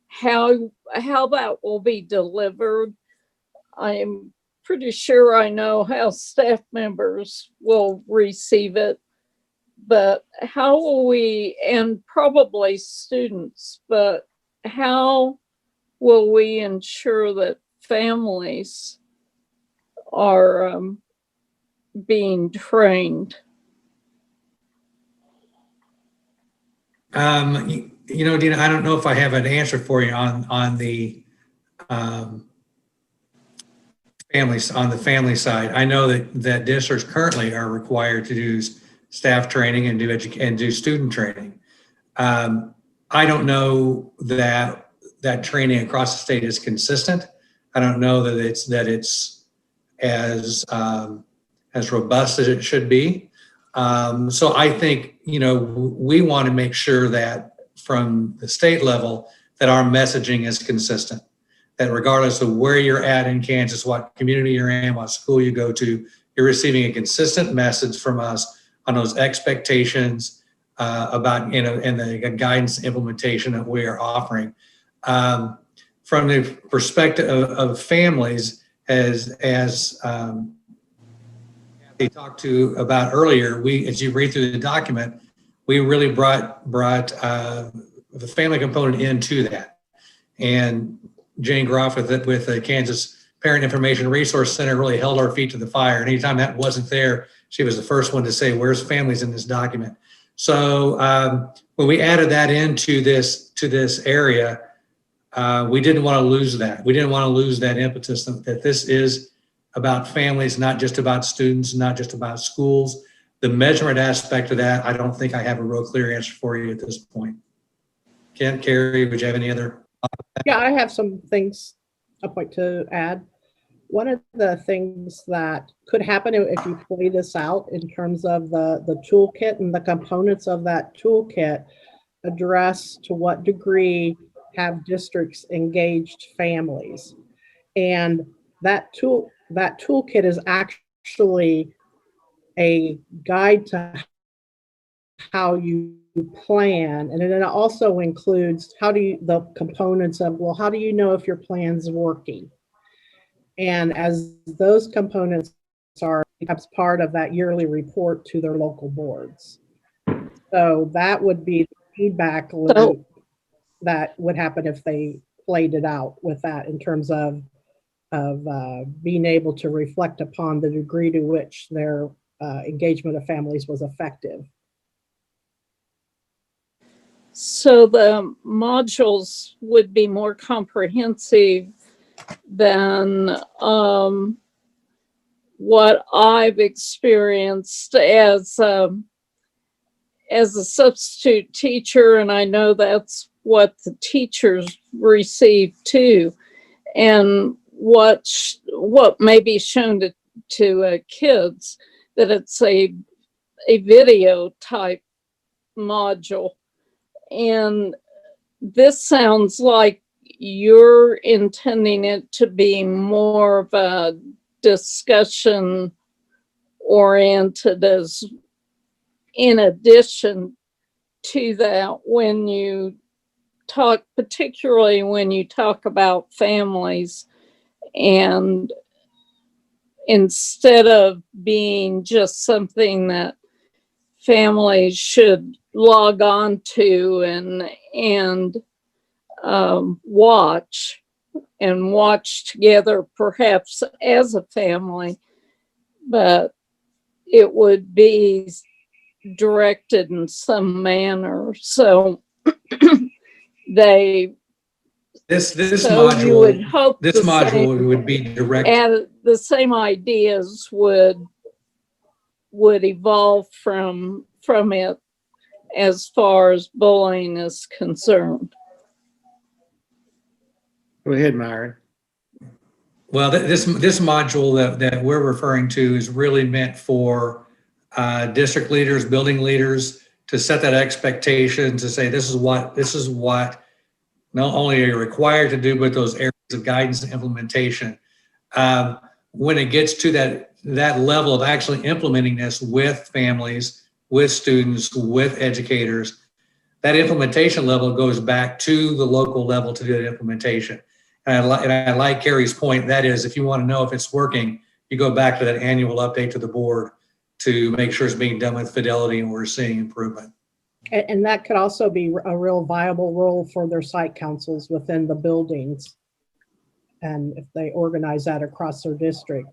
S6: how that will be delivered? I'm pretty sure I know how staff members will receive it, but how will we, and probably students, but how will we ensure that families are being trained?
S7: You know, Dina, I don't know if I have an answer for you on the family side. I know that districts currently are required to do staff training and do student training. I don't know that training across the state is consistent. I don't know that it's as robust as it should be. So I think, you know, we want to make sure that from the state level that our messaging is consistent, that regardless of where you're at in Kansas, what community you're in, what school you go to, you're receiving a consistent message from us on those expectations about, you know, and the guidance implementation that we are offering. From the perspective of families, as they talked to about earlier, as you read through the document, we really brought the family component into that. And Jane Groff with the Kansas Parent Information Resource Center really held our feet to the fire. And anytime that wasn't there, she was the first one to say, "Where's families in this document?" So when we added that into this area, we didn't want to lose that. We didn't want to lose that impetus that this is about families, not just about students, not just about schools. The measurement aspect of that, I don't think I have a real clear answer for you at this point. Ken, Carrie, would you have any other?
S16: Yeah, I have some things I'd like to add. One of the things that could happen if you play this out in terms of the toolkit and the components of that toolkit address to what degree have districts engaged families. And that toolkit is actually a guide to how you plan, and then it also includes the components of, well, how do you know if your plan's working? And as those components becomes part of that yearly report to their local boards. So that would be the feedback loop. that would happen if they played it out with that in terms of being able to reflect upon the degree to which their engagement of families was effective.
S6: So the modules would be more comprehensive than what I've experienced as a substitute teacher, and I know that's what the teachers receive too. And what may be shown to kids, that it's a video type module. And this sounds like you're intending it to be more of a discussion oriented, as in addition to that, when you talk, particularly when you talk about families, and instead of being just something that families should log on to and watch together, perhaps as a family, but it would be directed in some manner. So
S7: This
S6: so you would hope
S7: module would be direct.
S6: And the same ideas would evolve from it as far as bullying is concerned.
S10: Go ahead, Myron.
S7: Well, this module that we're referring to is really meant for district leaders, building leaders, to set that expectation, to say this is what not only are you required to do, but those areas of guidance and implementation. When it gets to that level of actually implementing this with families, with students, with educators, that implementation level goes back to the local level to do that implementation. And I like Carrie's point. That is, if you want to know if it's working, you go back to that annual update to the board to make sure it's being done with fidelity and we're seeing improvement.
S16: And that could also be a real viable role for their site councils within the buildings. And if they organize that across their district,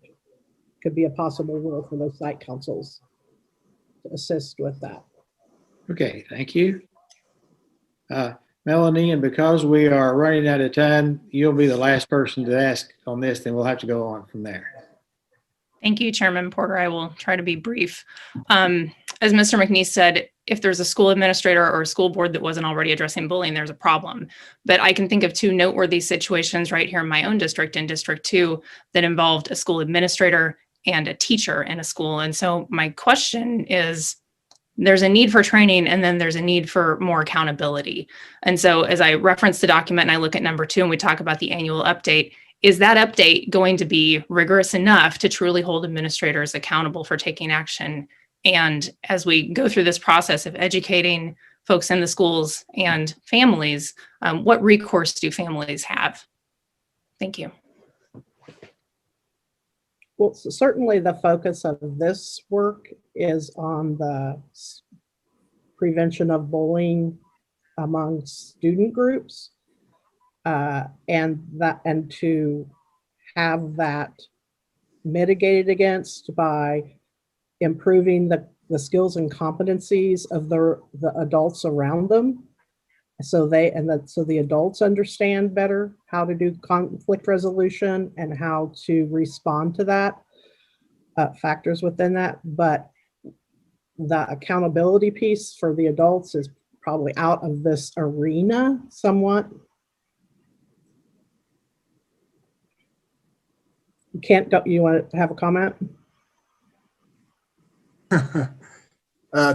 S16: could be a possible role for those site councils to assist with that.
S10: Okay, thank you. Melanie, and because we are running out of time, you'll be the last person to ask on this, then we'll have to go on from there.
S15: Thank you, Chairman Porter. I will try to be brief. As Mr. McNeese said, if there's a school administrator or a school board that wasn't already addressing bullying, there's a problem. But I can think of two noteworthy situations right here in my own district, in District 2, that involved a school administrator and a teacher in a school. And so my question is, there's a need for training, and then there's a need for more accountability. And so as I reference the document and I look at number 2 and we talk about the annual update, is that update going to be rigorous enough to truly hold administrators accountable for taking action? And as we go through this process of educating folks in the schools and families, what recourse do families have? Thank you.
S16: Well, certainly the focus of this work is on the prevention of bullying among student groups, and to have that mitigated against by improving the skills and competencies of the adults around them, so the adults understand better how to do conflict resolution and how to respond to that, factors within that. But the accountability piece for the adults is probably out of this arena somewhat. Kent, you want to have a comment?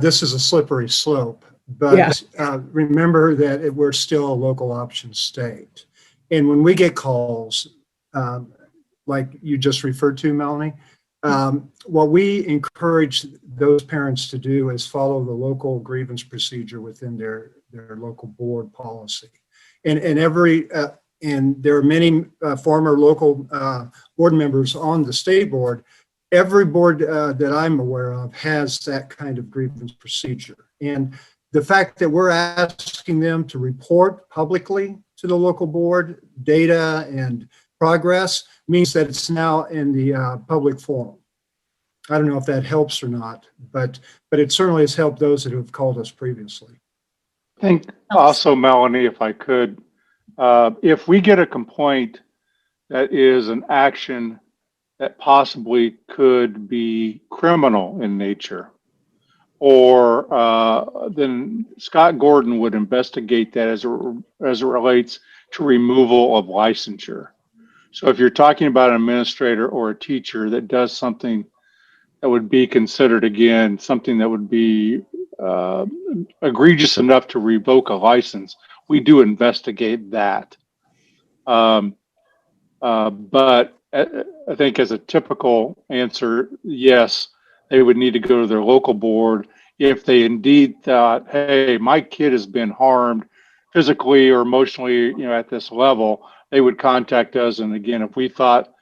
S3: This is a slippery slope, but yeah. Remember that we're still a local option state. And when we get calls, like you just referred to, Melanie, what we encourage those parents to do is follow the local grievance procedure within their local board policy. And there are many former local board members on the state board. Every board that I'm aware of has that kind of grievance procedure. And the fact that we're asking them to report publicly to the local board data and progress means that it's now in the public forum. I don't know if that helps or not, but it certainly has helped those that have called us previously.
S2: I think also, Melanie, if I could, if we get a complaint that is an action that possibly could be criminal in nature, or then Scott Gordon would investigate that as it relates to removal of licensure. So if you're talking about an administrator or a teacher that does something that would be considered, again, something that would be egregious enough to revoke a license, we do investigate that. But I think as a typical answer, yes, they would need to go to their local board if they indeed thought, hey, my kid has been harmed physically or emotionally, at this level. They would contact us. And again, if we thought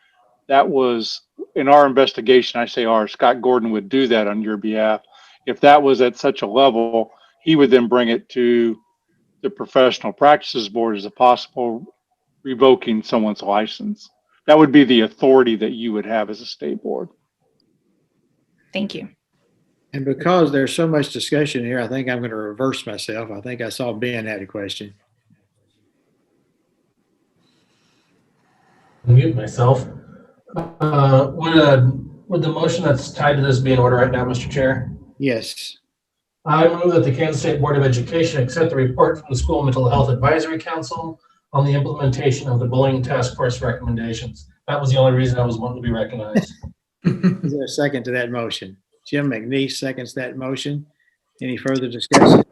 S2: that was in our investigation, I say Scott Gordon would do that on your behalf. If that was at such a level, he would then bring it to the Professional Practices Board as a possible revoking someone's license. That would be the authority that you would have as a state board.
S15: Thank you.
S10: And because there's so much discussion here, I think I'm going to reverse myself. I think I saw Ben had a question.
S8: Mute myself. Would the motion that's tied to this be in order right now, Mr. Chair?
S10: Yes.
S8: I move that the Kansas State Board of Education accept the report from the School Mental Health Advisory Council on the implementation of the bullying task force recommendations. That was the only reason I was wanting to be recognized.
S10: Is there a second to that motion? Jim McNeese seconds that motion. Any further discussion?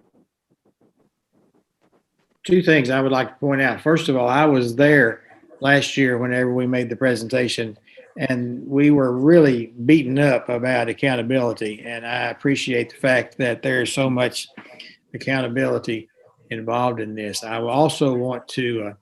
S10: Two things I would like to point out. First of all, I was there last year whenever we made the presentation, and we were really beaten up about accountability. And I appreciate the fact that there's so much accountability involved in this. I also want to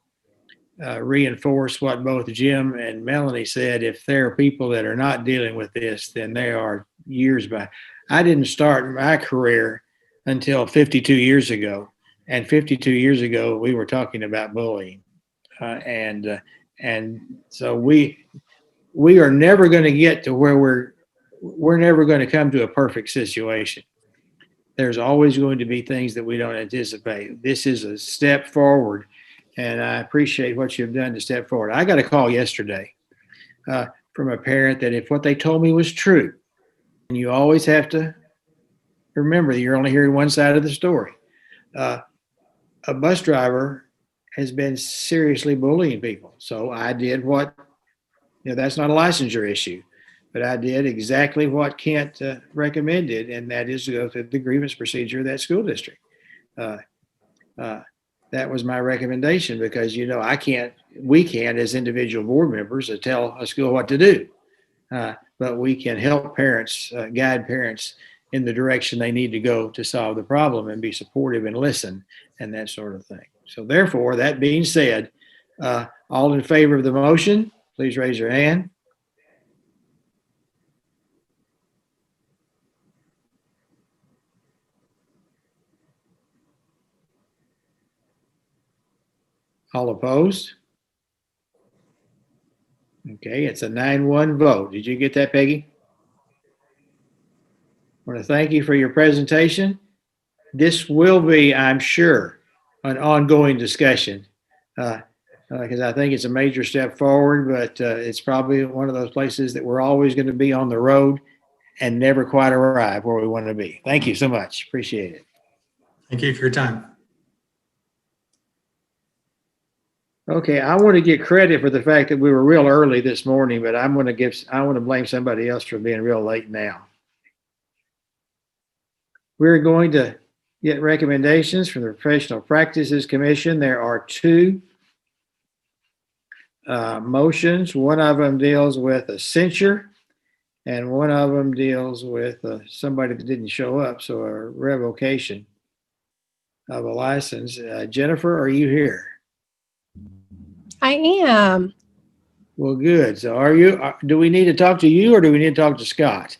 S10: reinforce what both Jim and Melanie said. If there are people that are not dealing with this, then they are years back. I didn't start my career until 52 years ago. And 52 years ago, we were talking about bullying. And so we are never going to get to where we're never going to come to a perfect situation. There's always going to be things that we don't anticipate. This is a step forward, and I appreciate what you've done to step forward. I got a call yesterday from a parent that if what they told me was true, and you always have to remember that you're only hearing one side of the story. A bus driver has been seriously bullying people. So I did what, that's not a licensure issue, but I did exactly what Kent recommended, and that is to go through the grievance procedure of that school district. That was my recommendation because, we can't as individual board members tell a school what to do, but we can help parents, guide parents in the direction they need to go to solve the problem and be supportive and listen and that sort of thing. So therefore, that being said, all in favor of the motion, please raise your hand. All opposed? Okay, it's a 9-1 vote. Did you get that, Peggy? I want to thank you for your presentation. This will be, I'm sure, an ongoing discussion because I think it's a major step forward, but it's probably one of those places that we're always going to be on the road and never quite arrive where we want to be. Thank you so much. Appreciate it.
S7: Thank you for your time.
S10: Okay, I want to get credit for the fact that we were real early this morning, but I want to blame somebody else for being real late now. We're going to get recommendations from the Professional Practices Commission. There are two motions. One of them deals with a censure, and one of them deals with somebody that didn't show up, so a revocation of a license. Jennifer, are you here?
S11: I am.
S10: Well, good. So do we need to talk to you or do we need to talk to Scott?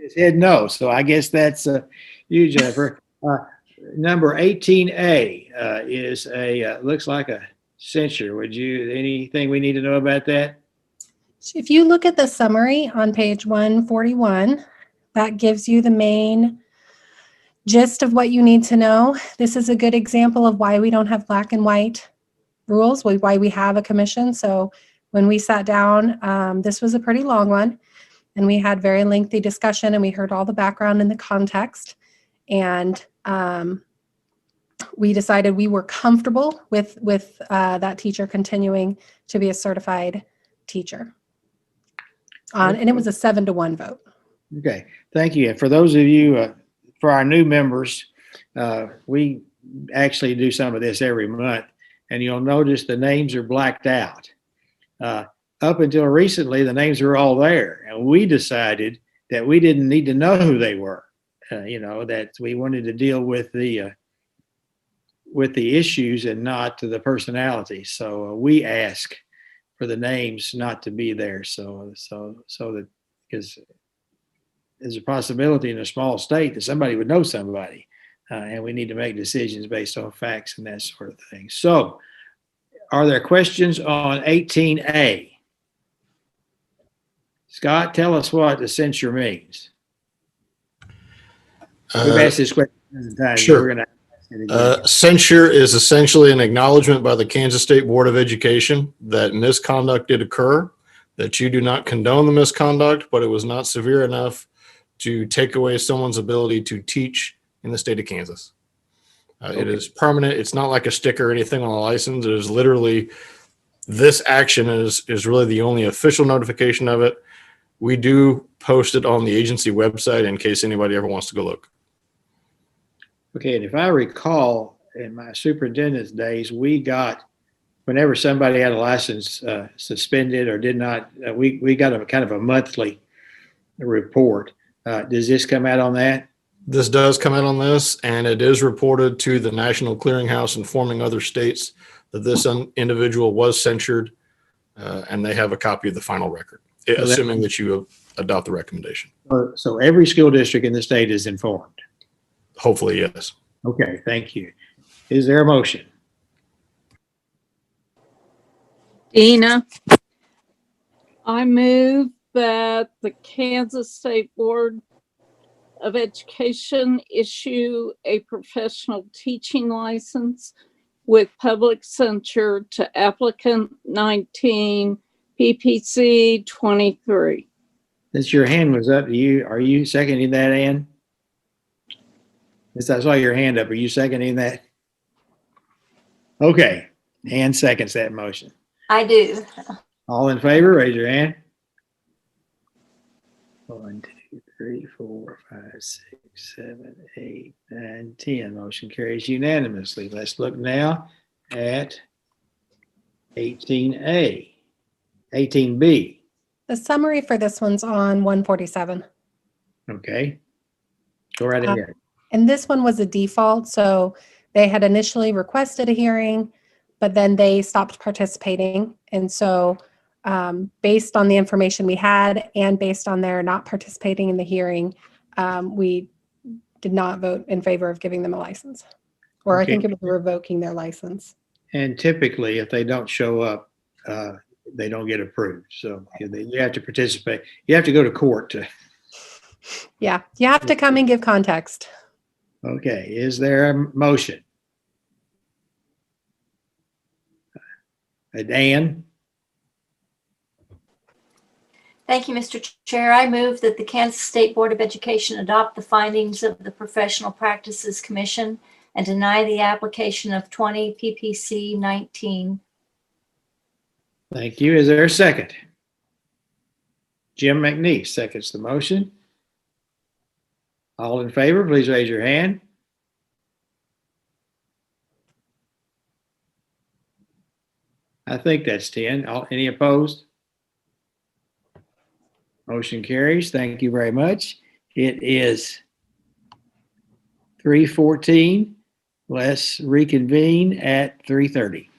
S10: his head no. So I guess that's you, Jennifer. Number 18A is looks like a censure. Anything we need to know about that?
S11: So if you look at the summary on page 141, that gives you the main gist of what you need to know. This is a good example of why we don't have black and white rules, why we have a commission. So when we sat down, this was a pretty long one, and we had very lengthy discussion, and we heard all the background and the context. And we decided we were comfortable with that teacher continuing to be a certified teacher. And it was a 7-1 vote.
S10: Okay, thank you. And for those of you, for our new members, we actually do some of this every month, and you'll notice the names are blacked out. Up until recently, the names were all there, and we decided that we didn't need to know who they were. That we wanted to deal with the issues and not to the personality. So we ask for the names not to be there. So that, because there's a possibility in a small state that somebody would know somebody, and we need to make decisions based on facts and that sort of thing. So are there questions on 18A? Scott, tell us what the censure means. We've asked this question a time.
S1: Sure.
S10: We're going to ask it again.
S1: Censure is essentially an acknowledgement by the Kansas State Board of Education that misconduct did occur, that you do not condone the misconduct, but it was not severe enough to take away someone's ability to teach in the state of Kansas. It is permanent. It's not like a sticker or anything on a license. It is literally, this action is really the only official notification of it. We do post it on the agency website in case anybody ever wants to go look.
S10: Okay, and if I recall, in my superintendent's days, we got, whenever somebody had a license suspended or did not, we got a kind of a monthly report. Does this come out on that?
S1: This does come out on this, and it is reported to the National Clearinghouse, informing other states that this individual was censured, and they have a copy of the final record, assuming that you adopt the recommendation.
S10: So every school district in the state is informed?
S1: Hopefully, yes.
S10: Okay, thank you. Is there a motion?
S6: Dina? I move that the Kansas State Board of Education issue a professional teaching license with public censure to applicant 19 PPC 23.
S10: Since your hand was up, are you seconding that, Ann? Since I saw your hand up, are you seconding that? Okay, Ann seconds that motion.
S12: I do.
S10: All in favor, raise your hand. 1, 2, 3, 4, 5, 6, 7, 8, 9, 10. Motion carries unanimously. Let's look now at 18A, 18B.
S11: The summary for this one's on 147.
S10: Okay, go right ahead.
S11: And this one was a default. So they had initially requested a hearing, but then they stopped participating. And so based on the information we had and based on their not participating in the hearing, we did not vote in favor of giving them a license. Or
S10: Okay.
S11: I think it was revoking their license.
S10: And typically, if they don't show up, they don't get approved. So you have to participate. You have to go to court to.
S11: Yeah, you have to come and give context.
S10: Okay, is there a motion? Dan?
S12: Thank you, Mr. Chair. I move that the Kansas State Board of Education adopt the findings of the Professional Practices Commission and deny the application of 20 PPC 19.
S10: Thank you. Is there a second? Jim McNeese seconds the motion. All in favor, please raise your hand. I think that's 10. Any opposed? Motion carries. Thank you very much. It is 3:14. Let's reconvene at 3:30.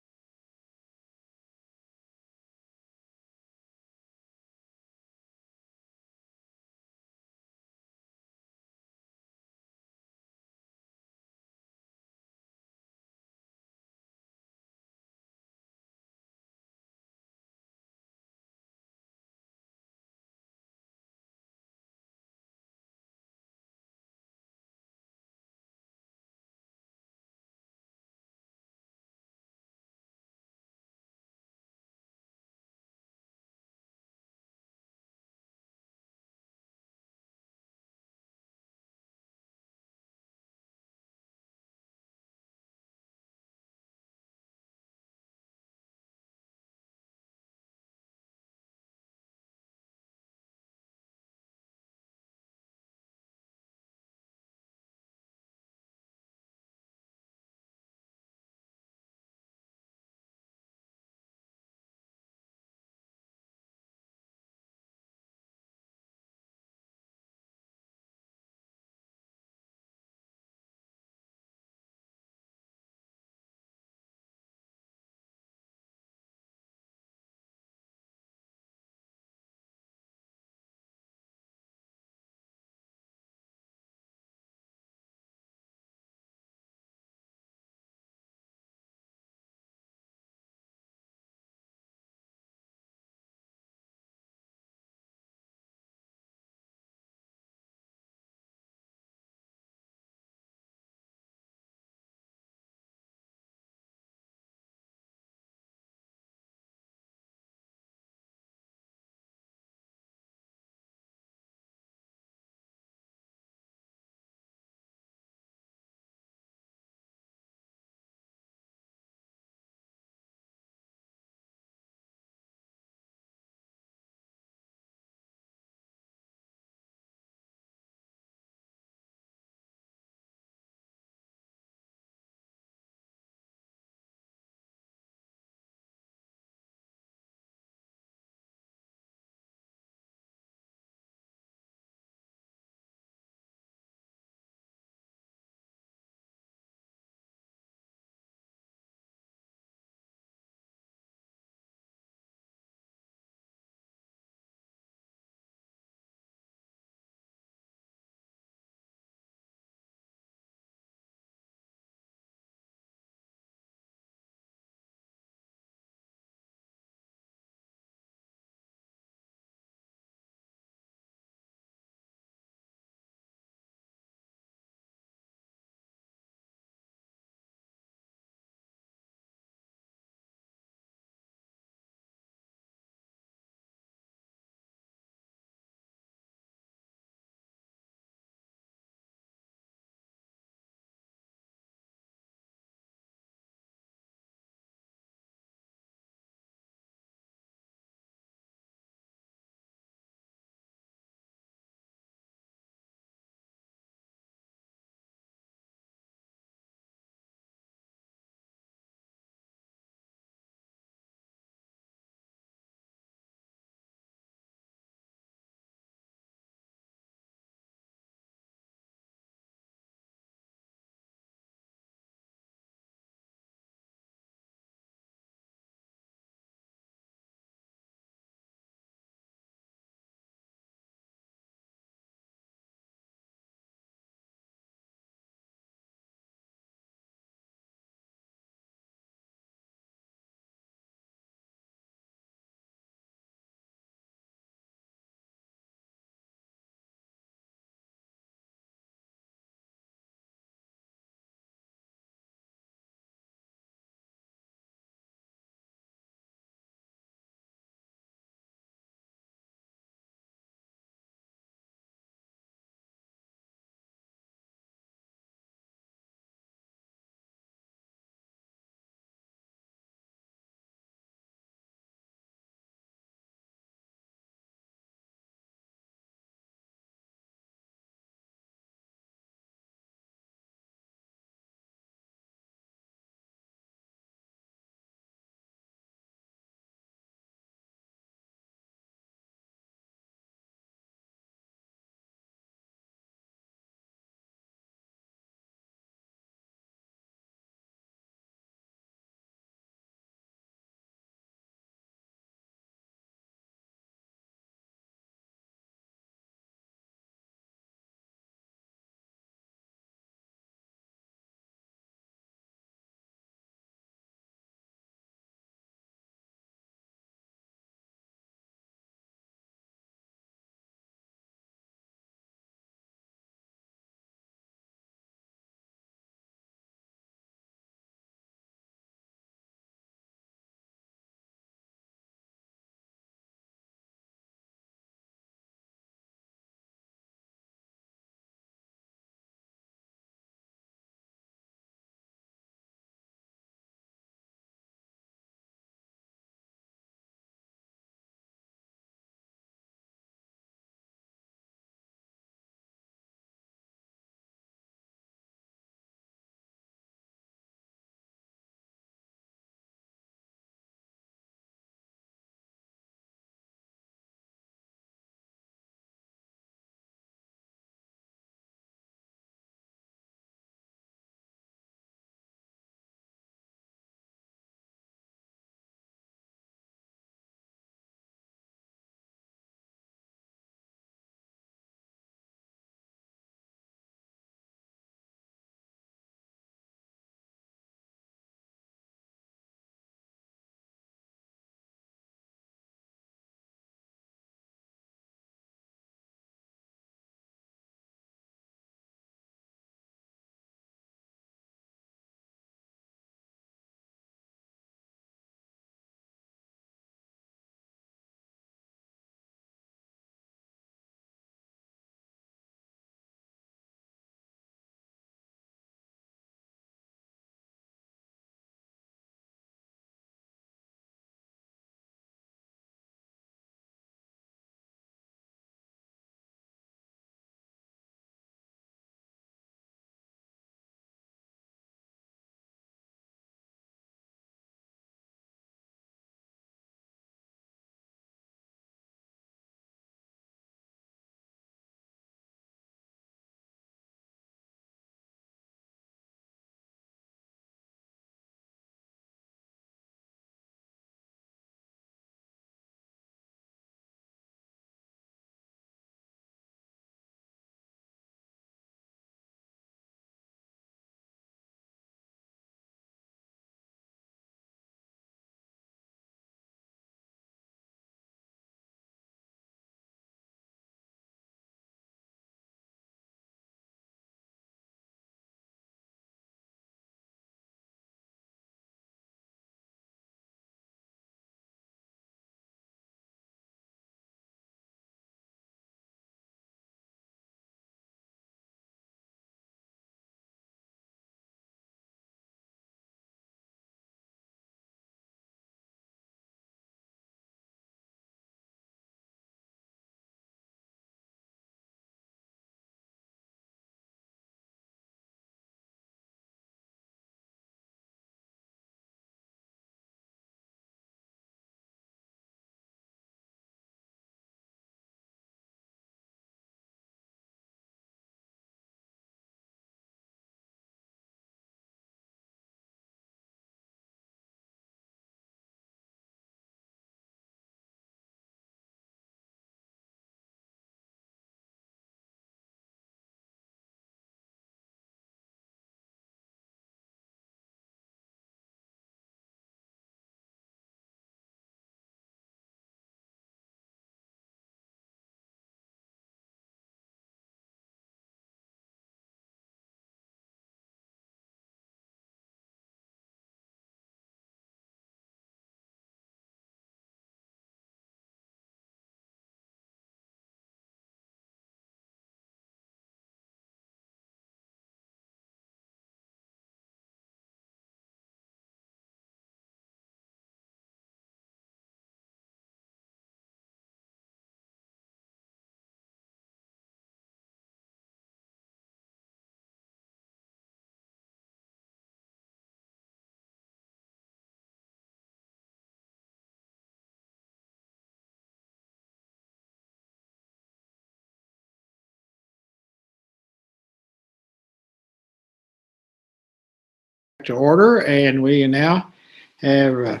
S10: to order, and we now have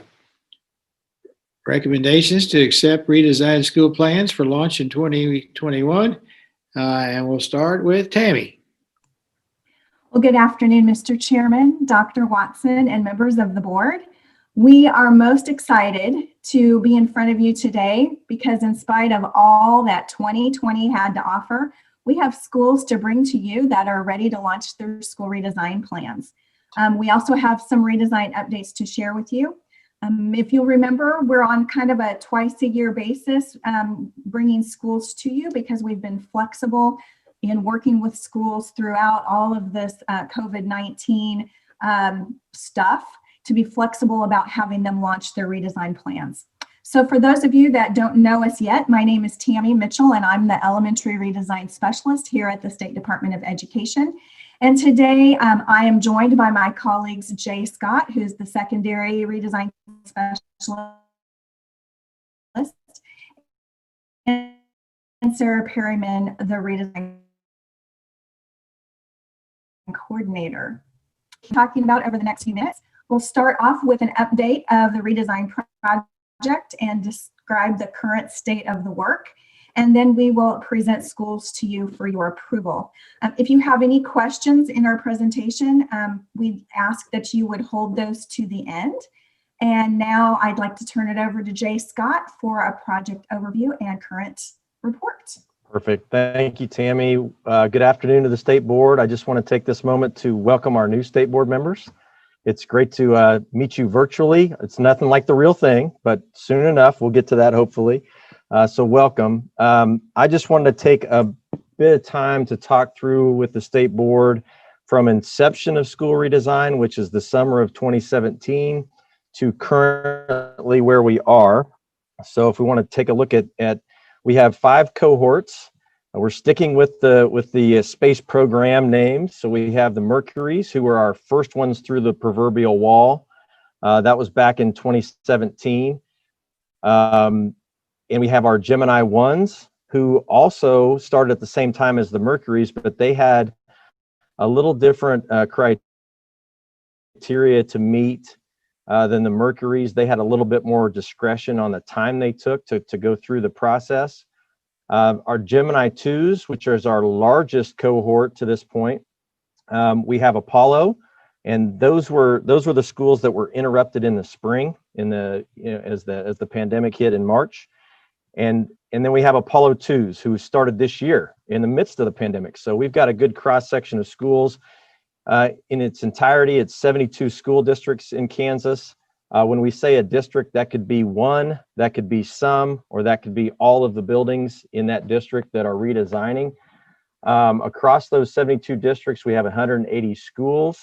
S10: recommendations to accept redesigned school plans for launch in 2021. And we'll start with Tammy.
S17: Well, good afternoon, Mr. Chairman, Dr. Watson, and members of the board. We are most excited to be in front of you today because in spite of all that 2020 had to offer, we have schools to bring to you that are ready to launch their school redesign plans. We also have some redesign updates to share with you. If you'll remember, we're on kind of a twice a year basis bringing schools to you because we've been flexible in working with schools throughout all of this COVID-19 stuff to be flexible about having them launch their redesign plans. So for those of you that don't know us yet, my name is Tammy Mitchell and I'm the Elementary Redesign Specialist here at the State Department of Education. And today I am joined by my colleagues Jay Scott, who's the Secondary Redesign Specialist, and Sarah Perryman, the Redesign Coordinator. Talking about over the next few minutes, we'll start off with an update of the redesign project and describe the current state of the work. And then we will present schools to you for your approval. If you have any questions in our presentation, we ask that you would hold those to the end. And now I'd like to turn it over to Jay Scott for a project overview and current report.
S22: Perfect. Thank you, Tammy. Good afternoon to the State Board. I just want to take this moment to welcome our new State Board members. It's great to meet you virtually. It's nothing like the real thing, but soon enough, we'll get to that hopefully. So welcome. I just wanted to take a bit of time to talk through with the State Board from inception of school redesign, which is the summer of 2017, to currently where we are. So if we want to take a look at we have 5 cohorts. We're sticking with the space program names. So we have the Mercuries, who were our first ones through the proverbial wall. That was back in 2017. And we have our Gemini 1s, who also started at the same time as the Mercuries, but they had a little different criteria to meet than the Mercuries. They had a little bit more discretion on the time they took to go through the process. Our Gemini 2s, which is our largest cohort to this point, we have Apollo, and those were the schools that were interrupted in the spring, as the pandemic hit in March, and then we have Apollo 2s, who started this year in the midst of the pandemic. So we've got a good cross section of schools. In its entirety, it's 72 school districts in Kansas. When we say a district, that could be one, that could be some, or that could be all of the buildings in that district that are redesigning. Across those 72 districts, we have 180 schools,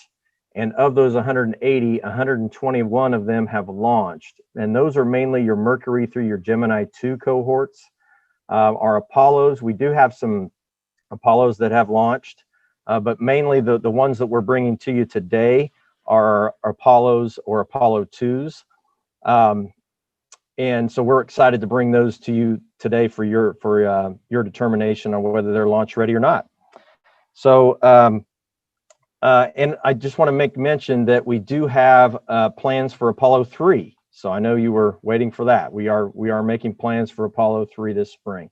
S22: and of those 180, 121 of them have launched. And those are mainly your Mercury through your Gemini 2 cohorts. Our Apollos, we do have some Apollos that have launched, but mainly the ones that we're bringing to you today are Apollos or Apollo 2s. And so we're excited to bring those to you today for your determination on whether they're launch ready or not. So, and I just want to make mention that we do have plans for Apollo 3. So I know you were waiting for that. We are making plans for Apollo 3 this spring.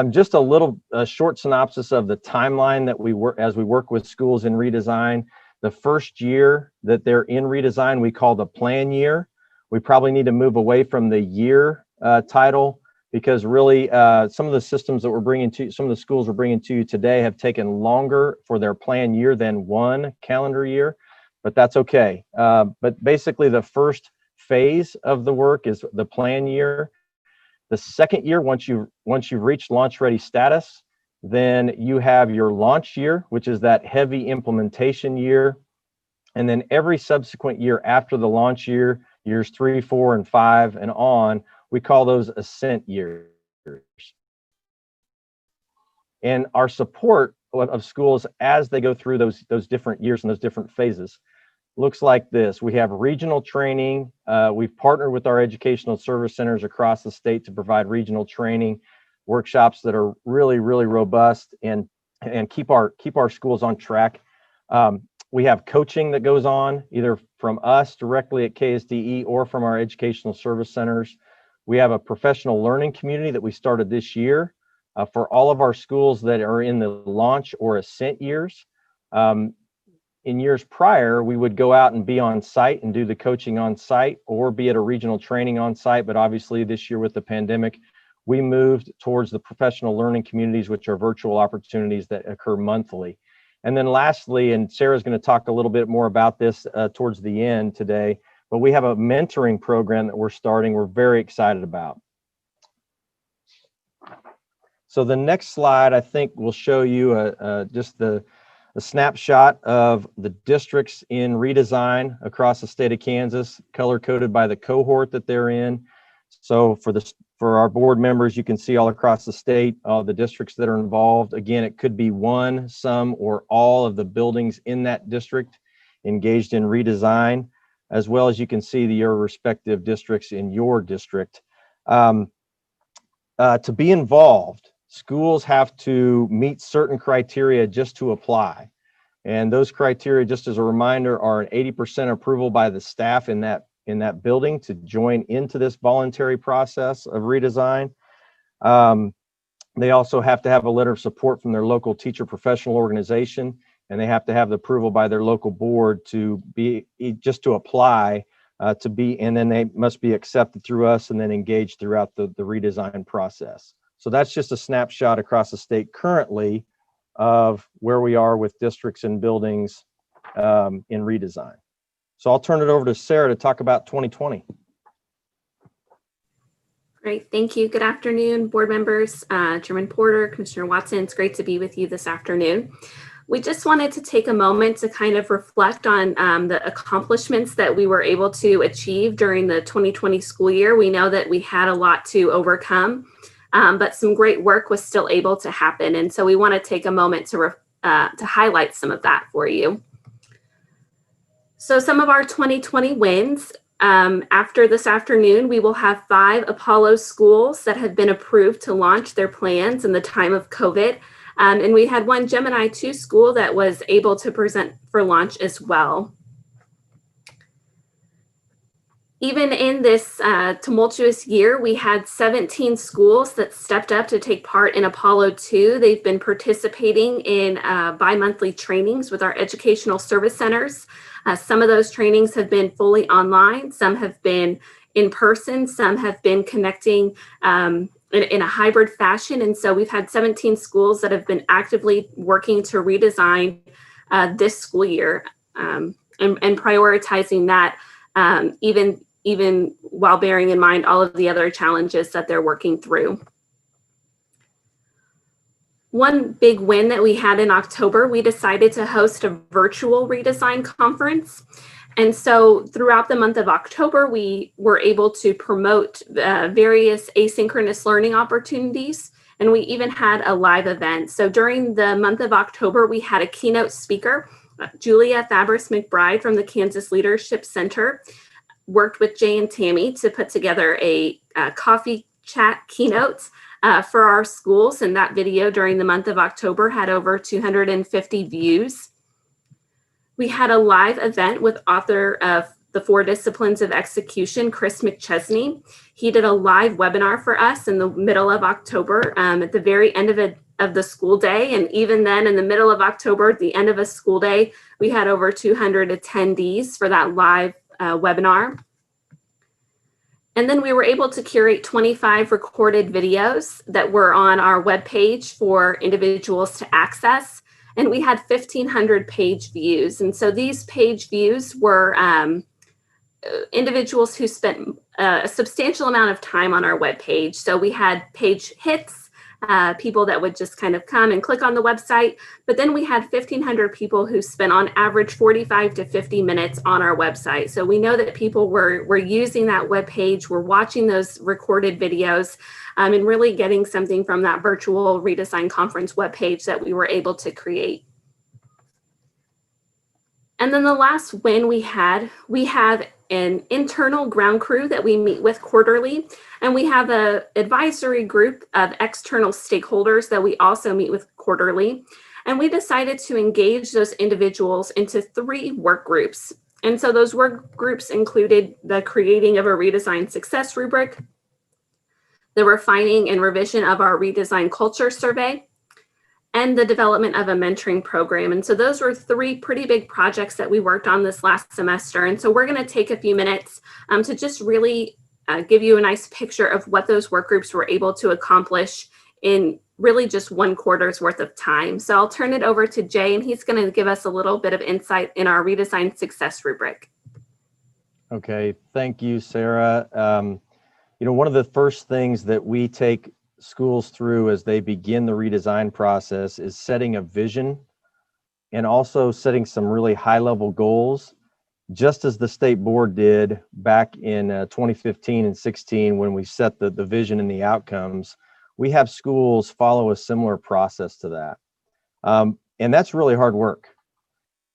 S22: Just a short synopsis of the timeline that as we work with schools in redesign. The first year that they're in redesign, we call the plan year. We probably need to move away from the year title, because really some of the systems that some of the schools we're bringing to you today have taken longer for their plan year than 1 calendar year, but that's okay. But basically the first phase of the work is the plan year. The second year, once you've reached launch ready status, then you have your launch year, which is that heavy implementation year. And then every subsequent year after the launch year, years 3, 4, and 5 and on, we call those ascent years. And our support of schools as they go through those different years and those different phases looks like this. We have regional training. We've partnered with our educational service centers across the state to provide regional training workshops that are really, really robust and keep our schools on track. We have coaching that goes on either from us directly at KSDE or from our educational service centers. We have a professional learning community that we started this year for all of our schools that are in the launch or ascent years. In years prior, we would go out and be on site and do the coaching on site or be at a regional training on site. But obviously this year with the pandemic, we moved towards the professional learning communities, which are virtual opportunities that occur monthly. And then lastly, and Sarah's going to talk a little bit more about this towards the end today, but we have a mentoring program that we're starting. We're very excited about. So the next slide, I think, will show you just a snapshot of the districts in redesign across the state of Kansas, color-coded by the cohort that they're in. So for our board members, you can see all across the state, the districts that are involved. Again, it could be one, some, or all of the buildings in that district engaged in redesign, as well as you can see your respective districts in your district. To be involved, schools have to meet certain criteria just to apply. And those criteria, just as a reminder, are an 80% approval by the staff in that building to join into this voluntary process of redesign. They also have to have a letter of support from their local teacher professional organization, and they have to have the approval by their local board to be, just to apply to be, and then they must be accepted through us and then engaged throughout the redesign process. So that's just a snapshot across the state currently of where we are with districts and buildings in redesign. So I'll turn it over to Sarah to talk about 2020.
S18: Great, thank you. Good afternoon, board members, Chairman Porter, Commissioner Watson. It's great to be with you this afternoon. We just wanted to take a moment to kind of reflect on the accomplishments that we were able to achieve during the 2020 school year. We know that we had a lot to overcome, but some great work was still able to happen. And so we want to take a moment to highlight some of that for you. So some of our 2020 wins, after this afternoon, we will have 5 Apollo schools that have been approved to launch their plans in the time of COVID. And we had 1 Gemini 2 school that was able to present for launch as well. Even in this tumultuous year, we had 17 schools that stepped up to take part in Apollo 2. They've been participating in bi-monthly trainings with our educational service centers. Some of those trainings have been fully online, some have been in person, some have been connecting in a hybrid fashion. And so we've had 17 schools that have been actively working to redesign this school year and prioritizing that even while bearing in mind all of the other challenges that they're working through. One big win that we had in October, we decided to host a virtual redesign conference. And so throughout the month of October, we were able to promote various asynchronous learning opportunities, and we even had a live event. So during the month of October, we had a keynote speaker, Julia Fabris McBride from the Kansas Leadership Center, worked with Jay and Tammy to put together a coffee chat keynote for our schools. And that video during the month of October had over 250 views. We had a live event with author of The 4 Disciplines of Execution, Chris McChesney. He did a live webinar for us in the middle of October at the very end of the school day. And even then in the middle of October, at the end of a school day, we had over 200 attendees for that live webinar. And then we were able to curate 25 recorded videos that were on our webpage for individuals to access. And we had 1,500 page views. And so these page views were individuals who spent a substantial amount of time on our webpage. So we had page hits, people that would just kind of come and click on the website. But then we had 1,500 people who spent on average 45 to 50 minutes on our website. So we know that people were using that webpage, were watching those recorded videos, and really getting something from that virtual redesign conference webpage that we were able to create. And then the last win we have an internal ground crew that we meet with quarterly, and we have an advisory group of external stakeholders that we also meet with quarterly. And we decided to engage those individuals into 3 work groups. And so those work groups included the creating of a redesigned success rubric, the refining and revision of our redesigned culture survey, and the development of a mentoring program. And so those were 3 pretty big projects that we worked on this last semester. And so we're going to take a few minutes to just really give you a nice picture of what those work groups were able to accomplish in really just 1 quarter's worth of time. So I'll turn it over to Jay, and he's going to give us a little bit of insight in our redesigned success rubric.
S22: Okay, thank you, Sarah. One of the first things that we take schools through as they begin the redesign process is setting a vision and also setting some really high-level goals, just as the state board did back in 2015 and 16 when we set the vision and the outcomes. We have schools follow a similar process to that. And that's really hard work.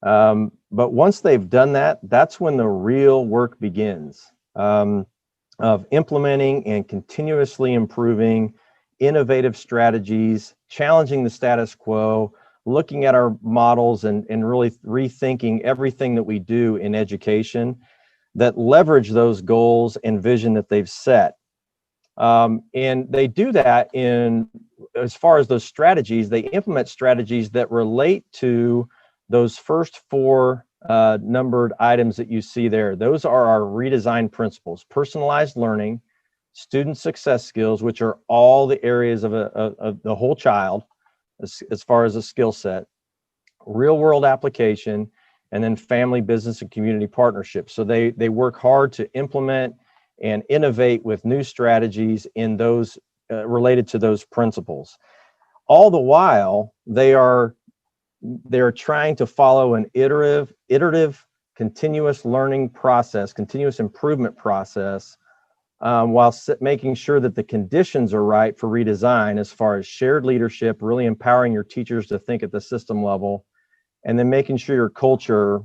S22: But once they've done that, that's when the real work begins of implementing and continuously improving innovative strategies, challenging the status quo, looking at our models and really rethinking everything that we do in education that leverage those goals and vision that they've set. And they do that as far as those strategies, they implement strategies that relate to those first 4 numbered items that you see there. Those are our redesign principles: personalized learning, student success skills, which are all the areas of the whole child as far as a skill set, real world application, and then family, business, and community partnerships. So they work hard to implement and innovate with new strategies in those related to those principles. All the while, they're trying to follow an iterative, continuous learning process, continuous improvement process, while making sure that the conditions are right for redesign as far as shared leadership, really empowering your teachers to think at the system level, and then making sure your culture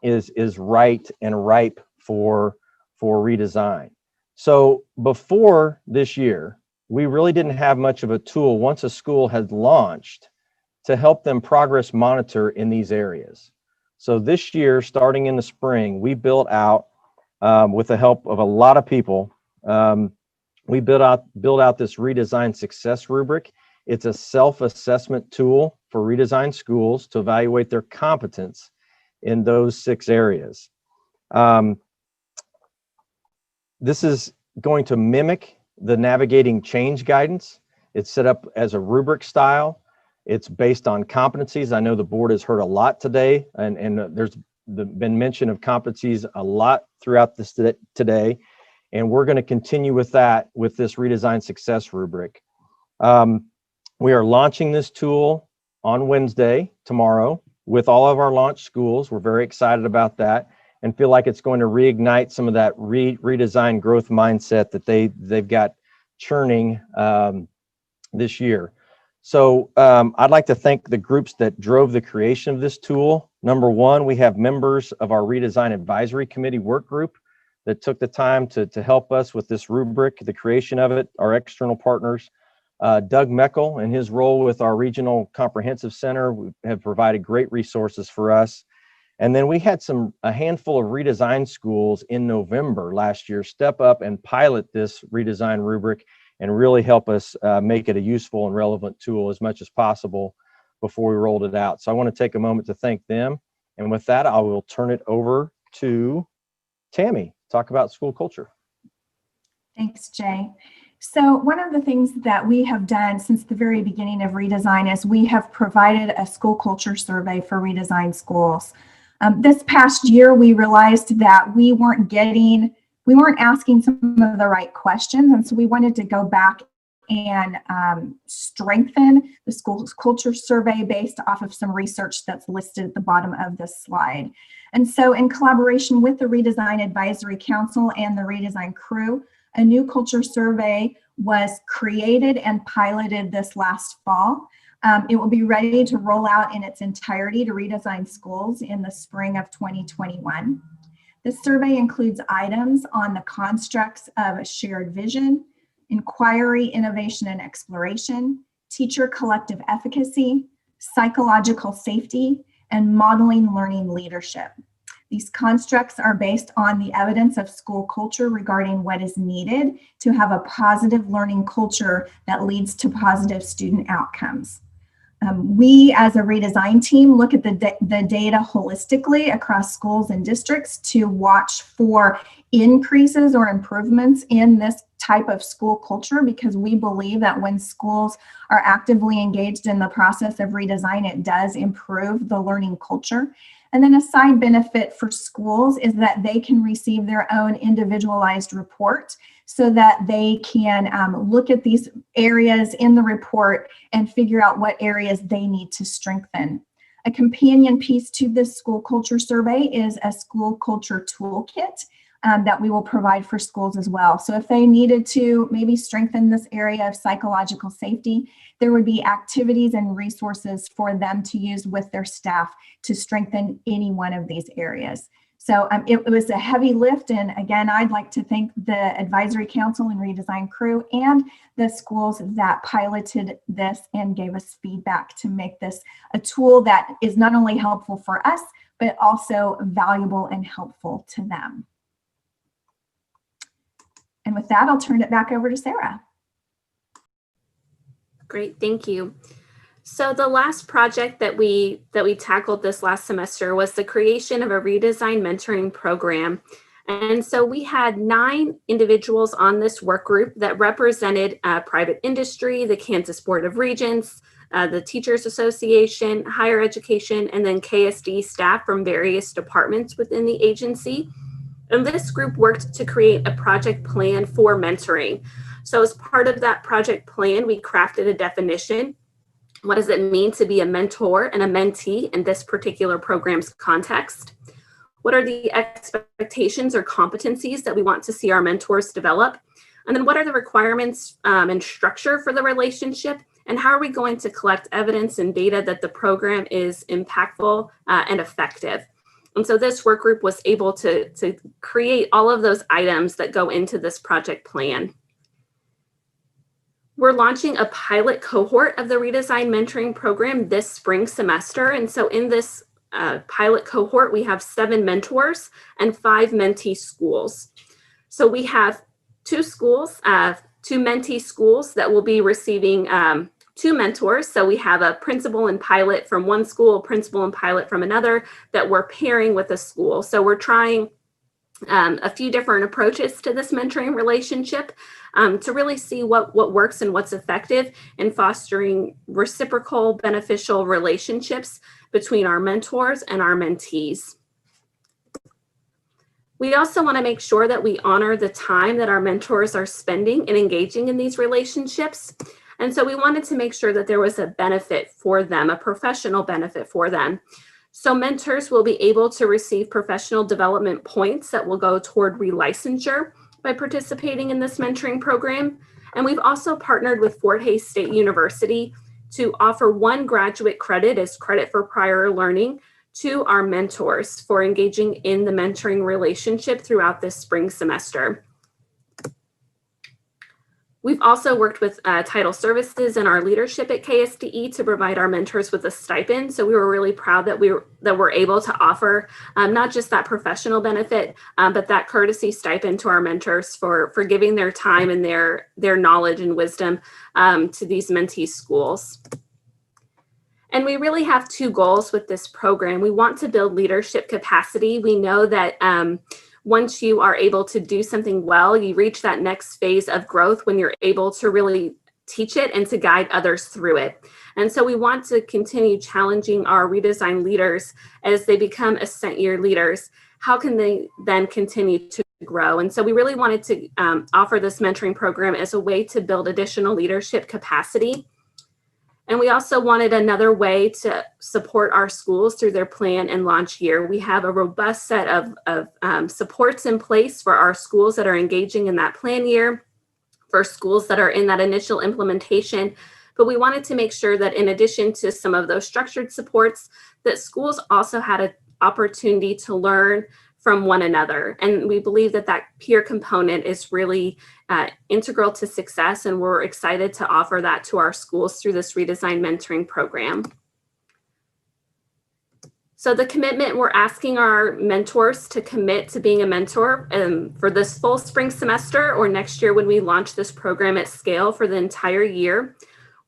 S22: is right and ripe for redesign. So before this year, we really didn't have much of a tool once a school had launched to help them progress monitor in these areas. So this year, starting in the spring, we built out, with the help of a lot of people, we built out this redesigned success rubric. It's a self-assessment tool for redesigned schools to evaluate their competence in those 6 areas. This is going to mimic the navigating change guidance. It's set up as a rubric style. It's based on competencies. I know the board has heard a lot today, and there's been mention of competencies a lot throughout this today. And we're going to continue with that with this redesigned success rubric. We are launching this tool on Wednesday, tomorrow, with all of our launch schools. We're very excited about that and feel like it's going to reignite some of that redesign growth mindset that they've got churning this year. So I'd like to thank the groups that drove the creation of this tool. Number 1, we have members of our Redesign Advisory Committee work group that took the time to help us with this rubric, the creation of it, our external partners. Doug Meckel and his role with our Regional Comprehensive Center have provided great resources for us. And then we had a handful of redesign schools in November last year step up and pilot this redesign rubric and really help us make it a useful and relevant tool as much as possible before we rolled it out. So I want to take a moment to thank them. And with that, I will turn it over to Tammy, talk about school culture.
S17: Thanks, Jay. So one of the things that we have done since the very beginning of redesign is we have provided a school culture survey for redesigned schools. This past year, we realized that we weren't asking some of the right questions. And so we wanted to go back and strengthen the school culture survey based off of some research that's listed at the bottom of this slide. And so in collaboration with the Redesign Advisory Council and the redesign crew, a new culture survey was created and piloted this last fall. It will be ready to roll out in its entirety to redesign schools in the spring of 2021. This survey includes items on the constructs of a shared vision, inquiry, innovation, and exploration, teacher collective efficacy, psychological safety, and modeling learning leadership. These constructs are based on the evidence of school culture regarding what is needed to have a positive learning culture that leads to positive student outcomes. We as a redesign team look at the data holistically across schools and districts to watch for increases or improvements in this type of school culture, because we believe that when schools are actively engaged in the process of redesign, it does improve the learning culture. And then a side benefit for schools is that they can receive their own individualized report so that they can look at these areas in the report and figure out what areas they need to strengthen. A companion piece to this school culture survey is a school culture toolkit that we will provide for schools as well. So if they needed to maybe strengthen this area of psychological safety, there would be activities and resources for them to use with their staff to strengthen any one of these areas. So it was a heavy lift. And again, I'd like to thank the advisory council and redesign crew and the schools that piloted this and gave us feedback to make this a tool that is not only helpful for us, but also valuable and helpful to them. And with that, I'll turn it back over to Sarah.
S18: Great, thank you. So the last project that we tackled this last semester was the creation of a redesign mentoring program. And so we had 9 individuals on this work group that represented private industry, the Kansas Board of Regents, the Teachers Association, higher education, and then KSD staff from various departments within the agency. And this group worked to create a project plan for mentoring. So as part of that project plan, we crafted a definition. What does it mean to be a mentor and a mentee in this particular program's context? What are the expectations or competencies that we want to see our mentors develop? And then what are the requirements and structure for the relationship? And how are we going to collect evidence and data that the program is impactful and effective? And so this work group was able to create all of those items that go into this project plan. We're launching a pilot cohort of the Redesign Mentoring Program this spring semester. And so in this pilot cohort, we have 7 mentors and 5 mentee schools. So we have 2 schools, 2 mentee schools that will be receiving 2 mentors. So we have a principal and pilot from one school, principal and pilot from another that we're pairing with a school. So we're trying a few different approaches to this mentoring relationship to really see what works and what's effective in fostering reciprocal beneficial relationships between our mentors and our mentees. We also want to make sure that we honor the time that our mentors are spending and engaging in these relationships. And so we wanted to make sure that there was a benefit for them, a professional benefit for them. So mentors will be able to receive professional development points that will go toward relicensure by participating in this mentoring program. And we've also partnered with Fort Hays State University to offer 1 graduate credit as credit for prior learning to our mentors for engaging in the mentoring relationship throughout this spring semester. We've also worked with Title Services and our leadership at KSDE to provide our mentors with a stipend. So we were really proud that we're able to offer not just that professional benefit, but that courtesy stipend to our mentors for giving their time and their knowledge and wisdom to these mentee schools. And we really have 2 goals with this program. We want to build leadership capacity. We know that once you are able to do something well, you reach that next phase of growth when you're able to really teach it and to guide others through it. And so we want to continue challenging our redesign leaders as they become Ascent Year leaders. How can they then continue to grow? And so we really wanted to offer this mentoring program as a way to build additional leadership capacity. And we also wanted another way to support our schools through their plan and launch year. We have a robust set of supports in place for our schools that are engaging in that plan year, for schools that are in that initial implementation. But we wanted to make sure that in addition to some of those structured supports, that schools also had an opportunity to learn from one another. And we believe that that peer component is really integral to success. And we're excited to offer that to our schools through this Redesign Mentoring Program. So the commitment, we're asking our mentors to commit to being a mentor for this full spring semester or next year when we launch this program at scale for the entire year.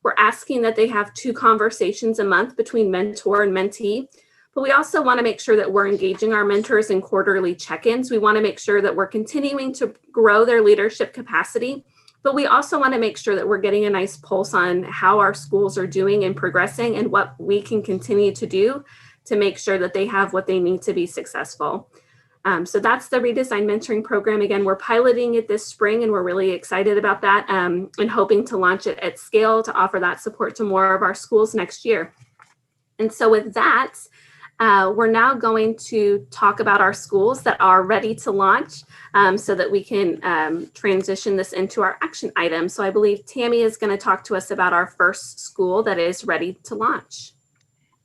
S18: We're asking that they have 2 conversations a month between mentor and mentee, but we also want to make sure that we're engaging our mentors in quarterly check-ins. We want to make sure that we're continuing to grow their leadership capacity, but we also want to make sure that we're getting a nice pulse on how our schools are doing and progressing and what we can continue to do to make sure that they have what they need to be successful. So that's the Redesign Mentoring Program. Again, we're piloting it this spring and we're really excited about that and hoping to launch it at scale to offer that support to more of our schools next year. And so with that, we're now going to talk about our schools that are ready to launch so that we can transition this into our action items. So I believe Tammy is going to talk to us about our first school that is ready to launch.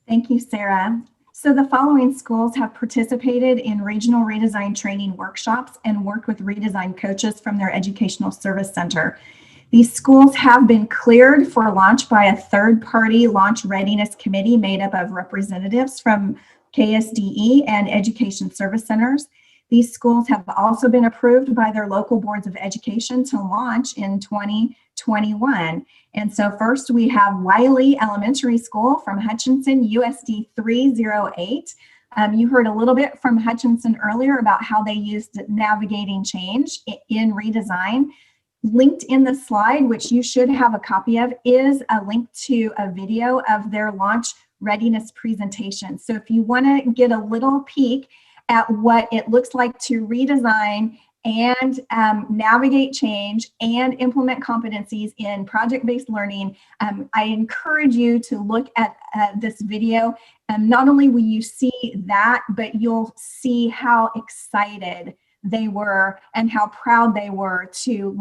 S17: Thank you, Sarah. So the following schools have participated in regional redesign training workshops and worked with redesign coaches from their Educational Service Center. These schools have been cleared for launch by a third-party launch readiness committee made up of representatives from KSDE and Education Service Centers. These schools have also been approved by their local boards of education to launch in 2021. And so first we have Wiley Elementary School from Hutchinson, USD 308. You heard a little bit from Hutchinson earlier about how they used navigating change in redesign. Linked in the slide, which you should have a copy of, is a link to a video of their launch readiness presentation. So if you want to get a little peek at what it looks like to redesign and navigate change and implement competencies in project-based learning, I encourage you to look at this video. Not only will you see that, but you'll see how excited they were and how proud they were to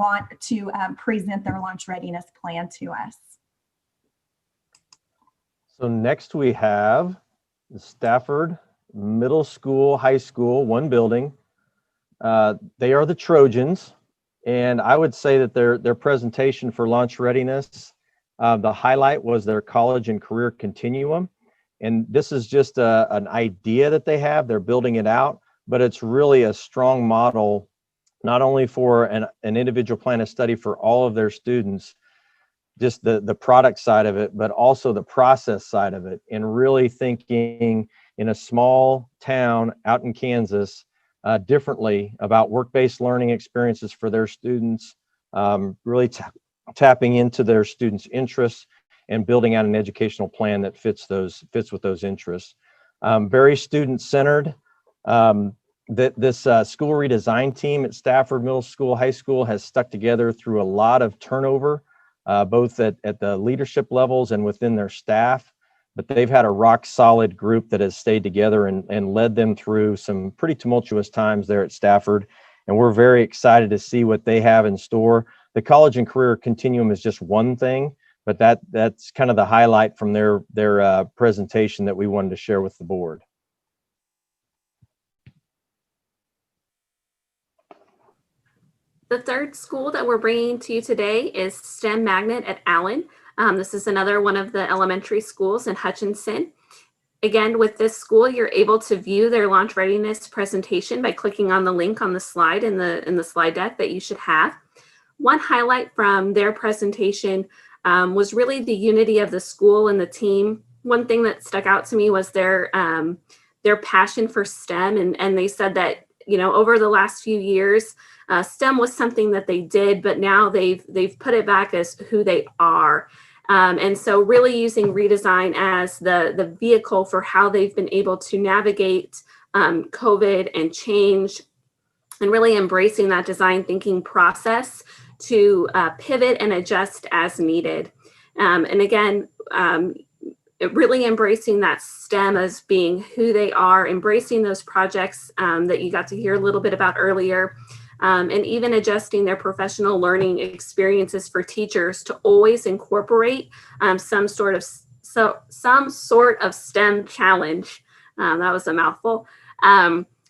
S17: present their launch readiness plan to us.
S22: So next we have the Stafford Middle School, High School, one building. They are the Trojans, and I would say that their presentation for launch readiness, the highlight was their college and career continuum. And this is just an idea that they have. They're building it out, but it's really a strong model, not only for an individual plan of study for all of their students, just the product side of it, but also the process side of it, and really thinking in a small town out in Kansas differently about work-based learning experiences for their students, really tapping into their students' interests and building out an educational plan that fits with those interests. Very student-centered. This school redesign team at Stafford Middle School, High School has stuck together through a lot of turnover, both at the leadership levels and within their staff. But they've had a rock solid group that has stayed together and led them through some pretty tumultuous times there at Stafford. And we're very excited to see what they have in store. The college and career continuum is just one thing, but that's kind of the highlight from their presentation that we wanted to share with the board.
S18: The third school that we're bringing to you today is STEM Magnet at Allen. This is another one of the elementary schools in Hutchinson. Again, with this school, you're able to view their launch readiness presentation by clicking on the link on the slide in the slide deck that you should have. One highlight from their presentation was really the unity of the school and the team. One thing that stuck out to me was their passion for STEM, and they said that, you know, over the last few years, STEM was something that they did, but now they've put it back as who they are. And so really using redesign as the vehicle for how they've been able to navigate COVID and change, and really embracing that design thinking process to pivot and adjust as needed. And again, really embracing that STEM as being who they are, embracing those projects that you got to hear a little bit about earlier. And even adjusting their professional learning experiences for teachers to always incorporate some sort of STEM challenge. That was a mouthful.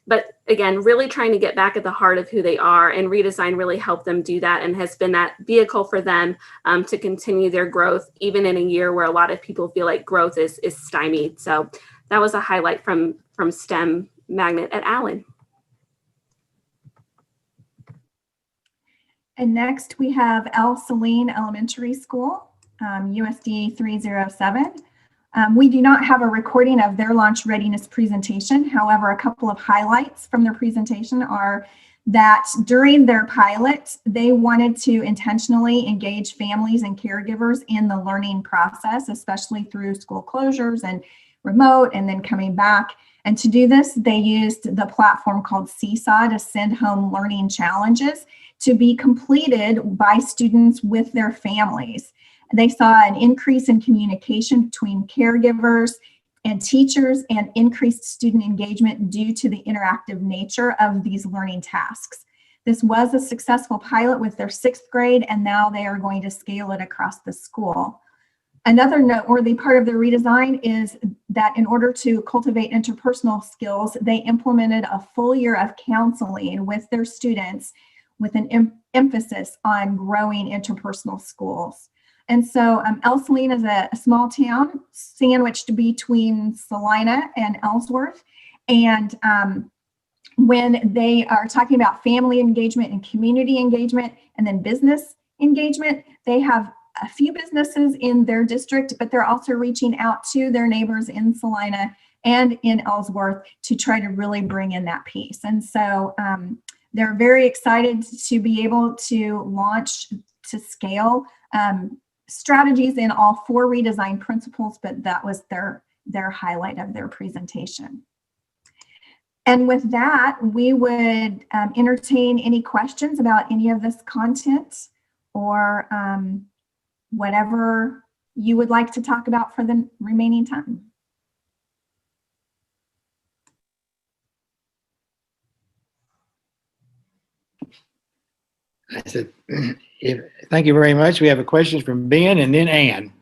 S18: But again, really trying to get back at the heart of who they are, and redesign really helped them do that and has been that vehicle for them to continue their growth, even in a year where a lot of people feel like growth is stymied. So that was a highlight from STEM Magnet at Allen.
S17: And next we have El Saline Elementary School, USD 307. We do not have a recording of their launch readiness presentation. However, a couple of highlights from their presentation are that during their pilot, they wanted to intentionally engage families and caregivers in the learning process, especially through school closures and remote and then coming back. And to do this, they used the platform called Seesaw to send home learning challenges to be completed by students with their families. They saw an increase in communication between caregivers and teachers and increased student engagement due to the interactive nature of these learning tasks. This was a successful pilot with their 6th grade, and now they are going to scale it across the school. Another noteworthy part of the redesign is that in order to cultivate interpersonal skills, they implemented a full year of counseling with their students with an emphasis on growing interpersonal skills. And so El Saline is a small town sandwiched between Salina and Ellsworth. And when they are talking about family engagement and community engagement and then business engagement, they have a few businesses in their district, but they're also reaching out to their neighbors in Salina and in Ellsworth to try to really bring in that piece. And so they're very excited to be able to launch to scale strategies in all 4 redesign principles, but that was their highlight of their presentation. And with that, we would entertain any questions about any of this content or whatever you would like to talk about for the remaining time.
S10: I said, thank you very much. We have a question from Ben and then Ann.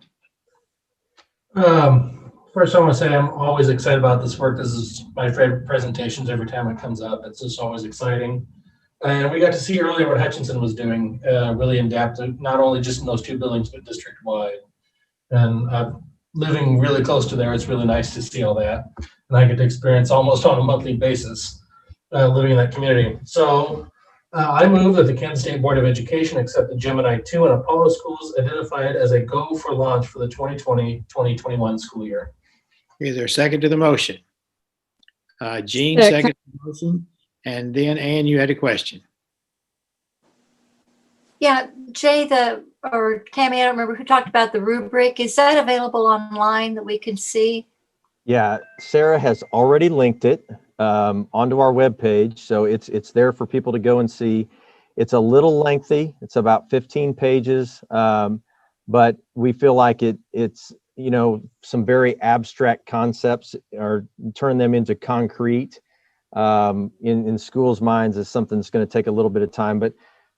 S8: First, I want to say I'm always excited about this work. This is my favorite presentations every time it comes up. It's just always exciting. And we got to see earlier what Hutchinson was doing, really in depth, not only just in those 2 buildings, but district-wide. And living really close to there, it's really nice to see all that. And I get to experience almost on a monthly basis living in that community. So I move that the Kansas State Board of Education accept the Gemini 2 and Apollo schools identified as a go for launch for the 2020-2021 school year.
S10: Is there a second to the motion? Jean,
S6: Second.
S10: second to the motion. And then Ann, you had a question.
S12: Yeah, Jay, or Tammy, I don't remember who talked about the rubric. Is that available online that we can see?
S22: Yeah, Sarah has already linked it onto our webpage, so it's there for people to go and see. It's a little lengthy. It's about 15 pages, but we feel like it's some very abstract concepts or turn them into concrete in schools' minds is something that's going to take a little bit of time, but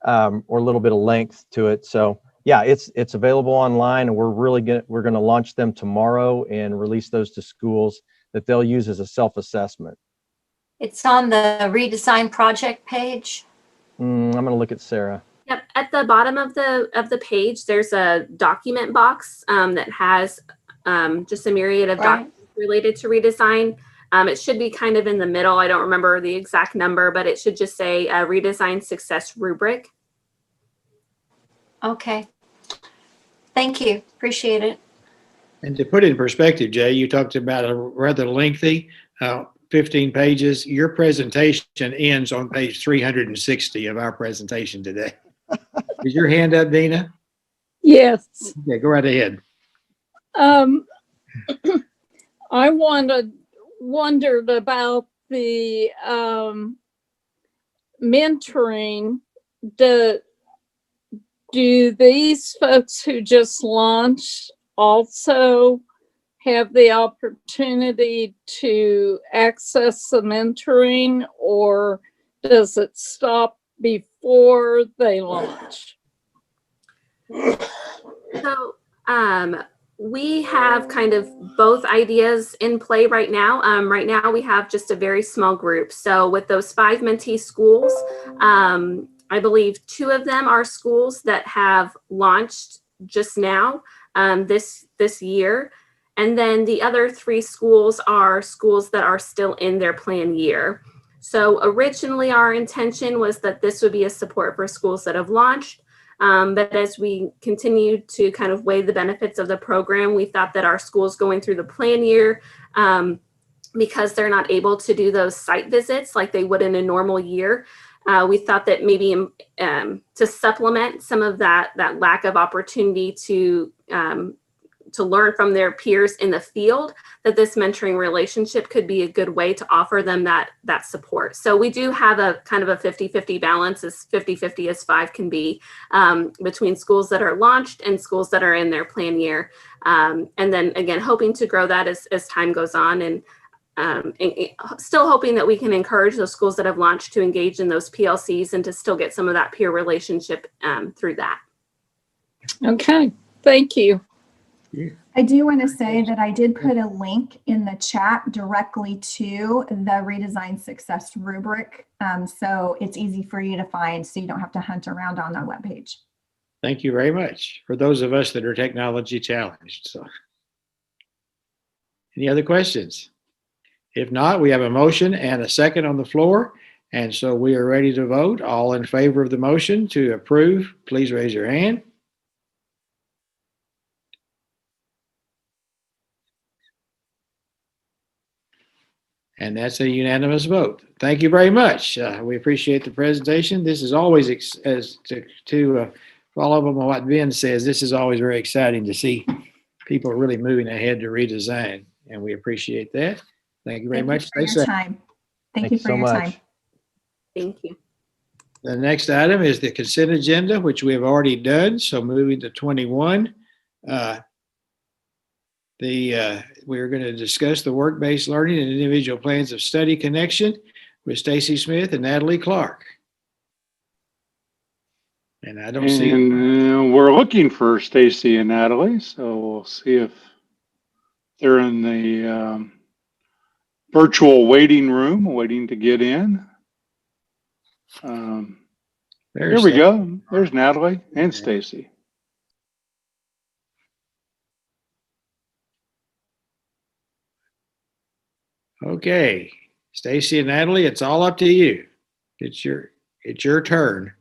S22: or a little bit of length to it. So yeah, it's available online, and we're going to launch them tomorrow and release those to schools that they'll use as a self-assessment.
S12: It's on the redesign project page.
S22: I'm going to look at Sarah.
S18: Yep, at the bottom of the page, there's a document box that has just a myriad of documents related to redesign. It should be kind of in the middle. I don't remember the exact number, but it should just say redesign success rubric.
S12: Okay. Thank you. Appreciate it.
S10: And to put it in perspective, Jay, you talked about a rather lengthy 15 pages. Your presentation ends on page 360 of our presentation today. Is your hand up, Dina?
S6: Yes.
S10: Okay, go right ahead.
S6: I wondered about the mentoring. Do these folks who just launched also have the opportunity to access the mentoring, or does it stop before they launch?
S18: So we have kind of both ideas in play right now. Right now we have just a very small group. So with those 5 mentee schools, I believe 2 of them are schools that have launched just now this year. And then the other 3 schools are schools that are still in their plan year. So originally our intention was that this would be a support for schools that have launched. But as we continue to kind of weigh the benefits of the program, we thought that our schools going through the plan year, because they're not able to do those site visits like they would in a normal year, we thought that maybe to supplement some of that lack of opportunity to learn from their peers in the field, that this mentoring relationship could be a good way to offer them that support. So we do have a kind of a 50-50 balance, as 50-50 as 5 can be, between schools that are launched and schools that are in their plan year. And then again, hoping to grow that as time goes on, and still hoping that we can encourage those schools that have launched to engage in those PLCs and to still get some of that peer relationship through that.
S6: Okay, thank you.
S17: I do want to say that I did put a link in the chat directly to the Redesign Success rubric. So it's easy for you to find, so you don't have to hunt around on the webpage.
S10: Thank you very much for those of us that are technology challenged. So, any other questions? If not, we have a motion and a second on the floor. And so we are ready to vote. All in favor of the motion to approve, please raise your hand. And that's a unanimous vote. Thank you very much. We appreciate the presentation. This is always, to follow up on what Ben says, this is always very exciting to see people really moving ahead to redesign. And we appreciate that. Thank you very much.
S17: Thank you for your time. Thank you for your time.
S18: Thank you.
S10: The next item is the consent agenda, which we have already done. So moving to 21. We're going to discuss the work-based learning and individual plans of study connection with Stacy Smith and Natalie Clark. And I don't see.
S2: And we're looking for Stacy and Natalie, so we'll see if they're in the virtual waiting room, waiting to get in. There we go. There's Natalie and Stacy.
S10: Okay, Stacy and Natalie, it's all up to you. It's your turn.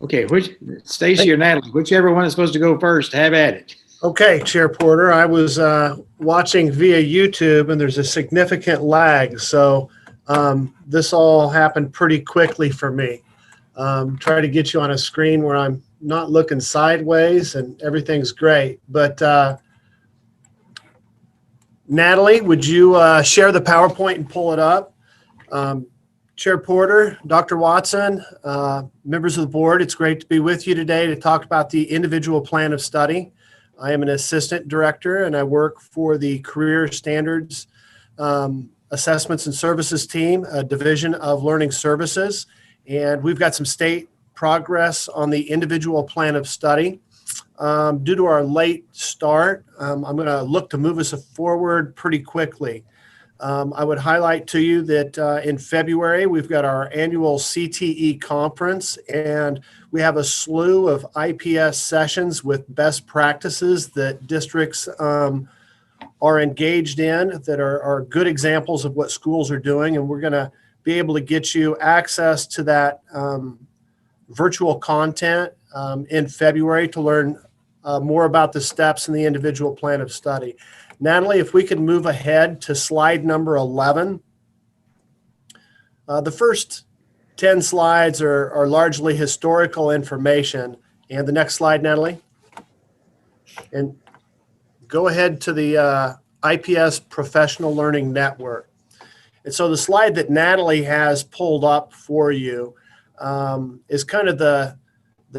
S10: Okay, Stacy or Natalie, whichever one is supposed to go first, have at it.
S19: Okay, Chair Porter, I was watching via YouTube and there's a significant lag. So this all happened pretty quickly for me. Try to get you on a screen where I'm not looking sideways and everything's great. But Natalie, would you share the PowerPoint and pull it up? Chair Porter, Dr. Watson, members of the board, it's great to be with you today to talk about the individual plan of study. I am an assistant director and I work for the Career Standards Assessments and Services team, a division of Learning Services. And we've got some state progress on the individual plan of study. Due to our late start, I'm going to look to move us forward pretty quickly. I would highlight to you that in February, we've got our annual CTE conference, and we have a slew of IPS sessions with best practices that districts are engaged in that are good examples of what schools are doing. And we're going to be able to get you access to that virtual content in February to learn more about the steps in the individual plan of study. Natalie, if we could move ahead to slide number 11. The first 10 slides are largely historical information. And the next slide, Natalie. And go ahead to the IPS Professional Learning Network. And so the slide that Natalie has pulled up for you is kind of the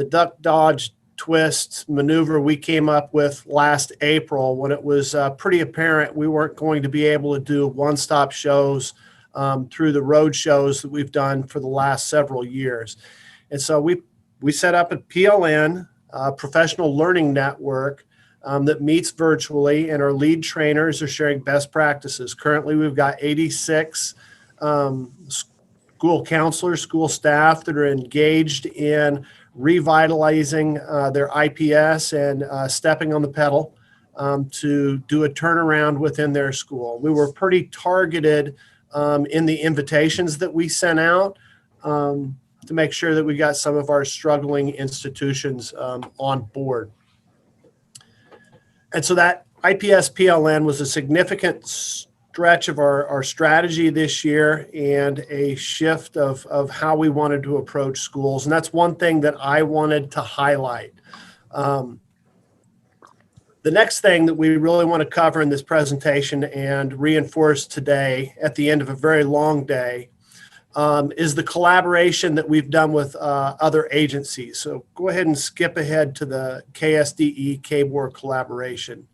S19: duck, dodge, twist maneuver we came up with last April when it was pretty apparent we weren't going to be able to do one-stop shows through the road shows that we've done for the last several years. And so we set up a PLN, Professional Learning Network, that meets virtually, and our lead trainers are sharing best practices. Currently, we've got 86 school counselors, school staff that are engaged in revitalizing their IPS and stepping on the pedal to do a turnaround within their school. We were pretty targeted in the invitations that we sent out to make sure that we got some of our struggling institutions on board. And so that IPS PLN was a significant stretch of our strategy this year and a shift of how we wanted to approach schools. And that's one thing that I wanted to highlight. The next thing that we really want to cover in this presentation and reinforce today at the end of a very long day is the collaboration that we've done with other agencies. So go ahead and skip ahead to the KSDE KBOR collaboration,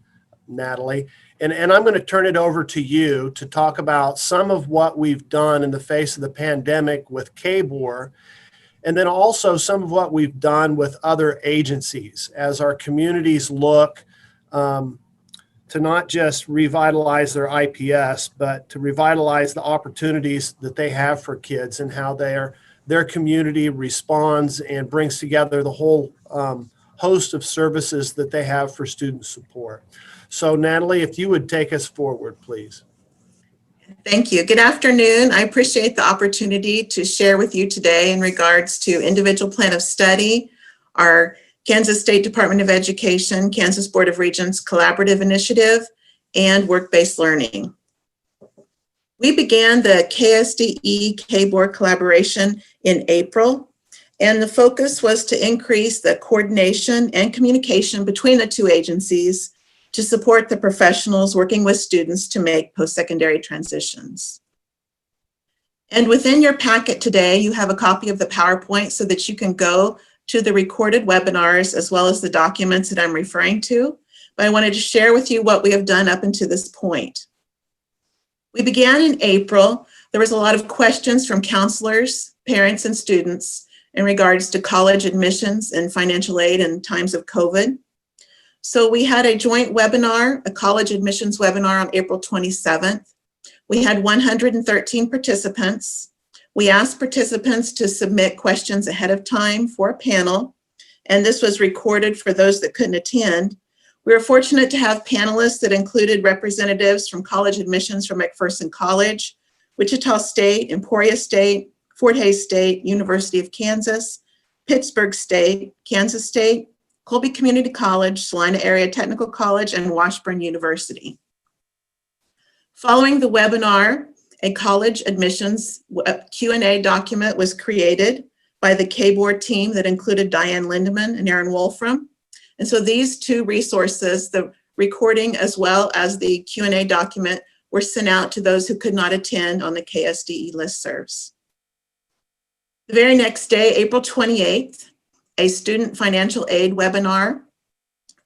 S19: Natalie. And I'm going to turn it over to you to talk about some of what we've done in the face of the pandemic with KBOR, and then also some of what we've done with other agencies as our communities look to not just revitalize their IPS, but to revitalize the opportunities that they have for kids and how their community responds and brings together the whole host of services that they have for student support. So Natalie, if you would take us forward, please.
S20: Thank you. Good afternoon. I appreciate the opportunity to share with you today in regards to individual plan of study, our Kansas State Department of Education, Kansas Board of Regents Collaborative Initiative, and work-based learning. We began the KSDE KBOR collaboration in April, and the focus was to increase the coordination and communication between the two agencies to support the professionals working with students to make post-secondary transitions. And within your packet today, you have a copy of the PowerPoint so that you can go to the recorded webinars as well as the documents that I'm referring to. But I wanted to share with you what we have done up until this point. We began in April. There was a lot of questions from counselors, parents, and students in regards to college admissions and financial aid in times of COVID. So we had a joint webinar, a college admissions webinar on April 27th. We had 113 participants. We asked participants to submit questions ahead of time for a panel, and this was recorded for those that couldn't attend. We were fortunate to have panelists that included representatives from college admissions from McPherson College, Wichita State, Emporia State, Fort Hays State, University of Kansas, Pittsburgh State, Kansas State, Colby Community College, Salina Area Technical College, and Washburn University. Following the webinar, a college admissions Q&A document was created by the KBOR team that included Diane Lindeman and Aaron Wolfram. And so these two resources, the recording as well as the Q&A document, were sent out to those who could not attend on the KSDE listservs. The very next day, April 28th, a student financial aid webinar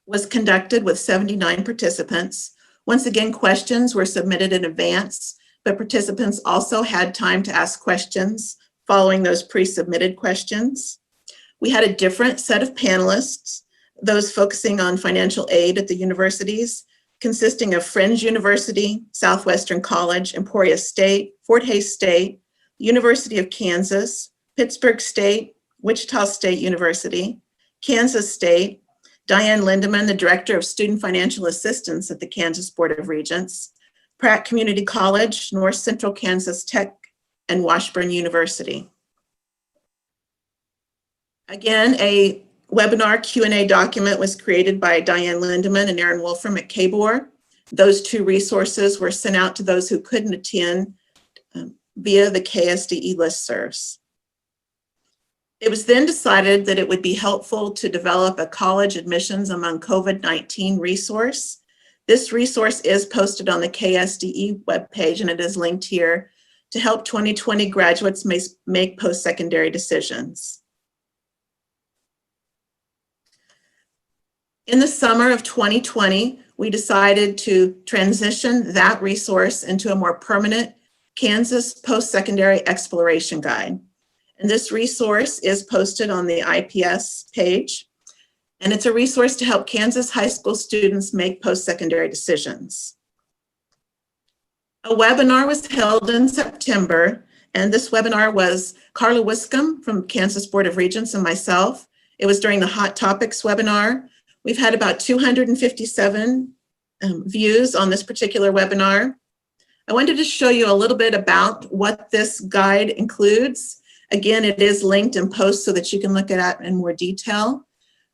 S20: was conducted with 79 participants. Once again, questions were submitted in advance, but participants also had time to ask questions following those pre-submitted questions. We had a different set of panelists, those focusing on financial aid at the universities, consisting of Friends University, Southwestern College, Emporia State, Fort Hays State, University of Kansas, Pittsburgh State, Wichita State University, Kansas State, Diane Lindeman, the Director of Student Financial Assistance at the Kansas Board of Regents, Pratt Community College, North Central Kansas Tech, and Washburn University. Again, a webinar Q&A document was created by Diane Lindeman and Aaron Wolfram at KBOR. Those two resources were sent out to those who couldn't attend via the KSDE listservs. It was then decided that it would be helpful to develop a college admissions among COVID-19 resource. This resource is posted on the KSDE webpage, and it is linked here to help 2020 graduates make post-secondary decisions. In the summer of 2020, we decided to transition that resource into a more permanent Kansas Post-Secondary Exploration Guide. And this resource is posted on the IPS page. and it's a resource to help Kansas high school students make post-secondary decisions. A webinar was held in September, and this webinar was Carla Wiscombe from Kansas Board of Regents and myself. It was during the Hot Topics webinar. We've had about 257 views on this particular webinar. I wanted to show you a little bit about what this guide includes. Again, it is linked in post so that you can look at it in more detail,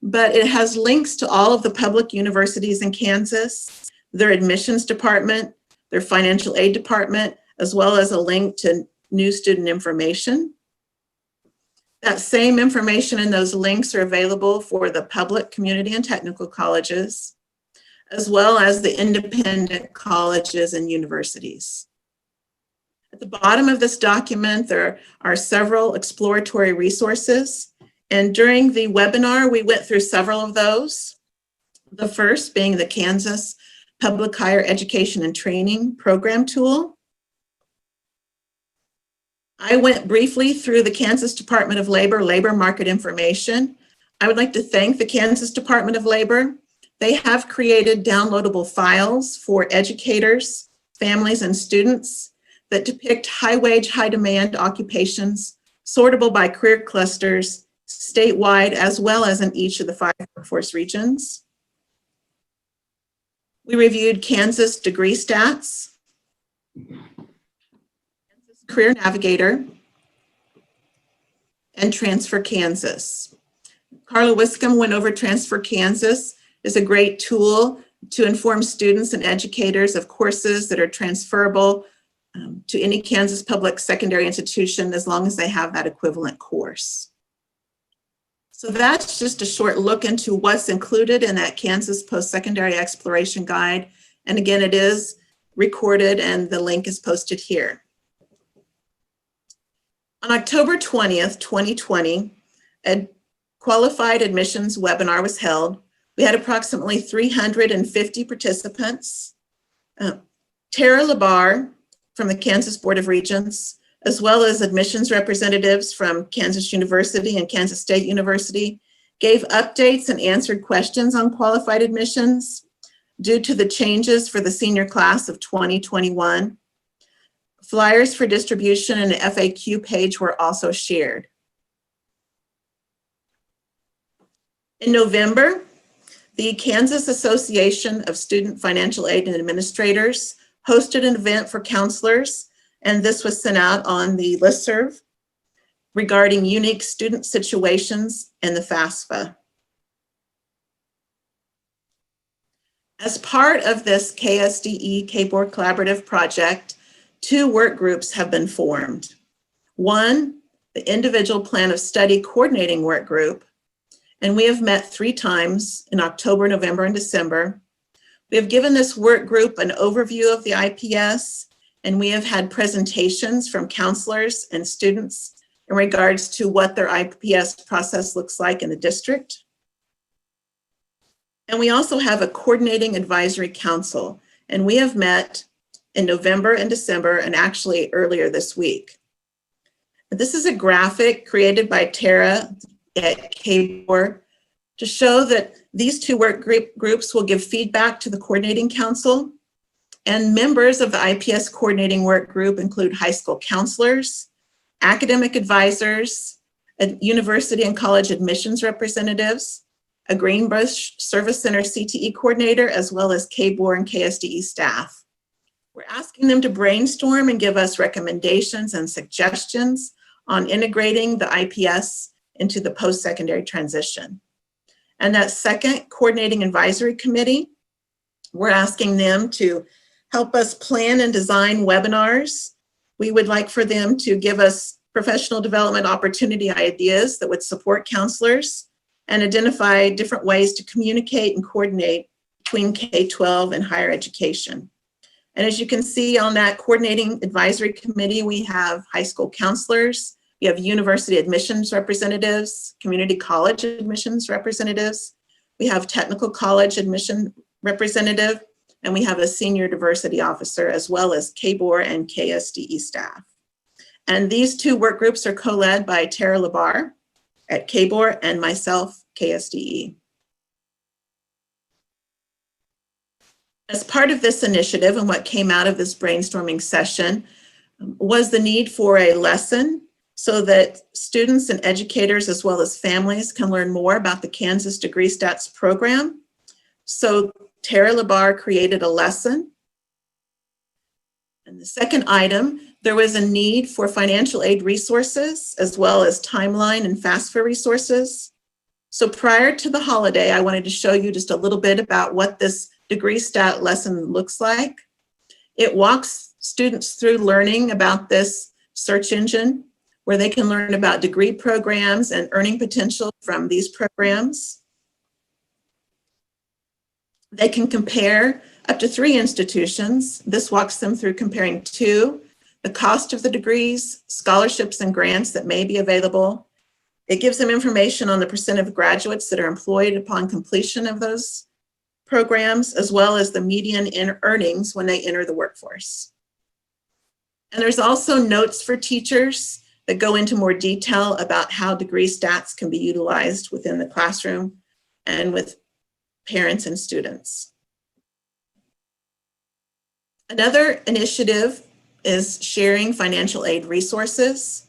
S20: but it has links to all of the public universities in Kansas, their admissions department, their financial aid department, as well as a link to new student information. That same information and those links are available for the public, community, and technical colleges, as well as the independent colleges and universities. At the bottom of this document, there are several exploratory resources. And during the webinar, we went through several of those. The first being the Kansas Public Higher Education and Training Program Tool. I went briefly through the Kansas Department of Labor labor market information. I would like to thank the Kansas Department of Labor. They have created downloadable files for educators, families, and students that depict high-wage, high-demand occupations, sortable by career clusters, statewide, as well as in each of the 5 workforce regions. We reviewed Kansas Degree Stats, Career Navigator, and Transfer Kansas. Carla Wiscombe went over Transfer Kansas. It's a great tool to inform students and educators of courses that are transferable to any Kansas public secondary institution as long as they have that equivalent course. So that's just a short look into what's included in that Kansas Post-Secondary Exploration Guide. And again, it is recorded and the link is posted here. On October 20th, 2020, a qualified admissions webinar was held. We had approximately 350 participants. Tara Labar from the Kansas Board of Regents, as well as admissions representatives from Kansas University and Kansas State University, gave updates and answered questions on qualified admissions due to the changes for the senior class of 2021. Flyers for distribution and the FAQ page were also shared. In November, the Kansas Association of Student Financial Aid and Administrators hosted an event for counselors, and this was sent out on the listserv regarding unique student situations in the FAFSA. As part of this KSDE KBOR Collaborative project, 2 work groups have been formed. One, the Individual Plan of Study Coordinating Work Group, and we have met 3 times in October, November, and December. We have given this work group an overview of the IPS, and we have had presentations from counselors and students in regards to what their IPS process looks like in the district. And we also have a coordinating advisory council, and we have met in November and December, and actually earlier this week. This is a graphic created by Tara at KBOR to show that these 2 work groups will give feedback to the coordinating council, and members of the IPS coordinating work group include high school counselors, academic advisors, university and college admissions representatives, a Greenbush Service Center CTE coordinator, as well as KBOR and KSDE staff. We're asking them to brainstorm and give us recommendations and suggestions on integrating the IPS into the post-secondary transition. And that second coordinating advisory committee, we're asking them to help us plan and design webinars. We would like for them to give us professional development opportunity ideas that would support counselors and identify different ways to communicate and coordinate between K-12 and higher education. And as you can see on that coordinating advisory committee, we have high school counselors, we have university admissions representatives, community college admissions representatives, we have technical college admission representative, and we have a senior diversity officer, as well as KBOR and KSDE staff. And these 2 work groups are co-led by Tara Labar at KBOR and myself, KSDE. As part of this initiative and what came out of this brainstorming session was the need for a lesson so that students and educators as well as families can learn more about the Kansas Degree Stats program. So Tara Labar created a lesson. And the second item, there was a need for financial aid resources as well as timeline and FAFSA resources. So prior to the holiday, I wanted to show you just a little bit about what this Degree Stat lesson looks like. It walks students through learning about this search engine where they can learn about degree programs and earning potential from these programs. They can compare up to 3 institutions. This walks them through comparing 2, the cost of the degrees, scholarships and grants that may be available. It gives them information on the percent of graduates that are employed upon completion of those programs, as well as the median earnings when they enter the workforce. And there's also notes for teachers that go into more detail about how degree stats can be utilized within the classroom and with parents and students. Another initiative is sharing financial aid resources.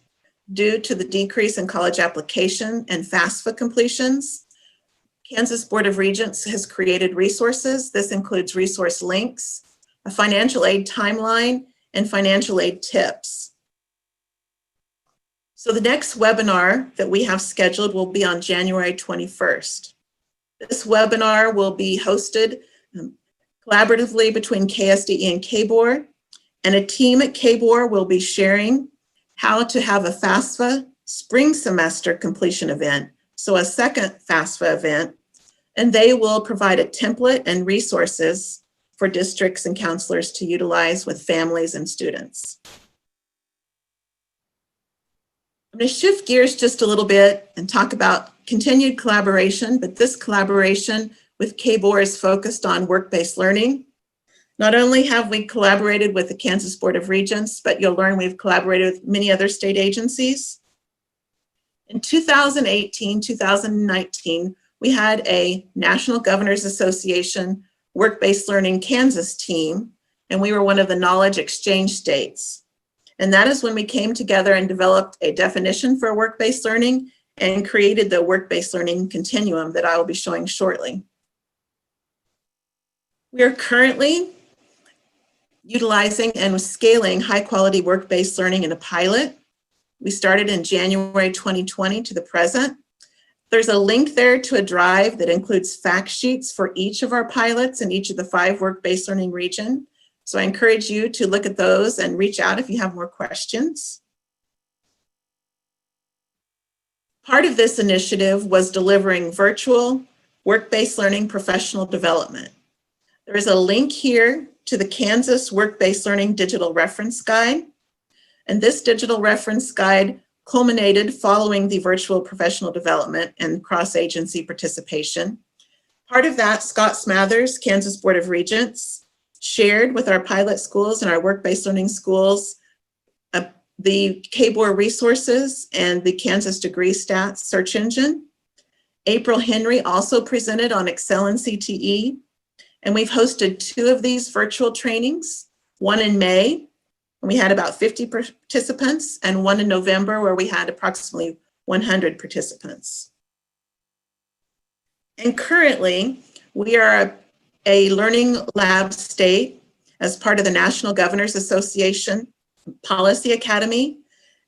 S20: Due to the decrease in college application and FAFSA completions, Kansas Board of Regents has created resources. This includes resource links, a financial aid timeline, and financial aid tips. So the next webinar that we have scheduled will be on January 21st. This webinar will be hosted collaboratively between KSDE and KBOR, and a team at KBOR will be sharing how to have a FAFSA spring semester completion event, so a second FAFSA event, and they will provide a template and resources for districts and counselors to utilize with families and students. I'm going to shift gears just a little bit and talk about continued collaboration, but this collaboration with KBOR is focused on work-based learning. Not only have we collaborated with the Kansas Board of Regents, but you'll learn we've collaborated with many other state agencies. In 2018, 2019, we had a National Governors Association Work-Based Learning Kansas team, and we were one of the knowledge exchange states. And that is when we came together and developed a definition for work-based learning and created the work-based learning continuum that I will be showing shortly. We are currently utilizing and scaling high-quality work-based learning in a pilot. We started in January 2020 to the present. There's a link there to a drive that includes fact sheets for each of our pilots in each of the 5 work-based learning regions. So I encourage you to look at those and reach out if you have more questions. Part of this initiative was delivering virtual work-based learning professional development. There is a link here to the Kansas Work-Based Learning Digital Reference Guide. And this digital reference guide culminated following the virtual professional development and cross-agency participation. Part of that, Scott Smathers, Kansas Board of Regents, shared with our pilot schools and our work-based learning schools the KBOR resources and the Kansas Degree Stats search engine. April Henry also presented on Excel and CTE, and we've hosted 2 of these virtual trainings, one in May, and we had about 50 participants, and one in November where we had approximately 100 participants. And currently, we are a learning lab state as part of the National Governors Association Policy Academy.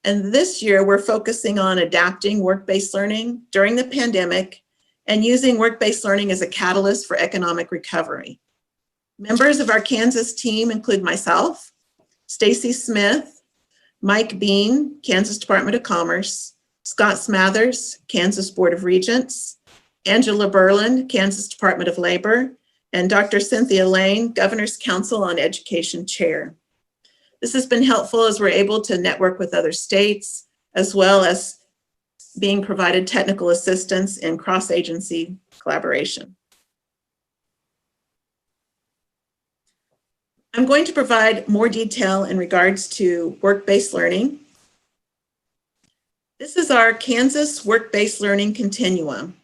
S20: And this year, we're focusing on adapting work-based learning during the pandemic and using work-based learning as a catalyst for economic recovery. Members of our Kansas team include myself, Stacy Smith, Mike Bean, Kansas Department of Commerce, Scott Smathers, Kansas Board of Regents, Angela Berland, Kansas Department of Labor, and Dr. Cynthia Lane, Governor's Council on Education Chair. This has been helpful as we're able to network with other states, as well as being provided technical assistance in cross-agency collaboration. I'm going to provide more detail in regards to work-based learning. This is our Kansas Work-Based Learning Continuum.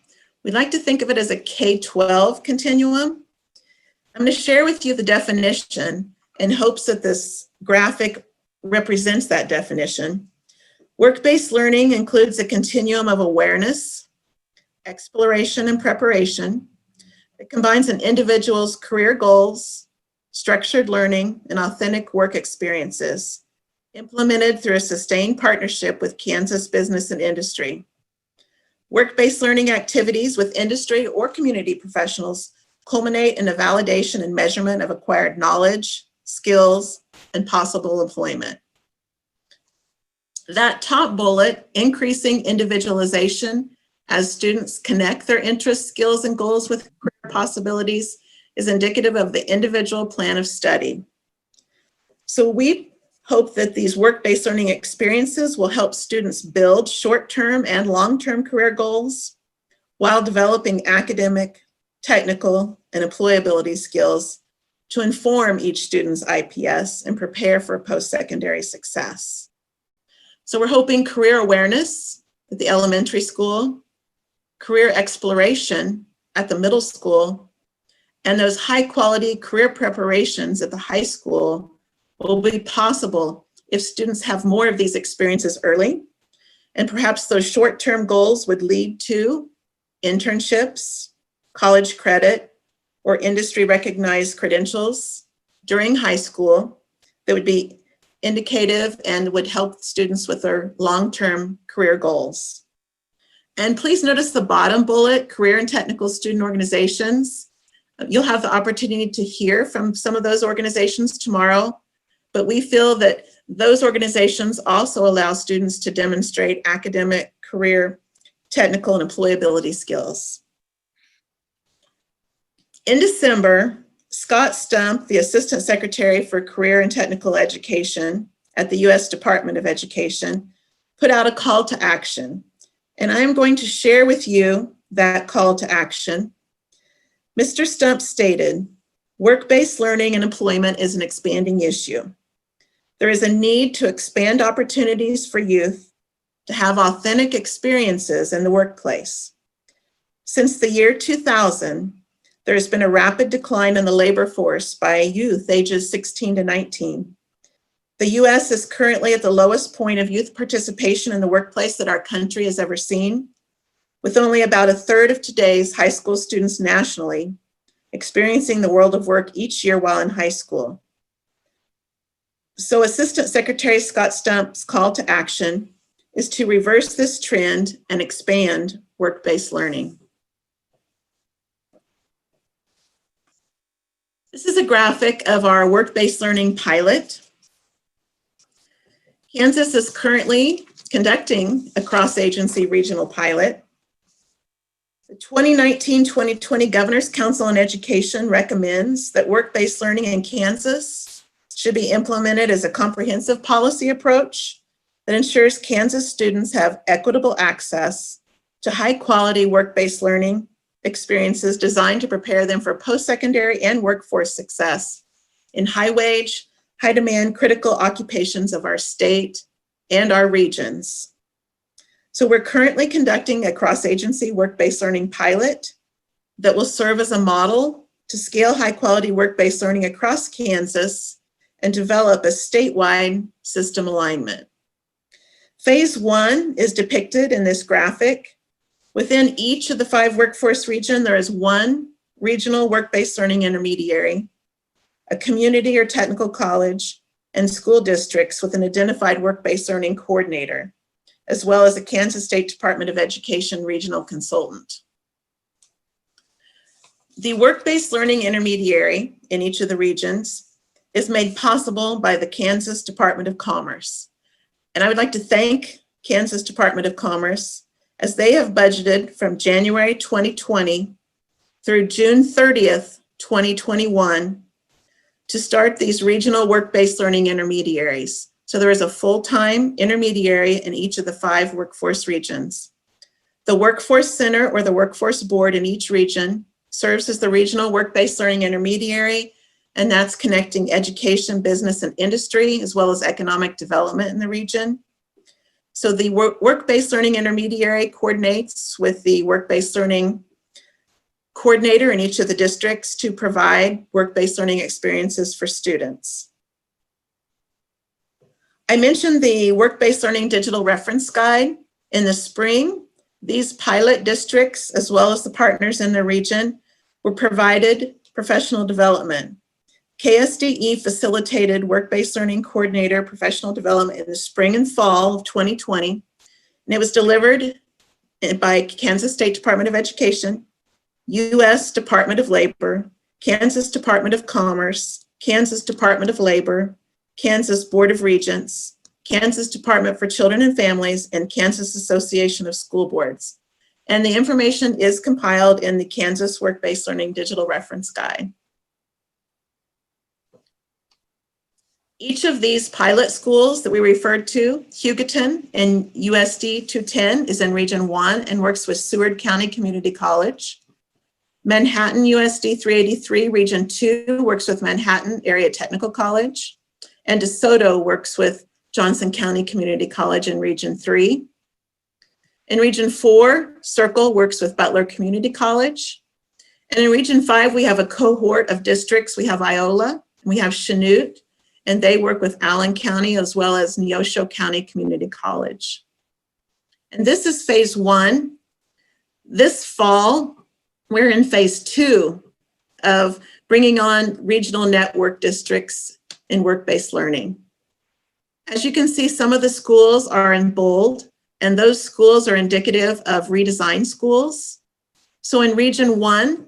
S20: We like to think of it as a K-12 continuum. I'm going to share with you the definition in hopes that this graphic represents that definition. Work-based learning includes a continuum of awareness, exploration, and preparation. It combines an individual's career goals, structured learning, and authentic work experiences, implemented through a sustained partnership with Kansas business and industry. Work-based learning activities with industry or community professionals culminate in a validation and measurement of acquired knowledge, skills, and possible employment. That top bullet, increasing individualization as students connect their interests, skills, and goals with career possibilities, is indicative of the individual plan of study. So we hope that these work-based learning experiences will help students build short-term and long-term career goals while developing academic, technical, and employability skills to inform each student's IPS and prepare for post-secondary success. So we're hoping career awareness at the elementary school, career exploration at the middle school, and those high-quality career preparations at the high school will be possible if students have more of these experiences early, and perhaps those short-term goals would lead to internships, college credit, or industry-recognized credentials during high school that would be indicative and would help students with their long-term career goals. And please notice the bottom bullet, career and technical student organizations. You'll have the opportunity to hear from some of those organizations tomorrow, but we feel that those organizations also allow students to demonstrate academic, career, technical, and employability skills. In December, Scott Stump, the Assistant Secretary for Career and Technical Education at the U.S. Department of Education, put out a call to action. And I'm going to share with you that call to action. Mr. Stump stated, work-based learning and employment is an expanding issue. There is a need to expand opportunities for youth to have authentic experiences in the workplace. Since the year 2000, there has been a rapid decline in the labor force by youth ages 16 to 19. The U.S. is currently at the lowest point of youth participation in the workplace that our country has ever seen, with only about a third of today's high school students nationally experiencing the world of work each year while in high school. So Assistant Secretary Scott Stump's call to action is to reverse this trend and expand work-based learning. This is a graphic of our work-based learning pilot. Kansas is currently conducting a cross-agency regional pilot. The 2019-2020 Governor's Council on Education recommends that work-based learning in Kansas should be implemented as a comprehensive policy approach that ensures Kansas students have equitable access to high-quality work-based learning experiences designed to prepare them for post-secondary and workforce success in high-wage, high-demand critical occupations of our state and our regions. So we're currently conducting a cross-agency work-based learning pilot that will serve as a model to scale high-quality work-based learning across Kansas and develop a statewide system alignment. Phase 1 is depicted in this graphic. Within each of the 5 workforce regions, there is one regional work-based learning intermediary, a community or technical college, and school districts with an identified work-based learning coordinator, as well as a Kansas State Department of Education regional consultant. The work-based learning intermediary in each of the regions is made possible by the Kansas Department of Commerce. And I would like to thank Kansas Department of Commerce as they have budgeted from January 2020 through June 30th, 2021 to start these regional work-based learning intermediaries. So there is a full-time intermediary in each of the 5 workforce regions. The Workforce Center or the Workforce Board in each region serves as the regional work-based learning intermediary, and that's connecting education, business, and industry, as well as economic development in the region. So the work-based learning intermediary coordinates with the work-based learning coordinator in each of the districts to provide work-based learning experiences for students. I mentioned the work-based learning digital reference guide. In the spring, these pilot districts, as well as the partners in the region, were provided professional development. KSDE facilitated work-based learning coordinator professional development in the spring and fall of 2020, and it was delivered by Kansas State Department of Education, U.S. Department of Labor, Kansas Department of Commerce, Kansas Department of Labor, Kansas Board of Regents, Kansas Department for Children and Families, and Kansas Association of School Boards. And the information is compiled in the Kansas Work-Based Learning Digital Reference Guide. Each of these pilot schools that we referred to, Hugoton and USD 210, is in Region 1 and works with Seward County Community College. Manhattan USD 383, Region 2, works with Manhattan Area Technical College. And DeSoto works with Johnson County Community College in Region 3. In Region 4, Circle works with Butler Community College. And in Region 5, we have a cohort of districts. We have Iola, we have Chanute, and they work with Allen County as well as Neosho County Community College. And this is phase 1. This fall, we're in phase 2 of bringing on regional network districts in work-based learning. As you can see, some of the schools are in bold, and those schools are indicative of redesigned schools. So in Region 1,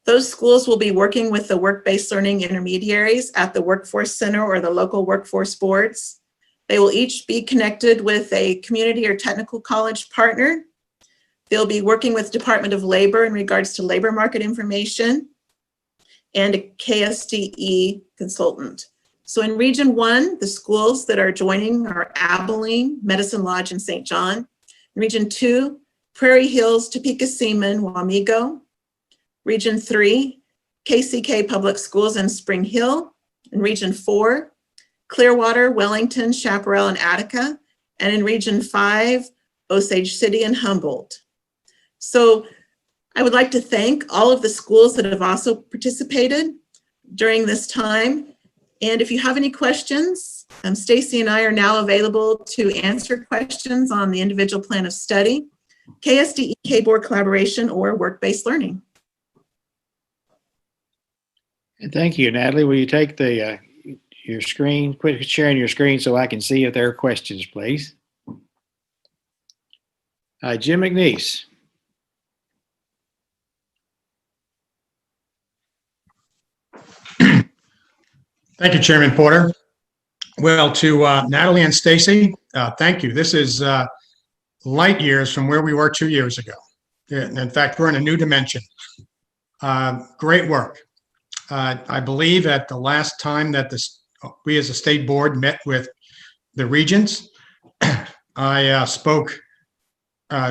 S20: those schools will be working with the work-based learning intermediaries at the Workforce Center or the local workforce boards. They will each be connected with a community or technical college partner. They'll be working with Department of Labor in regards to labor market information and a KSDE consultant. So in Region 1, the schools that are joining are Abilene, Medicine Lodge, and St. John. In Region 2, Prairie Hills, Topeka, Seaman, Wamego. Region 3, KCK Public Schools in Spring Hill. In Region 4, Clearwater, Wellington, Chaparral, and Attica. And in Region 5, Osage City and Humboldt. So I would like to thank all of the schools that have also participated during this time. And if you have any questions, Stacy and I are now available to answer questions on the individual plan of study, KSDE K-Board collaboration, or work-based learning.
S10: And thank you, Natalie. Will you take the your screen, quit sharing your screen so I can see if there are questions, please. Jim McNeese.
S14: Thank you, Chairman Porter. Well, to Natalie and Stacy, thank you. This is light years from where we were 2 years ago. In fact, we're in a new dimension. Great work. I believe at the last time that we as a state board met with the regents, I spoke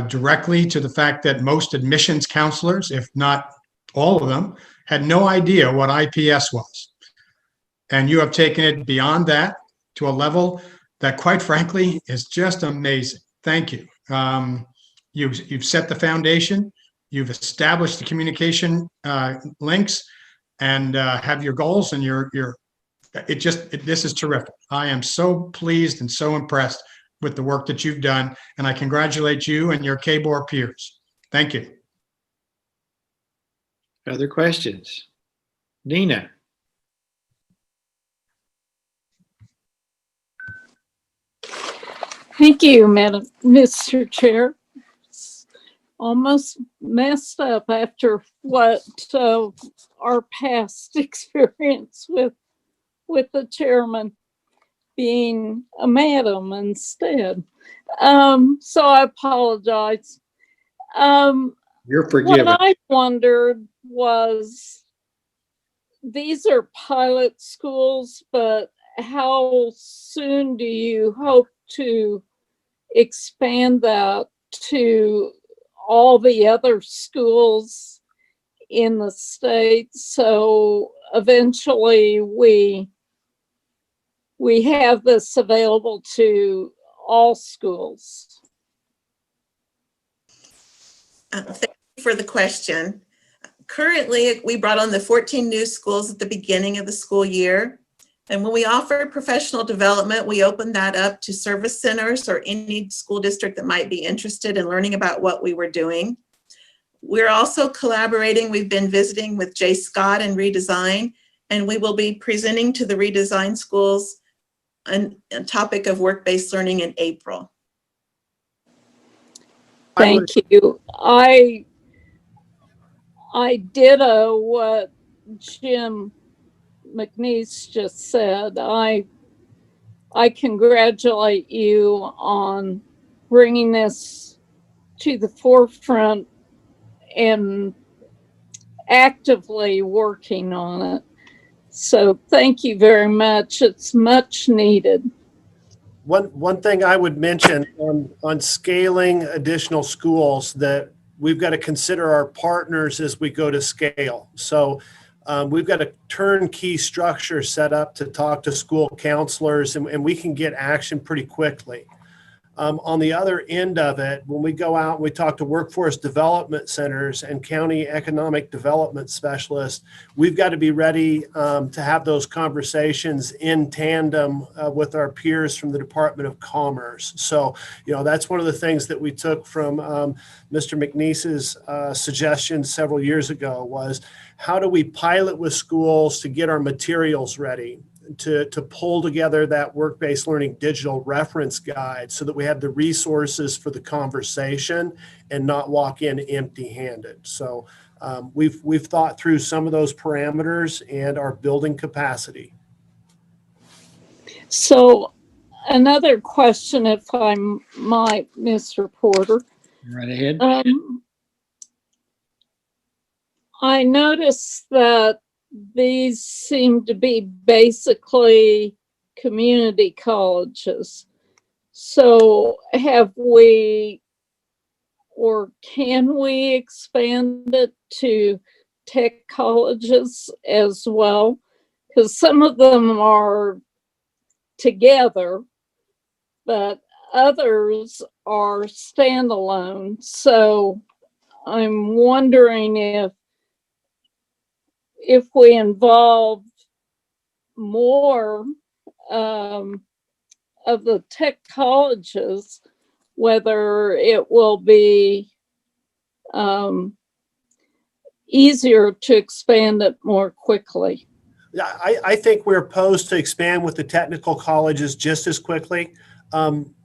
S14: directly to the fact that most admissions counselors, if not all of them, had no idea what IPS was. And you have taken it beyond that to a level that, quite frankly, is just amazing. Thank you. You've set the foundation, you've established the communication links, and have your goals, and this is terrific. I am so pleased and so impressed with the work that you've done, and I congratulate you and your KBOR peers. Thank you.
S10: Other questions? Nina.
S6: Thank you, Mr. Chair. It's almost messed up after what our past experience with the chairman being a madam instead. So I apologize.
S10: You're forgiven.
S6: What I wondered was, these are pilot schools, but how soon do you hope to expand that to all the other schools in the state, so eventually we have this available to all schools?
S20: Thank you for the question. Currently, we brought on the 14 new schools at the beginning of the school year. And when we offered professional development, we opened that up to service centers or any school district that might be interested in learning about what we were doing. We're also collaborating. We've been visiting with Jay Scott and Redesign, and we will be presenting to the Redesign schools a topic of work-based learning in April.
S6: Thank you. I ditto what Jim McNeese just said. I congratulate you on bringing this to the forefront and actively working on it. So thank you very much. It's much needed.
S19: One thing I would mention on scaling additional schools, that we've got to consider our partners as we go to scale. So we've got a turnkey structure set up to talk to school counselors, and we can get action pretty quickly. On the other end of it, when we go out and we talk to workforce development centers and county economic development specialists, we've got to be ready to have those conversations in tandem with our peers from the Department of Commerce. So, that's one of the things that we took from Mr. McNeese's suggestion several years ago was, how do we pilot with schools to get our materials ready? To pull together that work-based learning digital reference guide so that we have the resources for the conversation and not walk in empty-handed. So we've thought through some of those parameters and are building capacity.
S6: So another question, if I might, Mr. Porter.
S10: Right ahead.
S6: I noticed that these seem to be basically community colleges. So have we, or can we expand it to tech colleges as well? Because some of them are together, but others are standalone. So I'm wondering if we involve more of the tech colleges, whether it will be easier to expand it more quickly.
S19: Yeah, I think we're opposed to expand with the technical colleges just as quickly.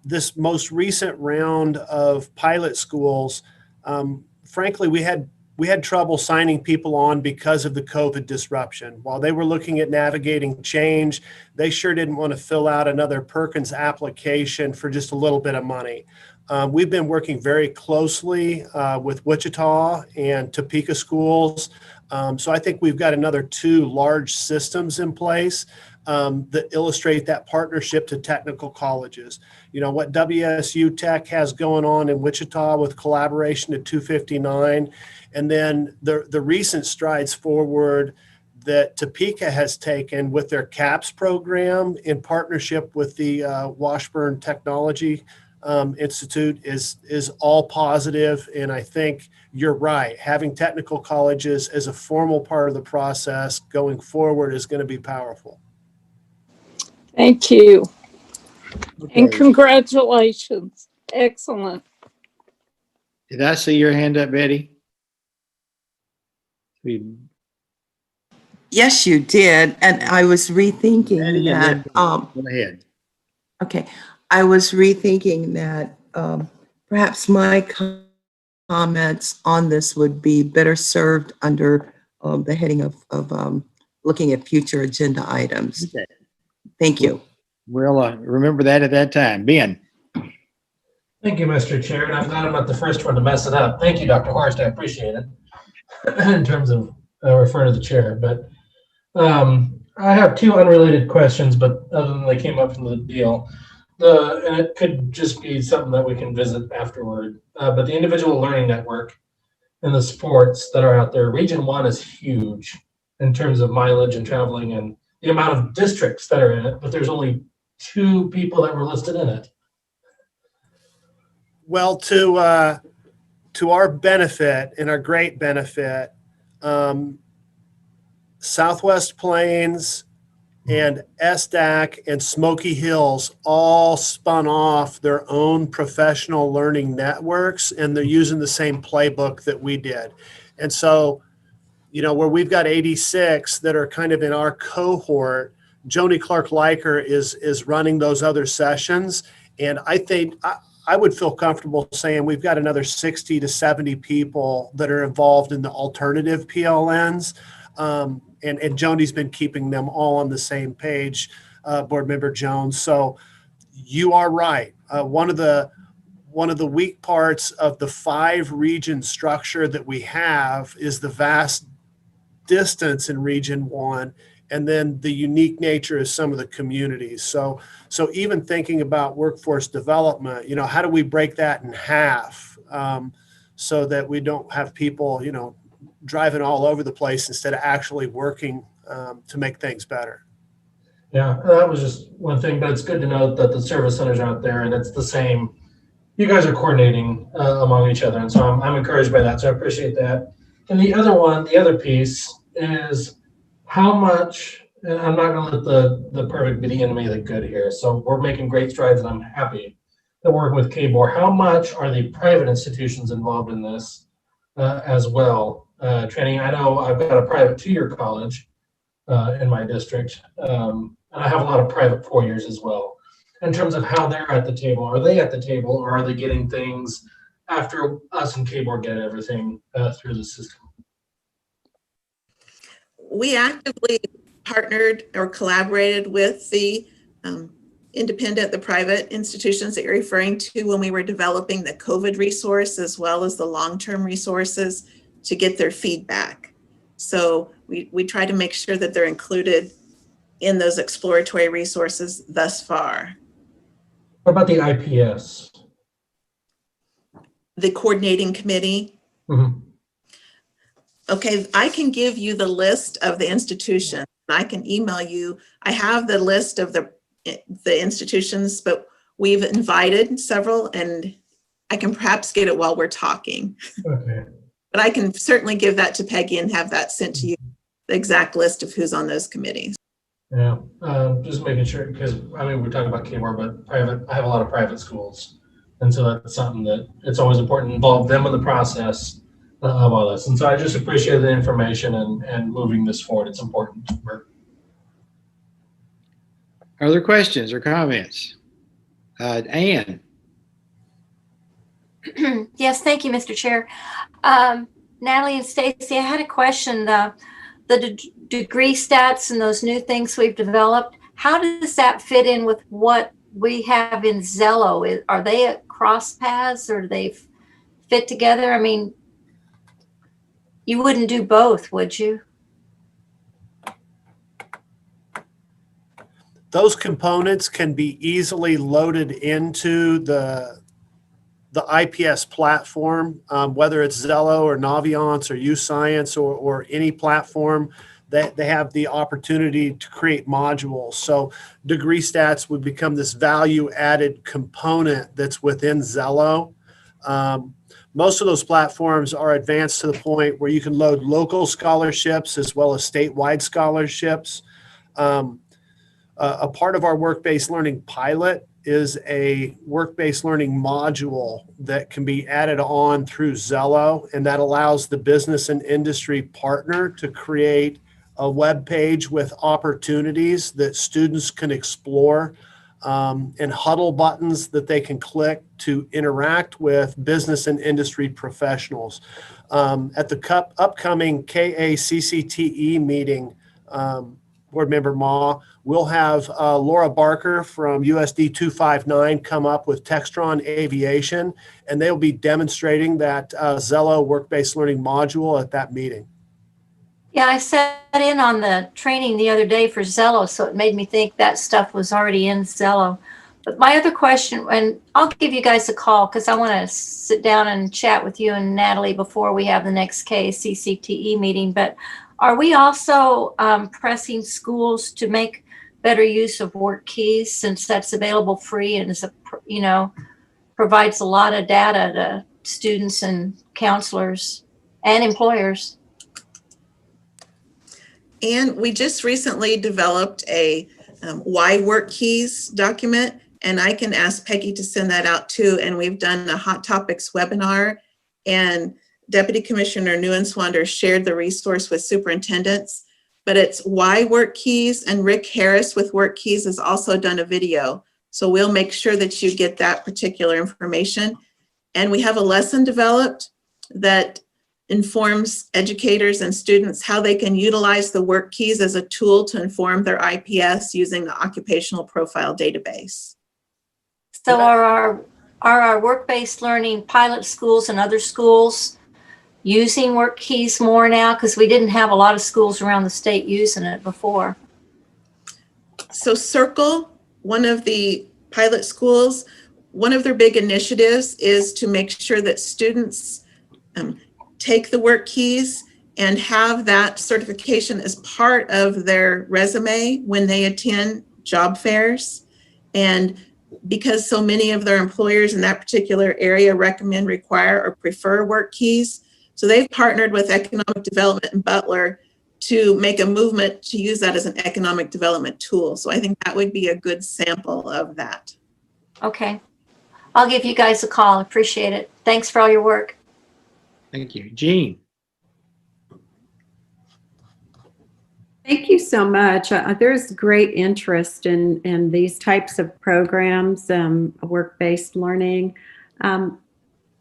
S19: This most recent round of pilot schools, frankly, we had trouble signing people on because of the COVID disruption. While they were looking at navigating change, they sure didn't want to fill out another Perkins application for just a little bit of money. We've been working very closely with Wichita and Topeka schools. So I think we've got another 2 large systems in place that illustrate that partnership to technical colleges. What WSU Tech has going on in Wichita with collaboration to 259, and then the recent strides forward that Topeka has taken with their CAPS program in partnership with the Washburn Technology Institute is all positive. And I think you're right. Having technical colleges as a formal part of the process going forward is going to be powerful.
S6: Thank you. Okay. And congratulations. Excellent.
S10: Did I see your hand up, Betty?
S4: Yes, you did. And I was rethinking that.
S10: Go ahead.
S4: Okay. I was rethinking that perhaps my comments on this would be better served under the heading of looking at future agenda items.
S10: Okay.
S4: Thank you.
S10: We'll remember that at that time. Ben.
S8: Thank you, Mr. Chair. And I'm glad I'm not the first one to mess it up. Thank you, Dr. Horst. I appreciate it in terms of referring to the chair. But I have 2 unrelated questions, but other than they came up from the deal. And it could just be something that we can visit afterward. But the individual learning network and the sports that are out there, Region 1 is huge in terms of mileage and traveling and the amount of districts that are in it, but there's only 2 people that were listed in it.
S19: Well, to our benefit and our great benefit, Southwest Plains, and SDAC and Smoky Hills all spun off their own professional learning networks, and they're using the same playbook that we did. And so, you know, where we've got 86 that are kind of in our cohort, Joni Clark-Liker is running those other sessions. And I think I would feel comfortable saying we've got another 60 to 70 people that are involved in the alternative PLNs. And Joni's been keeping them all on the same page, Board Member Jones. So you are right. One of the weak parts of the 5 region structure that we have is the vast distance in Region 1, and then the unique nature of some of the communities. So even thinking about workforce development, you know, how do we break that in half so that we don't have people, you know, driving all over the place instead of actually working to make things better.
S8: Yeah, that was just one thing, but it's good to know that the service centers are out there and it's the same. You guys are coordinating among each other, and so I'm encouraged by that. So I appreciate that. And the other piece is how much. And I'm not going to let the perfect be the enemy of the good here. So we're making great strides, and I'm happy that we're working with KBOR. How much are the private institutions involved in this as well? Training. I know I've got a private 2-year college in my district, and I have a lot of private 4 years as well. In terms of how they're at the table, are they at the table, or are they getting things after us and KBOR get everything through the system?
S20: We actively partnered or collaborated with the the private institutions that you're referring to when we were developing the COVID resource as well as the long-term resources to get their feedback. So we try to make sure that they're included in those exploratory resources thus far.
S8: What about the IPS?
S20: The coordinating committee.
S8: Mm-hmm.
S20: Okay, I can give you the list of the institutions. I can email you. I have the list of the institutions, but we've invited several, and I can perhaps get it while we're talking.
S8: Okay.
S20: But I can certainly give that to Peggy and have that sent to you, the exact list of who's on those committees.
S8: Yeah, just making sure, because I mean, we're talking about KBOR, but private, I have a lot of private schools. And so that's something that it's always important to involve them in the process of all this. And so I just appreciate the information and moving this forward. It's important.
S10: Other questions or comments? Ann.
S12: Yes, thank you, Mr. Chair. Natalie and Stacy, I had a question. The degree stats and those new things we've developed, how does that fit in with what we have in Zello? Are they at cross paths, or do they fit together? I mean, you wouldn't do both, would you?
S19: Those components can be easily loaded into the IPS platform, whether it's Zello or Naviance or UScience or any platform that they have the opportunity to create modules. So degree stats would become this value added component that's within Zello. Most of those platforms are advanced to the point where you can load local scholarships as well as statewide scholarships. A part of our work-based learning pilot is a work-based learning module that can be added on through Zello, and that allows the business and industry partner to create a web page with opportunities that students can explore, and huddle buttons that they can click to interact with business and industry professionals. At the upcoming KACCTE meeting, Board Member Ma, we'll have Laura Barker from USD 259 come up with Textron Aviation, and they'll be demonstrating that Zello work-based learning module at that meeting.
S12: Yeah, I sat in on the training the other day for Zello, so it made me think that stuff was already in Zello. But my other question, and I'll give you guys a call because I want to sit down and chat with you and Natalie before we have the next KACCTE meeting, but are we also pressing schools to make better use of WorkKeys, since that's available free and is provides a lot of data to students and counselors and employers?
S20: And we just recently developed a Why Work Keys document, and I can ask Peggy to send that out too. And we've done a Hot Topics webinar, and Deputy Commissioner Neuenswander shared the resource with superintendents. But it's Why Work Keys, and Rick Harris with Work Keys has also done a video. So we'll make sure that you get that particular information. And we have a lesson developed that informs educators and students how they can utilize the Work Keys as a tool to inform their IPS using the Occupational Profile Database.
S12: So are our work-based learning pilot schools and other schools using Work Keys more now? Because we didn't have a lot of schools around the state using it before.
S20: So Circle, one of the pilot schools, one of their big initiatives is to make sure that students take the Work Keys and have that certification as part of their resume when they attend job fairs. And because so many of their employers in that particular area recommend, require, or prefer Work Keys, so they've partnered with Economic Development in Butler to make a movement to use that as an economic development tool. So I think that would be a good sample of that.
S12: Okay. I'll give you guys a call. Appreciate it. Thanks for all your work.
S10: Thank you. Jean.
S5: Thank you so much. There's great interest in these types of programs, work-based learning,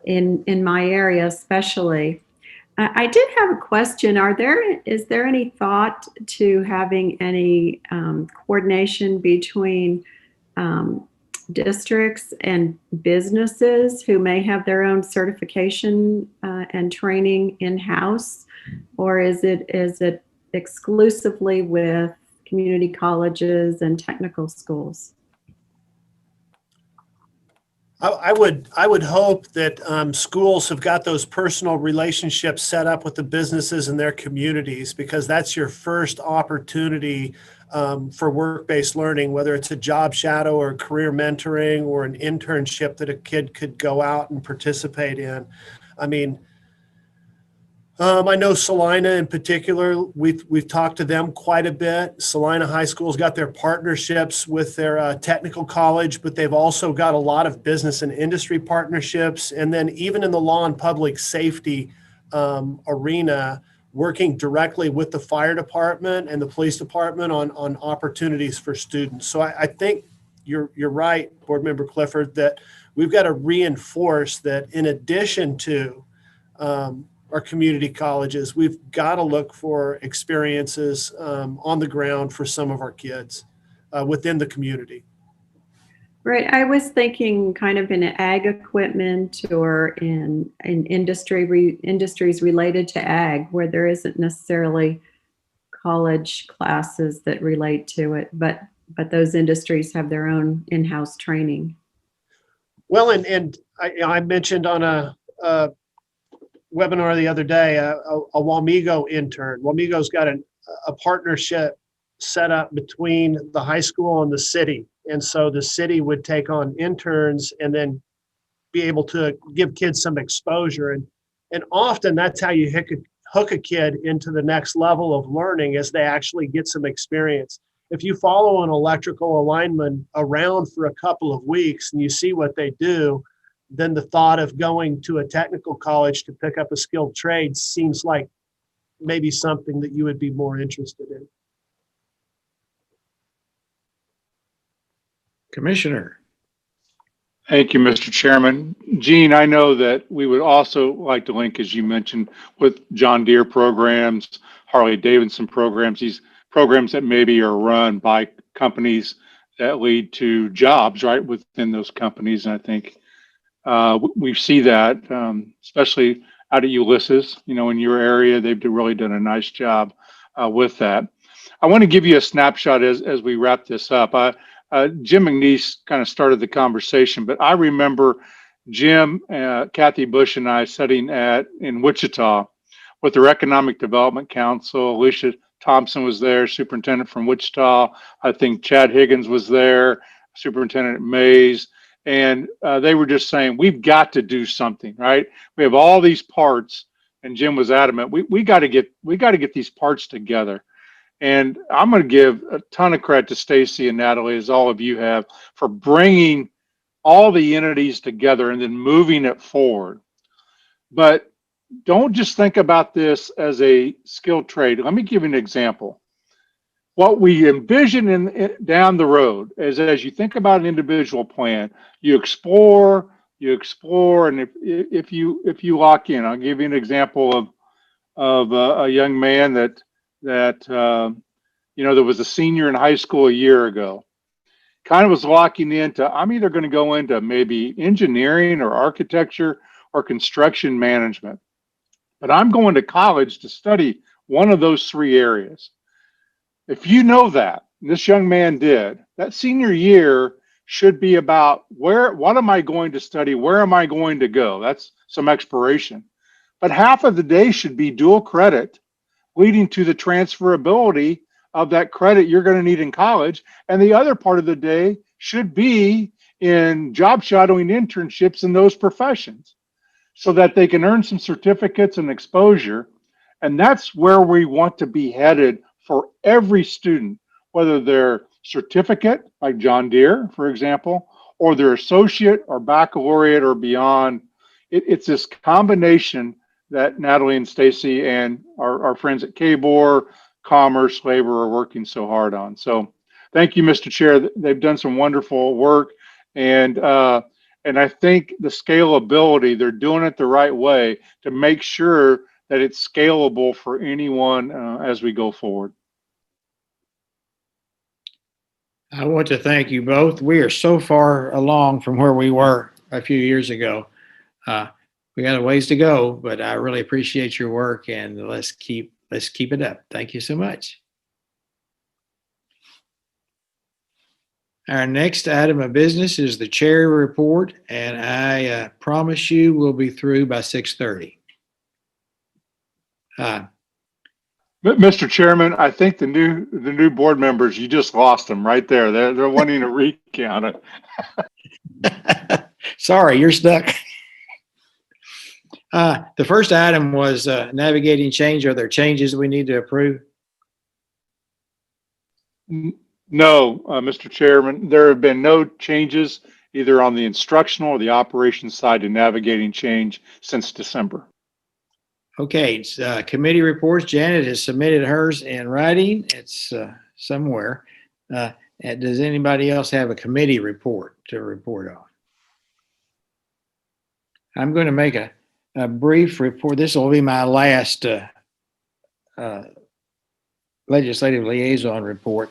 S5: in my area especially. I did have a question. Is there any thought to having any coordination between districts and businesses who may have their own certification and training in-house, or is it exclusively with community colleges and technical schools?
S19: I would hope that schools have got those personal relationships set up with the businesses in their communities, because that's your first opportunity for work-based learning, whether it's a job shadow or career mentoring or an internship that a kid could go out and participate in. I mean, I know Salina in particular, we've talked to them quite a bit. Salina High School's got their partnerships with their technical college, but they've also got a lot of business and industry partnerships. And then even in the law and public safety arena, working directly with the fire department and the police department on opportunities for students. So I think you're right, Board Member Clifford, that we've got to reinforce that in addition to our community colleges, we've got to look for experiences on the ground for some of our kids within the community.
S5: Right. I was thinking kind of in ag equipment or in industries related to ag, where there isn't necessarily college classes that relate to it, but those industries have their own in-house training.
S19: Well, and I mentioned on a webinar the other day, a Wamego intern. Wamego's got a partnership set up between the high school and the city. And so the city would take on interns and then be able to give kids some exposure. And often that's how you hook a kid into the next level of learning, as they actually get some experience. If you follow an electrical lineman around for a couple of weeks and you see what they do, then the thought of going to a technical college to pick up a skilled trade seems like maybe something that you would be more interested in.
S10: Commissioner.
S2: Thank you, Mr. Chairman. Gene, I know that we would also like to link, as you mentioned, with John Deere programs, Harley Davidson programs, these programs that maybe are run by companies that lead to jobs right within those companies. And I think we see that, especially out at Ulysses, in your area, they've really done a nice job with that. I want to give you a snapshot as we wrap this up. Jim McNeese kind of started the conversation, but I remember Jim, Kathy Bush, and I sitting in Wichita with their Economic Development Council. Alicia Thompson was there, superintendent from Wichita. I think Chad Higgins was there, Superintendent Mays. And they were just saying, we've got to do something, right? We have all these parts, and Jim was adamant. We got to get these parts together. And I'm going to give a ton of credit to Stacy and Natalie, as all of you have, for bringing all the entities together and then moving it forward. But don't just think about this as a skilled trade. Let me give you an example. What we envision down the road is, as you think about an individual plan, you explore, and if you lock in, I'll give you an example of a young man that there was a senior in high school a year ago. Kind of was locking into, I'm either going to go into maybe engineering or architecture or construction management, but I'm going to college to study one of those three areas. If you know that, this young man did, that senior year should be about what am I going to study? Where am I going to go? That's some exploration. But half of the day should be dual credit, leading to the transferability of that credit you're going to need in college. And the other part of the day should be in job shadowing internships in those professions so that they can earn some certificates and exposure. And that's where we want to be headed for every student, whether they're certificate, like John Deere, for example, or their associate or baccalaureate or beyond. It's this combination that Natalie and Stacy and our friends at KBOR, Commerce, Labor are working so hard on. So thank you, Mr. Chair. They've done some wonderful work. And I think the scalability, they're doing it the right way to make sure that it's scalable for anyone as we go forward.
S10: I want to thank you both. We are so far along from where we were a few years ago. We got a ways to go, but I really appreciate your work, and let's keep it up. Thank you so much. Our next item of business is the chair report, and I promise you we'll be through by 6:30.
S2: Mr. Chairman, I think the new board members, you just lost them right there. They're wanting to recount it.
S10: Sorry, you're stuck. The first item was navigating change. Are there changes we need to approve?
S2: No, Mr. Chairman, there have been no changes either on the instructional or the operations side to navigating change since December.
S10: Okay, it's, committee reports. Janet has submitted hers in writing. It's somewhere. Does anybody else have a committee report to report on? I'm going to make a brief report. This will be my last legislative liaison report.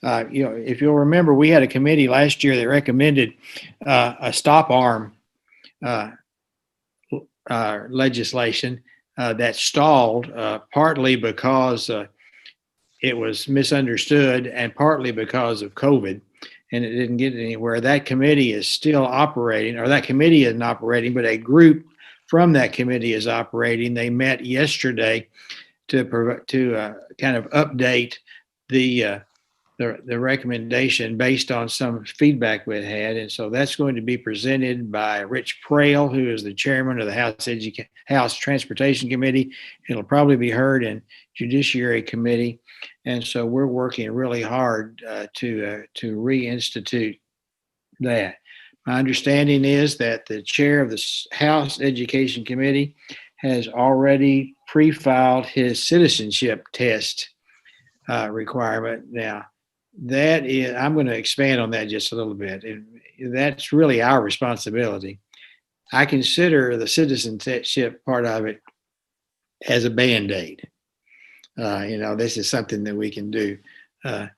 S10: If you'll remember, we had a committee last year that recommended a stop arm legislation that stalled partly because it was misunderstood and partly because of COVID, and it didn't get anywhere. That committee is still operating, or that committee isn't operating, but a group from that committee is operating. They met yesterday to kind of update the recommendation based on some feedback we had. And so that's going to be presented by Rich Prail, who is the chairman of the House Transportation Committee. It'll probably be heard in Judiciary Committee. And so we're working really hard to reinstitute that. My understanding is that the chair of the House Education Committee has already pre-filed his citizenship test requirement. Now, that is, I'm going to expand on that just a little bit. That's really our responsibility. I consider the citizenship part of it as a Band-Aid. This is something that we can do that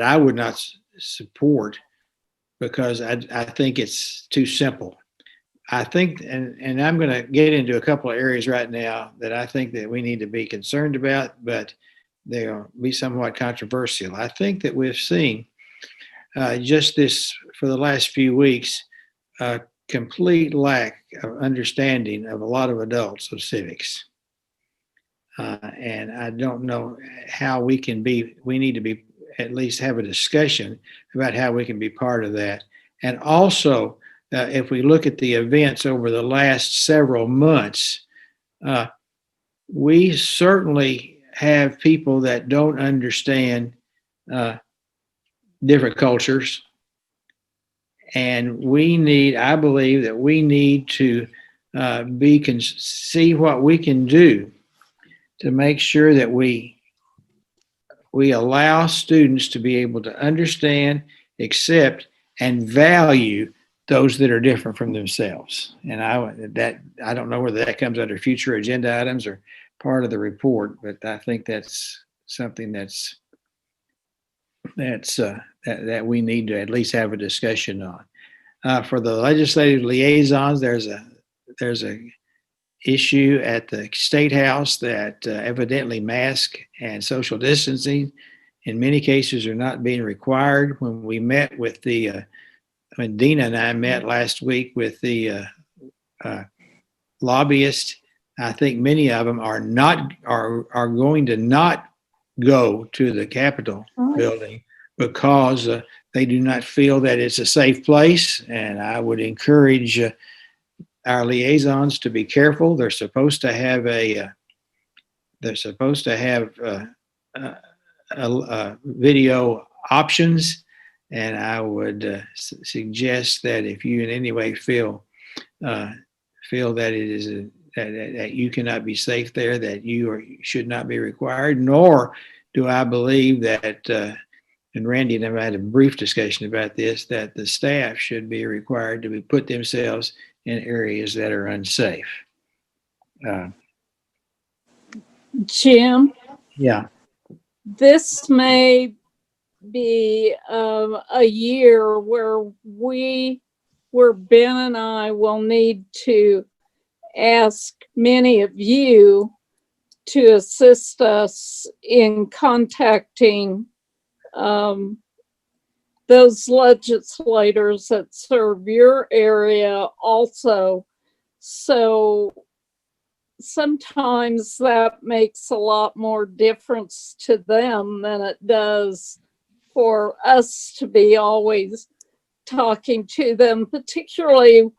S10: I would not support because I think it's too simple. I think, and I'm going to get into a couple of areas right now that I think that we need to be concerned about, but they'll be somewhat controversial. I think that we've seen just this for the last few weeks, a complete lack of understanding of a lot of adults of civics. And I don't know how we need to be, at least have a discussion about how we can be part of that. And also, if we look at the events over the last several months, we certainly have people that don't understand different cultures. And I believe that we need to see what we can do to make sure that we allow students to be able to understand, accept, and value those that are different from themselves. And I don't know whether that comes under future agenda items or part of the report, but I think that's something that we need to at least have a discussion on. For the legislative liaisons, there's a issue at the State House that evidently mask and social distancing in many cases are not being required. When we met with when Dina and I met last week with the lobbyists, I think many of them are going to not go to the Capitol building because they do not feel that it's a safe place. And I would encourage our liaisons to be careful. They're supposed to have video options, and I would suggest that if you in any way feel that it is that you cannot be safe there, that you should not be required. Nor do I believe that, and Randy and I have had a brief discussion about this, that the staff should be required to put themselves in areas that are unsafe.
S6: Jim?
S10: Yeah.
S6: This may be a year where Ben and I will need to ask many of you to assist us in contacting those legislators that serve your area also. So sometimes that makes a lot more difference to them than it does for us to be always talking to them, particularly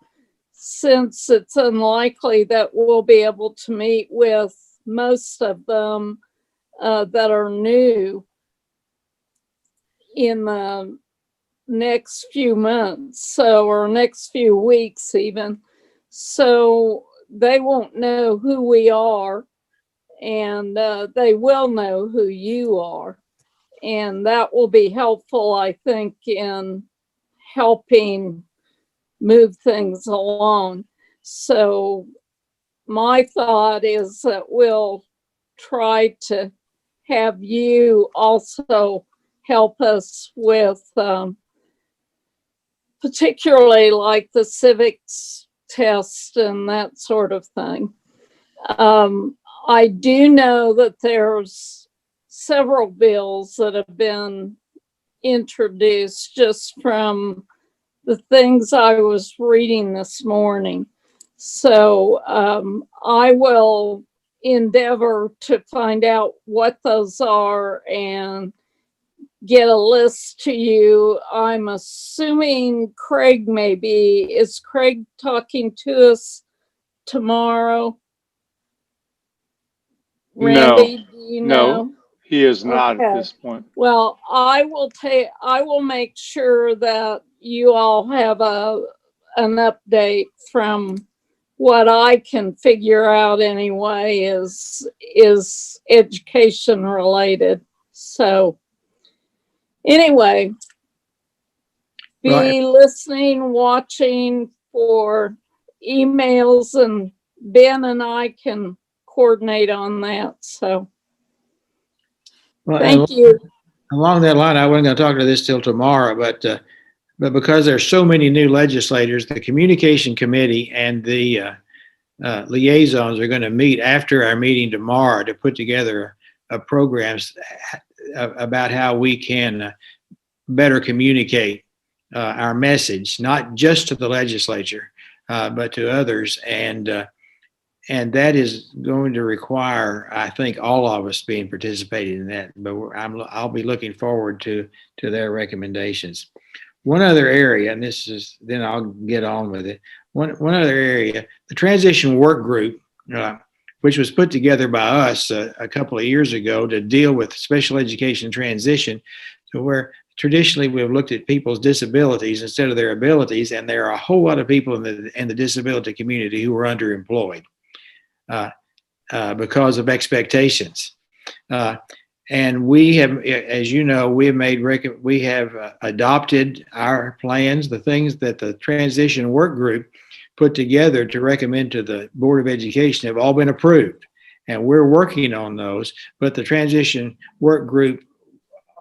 S6: since it's unlikely that we'll be able to meet with most of them that are new in the next few months, or next few weeks even. So they won't know who we are, and they will know who you are. And that will be helpful, I think, in helping move things along. So my thought is that we'll try to have you also help us with particularly like the civics test and that sort of thing. I do know that there's several bills that have been introduced just from the things I was reading this morning. So I will endeavor to find out what those are and get a list to you. I'm assuming Craig is Craig talking to us tomorrow? Randy, do you know?
S2: No, he is not at this point.
S6: Well, I will make sure that you all have an update from what I can figure out anyway is education related. So anyway, be listening, watching for emails, and Ben and I can coordinate on that. So thank you.
S10: Along that line, I wasn't going to talk to this till tomorrow, but because there's so many new legislators, the communication committee and the liaisons are going to meet after our meeting tomorrow to put together programs about how we can better communicate our message, not just to the legislature, but to others. And that is going to require, I think, all of us being participating in that. But I'll be looking forward to their recommendations. One other area, and then I'll get on with it. One other area, the transition work group which was put together by us a couple of years ago to deal with special education transition, to where traditionally we've looked at people's disabilities instead of their abilities, and there are a whole lot of people in the disability community who are underemployed because of expectations. And we have, as you know, we have adopted our plans, the things that the transition work group put together to recommend to the Board of Education have all been approved. And we're working on those, but the transition work group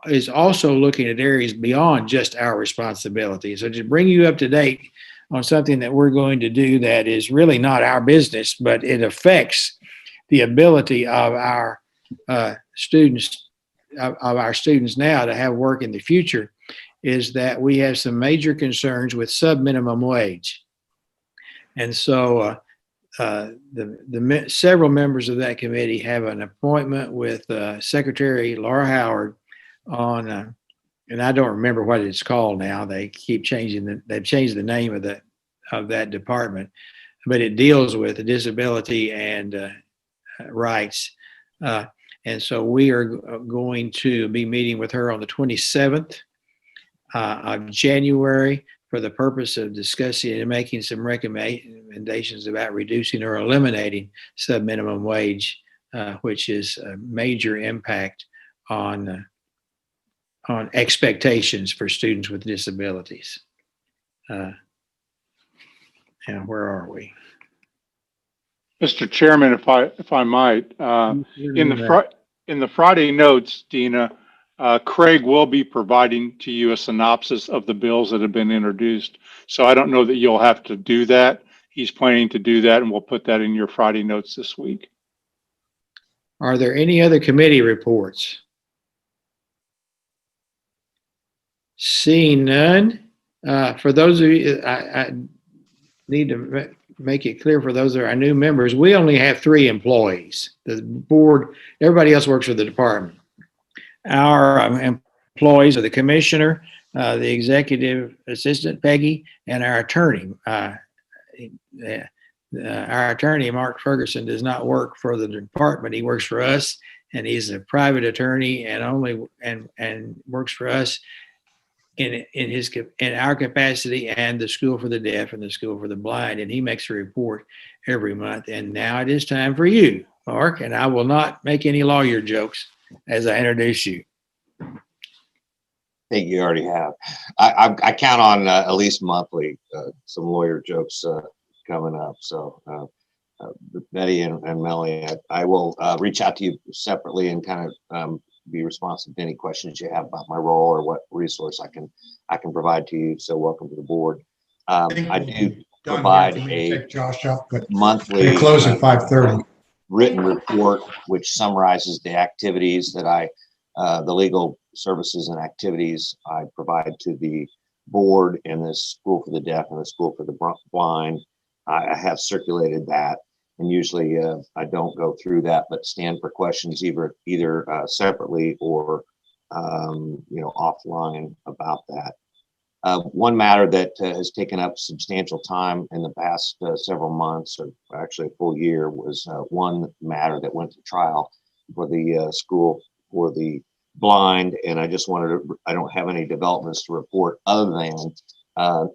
S10: is also looking at areas beyond just our responsibility. So to bring you up to date on something that we're going to do that is really not our business, but it affects the ability of our students now to have work in the future, is that we have some major concerns with sub-minimum wage. And so several members of that committee have an appointment with Secretary Laura Howard on, and I don't remember what it's called now. They keep changing they've changed the name of that department, but it deals with disability and rights. And so we are going to be meeting with her on the 27th of January for the purpose of discussing and making some recommendations about reducing or eliminating sub-minimum wage, which is a major impact on expectations for students with disabilities. And where are we?
S2: Mr. Chairman, if I might, in the Friday notes, Dina, Craig will be providing to you a synopsis of the bills that have been introduced. So I don't know that you'll have to do that. He's planning to do that, and we'll put that in your Friday notes this week.
S10: Are there any other committee reports? Seeing none, for those of you, I need to make it clear for those of our new members, we only have 3 employees. The board, everybody else works for the department. Our employees are the commissioner, the executive assistant, Peggy, and our attorney. Our attorney, Mark Ferguson, does not work for the department. He works for us, and he's a private attorney and works for us in our capacity and the School for the Deaf and the School for the Blind, and he makes a report every month. And now it is time for you, Mark, and I will not make any lawyer jokes as I introduce you.
S13: I think you already have. I count on at least monthly some lawyer jokes coming up. So Betty and Melanie, I will reach out to you separately and kind of be responsive to any questions you have about my role or what resource I can provide to you. So welcome to the board. I do provide a monthly
S14: close at 5:30
S13: written report which summarizes the activities that the legal services and activities I provide to the board and the School for the Deaf and the School for the Blind. I have circulated that. And usually I don't go through that, but stand for questions either separately or offline about that. One matter that has taken up substantial time in the past several months, or actually a full year, was one matter that went to trial for the School for the Blind. And I just I don't have any developments to report other than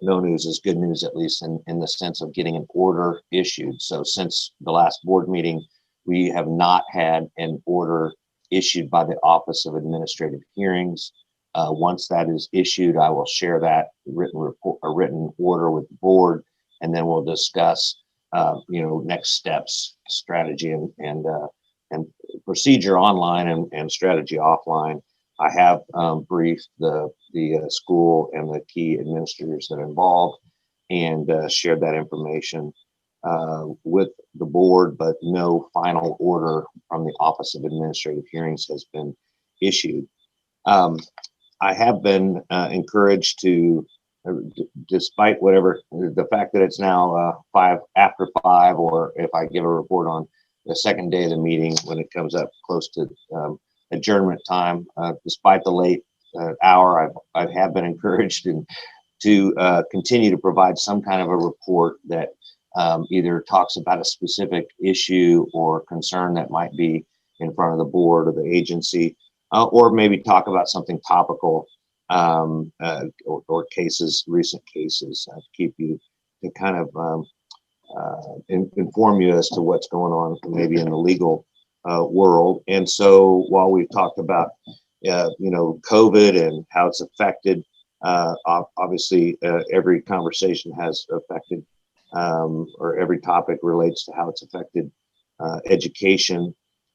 S13: no news is good news, at least in the sense of getting an order issued. So since the last board meeting, we have not had an order issued by the Office of Administrative Hearings. Once that is issued, I will share that written order with the board, and then we'll discuss, next steps, strategy and procedure online and strategy offline. I have briefed the school and the key administrators that are involved and shared that information with the board, but no final order from the Office of Administrative Hearings has been issued. I have been encouraged to, despite whatever, the fact that it's now 5 after 5, or if I give a report on the second day of the meeting when it comes up close to adjournment time, despite the late hour, I have been encouraged to continue to provide some kind of a report that either talks about a specific issue or concern that might be in front of the board or the agency, or maybe talk about something topical, or cases, recent cases, to keep you, to kind of inform you as to what's going on maybe in the legal world. And so while we've talked about COVID and how it's affected, obviously every conversation has affected, or every topic relates to how it's affected education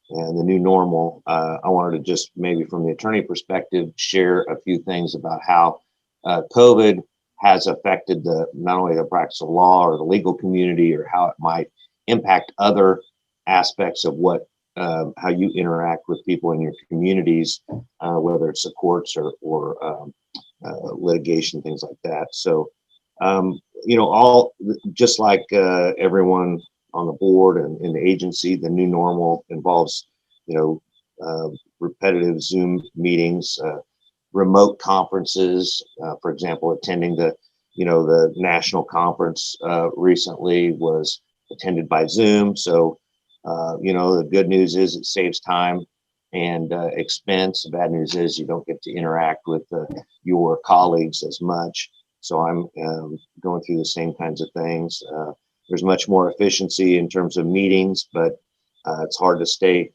S13: and the new normal. I wanted to just maybe from the attorney perspective share a few things about how COVID has affected not only the practice of law or the legal community, or how it might impact other aspects of how you interact with people in your communities, whether it's the courts or litigation, things like that. So, all just like everyone on the board and in the agency, the new normal involves, repetitive Zoom meetings, remote conferences. For example, attending the national conference recently was attended by Zoom. So, the good news is it saves time and expense. The bad news is you don't get to interact with your colleagues as much. So I'm going through the same kinds of things. There's much more efficiency in terms of meetings, but it's hard to stay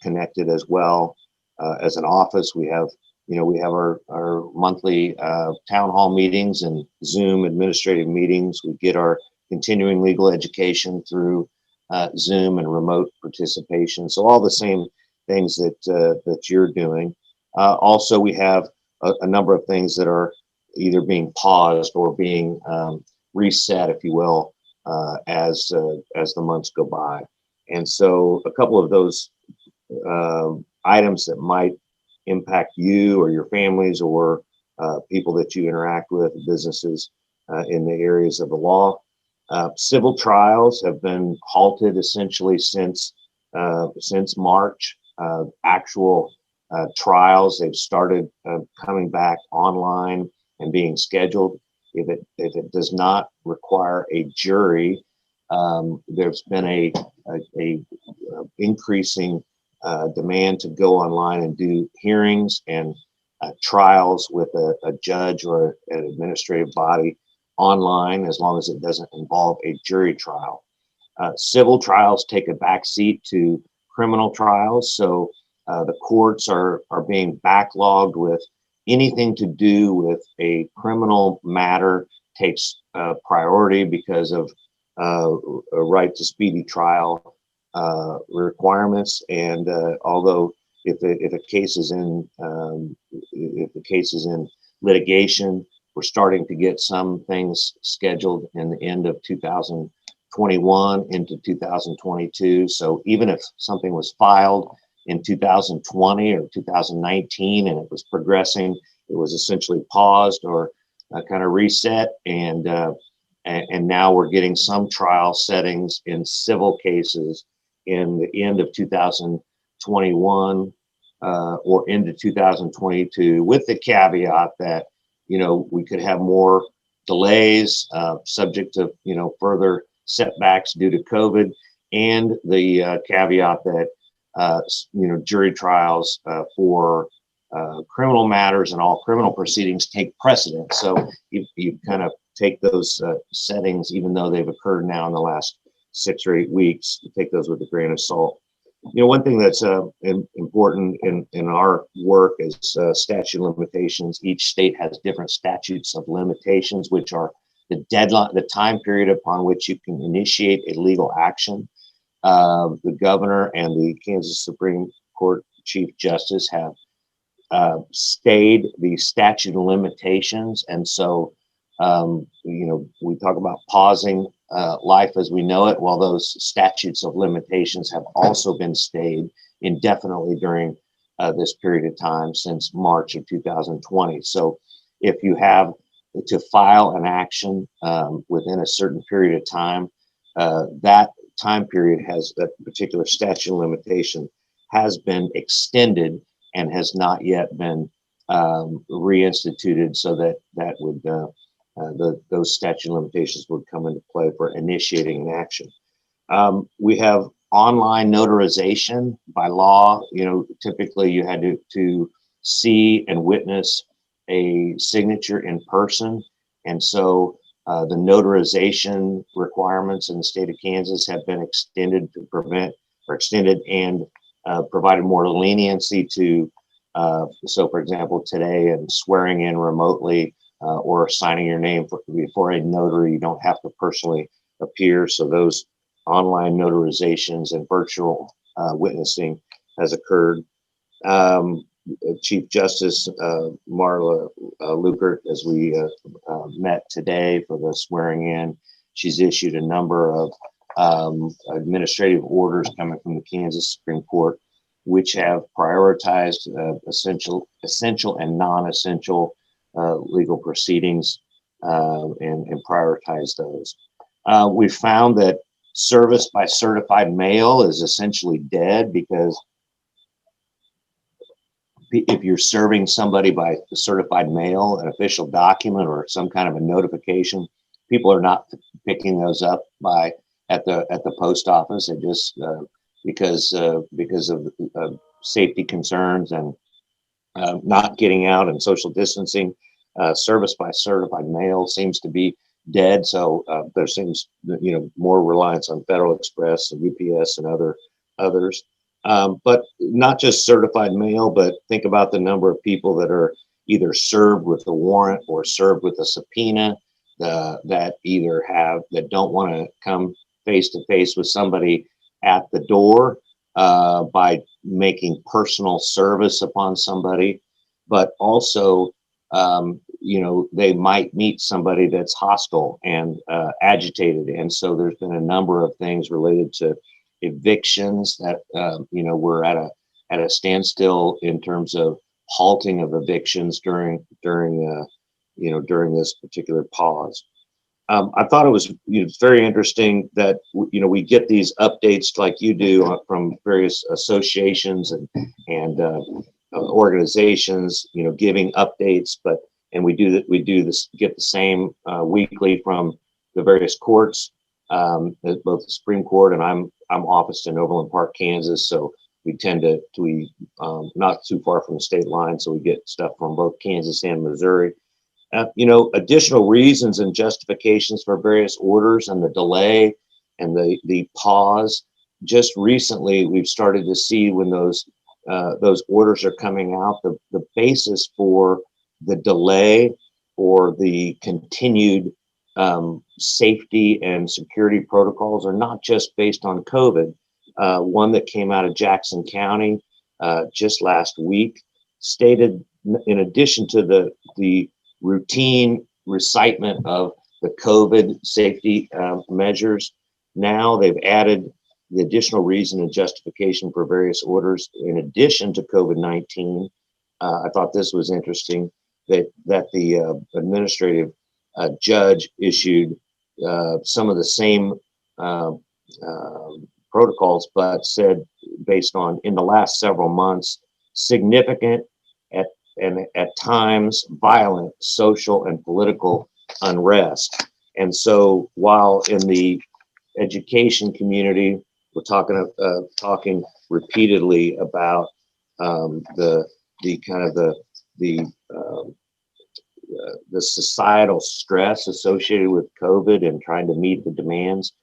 S13: connected as well. As an office, we have our monthly town hall meetings and Zoom administrative meetings. We get our continuing legal education through Zoom and remote participation. So all the same things that you're doing. Also, we have a number of things that are either being paused or being reset, if you will, as the months go by. And so a couple of those items that might impact you or your families or people that you interact with, businesses in the areas of the law. Civil trials have been halted essentially since March. Actual trials, they've started coming back online and being scheduled. If it does not require a jury, there's been a increasing demand to go online and do hearings and trials with a judge or an administrative body online, as long as it doesn't involve a jury trial. Civil trials take a backseat to criminal trials, so the courts are being backlogged with anything to do with a criminal matter takes priority because of a right to speedy trial requirements. And although if a case is in litigation, we're starting to get some things scheduled in the end of 2021 into 2022. So even if something was filed in 2020 or 2019 and it was progressing, it was essentially paused or kind of reset. And now we're getting some trial settings in civil cases in the end of 2021 or into 2022, with the caveat that we could have more delays subject to further setbacks due to COVID, and the caveat that jury trials for criminal matters and all criminal proceedings take precedence. So you kind of take those settings, even though they've occurred now in the last 6 or 8 weeks, you take those with a grain of salt. One thing that's important in our work is statute of limitations. Each state has different statutes of limitations, which are the deadline, the time period upon which you can initiate a legal action. The governor and the Kansas Supreme Court Chief Justice have stayed the statute of limitations. And so, we talk about pausing life as we know it. Well, those statutes of limitations have also been stayed indefinitely during this period of time since March of 2020. So if you have to file an action within a certain period of time, that time period has, that particular statute of limitation has been extended and has not yet been reinstituted, so that would those statute of limitations would come into play for initiating an action. We have online notarization by law. You know, typically you had to see and witness a signature in person. And so the notarization requirements in the state of Kansas have been extended and provided more leniency to, so for example, today and swearing in remotely or signing your name before a notary, you don't have to personally appear. So those online notarizations and virtual witnessing has occurred. Chief Justice Marla Lukert, as we met today for the swearing in, she's issued a number of administrative orders coming from the Kansas Supreme Court, which have prioritized essential and non-essential legal proceedings and prioritize those. We found that service by certified mail is essentially dead, because if you're serving somebody by certified mail, an official document or some kind of a notification, people are not picking those up at the post office. It just because of safety concerns and not getting out and social distancing, service by certified mail seems to be dead. So there seems, more reliance on Federal Express and UPS and others. But not just certified mail, but think about the number of people that are either served with a warrant or served with a subpoena that don't want to come face to face with somebody at the door by making personal service upon somebody, but also, they might meet somebody that's hostile and agitated. And so there's been a number of things related to evictions that we're at a standstill in terms of halting of evictions during this particular pause. I thought it was very interesting that we get these updates like you do from various associations and organizations, giving updates, and we get the same weekly from the various courts, both the Supreme Court, and I'm officed in Overland Park, Kansas, so we tend to not too far from the state line, so we get stuff from both Kansas and Missouri. Additional reasons and justifications for various orders and the delay and the pause. Just recently, we've started to see when those orders are coming out, the basis for the delay or the continued safety and security protocols are not just based on COVID. One that came out of Jackson County just last week stated, in addition to the routine recitement of the COVID safety measures, now they've added the additional reason and justification for various orders in addition to COVID-19. I thought this was interesting that the administrative judge issued some of the same protocols, but said based on, in the last several months, significant and at times violent social and political unrest. And so while in the education community, we're talking repeatedly about the societal stress associated with COVID and trying to meet the demands.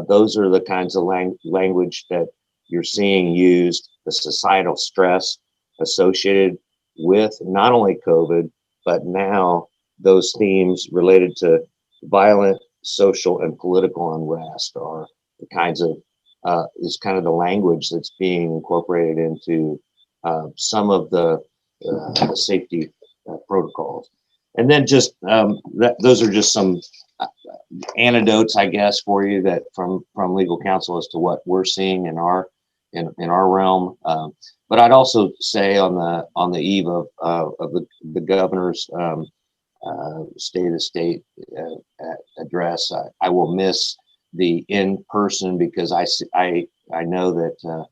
S13: Those are the kinds of language that you're seeing used, the societal stress associated with not only COVID, but now those themes related to violent social and political unrest are the kinds of is kind of the language that's being incorporated into some of the safety protocols. And then just those are just some anecdotes, I guess, for you that from legal counsel as to what we're seeing in our realm. But I'd also say on the eve of the governor's state of state address, I will miss the in-person, because I know that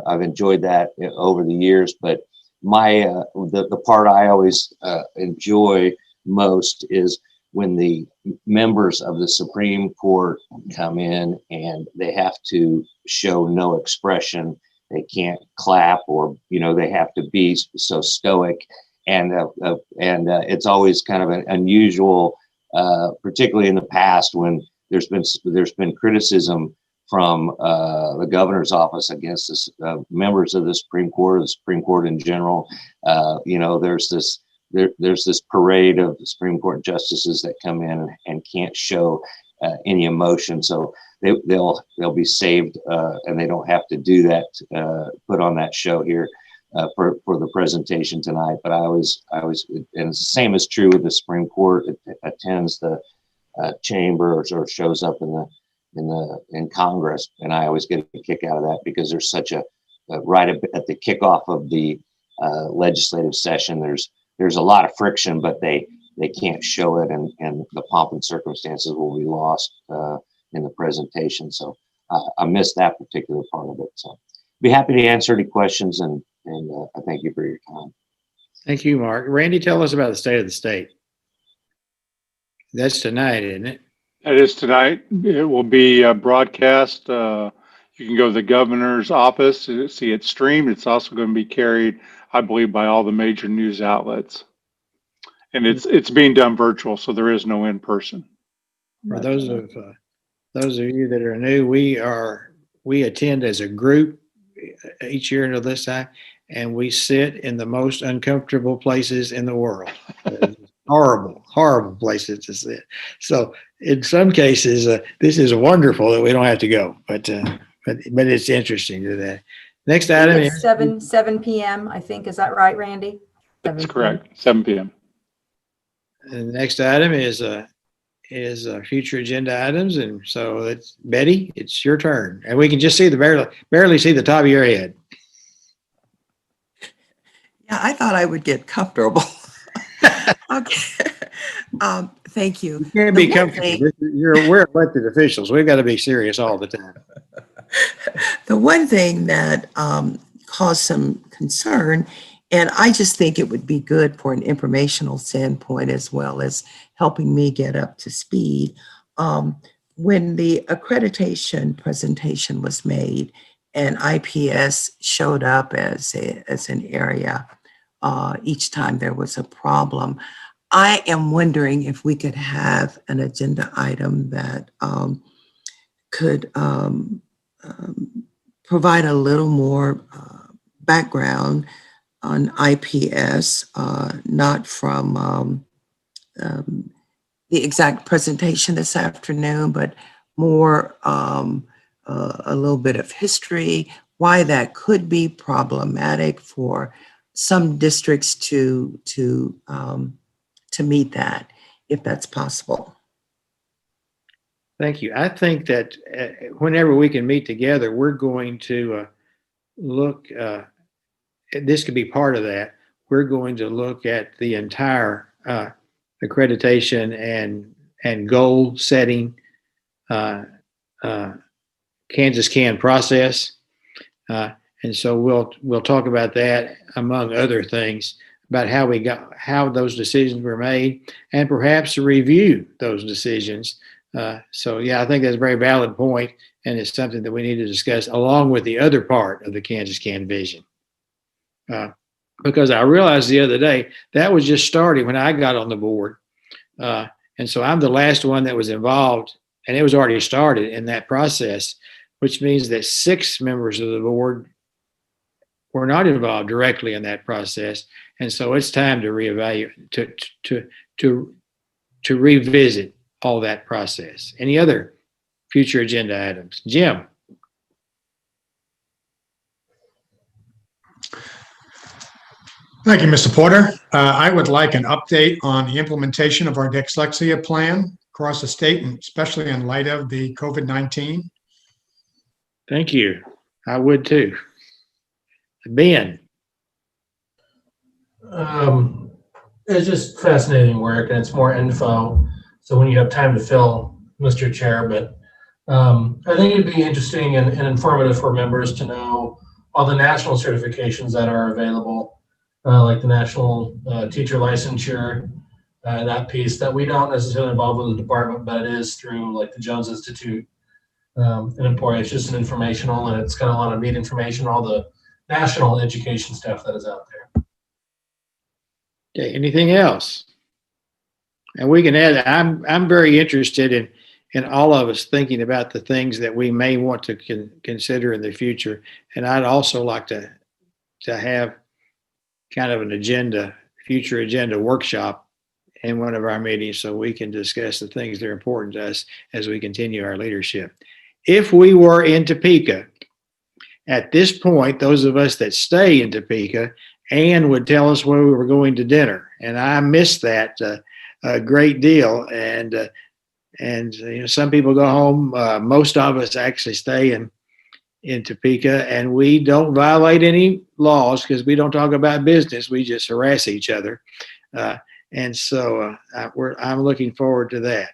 S13: I've enjoyed that over the years. But the part I always enjoy most is when the members of the Supreme Court come in and they have to show no expression, they can't clap, or they have to be so stoic, and it's always kind of an unusual, particularly in the past when there's been criticism from the governor's office against this, members of the Supreme Court, or the Supreme Court in general. There's this parade of the Supreme Court justices that come in and can't show any emotion, so they'll be saved, and they don't have to do that, put on that show here for the presentation tonight. But I always, and it's the same is true with the Supreme Court. It attends the chambers or shows up in Congress, and I always get a kick out of that, because there's such a right at the kickoff of the legislative session, there's a lot of friction, but they can't show it, and the pomp and circumstances will be lost in the presentation. So I missed that particular part of it. So be happy to answer any questions, and I thank you for your time.
S10: Thank you, Mark. Randy, tell us about the state of the state. That's tonight, isn't it?
S2: That is tonight. It will be broadcast. You can go to the governor's office to see it streamed. It's also going to be carried, I believe, by all the major news outlets. And it's being done virtual, so there is no in person.
S10: For those of you that are new, we attend as a group each year until this time, and we sit in the most uncomfortable places in the world. Horrible places to sit. So in some cases, this is wonderful that we don't have to go, but it's interesting to that. Next item is
S9: 7 p.m. I think, is that right, Randy?
S2: That's correct. 7 p.m.
S10: The next item is future agenda items, and so it's Betty. It's your turn, and we can just see barely see the top of your head.
S4: Yeah, I thought I would get comfortable. Okay. Thank you.
S10: You can't be comfortable. We're elected officials. We've got to be serious all the time.
S4: The one thing that caused some concern, and I just think it would be good for an informational standpoint as well as helping me get up to speed. When the accreditation presentation was made and IPS showed up as an area each time there was a problem, I am wondering if we could have an agenda item that could provide a little more background on IPS, not from the exact presentation this afternoon, but more a little bit of history, why that could be problematic for some districts to meet that, if that's possible.
S10: Thank you. I think that whenever we can meet together, we're going to look, this could be part of that. We're going to look at the entire accreditation and goal setting Kansas Can process. And so we'll talk about that, among other things, about how those decisions were made, and perhaps review those decisions. So yeah, I think that's a very valid point, and it's something that we need to discuss along with the other part of the Kansas Can vision. Because I realized the other day that was just starting when I got on the board. And so I'm the last one that was involved, and it was already started in that process, which means that 6 members of the board were not involved directly in that process. And so it's time to reevaluate, to revisit all that process. Any other future agenda items? Jim.
S14: Thank you, Mr. Porter. I would like an update on the implementation of our dyslexia plan across the state, and especially in light of the COVID-19.
S10: Thank you. I would too. Ben.
S8: It's just fascinating work, and it's more info. So when you have time to fill, Mr. Chair, but I think it'd be interesting and informative for members to know all the national certifications that are available, like the National Teacher Licensure, that piece that we don't necessarily involve with the department, but it is through like the Jones Institute in Emporia. It's just an informational, and it's got a lot of neat information, all the national education stuff that is out there.
S10: Okay, anything else? And we can add, I'm very interested in all of us thinking about the things that we may want to consider in the future. And I'd also like to have kind of an agenda, future agenda workshop in one of our meetings so we can discuss the things that are important to us as we continue our leadership. If we were in Topeka, at this point, those of us that stay in Topeka, Ann would tell us where we were going to dinner. And I miss that a great deal. And you know, some people go home. Most of us actually stay in Topeka, and we don't violate any laws because we don't talk about business. We just harass each other. And so I'm looking forward to that.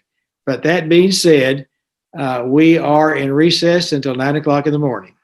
S10: But that being said, we are in recess until 9 o'clock in the morning.